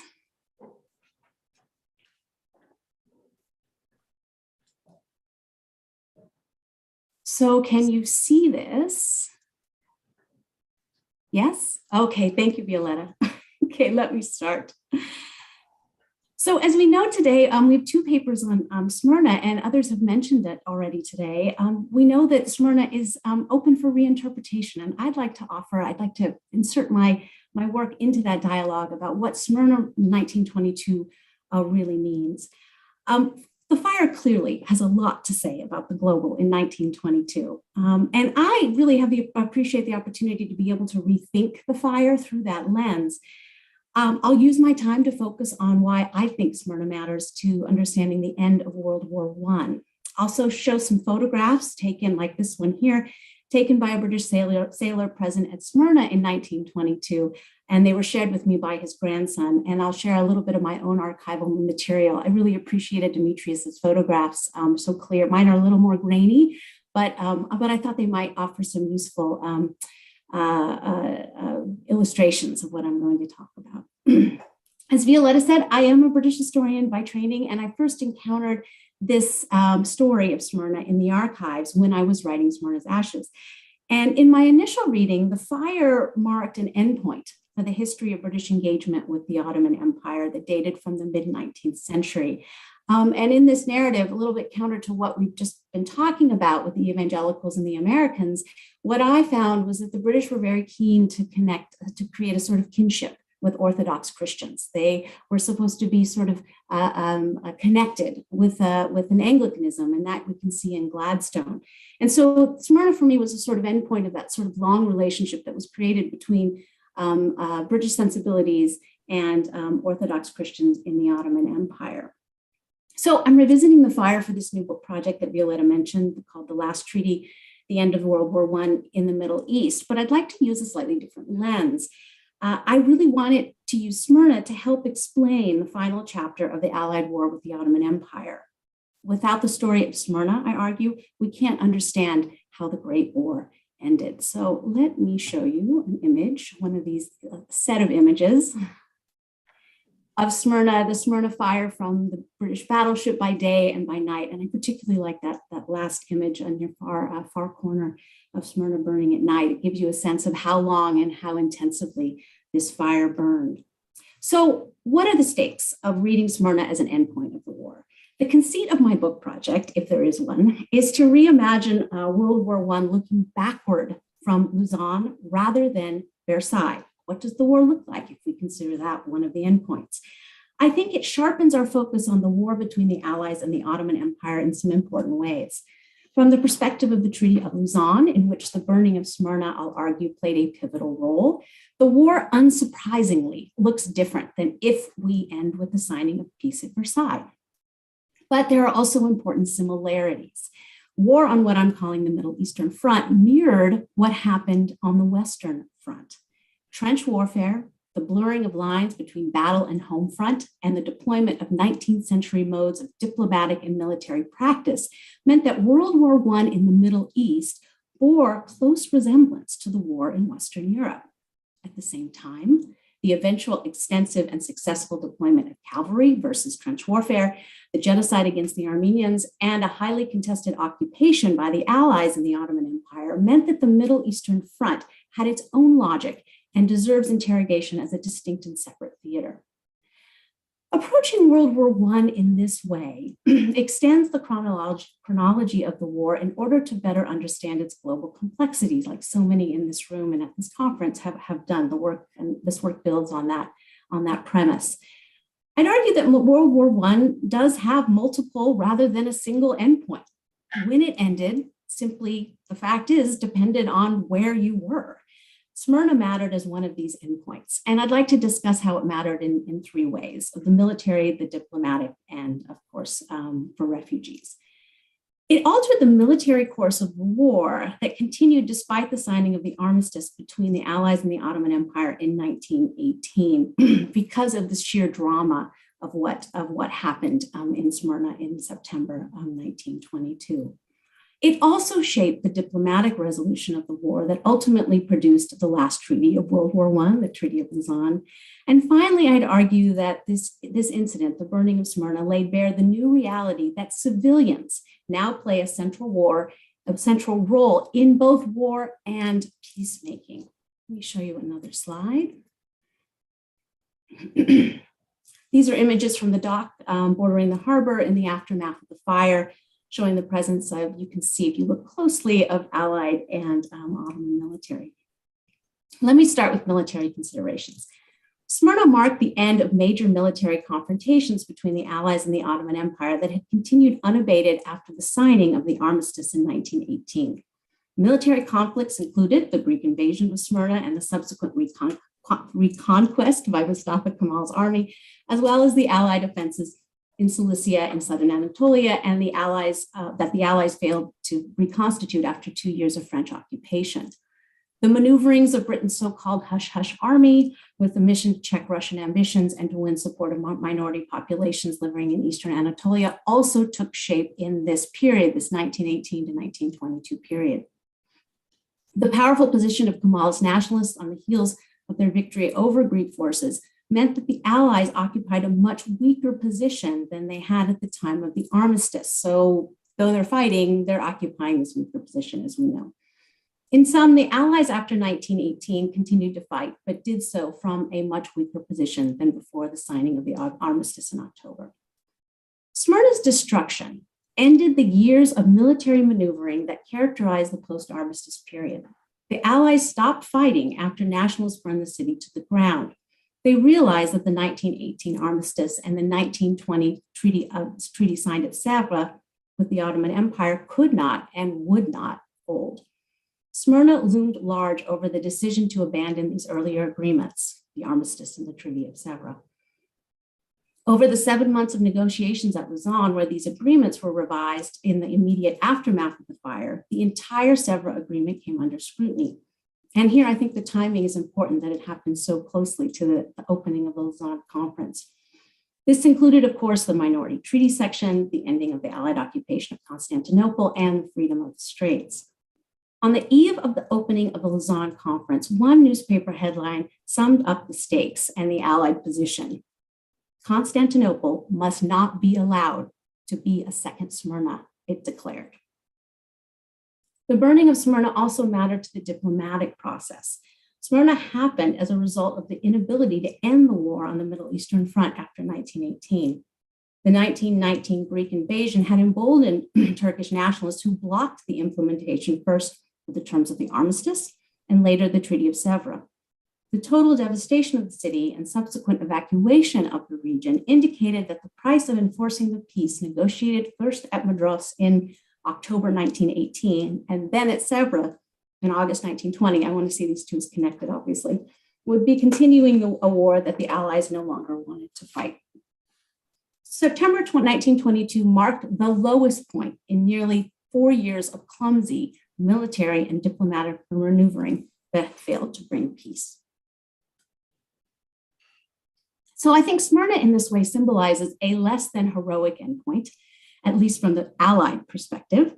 So can you see this? Yes? Okay, thank you, Violetta. Okay, let me start. So as we know today, we have two papers on Smyrna, and others have mentioned it already today. We know that Smyrna is open for reinterpretation, and I'd like to insert my work into that dialogue about what Smyrna 1922 really means. The fire clearly has a lot to say about the global in 1922. And I really appreciate the opportunity to be able to rethink the fire through that lens. I'll use my time to focus on why I think Smyrna matters to understanding the end of World War I. Also show some photographs taken, like this one here, taken by a British sailor present at Smyrna in 1922, and they were shared with me by his grandson. And I'll share a little bit of my own archival material. I really appreciated Demetrius's photographs, so clear. Mine are a little more grainy, but I thought they might offer some useful illustrations of what I'm going to talk about. As Violetta said, I am a British historian by training, and I first encountered this story of Smyrna in the archives when I was writing Smyrna's Ashes. And in my initial reading, the fire marked an endpoint for the history of British engagement with the Ottoman Empire that dated from the mid-19th century. And in this narrative, a little bit counter to what we've just been talking about with the evangelicals and the Americans, what I found was that the British were very keen to create a sort of kinship with Orthodox Christians. They were supposed to be sort of connected with an Anglicanism, and that we can see in Gladstone. And so Smyrna for me was a sort of endpoint of that sort of long relationship that was created between British sensibilities and Orthodox Christians in the Ottoman Empire. So I'm revisiting the fire for this new book project that Violetta mentioned called The Last Treaty, the End of World War I in the Middle East, but I'd like to use a slightly different lens. I really wanted to use Smyrna to help explain the final chapter of the Allied war with the Ottoman Empire. Without the story of Smyrna, I argue, we can't understand how the Great War ended. So let me show you an image, one of these set of images of Smyrna, the Smyrna fire from the British battleship by day and by night. And I particularly like that last image on your far corner of Smyrna burning at night. It gives you a sense of how long and how intensively this fire burned. So what are the stakes of reading Smyrna as an endpoint of the war? The conceit of my book project, if there is one, is to reimagine World War I looking backward from Lausanne rather than Versailles. What does the war look like if we consider that one of the endpoints? I think it sharpens our focus on the war between the Allies and the Ottoman Empire in some important ways. From the perspective of the Treaty of Lausanne, in which the burning of Smyrna, I'll argue, played a pivotal role, the war, unsurprisingly, looks different than if we end with the signing of peace at Versailles. But there are also important similarities. War on what I'm calling the Middle Eastern Front mirrored what happened on the Western Front. Trench warfare, the blurring of lines between battle and home front, and the deployment of 19th century modes of diplomatic and military practice meant that World War I in the Middle East bore close resemblance to the war in Western Europe. At the same time, the eventual extensive and successful deployment of cavalry versus trench warfare, the genocide against the Armenians, and a highly contested occupation by the Allies in the Ottoman Empire meant that the Middle Eastern Front had its own logic and deserves interrogation as a distinct and separate theater. Approaching World War I in this way extends the chronology of the war in order to better understand its global complexities, like so many in this room and at this conference have done the work, and this work builds on that premise. I'd argue that World War I does have multiple rather than a single endpoint. When it ended, simply the fact is, depended on where you were. Smyrna mattered as one of these endpoints, and I'd like to discuss how it mattered in three ways: of the military, the diplomatic, and of course, for refugees. It altered the military course of the war that continued despite the signing of the armistice between the Allies and the Ottoman Empire in 1918 because of the sheer drama of what happened in Smyrna in September 1922. It also shaped the diplomatic resolution of the war that ultimately produced the last treaty of World War I, the Treaty of Lausanne. And finally, I'd argue that this incident, the burning of Smyrna, laid bare the new reality that civilians now play a central role in both war and peacemaking. Let me show you another slide. These are images from the dock bordering the harbor in the aftermath of the fire, showing the presence of, you can see if you look closely, of Allied and Ottoman military. Let me start with military considerations. Smyrna marked the end of major military confrontations between the Allies and the Ottoman Empire that had continued unabated after the signing of the armistice in 1918. Military conflicts included the Greek invasion of Smyrna and the subsequent reconquest by Mustafa Kemal's army, as well as the Allied offenses in Cilicia and southern Anatolia, and the Allies failed to reconstitute after 2 years of French occupation. The maneuverings of Britain's so-called hush-hush army with the mission to check Russian ambitions and to win support of minority populations living in Eastern Anatolia also took shape in this period, this 1918 to 1922 period. The powerful position of Kemalist nationalists on the heels of their victory over Greek forces meant that the Allies occupied a much weaker position than they had at the time of the armistice. So though they're fighting, they're occupying this weaker position, as we know. In sum, the Allies after 1918 continued to fight, but did so from a much weaker position than before the signing of the armistice in October. Smyrna's destruction ended the years of military maneuvering that characterized the post-armistice period. The Allies stopped fighting after nationalists burned the city to the ground. They realized that the 1918 armistice and the 1920 treaty signed at Sèvres with the Ottoman Empire could not and would not hold. Smyrna loomed large over the decision to abandon these earlier agreements, the armistice and the Treaty of Sèvres. Over the 7 months of negotiations at Lausanne, where these agreements were revised in the immediate aftermath of the fire, the entire Sèvres agreement came under scrutiny. And here I think the timing is important that it happened so closely to the opening of the Lausanne Conference. This included, of course, the minority treaty section, the ending of the Allied occupation of Constantinople, and the freedom of the Straits. On the eve of the opening of the Lausanne Conference, one newspaper headline summed up the stakes and the Allied position. Constantinople must not be allowed to be a second Smyrna, it declared. The burning of Smyrna also mattered to the diplomatic process. Smyrna happened as a result of the inability to end the war on the Middle Eastern front after 1918. The 1919 Greek invasion had emboldened Turkish nationalists who blocked the implementation first of the terms of the armistice and later the Treaty of Sèvres. The total devastation of the city and subsequent evacuation of the region indicated that the price of enforcing the peace negotiated first at Madras in October 1918 and then at Sèvres in August 1920, I want to see these two as connected, obviously, would be continuing a war that the Allies no longer wanted to fight. September 1922 marked the lowest point in nearly 4 years of clumsy military and diplomatic maneuvering that failed to bring peace. So I think Smyrna in this way symbolizes a less than heroic endpoint, at least from the Allied perspective,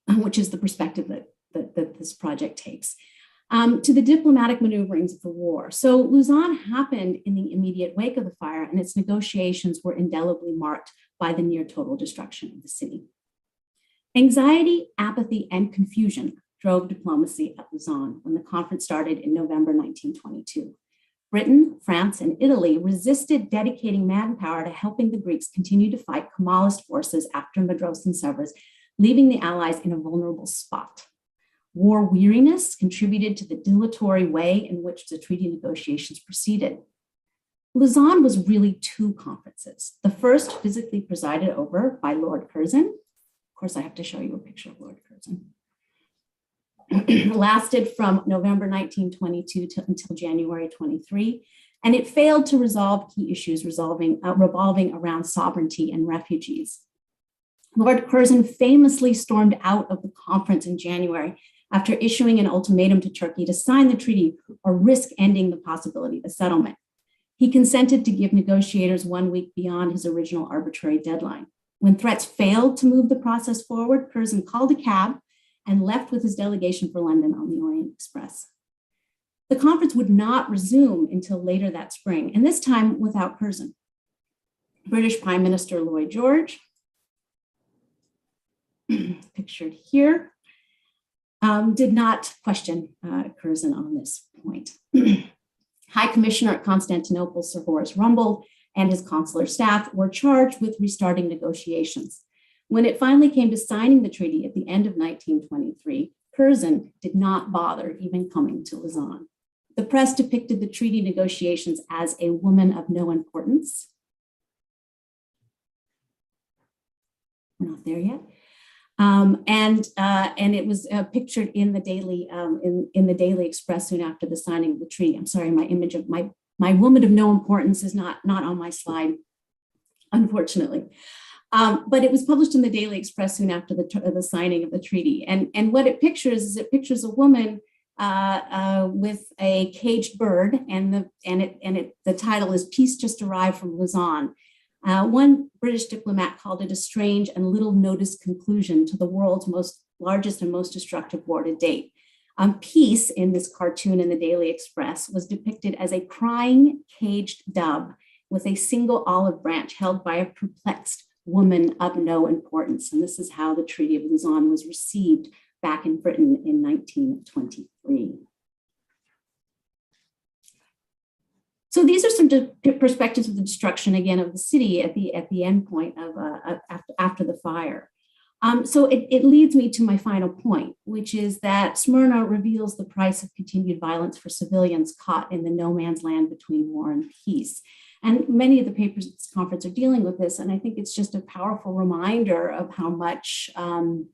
which is the perspective that this project takes, to the diplomatic maneuverings of the war. So Lausanne happened in the immediate wake of the fire, and its negotiations were indelibly marked by the near total destruction of the city. Anxiety, apathy, and confusion drove diplomacy at Lausanne when the conference started in November 1922. Britain, France, and Italy resisted dedicating manpower to helping the Greeks continue to fight Kemalist forces after Madras and Sèvres, leaving the Allies in a vulnerable spot. War weariness contributed to the dilatory way in which the treaty negotiations proceeded. Lausanne was really two conferences. The first physically presided over by Lord Curzon. Of course, I have to show you a picture of Lord Curzon. Lasted from November 1922 until January 23, and it failed to resolve key issues revolving around sovereignty and refugees. Lord Curzon famously stormed out of the conference in January after issuing an ultimatum to Turkey to sign the treaty or risk ending the possibility of a settlement. He consented to give negotiators 1 week beyond his original arbitrary deadline. When threats failed to move the process forward, Curzon called a cab and left with his delegation for London on the Orient Express. The conference would not resume until later that spring, and this time without Curzon. British Prime Minister Lloyd George, pictured here, did not question Curzon on this point. High Commissioner at Constantinople, Sir Horace Rumbold, and his consular staff were charged with restarting negotiations. When it finally came to signing the treaty at the end of 1923, Curzon did not bother even coming to Lausanne. The press depicted the treaty negotiations as a woman of no importance. We're not there yet. And it was pictured in the Daily in the Daily Express soon after the signing of the treaty. I'm sorry, my image of my woman of no importance is not on my slide, unfortunately. But it was published in the Daily Express soon after the signing of the treaty. And what it pictures is it pictures a woman with a caged bird, and the title is "Peace Just Arrived from Lausanne." One British diplomat called it a strange and little noticed conclusion to the world's largest and most destructive war to date. Peace in this cartoon in the Daily Express was depicted as a crying caged dove with a single olive branch held by a perplexed woman of no importance. And this is how the Treaty of Lausanne was received back in Britain in 1923. So these are some perspectives of the destruction, again, of the city at the end point of after the fire. So it leads me to my final point, which is that Smyrna reveals the price of continued violence for civilians caught in the no man's land between war and peace. And many of the papers at this conference are dealing with this, and I think it's just a powerful reminder of how much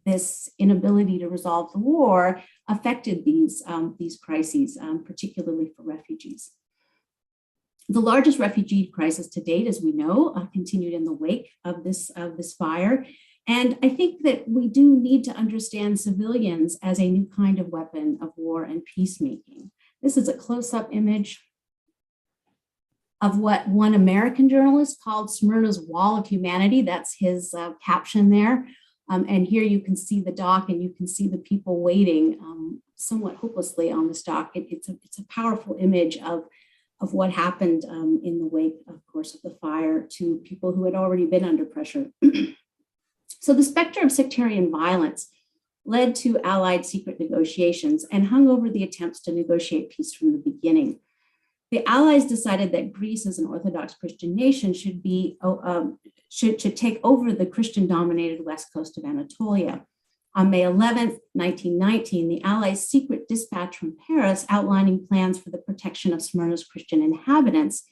this inability to resolve the war affected these crises, particularly for refugees. The largest refugee crisis to date, as we know, continued in the wake of this fire. And I think that we do need to understand civilians as a new kind of weapon of war and peacemaking. This is a close-up image of what one American journalist called Smyrna's Wall of Humanity. That's his caption there. And here you can see the dock, and you can see the people waiting somewhat hopelessly on this dock. It's a powerful image of what happened in the wake, of course, of the fire to people who had already been under pressure. So the specter of sectarian violence led to Allied secret negotiations and hung over the attempts to negotiate peace from the beginning. The Allies decided that Greece, as an Orthodox Christian nation, should take over the Christian-dominated west coast of Anatolia. On May 11th, 1919, the Allies' secret dispatch from Paris outlining plans for the protection of Smyrna's Christian inhabitants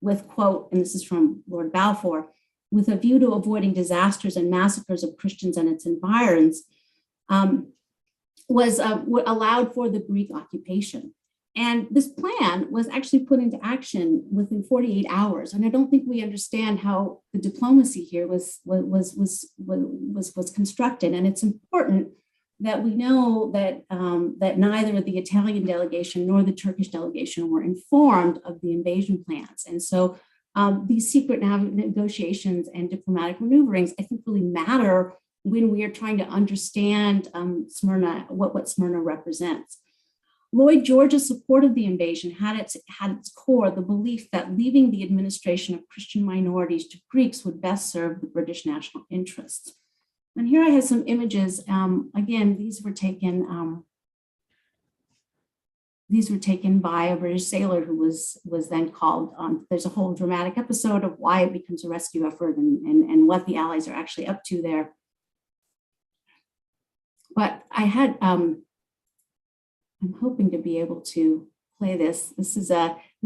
with, quote, and this is from Lord Balfour, with a view to avoiding disasters and massacres of Christians and its environs, was what allowed for the Greek occupation. And this plan was actually put into action within 48 hours. And I don't think we understand how the diplomacy here was constructed. And it's important that we know that, that neither the Italian delegation nor the Turkish delegation were informed of the invasion plans. And so these secret negotiations and diplomatic maneuverings, I think, really matter when we are trying to understand Smyrna, what Smyrna represents. Lloyd George's support of the invasion had its core the belief that leaving the administration of Christian minorities to Greeks would best serve the British national interests. And here I have some images. Again, these were taken by a British sailor who was then called on. There's a whole dramatic episode of why it becomes a rescue effort and what the Allies are actually up to there. But I had, I'm hoping to be able to play this. This is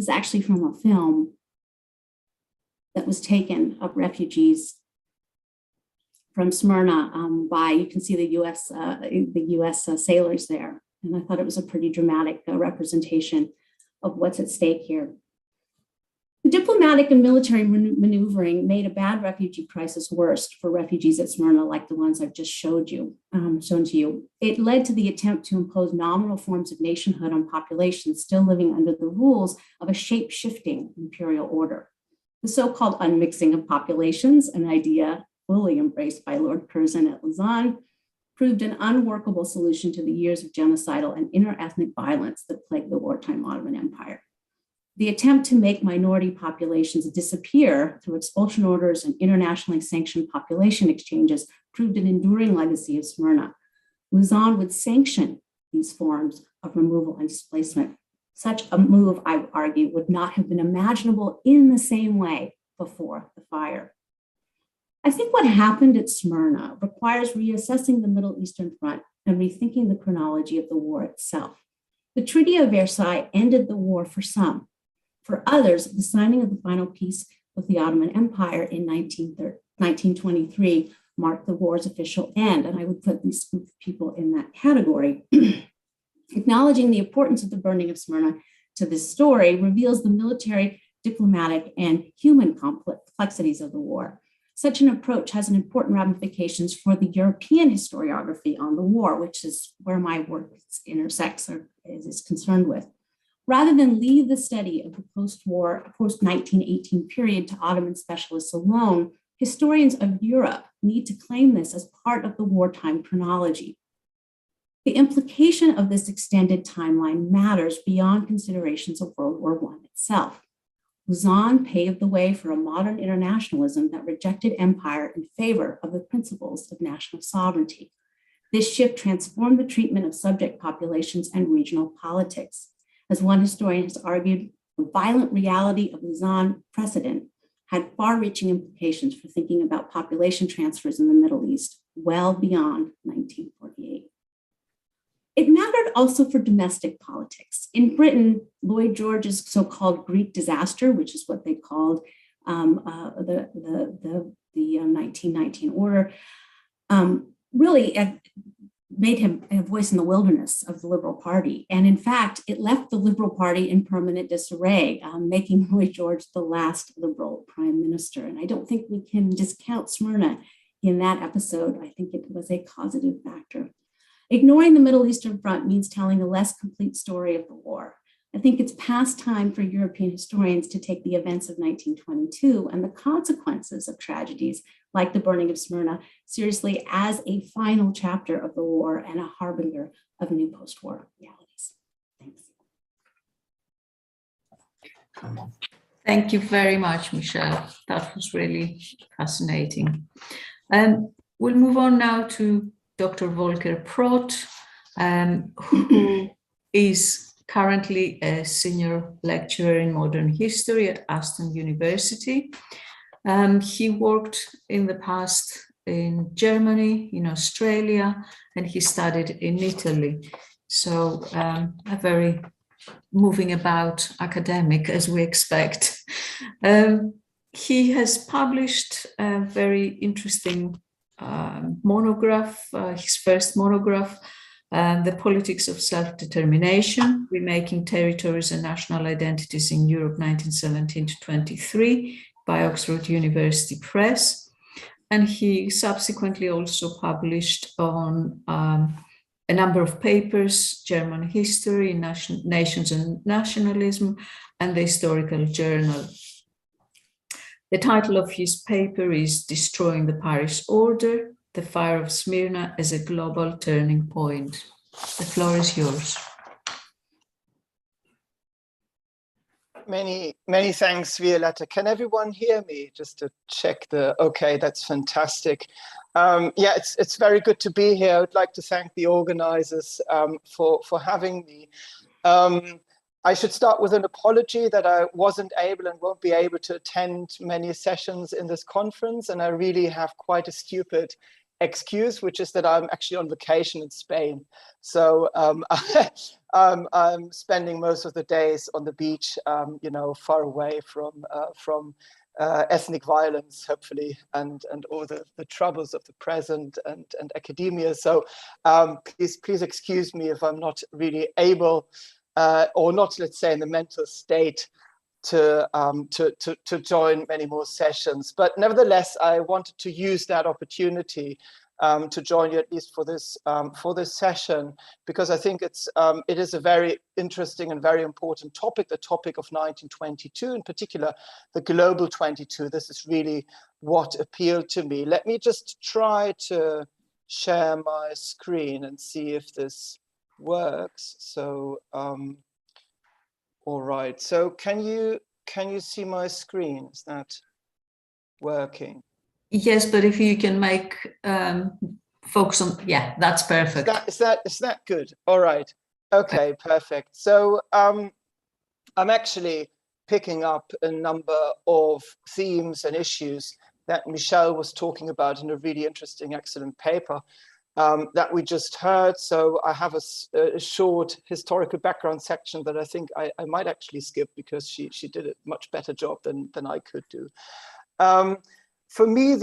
actually from a film that was taken of refugees from Smyrna by, you can see the U.S. Sailors there. And I thought it was a pretty dramatic representation of what's at stake here. The diplomatic and military maneuvering made a bad refugee crisis worse for refugees at Smyrna, like the ones I've just shown to you. It led to the attempt to impose nominal forms of nationhood on populations still living under the rules of a shape-shifting imperial order. The so-called unmixing of populations, an idea fully embraced by Lord Curzon at Lausanne, proved an unworkable solution to the years of genocidal and interethnic violence that plagued the wartime Ottoman Empire. The attempt to make minority populations disappear through expulsion orders and internationally sanctioned population exchanges proved an enduring legacy of Smyrna. Lausanne would sanction these forms of removal and displacement. Such a move, I would argue, would not have been imaginable in the same way before the fire. I think what happened at Smyrna requires reassessing the Middle Eastern front and rethinking the chronology of the war itself. The Treaty of Versailles ended the war for some. For others, the signing of the final peace with the Ottoman Empire in 1923 marked the war's official end, and I would put these group of people in that category. Acknowledging the importance of the burning of Smyrna to this story reveals the military, diplomatic, and human complexities of the war. Such an approach has an important ramifications for the European historiography on the war, which is where my work intersects or is concerned with. Rather than leave the study of the post-war, post-1918 period to Ottoman specialists alone, historians of Europe need to claim this as part of the wartime chronology. The implication of this extended timeline matters beyond considerations of World War I itself. Luzon paved the way for a modern internationalism that rejected empire in favor of the principles of national sovereignty. This shift transformed the treatment of subject populations and regional politics. As one historian has argued, the violent reality of Luzon precedent had far-reaching implications for thinking about population transfers in the Middle East well beyond 1948. It mattered also for domestic politics. In Britain, Lloyd George's so-called Greek disaster, which is what they called the 1919 order, really made him a voice in the wilderness of the Liberal Party. And in fact, it left the Liberal Party in permanent disarray, making Lloyd George the last Liberal prime minister. And I don't think we can discount Smyrna in that episode. I think it was a causative factor. Ignoring the Middle Eastern front means telling a less complete story of the war. I think it's past time for European historians to take the events of 1922 and the consequences of tragedies like the burning of Smyrna seriously as a final chapter of the war and a harbinger of new post-war realities. Thanks. Thank you very much, Michelle. That was really fascinating. We'll move on now to Dr. Volker Prot, who is currently a senior lecturer in modern history at Aston University. He worked in the past in Germany, in Australia, and he studied in Italy. So a very moving about academic, as we expect. He has published a very interesting monograph, his first monograph, The Politics of Self-Determination, Remaking Territories and National Identities in Europe 1917 to 23 by Oxford University Press. And he subsequently also published on a number of papers, German History, Nations and Nationalism, and the Historical Journal. The title of his paper is Destroying the Paris Order, the Fire of Smyrna as a Global Turning Point. The floor is yours. Many thanks, Violetta. Can everyone hear me? Just to check okay, that's fantastic. Yeah, it's very good to be here. I would like to thank the organizers for having me. I should start with an apology that I wasn't able and won't be able to attend many sessions in this conference, and I really have quite a stupid excuse, which is that I'm actually on vacation in Spain. So I'm spending most of the days on the beach, far away from ethnic violence, hopefully, and all the troubles of the present and academia. So please excuse me if I'm not really able or not, let's say, in the mental state to join many more sessions. But nevertheless, I wanted to use that opportunity to join you, at least for this session, because I think it is a very interesting and very important topic, the topic of 1922, in particular, the global 22. This is really what appealed to me. Let me just try to share my screen and see if this works. So all right, so can you see my screen? Is that working? Yes, but if you can make focus on, yeah, that's perfect. Is that good? All right. Okay, perfect. So I'm actually picking up a number of themes and issues that Michelle was talking about in a really interesting, excellent paper that we just heard. So I have a short historical background section that I think I might actually skip because she did a much better job than I could do. For me,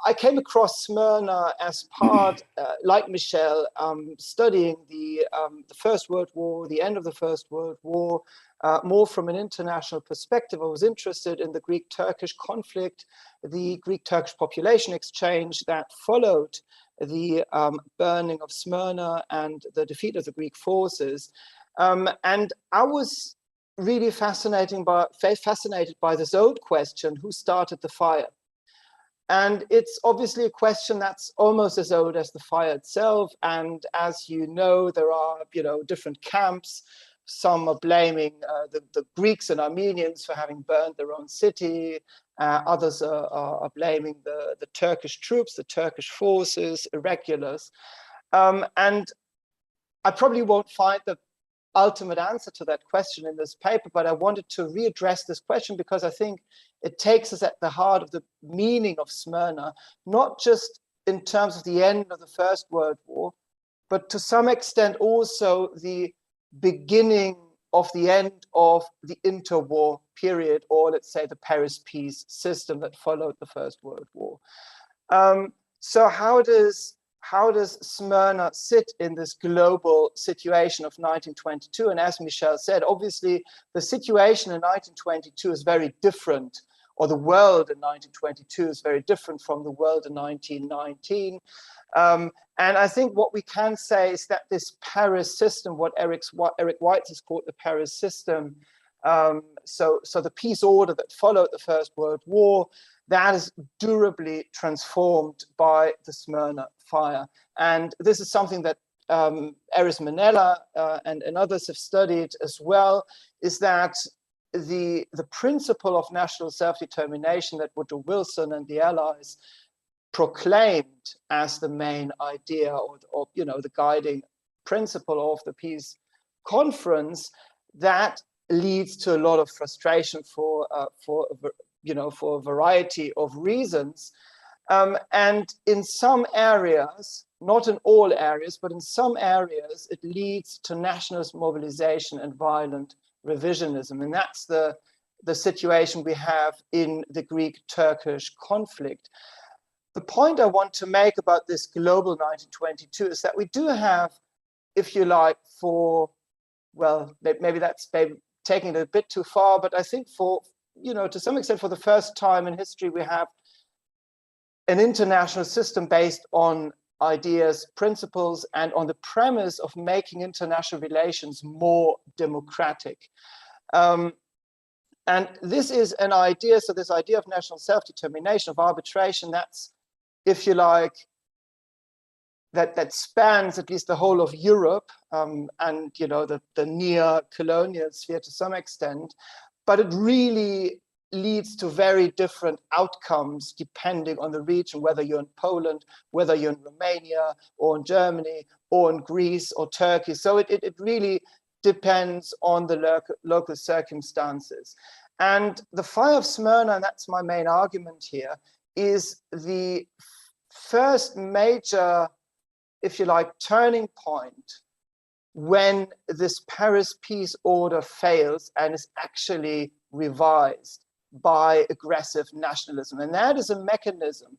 I came across Smyrna as part, like Michel, studying the First World War, the end of the First World War, more from an international perspective. I was interested in the Greek-Turkish conflict, the Greek-Turkish population exchange that followed the burning of Smyrna and the defeat of the Greek forces. And I was really fascinated by this old question, who started the fire? And it's obviously a question that's almost as old as the fire itself. And as you know, there are, different camps. Some are blaming the Greeks and Armenians for having burned their own city. Others are blaming the Turkish troops, the Turkish forces, irregulars. And I probably won't find the ultimate answer to that question in this paper, but I wanted to readdress this question because I think it takes us at the heart of the meaning of Smyrna, not just in terms of the end of the First World War, but to some extent also the beginning of the end of the interwar period, or let's say the Paris peace system that followed the First World War. So how does Smyrna sit in this global situation of 1922? And as Michel said, obviously the situation in 1922 is very different, or the world in 1922 is very different from the world in 1919. And I think what we can say is that this Paris system, what Eric White has called the Paris system, so the peace order that followed the First World War, that is durably transformed by the Smyrna fire. And this is something that Eris Manella and others have studied as well, is that the principle of national self-determination that Woodrow Wilson and the Allies proclaimed as the main idea, or the guiding principle of the peace conference, that leads to a lot of frustration for a variety of reasons. And in some areas, not in all areas, but in some areas, it leads to nationalist mobilization and violent revisionism. And that's the situation we have in the Greek-Turkish conflict. The point I want to make about this global 1922 is that we do have, if you like, maybe that's taking it a bit too far, but I think to some extent, for the first time in history, we have an international system based on ideas, principles, and on the premise of making international relations more democratic. And this is an idea, so this idea of national self-determination, of arbitration, that's, if you like, that spans at least the whole of Europe, and the near-colonial sphere to some extent, but it really leads to very different outcomes depending on the region, whether you're in Poland, whether you're in Romania, or in Germany, or in Greece, or Turkey. So it really depends on the local circumstances. And the fire of Smyrna, and that's my main argument here, is the first major, if you like, turning point when this Paris peace order fails and is actually revised by aggressive nationalism. And that is a mechanism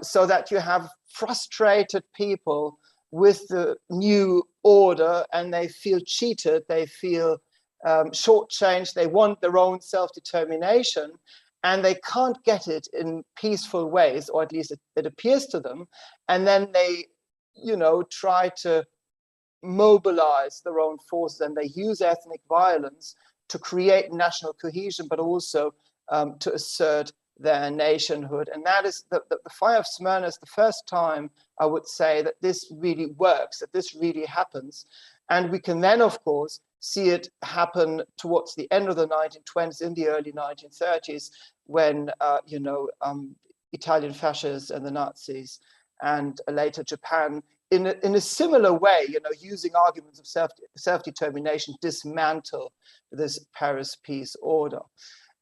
so that you have frustrated people with the new order, and they feel cheated, they feel shortchanged, they want their own self-determination, and they can't get it in peaceful ways, or at least it appears to them. And then they, try to mobilize their own forces, and they use ethnic violence to create national cohesion, but also to assert their nationhood. And that is the fire of Smyrna is the first time, I would say, that this really works, that this really happens. And we can then, of course, see it happen towards the end of the 1920s, in the early 1930s, when Italian fascists and the Nazis, and later Japan, in a similar way, using arguments of self-determination, dismantle this Paris peace order.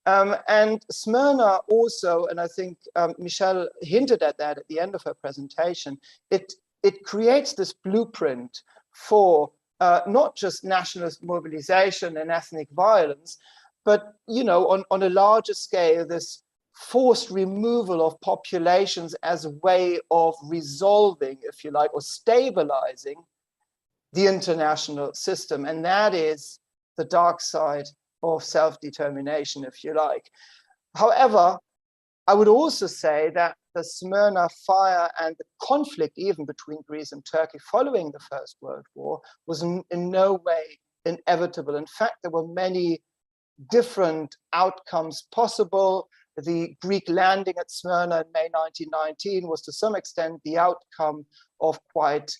And Smyrna also, and I think Michelle hinted at that at the end of her presentation, it creates this blueprint for not just nationalist mobilization and ethnic violence, but on a larger scale, this forced removal of populations as a way of resolving, if you like, or stabilizing the international system. And that is the dark side of self-determination, if you like. However, I would also say that the Smyrna fire and the conflict even between Greece and Turkey following the First World War was in no way inevitable. In fact, there were many different outcomes possible. The Greek landing at Smyrna in May 1919 was to some extent the outcome of quite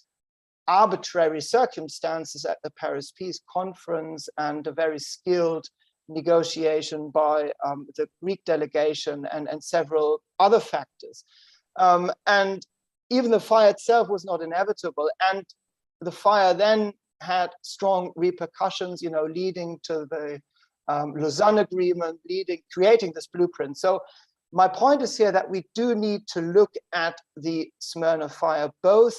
arbitrary circumstances at the Paris Peace Conference and a very skilled negotiation by the Greek delegation and several other factors. And even the fire itself was not inevitable. And the fire then had strong repercussions, you know, leading to the Lausanne Agreement, creating this blueprint. So my point is here that we do need to look at the Smyrna fire, both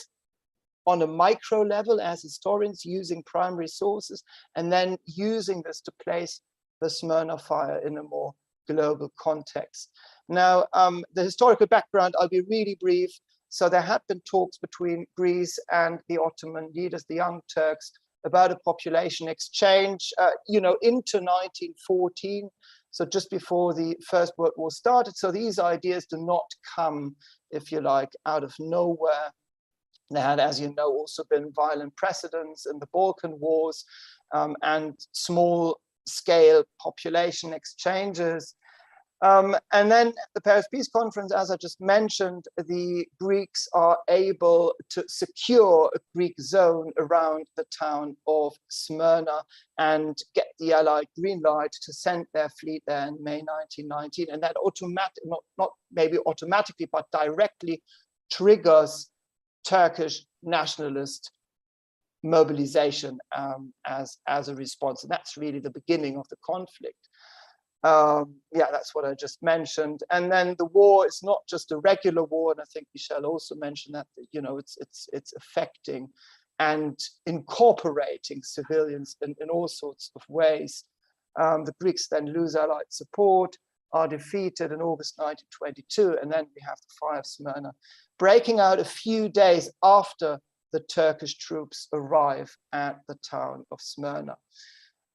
on a micro level as historians using primary sources, and then using this to place the Smyrna fire in a more global context. Now, the historical background, I'll be really brief. So there had been talks between Greece and the Ottoman leaders, the Young Turks, about a population exchange, you know, into 1914, so just before the First World War started. So these ideas do not come, if you like, out of nowhere. There had, as you know, also been violent precedents in the Balkan Wars and small-scale population exchanges. And then the Paris Peace Conference, as I just mentioned, the Greeks are able to secure a Greek zone around the town of Smyrna and get the Allied green light to send their fleet there in May 1919. And that not maybe automatically, but directly triggers Turkish nationalist mobilization as a response. And that's really the beginning of the conflict. Yeah, that's what I just mentioned. And then the war is not just a regular war, and I think Michelle also mentioned that, you know, it's affecting and incorporating civilians in all sorts of ways. The Greeks then lose Allied support, are defeated in August 1922, and then we have the fire of Smyrna, breaking out a few days after the Turkish troops arrive at the town of Smyrna.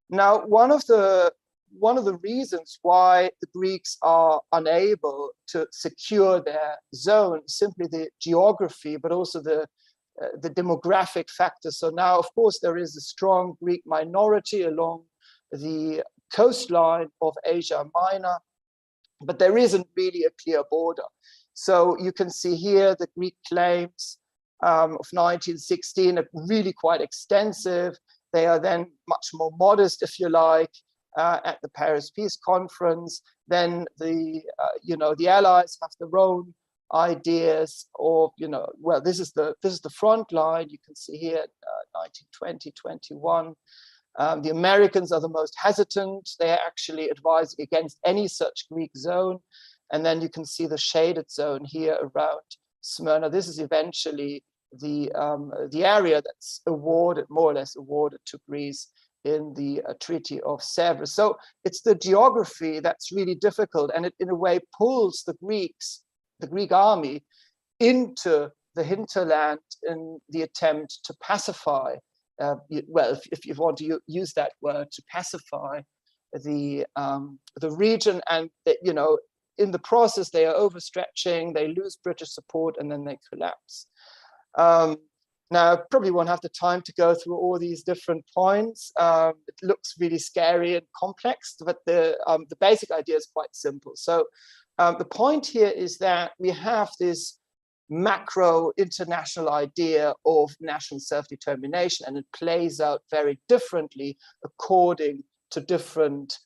Now, one of the reasons why the Greeks are unable to secure their zone is simply the geography, but also the demographic factors. So now, of course, there is a strong Greek minority along the coastline of Asia Minor, but there isn't really a clear border. So you can see here the Greek claims of 1916 are really quite extensive. They are then much more modest, if you like, at the Paris Peace Conference. Then the Allies have their own ideas of, you know, well, this is the front line. You can see here 1920, 21. The Americans are the most hesitant. They are actually advising against any such Greek zone. And then you can see the shaded zone here around Smyrna. This is eventually the area that's awarded, more or less awarded to Greece in the Treaty of Sèvres. So it's the geography that's really difficult, and it in a way pulls the Greek army into the hinterland in the attempt to pacify, well, if you want to use that word, to pacify the region. And you know, in the process, they are overstretching, they lose British support, and then they collapse. Now, I probably won't have the time to go through all these different points. It looks really scary and complex, but the basic idea is quite simple. So the point here is that we have this macro international idea of national self-determination, and it plays out very differently according to different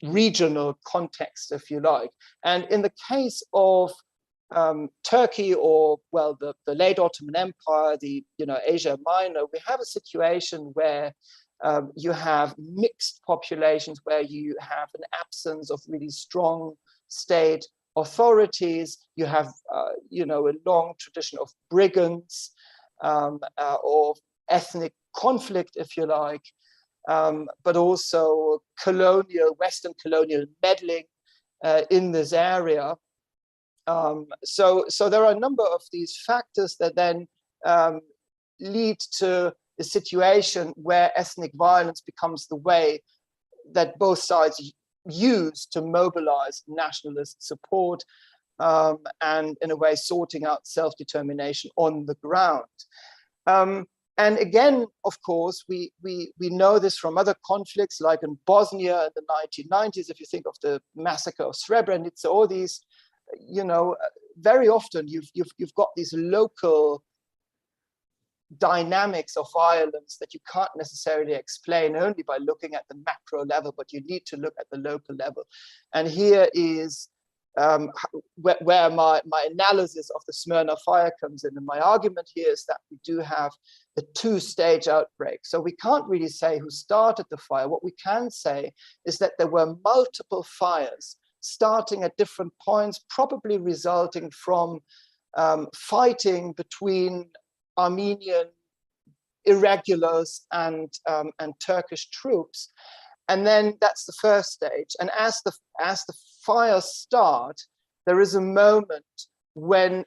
regional contexts, if you like. And in the case of Turkey, or well, the late Ottoman Empire, Asia Minor, we have a situation where you have mixed populations, where you have an absence of really strong state authorities. You have a long tradition of brigands, of ethnic conflict, if you like, but also Western colonial meddling. in this area. So there are a number of these factors that then lead to a situation where ethnic violence becomes the way that both sides use to mobilize nationalist support, and in a way sorting out self-determination on the ground. And again, of course, we know this from other conflicts, like in Bosnia in the 1990s, if you think of the massacre of Srebrenica, all these, you know, very often you've got these local dynamics of violence that you can't necessarily explain only by looking at the macro level, but you need to look at the local level. And here is where my analysis of the Smyrna fire comes in. And my argument here is that we do have a two-stage outbreak. So we can't really say who started the fire. What we can say is that there were multiple fires starting at different points, probably resulting from fighting between Armenian irregulars and Turkish troops. And then that's the first stage. And as the fires start, there is a moment when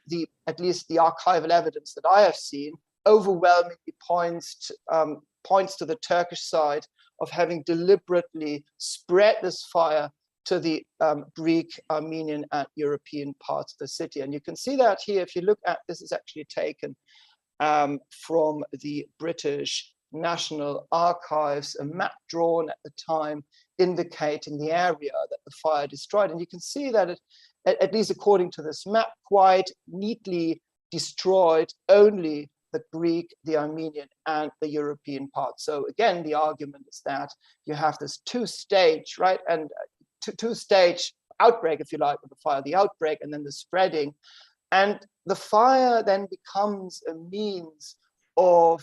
at least the archival evidence that I have seen overwhelmingly points to the Turkish side of having deliberately spread this fire to the Greek, Armenian, and European parts of the city. And you can see that here. If you look at this, is actually taken from the British National Archives, a map drawn at the time indicating the area that the fire destroyed. And you can see that it, at least according to this map, quite neatly destroyed only the Greek, the Armenian, and the European part. So again, the argument is that you have this two-stage, right, and two-stage outbreak, if you like, with the fire, the outbreak and then the spreading. And the fire then becomes a means of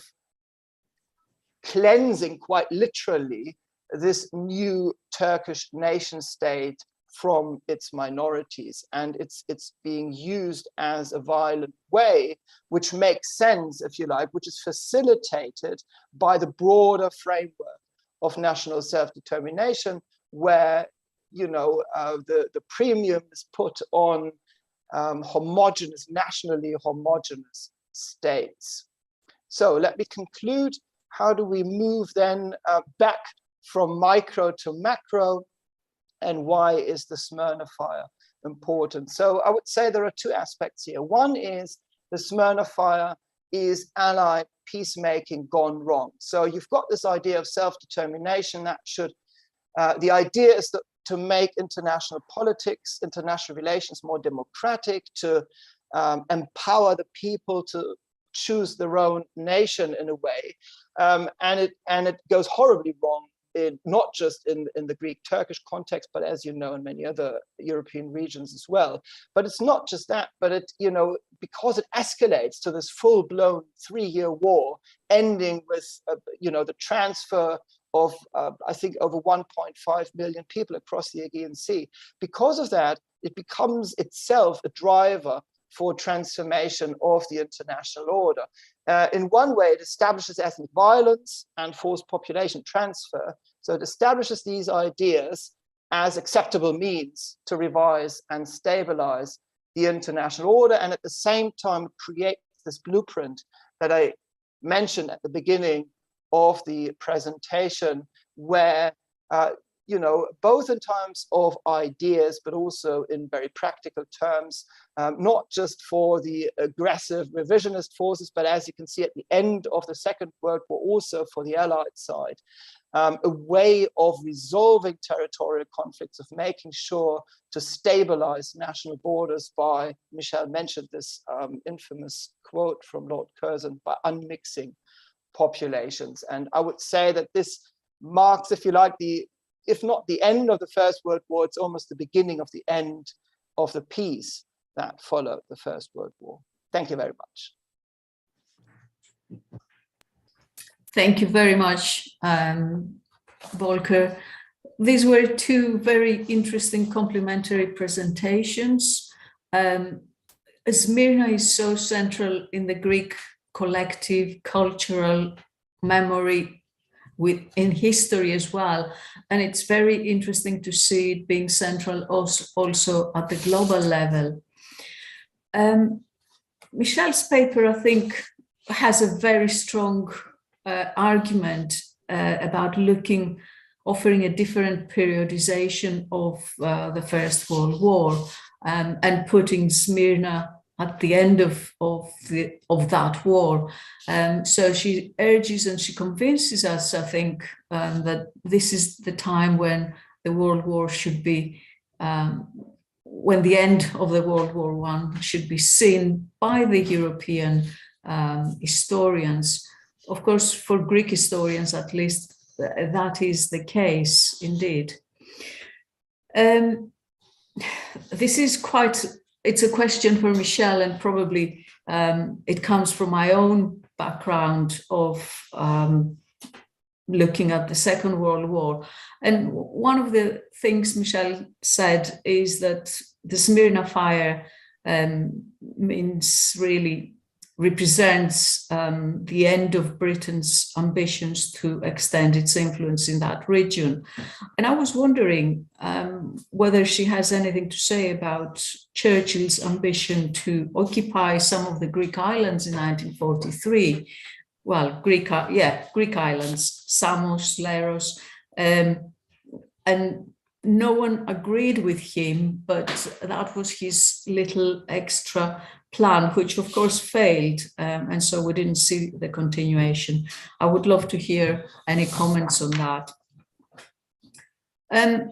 cleansing, quite literally, this new Turkish nation state from its minorities. And it's being used as a violent way, which makes sense, if you like, which is facilitated by the broader framework of national self-determination, where, you know, the premium is put on homogeneous, nationally homogeneous states. So let me conclude. How do we move then back from micro to macro, and why is the Smyrna fire important? So I would say there are two aspects here. One is the Smyrna fire is allied peacemaking gone wrong. So you've got this idea of self-determination that should, the idea is that to make international politics, international relations more democratic, to empower the people to choose their own nation in a way. And it goes horribly wrong, not just in the Greek-Turkish context, but as you know, in many other European regions as well. But it's not just that, but it, you know, because it escalates to this full-blown 3-year war, ending with, you know, the transfer of, I think, over 1.5 million people across the Aegean Sea. Because of that, it becomes itself a driver for transformation of the international order. In one way, it establishes ethnic violence and forced population transfer. So it establishes these ideas as acceptable means to revise and stabilize the international order, and at the same time creates this blueprint that I mentioned at the beginning of the presentation, where you know, both in terms of ideas, but also in very practical terms, not just for the aggressive revisionist forces, but as you can see at the end of the Second World War, also for the Allied side, a way of resolving territorial conflicts, of making sure to stabilize national borders by, Michel mentioned this infamous quote from Lord Curzon, by unmixing populations. And I would say that this marks, if you like, if not the end of the First World War, it's almost the beginning of the end of the peace that followed the First World War. Thank you very much. Thank you very much, Volker. These were two very interesting complementary presentations. Smyrna is so central in the Greek collective cultural memory in history as well. And it's very interesting to see it being central also at the global level. Michelle's paper, I think, has a very strong argument about offering a different periodization of the First World War and putting Smyrna at the end of that war. So she urges and she convinces us, I think, that this is the time when the World War should be, when the end of the World War I should be seen by the European historians. Of course, for Greek historians, at least, that is the case, indeed. This is it's a question for Michelle, and probably it comes from my own background of looking at the Second World War. And one of the things Michelle said is that the Smyrna fire represents the end of Britain's ambitions to extend its influence in that region. And I was wondering whether she has anything to say about Churchill's ambition to occupy some of the Greek islands in 1943. Well, Greek islands, Samos, Leros, and no one agreed with him, but that was his little extra plan, which of course failed, and so we didn't see the continuation. I would love to hear any comments on that. I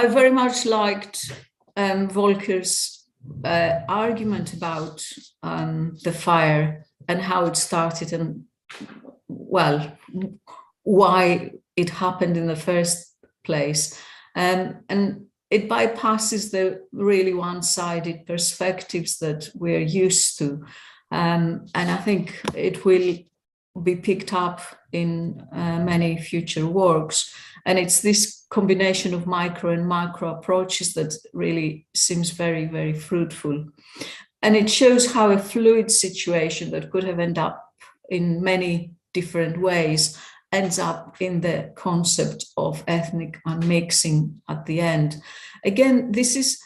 very much liked Volker's argument about the fire and how it started and, well, why it happened in the first place. And it bypasses the really one-sided perspectives that we're used to. And I think it will be picked up in many future works. And it's this combination of micro and macro approaches that really seems very, very fruitful. And it shows how a fluid situation that could have ended up in many different ways ends up in the concept of ethnic unmixing at the end. Again, this is,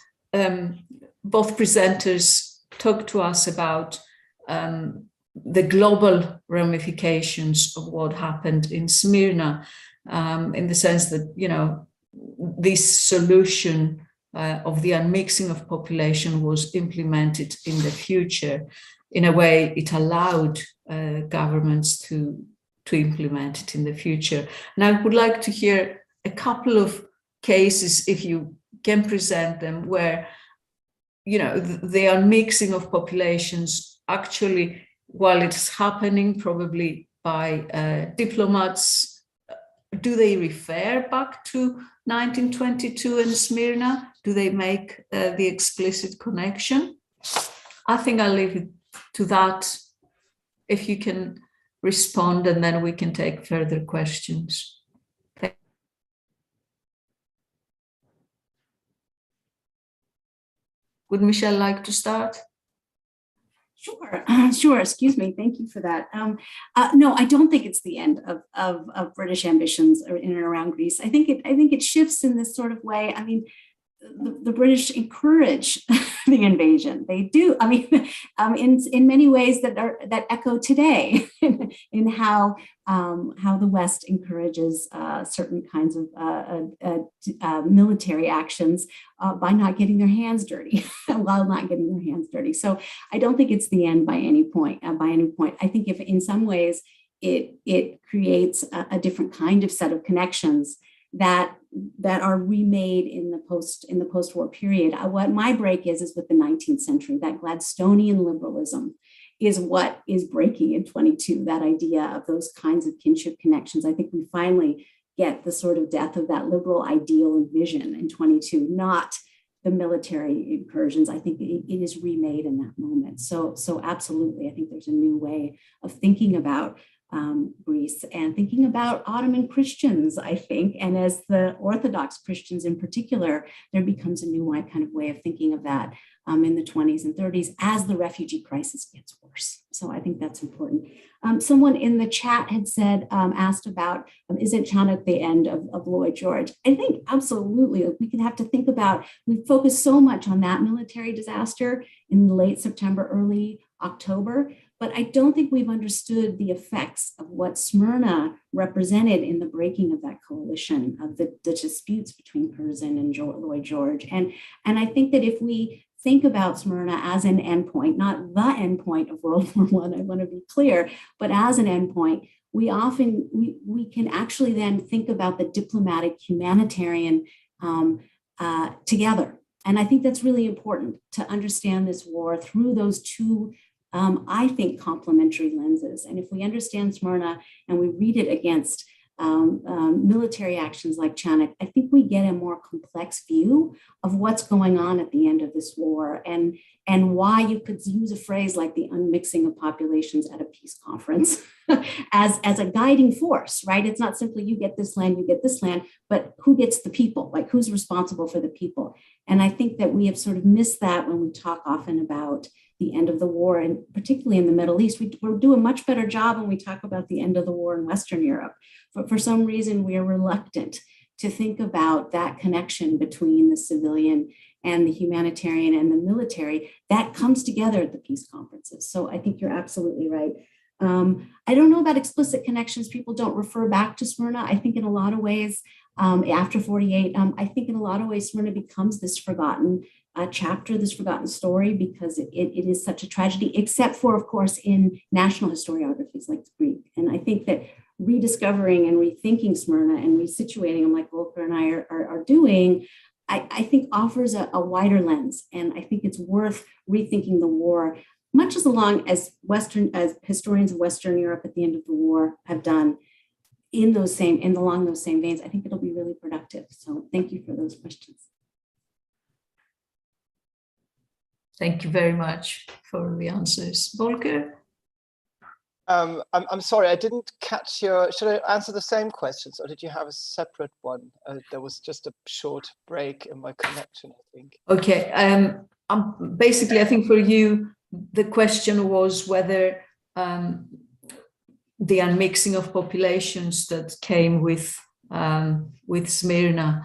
both presenters talk to us about the global ramifications of what happened in Smyrna, in the sense that, you know, this solution of the unmixing of population was implemented in the future. In a way, it allowed governments to implement it in the future. And I would like to hear a couple of cases, if you can present them, where, you know, the unmixing of populations actually, while it's happening probably by diplomats, do they refer back to 1922 and Smyrna? Do they make the explicit connection? I think I'll leave it to that, if you can respond, and then we can take further questions. Would Michelle like to start? Sure, sure. Excuse me. Thank you for that. No, I don't think it's the end of British ambitions in and around Greece. I think it shifts in this sort of way. I mean, the British encourage the invasion. They do. I mean, in many ways that echo today in how the West encourages certain kinds of military actions by not getting their hands dirty, while not getting their hands dirty. So I don't think it's the end by any point. I think if in some ways it creates a different kind of set of connections that are remade in the post-war period. What my break is with the 19th century. That Gladstonian liberalism is what is breaking in 22. That idea of those kinds of kinship connections. I think we finally get the sort of death of that liberal ideal and vision in 22, not the military incursions. I think it is remade in that moment. So absolutely, I think there's a new way of thinking about Greece, and thinking about Ottoman Christians, I think, and as the Orthodox Christians in particular, there becomes a new kind of way of thinking of that in the 20s and 30s as the refugee crisis gets worse. So I think that's important. Someone in the chat had said, asked about, isn't Chanak the end of Lloyd George? I think absolutely, we can have to think about, we focus so much on that military disaster in late September, early October, but I don't think we've understood the effects of what Smyrna represented in the breaking of that coalition, of the disputes between Curzon and Lloyd George. And I think that if we think about Smyrna as an endpoint, not the endpoint of World War I want to be clear, but as an endpoint, we can actually then think about the diplomatic, humanitarian together. And I think that's really important to understand this war through those two, I think, complementary lenses. And if we understand Smyrna and we read it against military actions like Chanak, I think we get a more complex view of what's going on at the end of this war and why you could use a phrase like the unmixing of populations at a peace conference as a guiding force, right? It's not simply you get this land, but who gets the people, like who's responsible for the people? And I think that we have sort of missed that when we talk often about the end of the war, and particularly in the Middle East. We're doing a much better job when we talk about the end of the war in Western Europe. But for some reason, we are reluctant to think about that connection between the civilian and the humanitarian and the military that comes together at the peace conferences. So I think you're absolutely right. I don't know about explicit connections. People don't refer back to Smyrna. I think in a lot of ways, after 48, I think in a lot of ways, Smyrna becomes this forgotten chapter, this forgotten story, because it is such a tragedy, except for, of course, in national historiographies like the Greek. And I think that rediscovering and rethinking Smyrna and resituating them like Volker and I are doing, I think offers a wider lens. And I think it's worth rethinking the war, much as long as historians of Western Europe at the end of the war have done along those same veins. I think it'll be really productive. So thank you for those questions. Thank you very much for the answers. Volker? I'm sorry, I didn't catch your, should I answer the same questions or did you have a separate one? There was just a short break in my connection, I think. Okay, basically I think for you, the question was whether the unmixing of populations that came with Smyrna,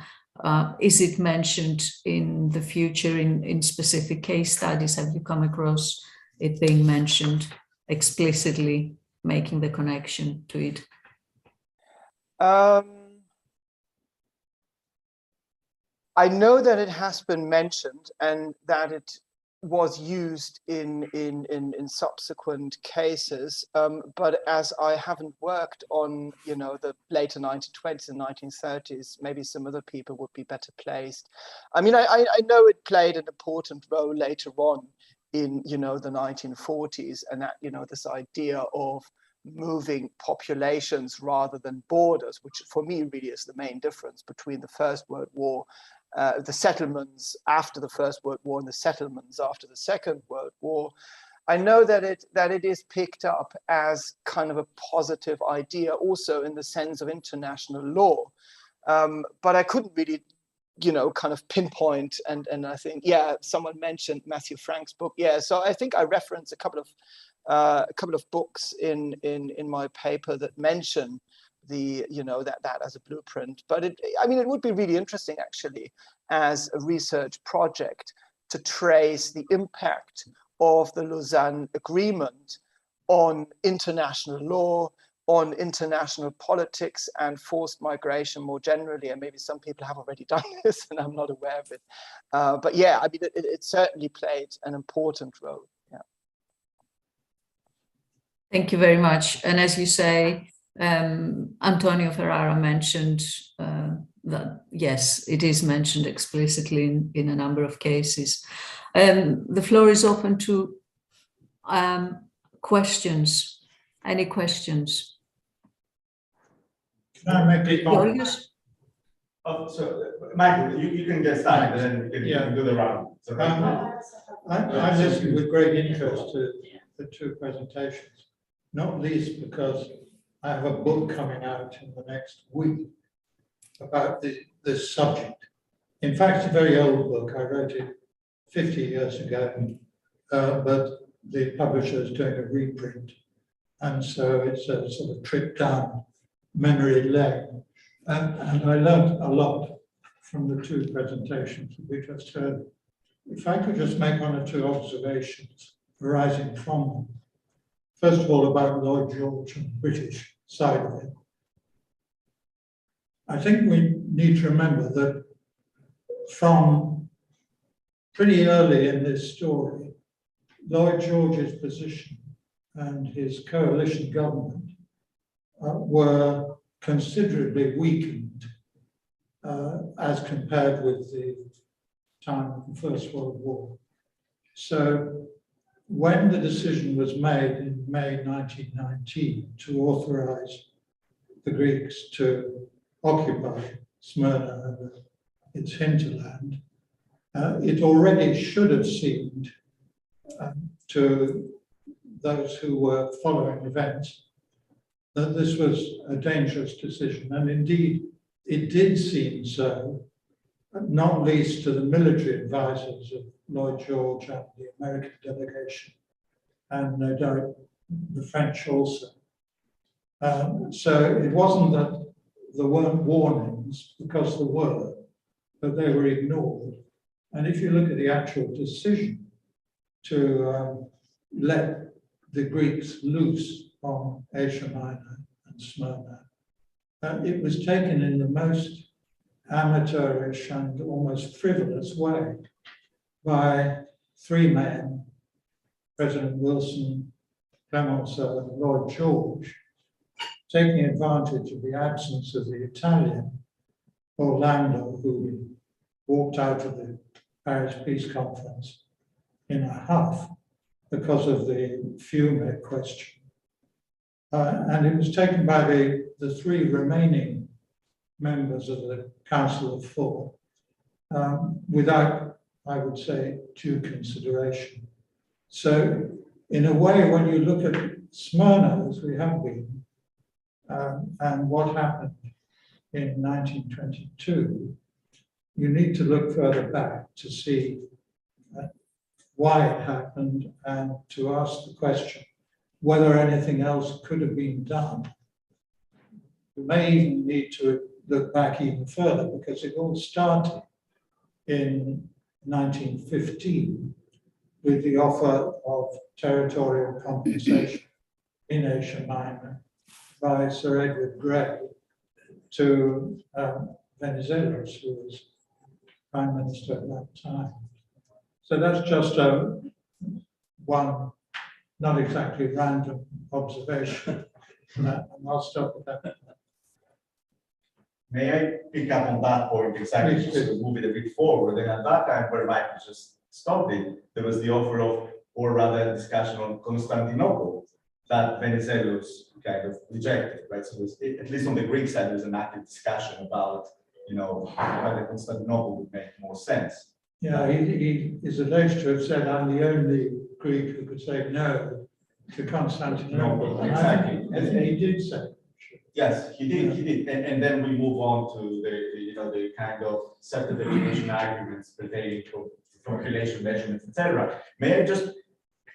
is it mentioned in the future in specific case studies? Have you come across it being mentioned explicitly, making the connection to it? I know that it has been mentioned and that it was used in subsequent cases, but as I haven't worked on, the later 1920s and 1930s, maybe some other people would be better placed. I mean, I know it played an important role later on in, the 1940s, and that, this idea of moving populations rather than borders, which for me really is the main difference between the First World War, the settlements after the First World War and the settlements after the Second World War. I know that it is picked up as kind of a positive idea also in the sense of international law, but I couldn't really kind of pinpoint, and I think, yeah, someone mentioned Matthew Frank's book. Yeah, so I think I referenced a couple of books in my paper that mention the that as a blueprint. But it would be really interesting actually as a research project to trace the impact of the Lausanne Agreement on international law, on international politics and forced migration more generally. And maybe some people have already done this and I'm not aware of it. But yeah, it certainly played an important role. Yeah. Thank you very much. And as you say, Antonio Ferrara mentioned that, yes, it is mentioned explicitly in a number of cases. The floor is open to questions. Any questions? Can I make a comment? Oh, so Michael, you can get started and then we can do the round. So, I listened with great interest to the two presentations, not least because I have a book coming out in the next week about this subject. In fact, it's a very old book. I wrote it 50 years ago, but the publisher is doing a reprint. And so it's a sort of trip down memory lane. And I learned a lot from the two presentations that we just heard. If I could just make one or two observations arising from them. First of all, about Lloyd George and the British side of it. I think we need to remember that from pretty early in this story, Lloyd George's position and his coalition government were considerably weakened as compared with the time of the First World War. So when the decision was made in May 1919 to authorize the Greeks to occupy Smyrna and its hinterland, it already should have seemed to those who were following events that this was a dangerous decision. And indeed, it did seem so, not least to the military advisors of Lloyd George and the American delegation, and no doubt the French also. So it wasn't that there weren't warnings, because there were, but they were ignored. And if you look at the actual decision to let the Greeks loose on Asia Minor and Smyrna, it was taken in the most amateurish and almost frivolous way by three men, President Wilson, Clemenceau, and Lloyd George, taking advantage of the absence of the Italian Orlando, who walked out of the Paris Peace Conference in a huff because of the Fiume question. And it was taken by the three remaining members of the Council of Four without, I would say, due consideration. So in a way, when you look at Smyrna, as we have been, and what happened in 1922, you need to look further back to see why it happened and to ask the question whether anything else could have been done. You may even need to look back even further, because it all started in 1915 with the offer of territorial compensation in Asia Minor by Sir Edward Grey to Venizelos, who was Prime Minister at that time. So that's just one not exactly random observation. And I'll stop with that. May I pick up on that point exactly, just to move it a bit forward? And at that time, where Michael just stopped it, there was the offer of, or rather discussion on Constantinople that Venizelos kind of rejected, right? So there's, at least on the Greek side, there's an active discussion about, you know, whether Constantinople would make more sense. Yeah, he is alleged to have said, I'm the only Greek who could say no to Constantinople. Exactly. And he did say. Yes, he did. And then we move on to the, you know, the kind of self-determination arguments pertaining to population measurements, etc. May I just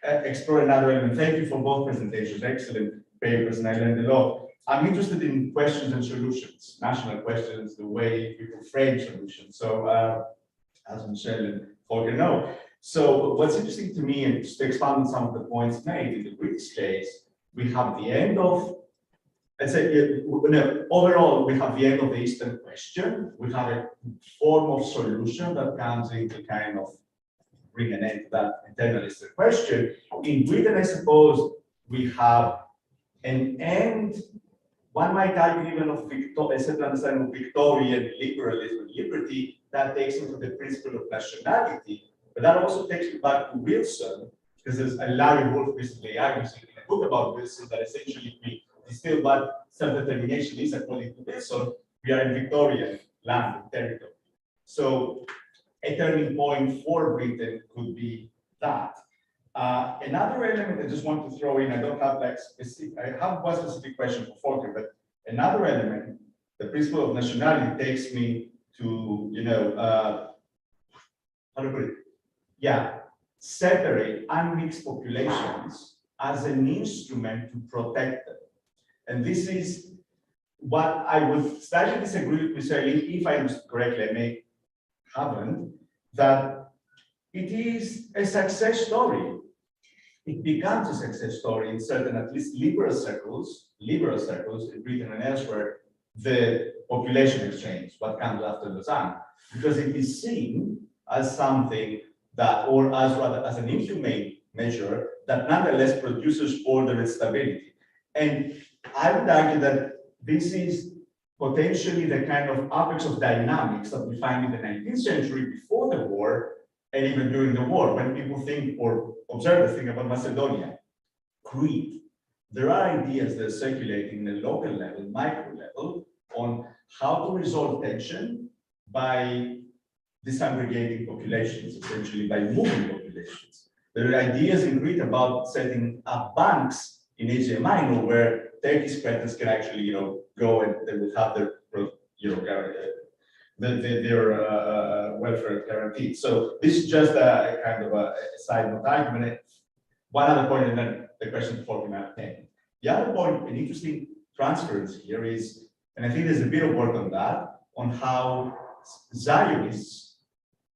explore another element? Thank you for both presentations, excellent papers, and I learned a lot. I'm interested in questions and solutions, national questions, the way people frame solutions. So, as Michelle and Holger know. So what's interesting to me, and just to expand on some of the points made in the British case, we have the end of, let's say, no, overall, we have the end of the Eastern question. We have a form of solution that comes in to kind of bring an end to that internal question. In Britain, I suppose, we have an end, one might argue even of a certain understanding of Victorian liberalism and liberty that takes into the principle of nationality, but that also takes me back to Wilson, because there's a Larry Wolff recently argues in a book about Wilson that essentially we distill what self-determination is according to Wilson. We are in Victorian land and territory. So a turning point for Britain could be that. Another element I just want to throw in, I don't have like specific, I have one specific question for Volker, but another element, the principle of nationality takes me to, you know, how to put it? Yeah, separate unmixed populations as an instrument to protect them. And this is what I would slightly disagree with Mr. Lee, if I understood correctly, I may haven't, that it is a success story. It becomes a success story in certain, at least liberal circles in Britain and elsewhere, the population exchange, what comes after Lausanne, because it is seen as something that, or as rather as an inhumane measure that nonetheless produces order and stability. And I would argue that this is potentially the kind of apex of dynamics that we find in the 19th century before the war and even during the war, when people think or observers think about Macedonia, Crete. There are ideas that are circulating in a local level, micro level, on how to resolve tension by disaggregating populations, essentially by moving populations. There are ideas in Crete about setting up banks in Asia Minor where Turkish creditors can actually, you know, go and they will have their, you know, their welfare guaranteed. So this is just a kind of a side note argument. One other point, and then the question for him at 10. The other point, an interesting transference here is, and I think there's a bit of work on that, on how Zionists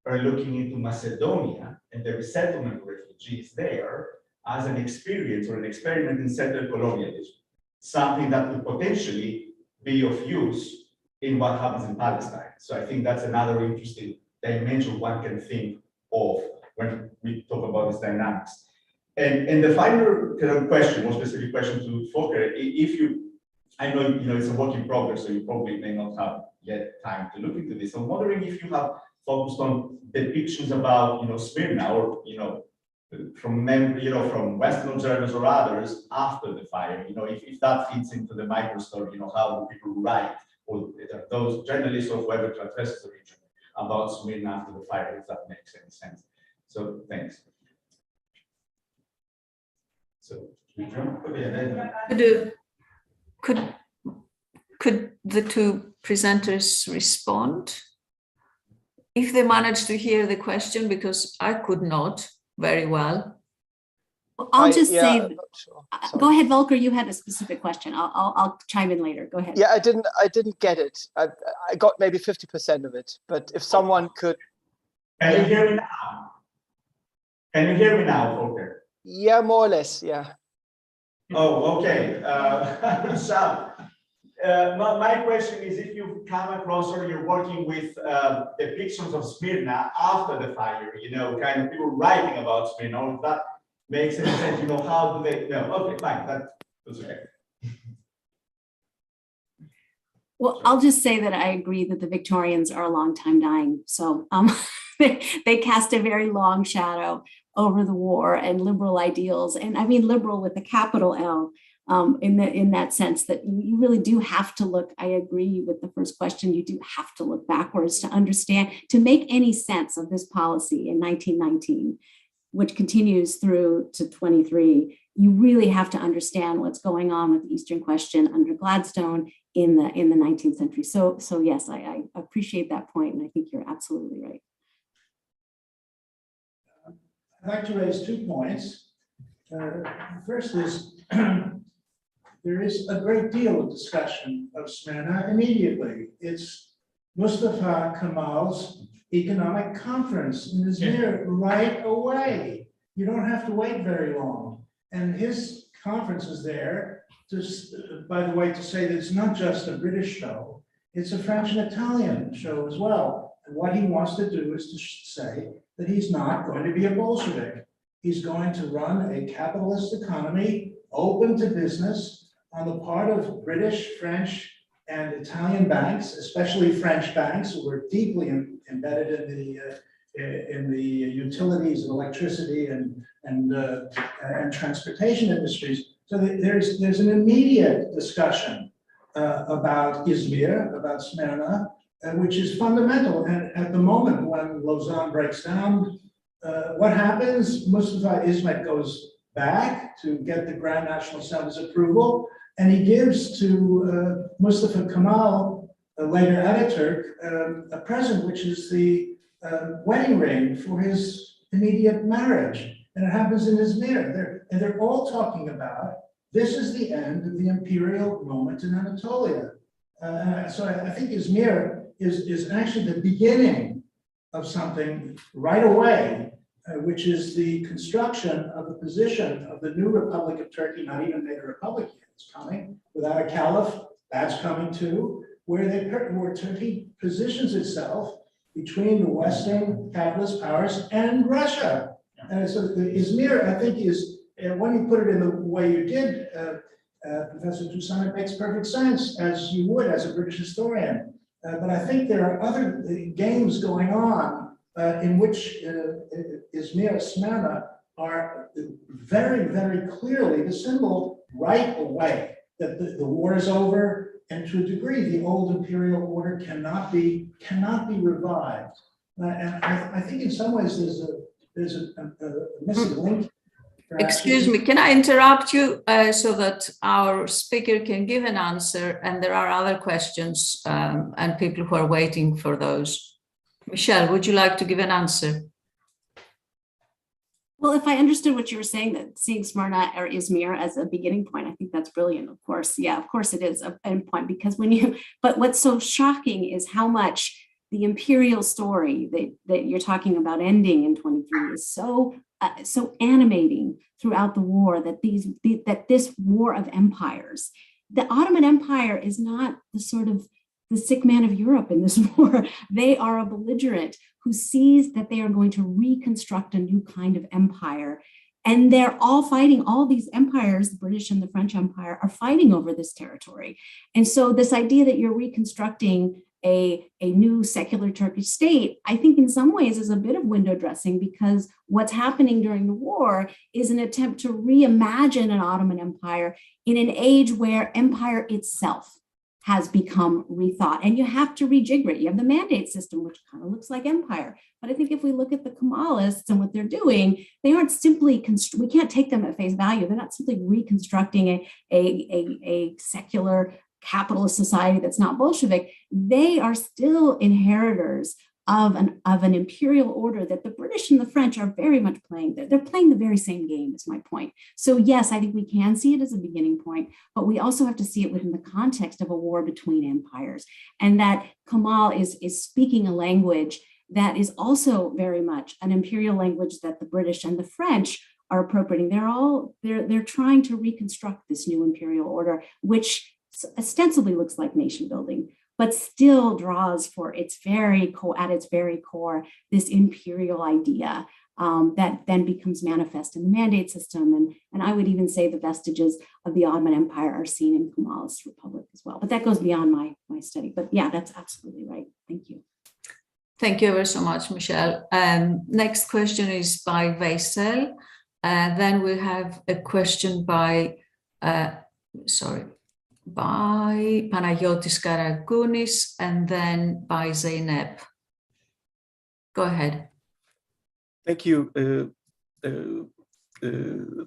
are looking into Macedonia and the resettlement of refugees there as an experience or an experiment in settler colonialism, something that could potentially be of use in what happens in Palestine. So I think that's another interesting dimension one can think of when we talk about these dynamics. And the final kind of question, more specific question to Volker, if you, I know, you know, it's a work in progress, so you probably may not have yet time to look into this. I'm wondering if you have focused on depictions about, you know, Smyrna or, you know, from memory, you know, from Western observers or others after the fire, you know, if that fits into the micro story, you know, how do people write, or those journalists or whoever traverses the region about Smyrna after the fire, if that makes any sense. So thanks. So could the two presenters respond if they managed to hear the question, because I could not very well. I'll just say, go ahead, Volker, you had a specific question. I'll chime in later. Go ahead. Yeah, I didn't get it. I got maybe 50% of it, but if someone could. Can you hear me now? Can you hear me now, Volker? Yeah, more or less, yeah. Oh, okay. My question is, if you've come across or you're working with depictions of Smyrna after the fire, you know, kind of people writing about Smyrna, or if that makes any sense, you know, how do they, no, okay, fine, that's okay. Well, I'll just say that I agree that the Victorians are a long time dying. So they cast a very long shadow over the war and liberal ideals. And I mean liberal with a capital L, in that sense that you really do have to look, I agree with the first question, you do have to look backwards to understand, to make any sense of this policy in 1919, which continues through to 23. You really have to understand what's going on with the Eastern question under Gladstone in the 19th century. So yes, I appreciate that point, and I think you're absolutely right. I'd like to raise 2 points. First is, there is a great deal of discussion of Smyrna immediately. It's Mustafa Kemal's economic conference in Izmir right away. You don't have to wait very long. And his conference is there, just, by the way, to say that it's not just a British show, it's a French and Italian show as well. And what he wants to do is to say that he's not going to be a Bolshevik. He's going to run a capitalist economy open to business on the part of British, French, and Italian banks, especially French banks, who were deeply embedded in the utilities and electricity and transportation industries. So there's an immediate discussion about Izmir, about Smyrna, which is fundamental. And at the moment when Lausanne breaks down, what happens? Mustafa Ismet goes back to get the Grand National Assembly's approval, and he gives to Mustafa Kemal, a later Ataturk, a present, which is the wedding ring for his immediate marriage. And it happens in Izmir. They're all talking about this is the end of the imperial moment in Anatolia. So I think Izmir is actually the beginning of something right away, which is the construction of the position of the new Republic of Turkey, not even made a republic yet, it's coming, without a caliph, that's coming too, where Turkey positions itself between the Western capitalist powers and Russia. So Izmir, I think, is, when you put it in the way you did, Professor Toussaint, it makes perfect sense, as you would as a British historian. But I think there are other games going on in which Izmir, Smyrna are very, very clearly the symbol right away that the war is over, and to a degree, the old imperial order cannot be revived. And I think in some ways there's a missing link. Excuse me, can I interrupt you so that our speaker can give an answer, and there are other questions and people who are waiting for those. Michelle, would you like to give an answer? Well, if I understood what you were saying, that seeing Smyrna or Izmir as a beginning point, I think that's brilliant, of course. Yeah, of course it is an endpoint, because but what's so shocking is how much the imperial story that you're talking about ending in 23 is so animating throughout the war, that this war of empires, the Ottoman Empire is not the sick man of Europe in this war. They are a belligerent who sees that they are going to reconstruct a new kind of empire. And they're all fighting, all these empires, the British and the French Empire, are fighting over this territory. And so this idea that you're reconstructing a new secular Turkish state, I think in some ways is a bit of window dressing, because what's happening during the war is an attempt to reimagine an Ottoman Empire in an age where empire itself has become rethought, and you have to rejigger it. You have the mandate system, which kind of looks like empire. But I think if we look at the Kemalists and what they're doing, they aren't simply, we can't take them at face value. They're not simply reconstructing a secular capitalist society that's not Bolshevik. They are still inheritors of an imperial order that the British and the French are very much playing. They're playing the very same game, is my point. So yes, I think we can see it as a beginning point, but we also have to see it within the context of a war between empires, and that Kemal is speaking a language that is also very much an imperial language that the British and the French are appropriating. They're trying to reconstruct this new imperial order, which ostensibly looks like nation building, but still draws for its very core this imperial idea that then becomes manifest in the mandate system. And I would even say the vestiges of the Ottoman Empire are seen in Kemalist Republic as well. But that goes beyond my study. But yeah, that's absolutely right. Thank you. Thank you ever so much, Michelle. Next question is by Veysel. Then we have a question by Panagiotis Karagounis, and then by Zeynep. Go ahead. Thank you.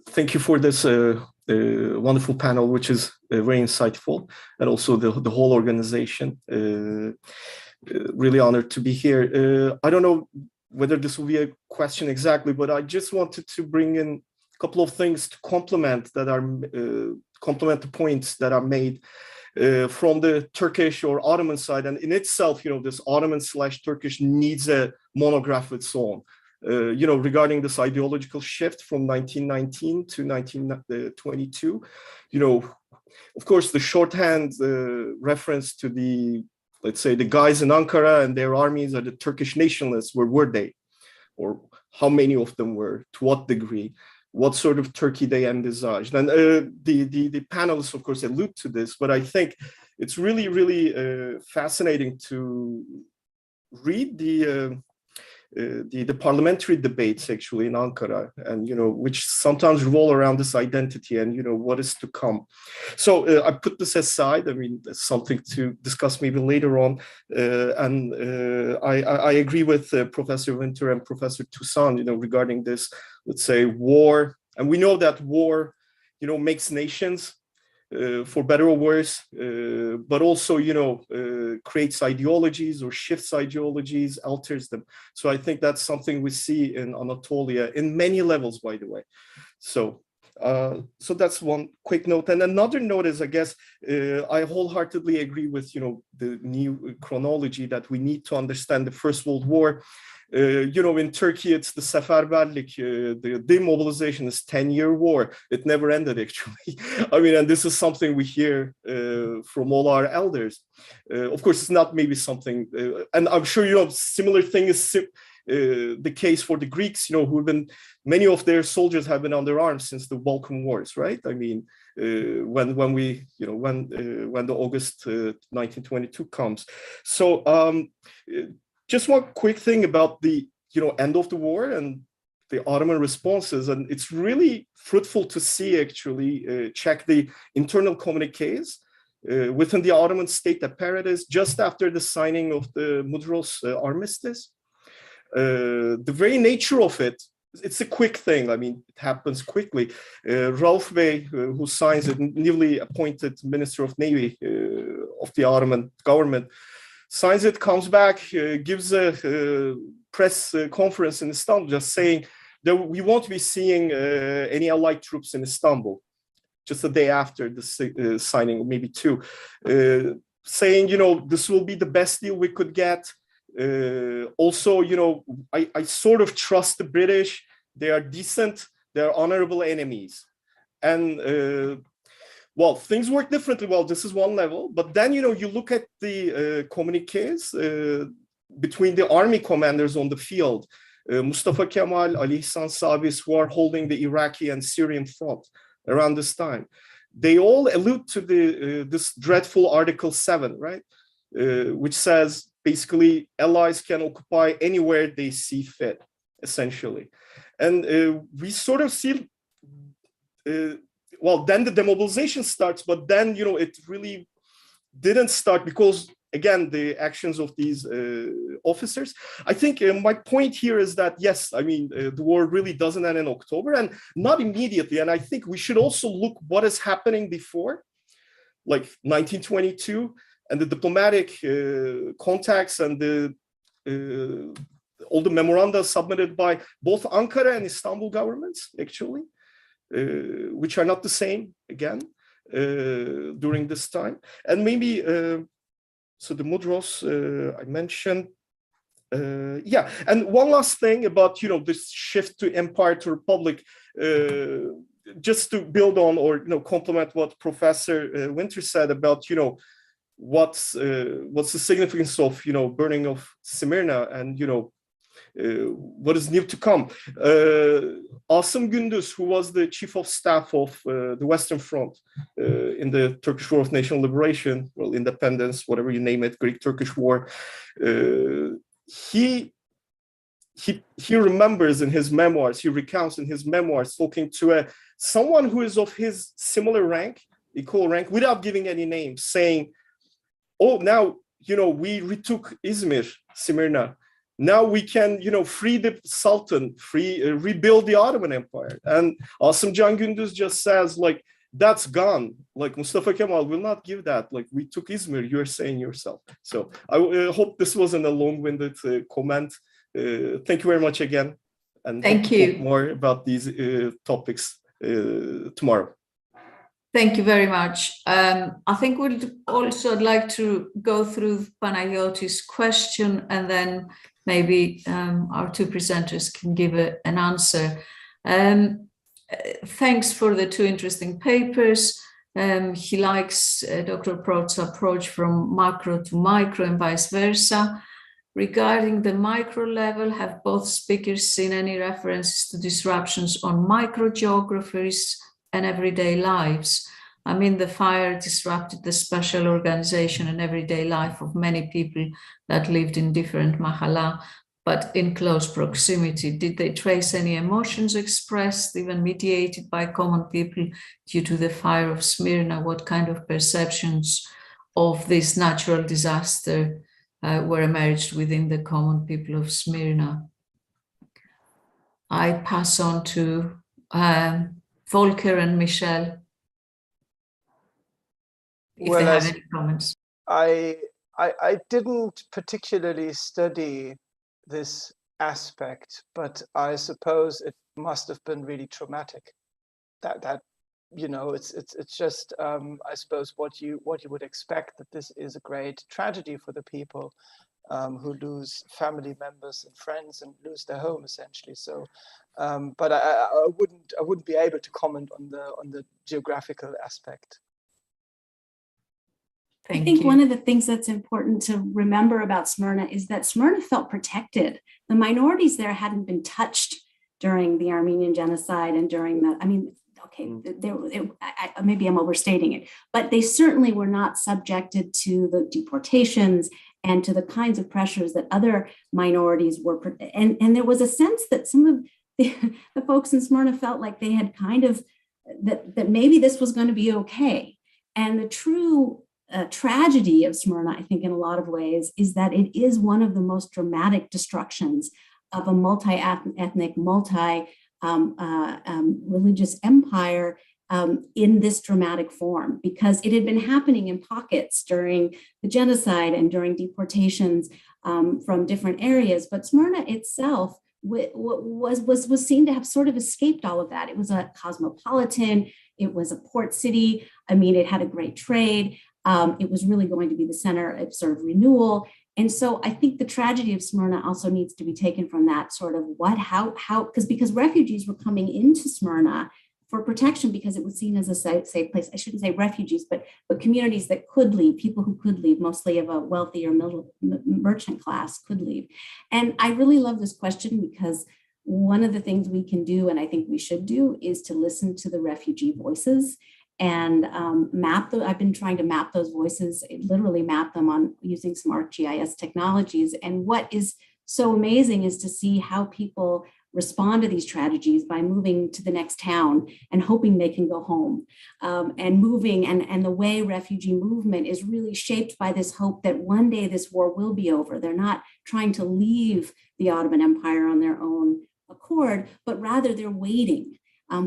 Thank you for this wonderful panel, which is very insightful, and also the whole organization. Really honored to be here. I don't know whether this will be a question exactly, but I just wanted to bring in a couple of things to complement the points that are made from the Turkish or Ottoman side. And in itself, this Ottoman/Turkish needs a monograph of its own. Regarding this ideological shift from 1919 to 1922, of course, the shorthand reference to let's say, the guys in Ankara and their armies are the Turkish nationalists. Where were they? Or how many of them were? To what degree? What sort of Turkey they envisaged? And the panelists, of course, allude to this, but I think it's really, really fascinating to read the parliamentary debates actually in Ankara, and which sometimes revolve around this identity and what is to come. So I put this aside. I mean, it's something to discuss maybe later on, and I agree with Professor Winter and Professor Toussaint, regarding this, let's say, war, and we know that war, makes nations. For better or worse, but also, creates ideologies or shifts ideologies, alters them. So I think that's something we see in Anatolia in many levels, by the way. So that's one quick note. And another note is, I guess, I wholeheartedly agree with, the new chronology that we need to understand the First World War. In Turkey, it's the Seferberlik, the demobilization is 10-year war. It never ended, actually. I mean, and this is something we hear from all our elders. Of course, it's not maybe something, and I'm sure, similar thing is the case for the Greeks, who have been, many of their soldiers have been under arms since the Balkan Wars, right? I mean, when the August 1922 comes. So, just one quick thing about the end of the war and the Ottoman responses, and it's really fruitful to see, actually, check the internal communiques within the Ottoman state apparatus just after the signing of the Mudros armistice. The very nature of it, it's a quick thing. I mean, it happens quickly. Rauf Bey, who signs it, newly appointed Minister of Navy of the Ottoman government, signs it, comes back, gives a press conference in Istanbul, just saying that we won't be seeing any Allied troops in Istanbul, just a day after the signing, maybe two, saying, this will be the best deal we could get. Also, I sort of trust the British. They are decent, they're honorable enemies. And well, things work differently. Well, this is one level, but then, you look at the communiques between the army commanders on the field, Mustafa Kemal, Ali Ihsan Sabis, who are holding the Iraqi and Syrian front around this time. They all allude to this dreadful Article 7, right? Which says basically allies can occupy anywhere they see fit, essentially. And we sort of see, well, then the demobilization starts, but then, it really didn't start because, again, the actions of these officers. I think my point here is that, yes, I mean, the war really doesn't end in October and not immediately. And I think we should also look what is happening before, like 1922, and the diplomatic contacts and all the memoranda submitted by both Ankara and Istanbul governments, actually. Which are not the same, again, during this time. And maybe, so the Mudros I mentioned, yeah. And one last thing about, this shift to empire to republic, just to build on or, complement what Professor Winter said about, what's the significance of, burning of Smyrna and, what is new to come. Asım Gündüz, who was the chief of staff of the Western Front in the Turkish War of National Liberation, well, independence, whatever you name it, Greek-Turkish War, he remembers in his memoirs, he recounts in his memoirs, talking to someone who is of his similar rank, equal rank, without giving any names, saying, oh, now, we retook Izmir, Smyrna. Now we can, free the Sultan, rebuild the Ottoman Empire. And Asım Can Gündüz just says, like, that's gone. Like, Mustafa Kemal will not give that. Like, we took Izmir, you're saying yourself. So I hope this wasn't a long-winded comment. Thank you very much again. And thank you. Talk more about these topics tomorrow. Thank you very much. I think we'd also like to go through Panagiotis' question, and then maybe our two presenters can give an answer. Thanks for the two interesting papers. He likes Dr. Protz's approach from macro to micro and vice versa. Regarding the micro level, have both speakers seen any references to disruptions on micro geographies and everyday lives? I mean, the fire disrupted the special organization and everyday life of many people that lived in different mahala, but in close proximity. Did they trace any emotions expressed, even mediated by common people due to the fire of Smyrna? What kind of perceptions of this natural disaster were emerged within the common people of Smyrna? I pass on to Volker and Michelle, if they have any comments. I didn't particularly study this aspect, but I suppose it must have been really traumatic. That you know, it's just I suppose what you would expect, that this is a great tragedy for the people who lose family members and friends and lose their home essentially. So, but I wouldn't be able to comment on the geographical aspect. I think one of the things that's important to remember about Smyrna is that Smyrna felt protected. The minorities there hadn't been touched during the Armenian genocide and during the, I mean, okay, maybe I'm overstating it, but they certainly were not subjected to the deportations and to the kinds of pressures that other minorities were. And there was a sense that some of the folks in Smyrna felt like they had kind of, that maybe this was going to be okay. And the true tragedy of Smyrna, I think in a lot of ways, is that it is one of the most dramatic destructions of a multi-ethnic, multi-religious empire in this dramatic form, because it had been happening in pockets during the genocide and during deportations from different areas. But Smyrna itself was seen to have sort of escaped all of that. It was a cosmopolitan, it was a port city. I mean, it had a great trade. It was really going to be the center of sort of renewal. And so I think the tragedy of Smyrna also needs to be taken from that sort of because refugees were coming into Smyrna for protection because it was seen as a safe place. I shouldn't say refugees, but communities that could leave, people who could leave, mostly of a wealthy or middle merchant class could leave. And I really love this question because one of the things we can do, and I think we should do, is to listen to the refugee voices and I've been trying to map those voices, literally map them on using some ArcGIS technologies. And what is so amazing is to see how people respond to these tragedies by moving to the next town and hoping they can go home, and moving, and the way refugee movement is really shaped by this hope that one day this war will be over. They're not trying to leave the Ottoman Empire on their own accord, but rather they're waiting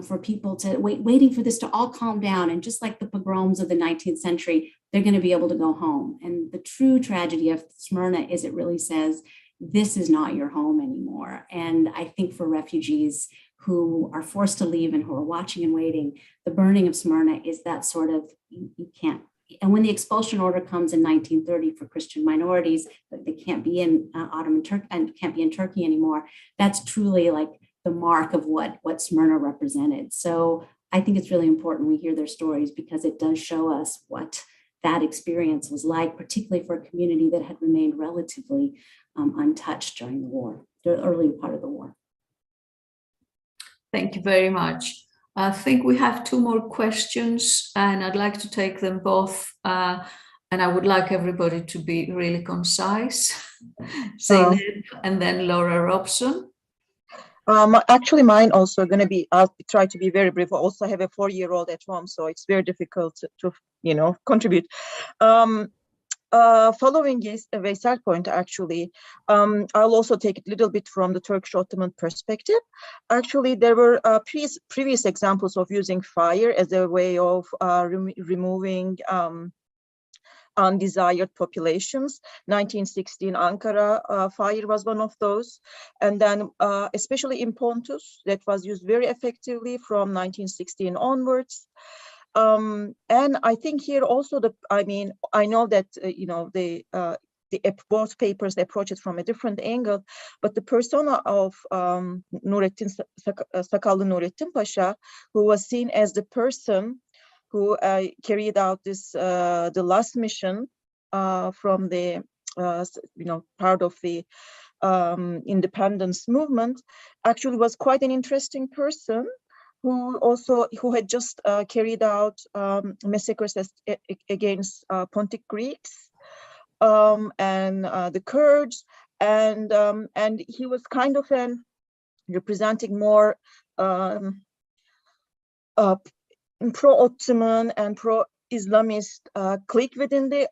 for people to waiting for this to all calm down. And just like the pogroms of the 19th century, they're going to be able to go home. And the true tragedy of Smyrna is it really says, this is not your home anymore. And I think for refugees who are forced to leave and who are watching and waiting, the burning of Smyrna is that sort of, you can't. And when the expulsion order comes in 1930 for Christian minorities, they can't be in Ottoman Turkey and can't be in Turkey anymore. That's truly like the mark of what Smyrna represented. So I think it's really important we hear their stories because it does show us what that experience was like, particularly for a community that had remained relatively untouched during the war, the earlier part of the war. Thank you very much. I think we have two more questions and I'd like to take them both. And I would like everybody to be really concise. Zeynep and then Laura Robson. Actually, mine also going to be, I'll try to be very brief. I also have a 4-year-old at home, so it's very difficult to contribute. Following Veysel's point, actually, I'll also take it a little bit from the Turkish Ottoman perspective. Actually, there were previous examples of using fire as a way of removing undesired populations. 1916 Ankara fire was one of those. And then especially in Pontus, that was used very effectively from 1916 onwards. And I think here also, I know that, both papers approach it from a different angle, but the persona of Sakallı Nurettin Pasha, who was seen as the person who carried out this the last mission from the part of the independence movement, actually was quite an interesting person who had just carried out massacres against Pontic Greeks and the Kurds, and he was kind of representing more pro-Ottoman and pro-Islamist clique within the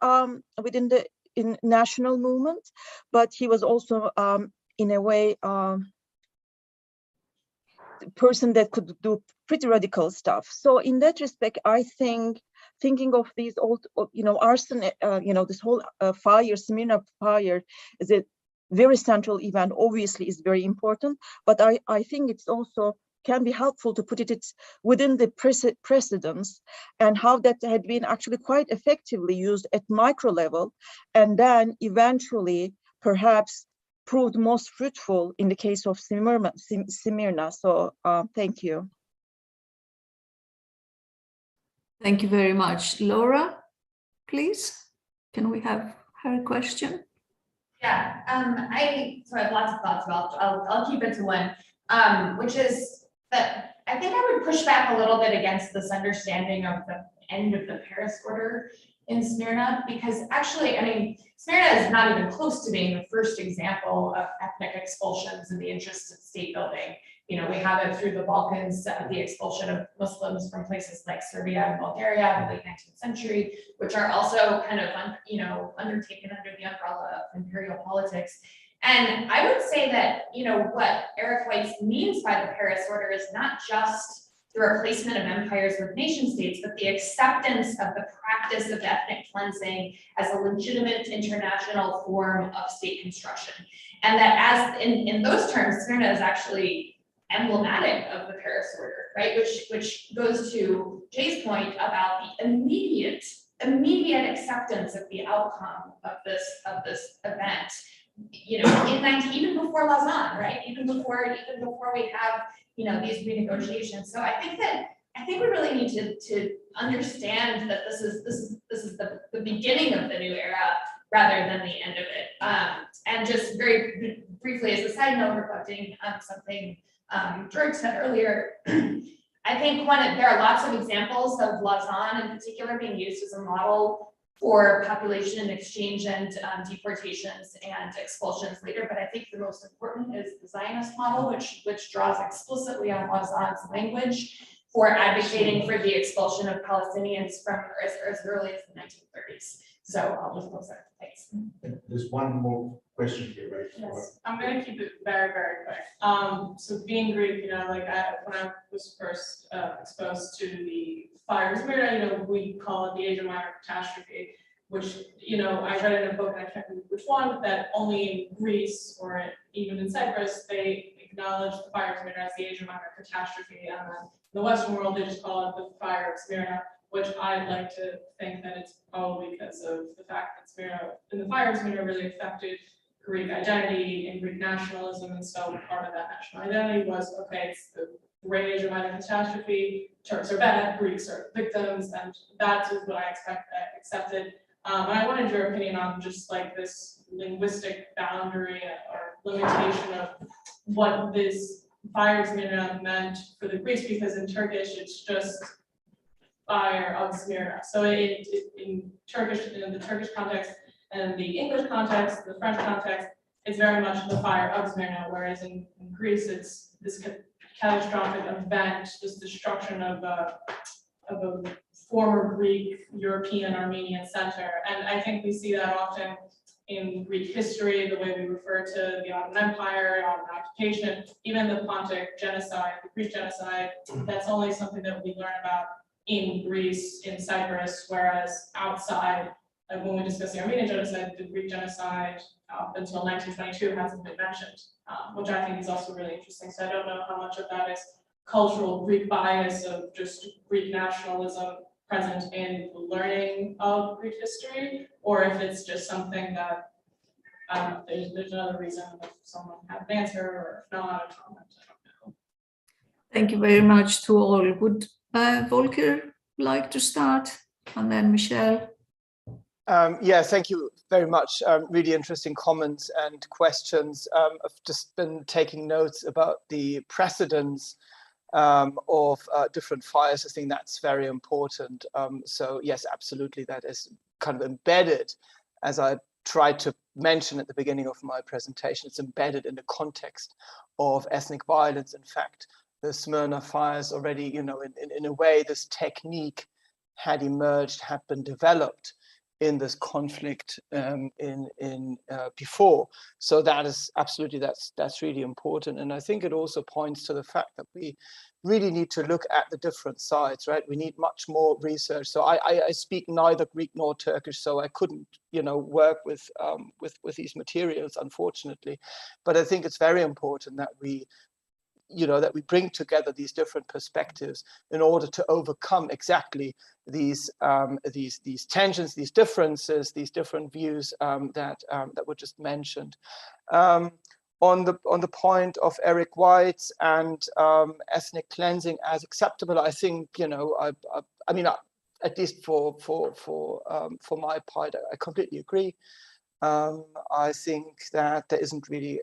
national movement, but he was also in a way person that could do pretty radical stuff. So in that respect, I think thinking of these old, arson, this whole fire, Smyrna fire, is a very central event. Obviously, is very important, but I think it's also can be helpful to put it within the precedents and how that had been actually quite effectively used at micro level, and then eventually perhaps proved most fruitful in the case of Smyrna. So thank you. Thank you very much. Laura, please, can we have her question? Yeah, I have lots of thoughts, but I'll keep it to one, which is that I think I would push back a little bit against this understanding of the end of the Paris Order in Smyrna, because actually, I mean, Smyrna is not even close to being the first example of ethnic expulsions in the interest of state building. We have it through the Balkans, the expulsion of Muslims from places like Serbia and Bulgaria in the late 19th century, which are also kind of, undertaken under the umbrella of imperial politics. And I would say that, what Eric Weitz means by the Paris Order is not just the replacement of empires with nation states, but the acceptance of the practice of ethnic cleansing as a legitimate international form of state construction. And that as in those terms, Smyrna is actually emblematic of the Paris Order, right? Which goes to Jay's point about the immediate acceptance of the outcome of this event. Even before Lausanne, right? Even before we have these renegotiations. So I think we really need to understand that this is the beginning of the new era rather than the end of it. And just very briefly, as a side note, reflecting on something George said earlier, I think there are lots of examples of Lausanne in particular being used as a model for population exchange and deportations and expulsions later. But I think the most important is the Zionist model, which draws explicitly on Lauzanne's language for advocating for the expulsion of Palestinians from as early as the 1930s. So I'll just close there. Thanks. There's one more question here, right? Yes, I'm going to keep it very, very quick. So being Greek, when I was first exposed to the fire of Smyrna, we call it the Asia Minor catastrophe, which, I read in a book, and I can't remember which one, that only in Greece or even in Cyprus, they acknowledge the fire of Smyrna as the Asia Minor catastrophe. And then in the Western world, they just call it the fire of Smyrna, which I'd like to think that it's probably because of the fact that Smyrna, and the fire of Smyrna really affected Greek identity and Greek nationalism. And so part of that national identity was, okay, it's the Great Asia Minor catastrophe, Turks are bad, Greeks are victims, and that's what I accepted. And I wanted your opinion on just like this linguistic boundary or limitation of what this fire of Smyrna meant for the Greeks, because in Turkish, it's just fire of Smyrna. So in Turkish, in the Turkish context and the English context, the French context, it's very much the fire of Smyrna, whereas in Greece, it's this catastrophic event, this destruction of a former Greek, European, Armenian center. And I think we see that often in Greek history, the way we refer to the Ottoman Empire, Ottoman occupation, even the Pontic genocide, the Greek genocide, that's only something that we learn about in Greece, in Cyprus, whereas outside, like when we discuss the Armenian genocide, the Greek genocide up until 1922 hasn't been mentioned, which I think is also really interesting. So I don't know how much of that is cultural Greek bias of just Greek nationalism present in the learning of Greek history, or if it's just something that, I don't know, there's another reason if someone had an answer, or if not, a comment, I don't know. Thank you very much to all. Would Volker like to start? And then Michelle. Yeah, thank you very much. Really interesting comments and questions. I've just been taking notes about the precedents of different fires. I think that's very important. So yes, absolutely, that is kind of embedded as I tried to mention at the beginning of my presentation, it's embedded in the context of ethnic violence. In fact, the Smyrna fires already, you know, in a way, this technique had emerged, had been developed in this conflict before. So that is absolutely, that's really important. And I think it also points to the fact that we really need to look at the different sides, right? We need much more research. So I speak neither Greek nor Turkish, so I couldn't, you know, work with these materials, unfortunately. But I think it's very important that we, you know, that we bring together these different perspectives in order to overcome exactly these tensions, these differences, these different views that were just mentioned. On the point of Eric White's and ethnic cleansing as acceptable, I think, you know, I mean, at least for my part, I completely agree. I think that there isn't really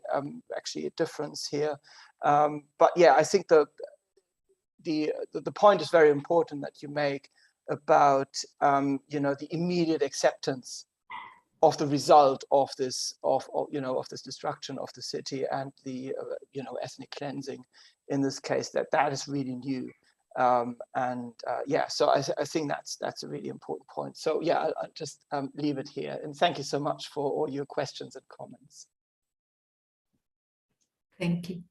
actually a difference here. But yeah, I think the point is very important that you make about you know, the immediate acceptance of the result of this you know, of this destruction of the city and the you know, ethnic cleansing in this case, that is really new. Yeah, so I think that's a really important point. So yeah, I'll just leave it here, and thank you so much for all your questions and comments. Thank you.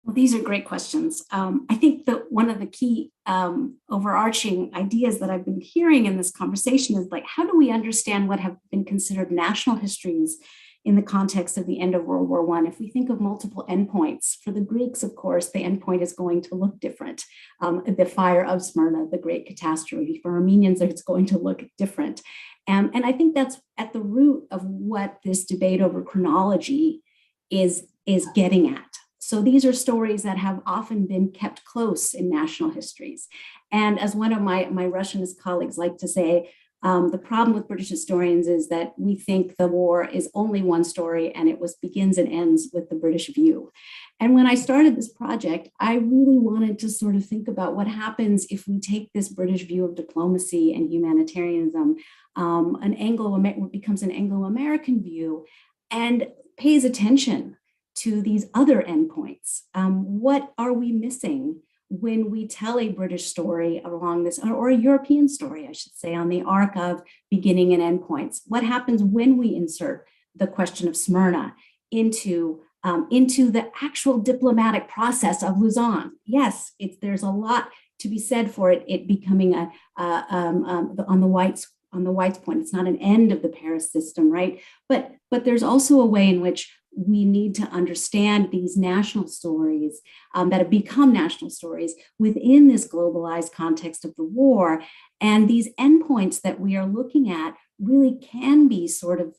Well, these are great questions. I think that one of the key overarching ideas that I've been hearing in this conversation is, like, how do we understand what have been considered national histories in the context of the end of World War I? If we think of multiple endpoints, for the Greeks, of course, the endpoint is going to look different. The fire of Smyrna, the great catastrophe. For Armenians, it's going to look different. And I think that's at the root of what this debate over chronology is getting at. So these are stories that have often been kept close in national histories. And as one of my Russianist colleagues like to say, the problem with British historians is that we think the war is only one story and it begins and ends with the British view. And when I started this project, I really wanted to sort of think about what happens if we take this British view of diplomacy and humanitarianism, what becomes an Anglo-American view, and pays attention to these other endpoints. What are we missing when we tell a British story along this, or a European story, I should say, on the arc of beginning and endpoints? What happens when we insert the question of Smyrna into the actual diplomatic process of Luzon? Yes, there's a lot to be said for it becoming on the White's point. It's not an end of the Paris system, right? But there's also a way in which we need to understand these national stories that have become national stories within this globalized context of the war. And these endpoints that we are looking at really can be sort of,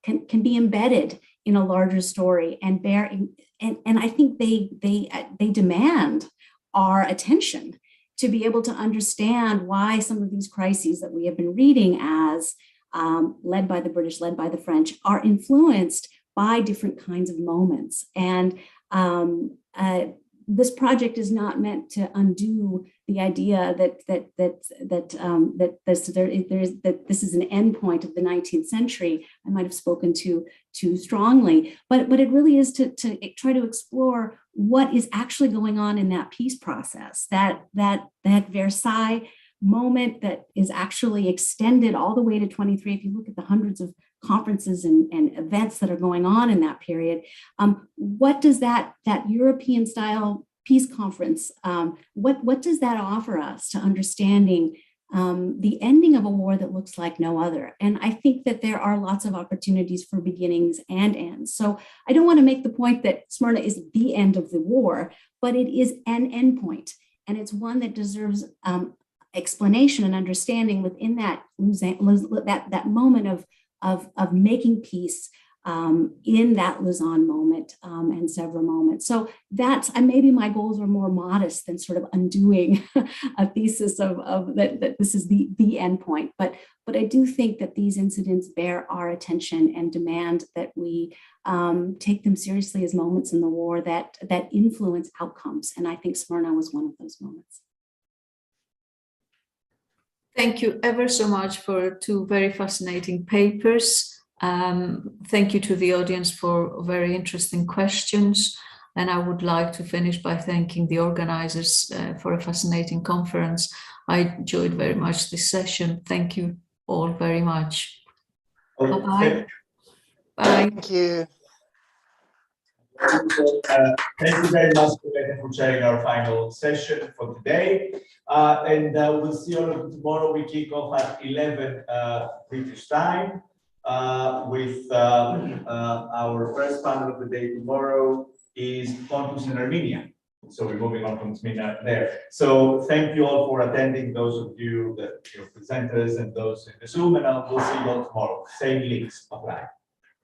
can be embedded in a larger story and and I think they demand our attention to be able to understand why some of these crises that we have been reading as led by the British, led by the French, are influenced by different kinds of moments. And this project is not meant to undo the idea that this is an endpoint of the 19th century. I might have spoken too strongly, but it really is to try to explore what is actually going on in that peace process, that Versailles moment that is actually extended all the way to 23. If you look at the hundreds of conferences and events that are going on in that period, what does that European style peace conference, what does that offer us to understanding the ending of a war that looks like no other? And I think that there are lots of opportunities for beginnings and ends. So I don't want to make the point that Smyrna is the end of the war, but it is an endpoint, and it's one that deserves explanation and understanding within that moment of making peace in that Luzon moment and several moments. So that's, maybe my goals are more modest than sort of undoing a thesis of that this is the end point. But I do think that these incidents bear our attention and demand that we take them seriously as moments in the war that influence outcomes. And I think Smyrna was one of those moments. Thank you ever so much for two very fascinating papers. Thank you to the audience for very interesting questions. And I would like to finish by thanking the organizers for a fascinating conference. I enjoyed very much this session. Thank you all very much. Bye-bye. Bye. Thank you. Thank you very much for sharing our final session for today. We'll see all of you tomorrow. We kick off at 11 British time with our first panel of the day tomorrow is Pontus and Armenia. So we're moving on from Smyrna there. So thank you all for attending, those of you that presenters and those in the Zoom, and we'll see you all tomorrow. Same links apply.